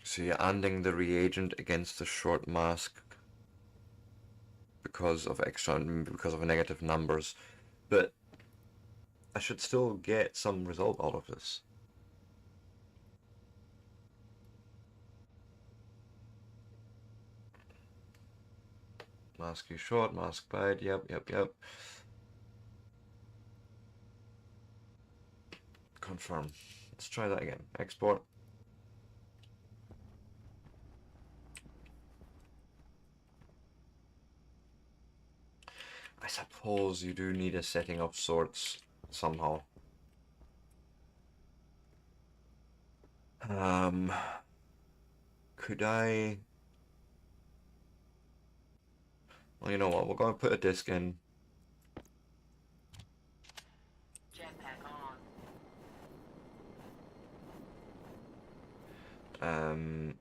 So you're adding the reagent against the short mask because of negative numbers, but I should still get some result out of this. Mask you short, mask byte, yep. Confirm. Let's try that again. Export. I suppose you do need a setting of sorts somehow. Could I... Well, you know what, we're going to put a disk in. Jetpack on.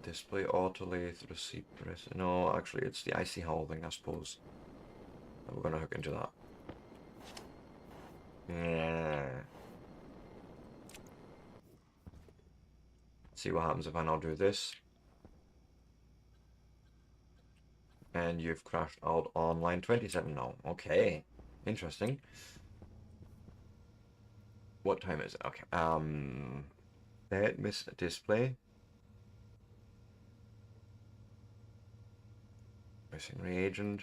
Display autolathe receipt press. No, actually, it's the IC Hull thing, I suppose. And we're going to hook into that. Yeah. See what happens if I now do this. And you've crashed out on line 27 now. Okay, interesting. What time is it? Okay. That miss display. Missing reagent.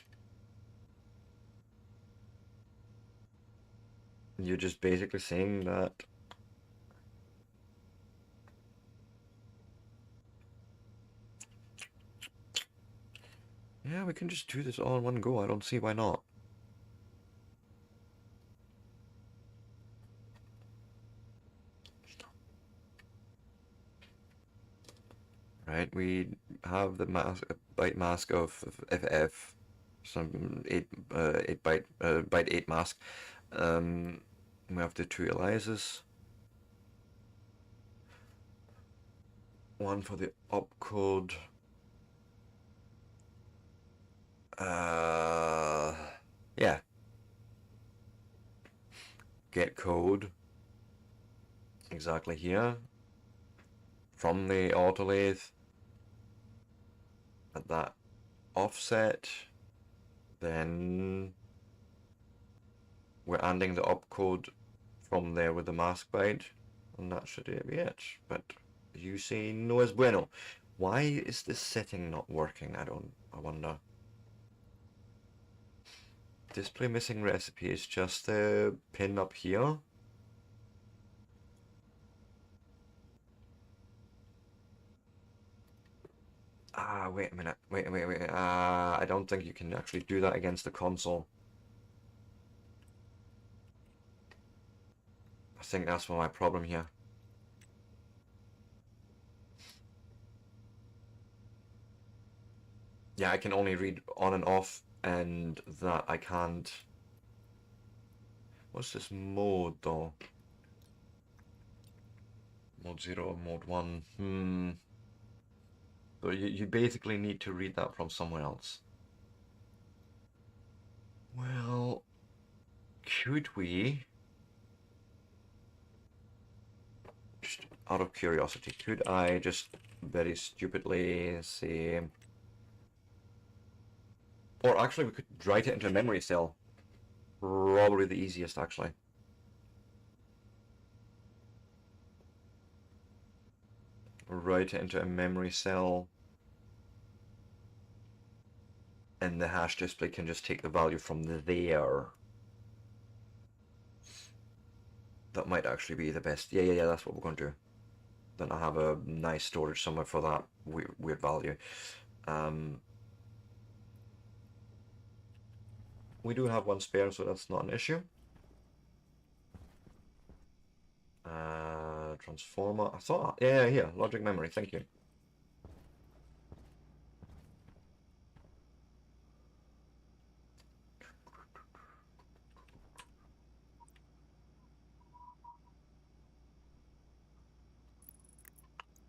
You're just basically saying that yeah, we can just do this all in one go. I don't see why not. Right, we have the mask, byte mask of FF, some 8 byte 8 mask. We have the 2 aliases. One for the opcode. Yeah. Get code exactly here from the autolathe at that offset. Then we're adding the opcode from there with the mask byte, and that should be it. But you say no es bueno. Why is this setting not working? I wonder. Display missing recipe is just the pin up here. Ah, wait a minute. Wait. I don't think you can actually do that against the console. I think that's my problem here. Yeah, I can only read on and off, and that I can't. What's this mode though? Mode 0 or mode 1? So you basically need to read that from somewhere else. Well, could we, just out of curiosity, could I just very stupidly say, or actually we could write it into a memory cell. Probably the easiest, actually. Write it into a memory cell, and the hash display can just take the value from there. That might actually be the best. Yeah, that's what we're going to do. Then I have a nice storage somewhere for that weird value. We do have one spare, so that's not an issue. Transformer. I thought, yeah, here, logic memory. Thank you.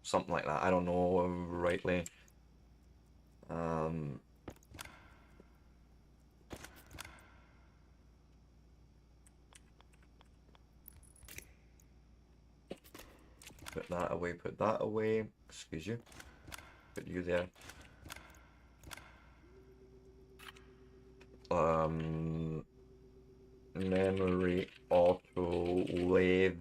Something like that. I don't know rightly. Put that away, put that away. Excuse you. Put you there. Memory auto lathe.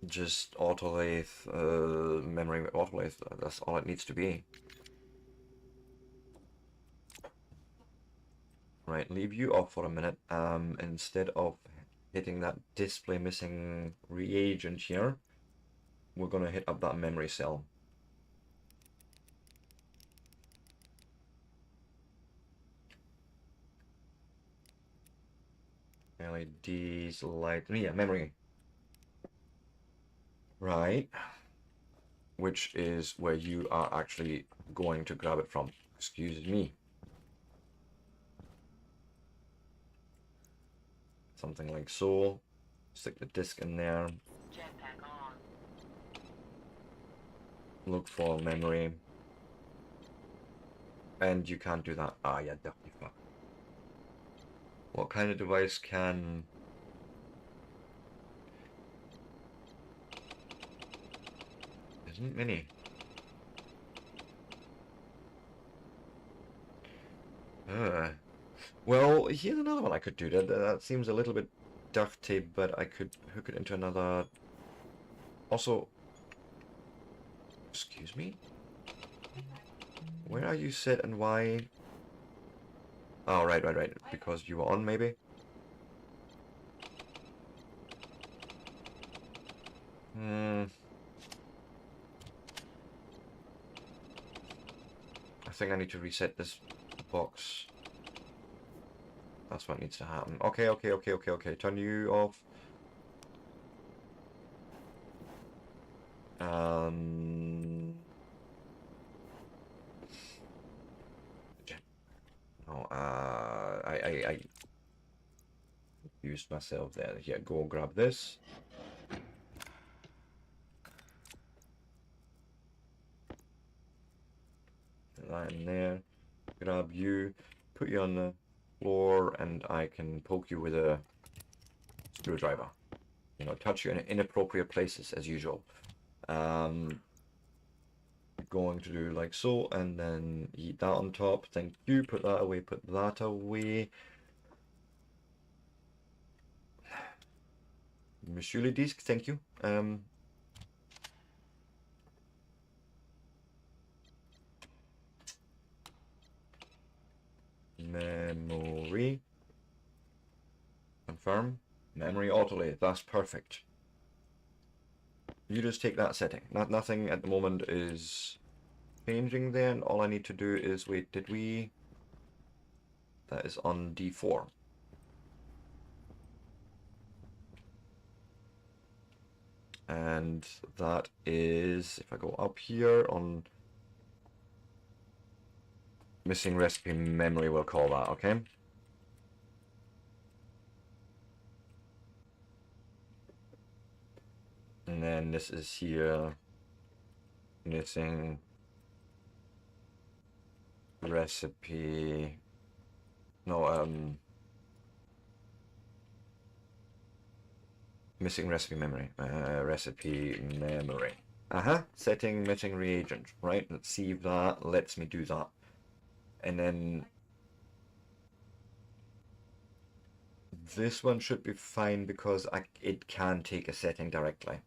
Just auto lathe, memory auto lathe. That's all it needs to be. Right, leave you off for a minute. Instead of hitting that display missing reagent here, we're gonna hit up that memory cell. LEDs, light, yeah, memory. Right. Which is where you are actually going to grab it from. Excuse me. Something like so. Stick the disc in there. Jetpack on. Look for memory. And you can't do that. Ah, yeah, dirty fuck. What kind of device can... Isn't many. Well, here's another one I could do. That seems a little bit dirty, but I could hook it into another... Also... Excuse me? Where are you set and why? Oh, right. Because you were on, maybe? I think I need to reset this box. That's what needs to happen. Okay. Turn you off. No, I used myself there. Here, go grab this. Put that in there. Grab you. Put you on the floor, and I can poke you with a screwdriver. You know, touch you in inappropriate places as usual. Going to do like so, and then eat that on top. Thank you. Put that away. Put that away. Monsieur le disque, thank you. Memory. Confirm. Memory autolay. That's perfect. You just take that setting. Nothing at the moment is changing then. All I need to do is wait, did we... That is on D4. And that is, if I go up here on missing recipe memory, we'll call that, okay? And then this is here, missing recipe, no, missing recipe memory, recipe memory. Setting missing reagent, right? Let's see if that lets me do that. And then this one should be fine because it can take a setting directly.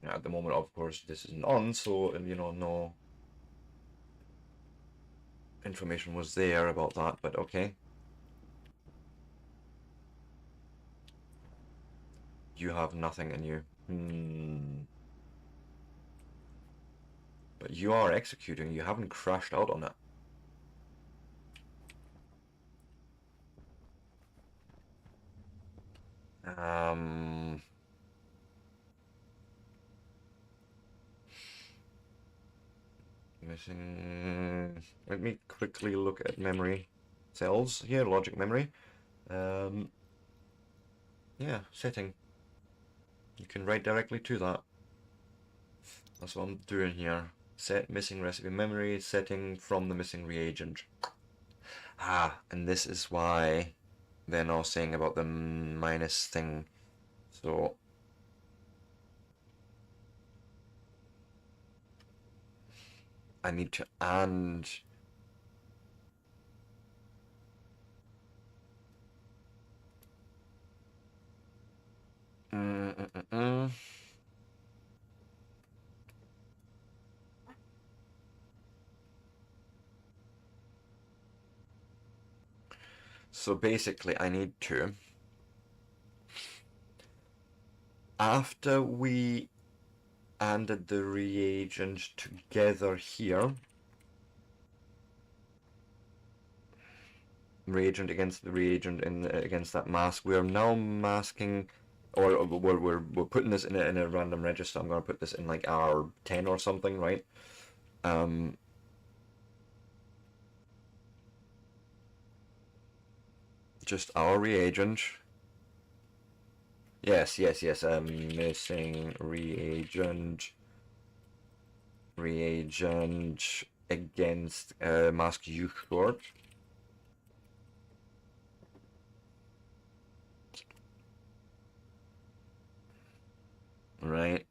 At the moment, of course, this isn't on, so, you know, no information was there about that, but okay. You have nothing in you. But you are executing, you haven't crashed out on it. Missing... Let me quickly look at memory cells here, logic memory. Yeah, setting. You can write directly to that. That's what I'm doing here. Set missing recipe memory, setting from the missing reagent. And this is why they're now saying about the minus thing. So I need to and So basically I need to, after we added the reagent together here, reagent against the reagent against that mask, we are now masking, or we're putting this in a random register. I'm going to put this in like R10 or something, right? just our reagent. Yes, missing reagent against mask U short. Right.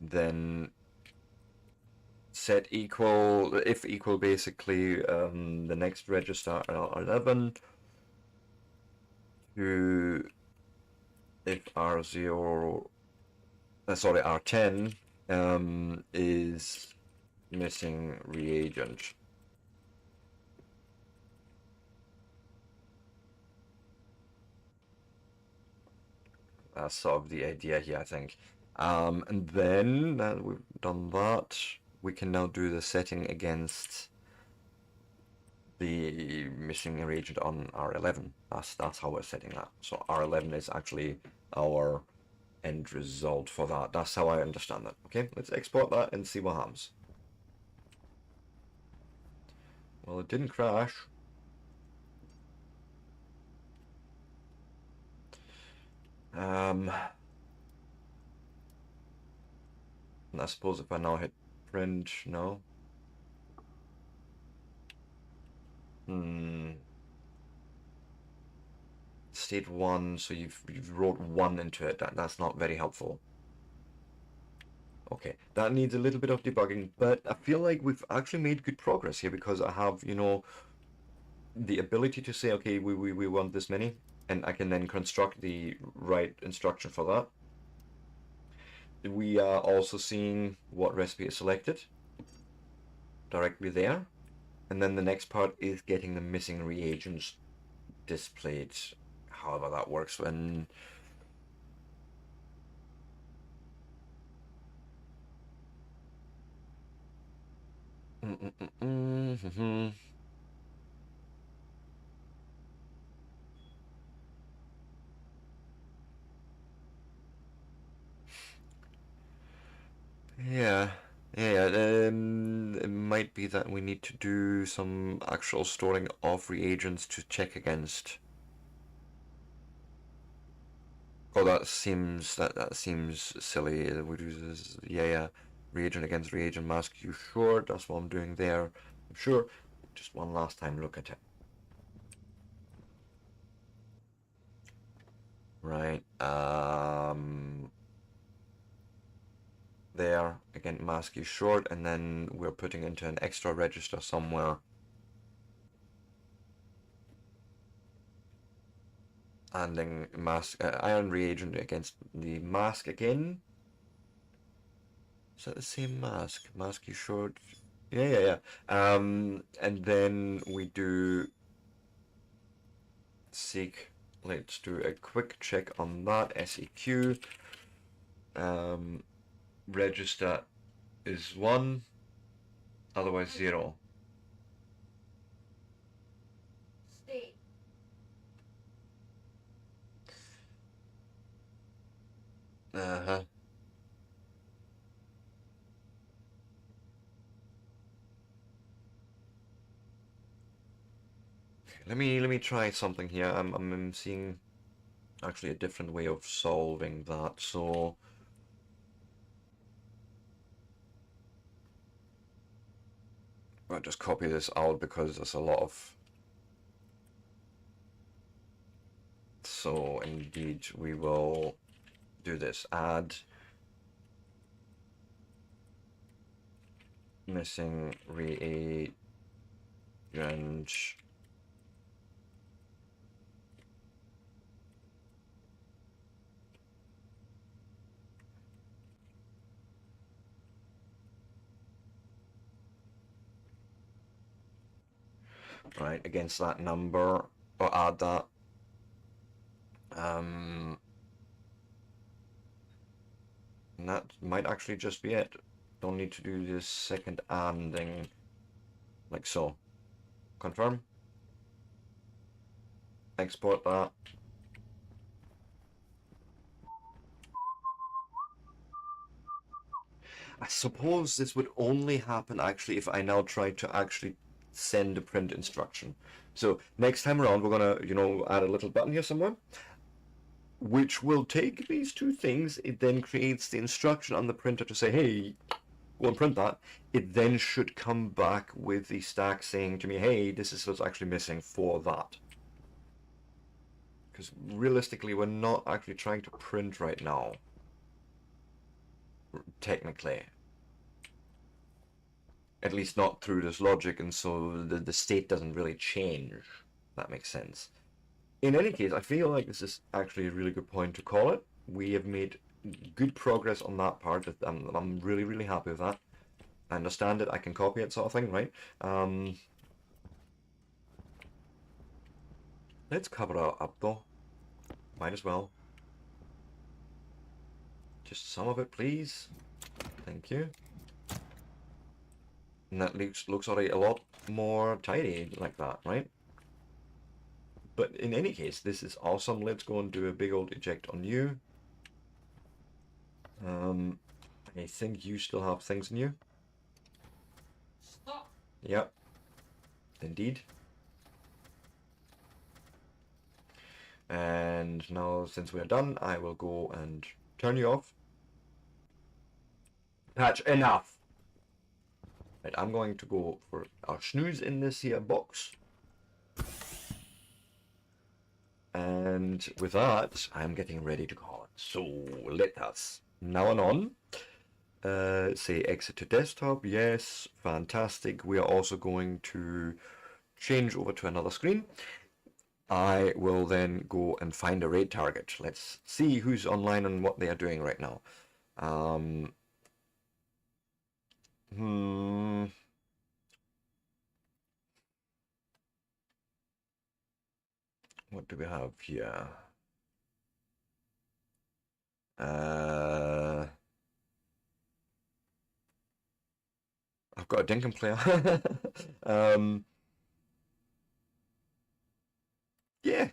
Then set equal, if equal, basically the next register R11 to if R0, sorry, R10 is missing reagent. That's sort of the idea here, I think. And then that we've done that, we can now do the setting against the missing reagent on R11. That's how we're setting that. So R11 is actually our end result for that. That's how I understand that. Okay, let's export that and see what happens. Well, it didn't crash. And I suppose if I now hit print, no. State 1, so you've wrote 1 into it. That's not very helpful. Okay, that needs a little bit of debugging, but I feel like we've actually made good progress here because I have, you know, the ability to say, okay, we want this many, and I can then construct the right instruction for that. We are also seeing what recipe is selected directly there. And then the next part is getting the missing reagents displayed, however that works when... Yeah, it might be that we need to do some actual storing of reagents to check against. Oh, that seems silly. We do this, yeah, reagent against reagent mask. You sure? That's what I'm doing there. I'm sure. Just one last time look at it. Right. There again, mask is short, and then we're putting into an extra register somewhere. And then mask iron reagent against the mask again. Is that the same mask? Mask is short. Yeah. And then we do seek. Let's do a quick check on that. SEQ. Register is 1, otherwise 0. State. Uh-huh. Let me try something here. I'm seeing actually a different way of solving that. So I'll just copy this out because there's a lot of... So indeed we will do this. Add missing reagent. Right, against that number, or add that. And that might actually just be it. Don't need to do this second anding, like so. Confirm. Export that. I suppose this would only happen actually if I now try to actually send a print instruction. So next time around, we're gonna, add a little button here somewhere, which will take these two things. It then creates the instruction on the printer to say, hey, go and print that. It then should come back with the stack saying to me, hey, this is what's actually missing for that. Because realistically, we're not actually trying to print right now. Technically. At least not through this logic, and so the state doesn't really change. If that makes sense. In any case, I feel like this is actually a really good point to call it. We have made good progress on that part. I'm really, really happy with that. I understand it, I can copy it, sort of thing, right? Let's cover it up though. Might as well. Just some of it, please. Thank you. And that looks already a lot more tidy like that, right? But in any case, this is awesome. Let's go and do a big old eject on you. I think you still have things in you. Stop. Yep. Indeed. And now, since we're done, I will go and turn you off. Patch, enough! Right, I'm going to go for our snooze in this here box. And with that, I'm getting ready to call it. So let us, now and on, say exit to desktop. Yes, fantastic. We are also going to change over to another screen. I will then go and find a raid target. Let's see who's online and what they are doing right now. What do we have here? I've got a Dinkum player. Yeah,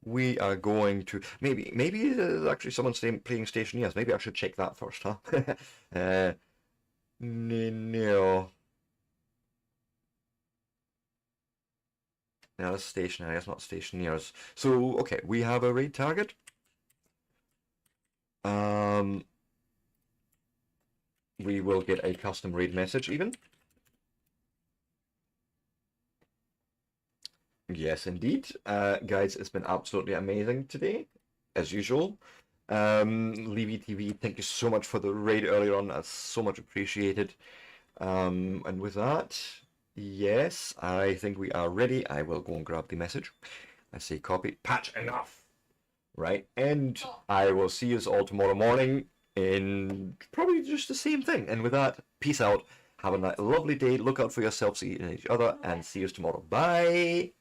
we are going to maybe there's actually someone playing Stationeers. Maybe I should check that first, huh? No. No, that's stationary, that's not Stationeers. So, okay, we have a raid target. We will get a custom raid message even. Yes, indeed. Guys, it's been absolutely amazing today, as usual. Levy TV, thank you so much for the raid earlier on. That's so much appreciated. And with that, yes, I think we are ready. I will go and grab the message. I say copy, patch enough. Right, and I will see you all tomorrow morning in probably just the same thing. And with that, peace out. Have a lovely day. Look out for yourselves, each other, and see you tomorrow. Bye.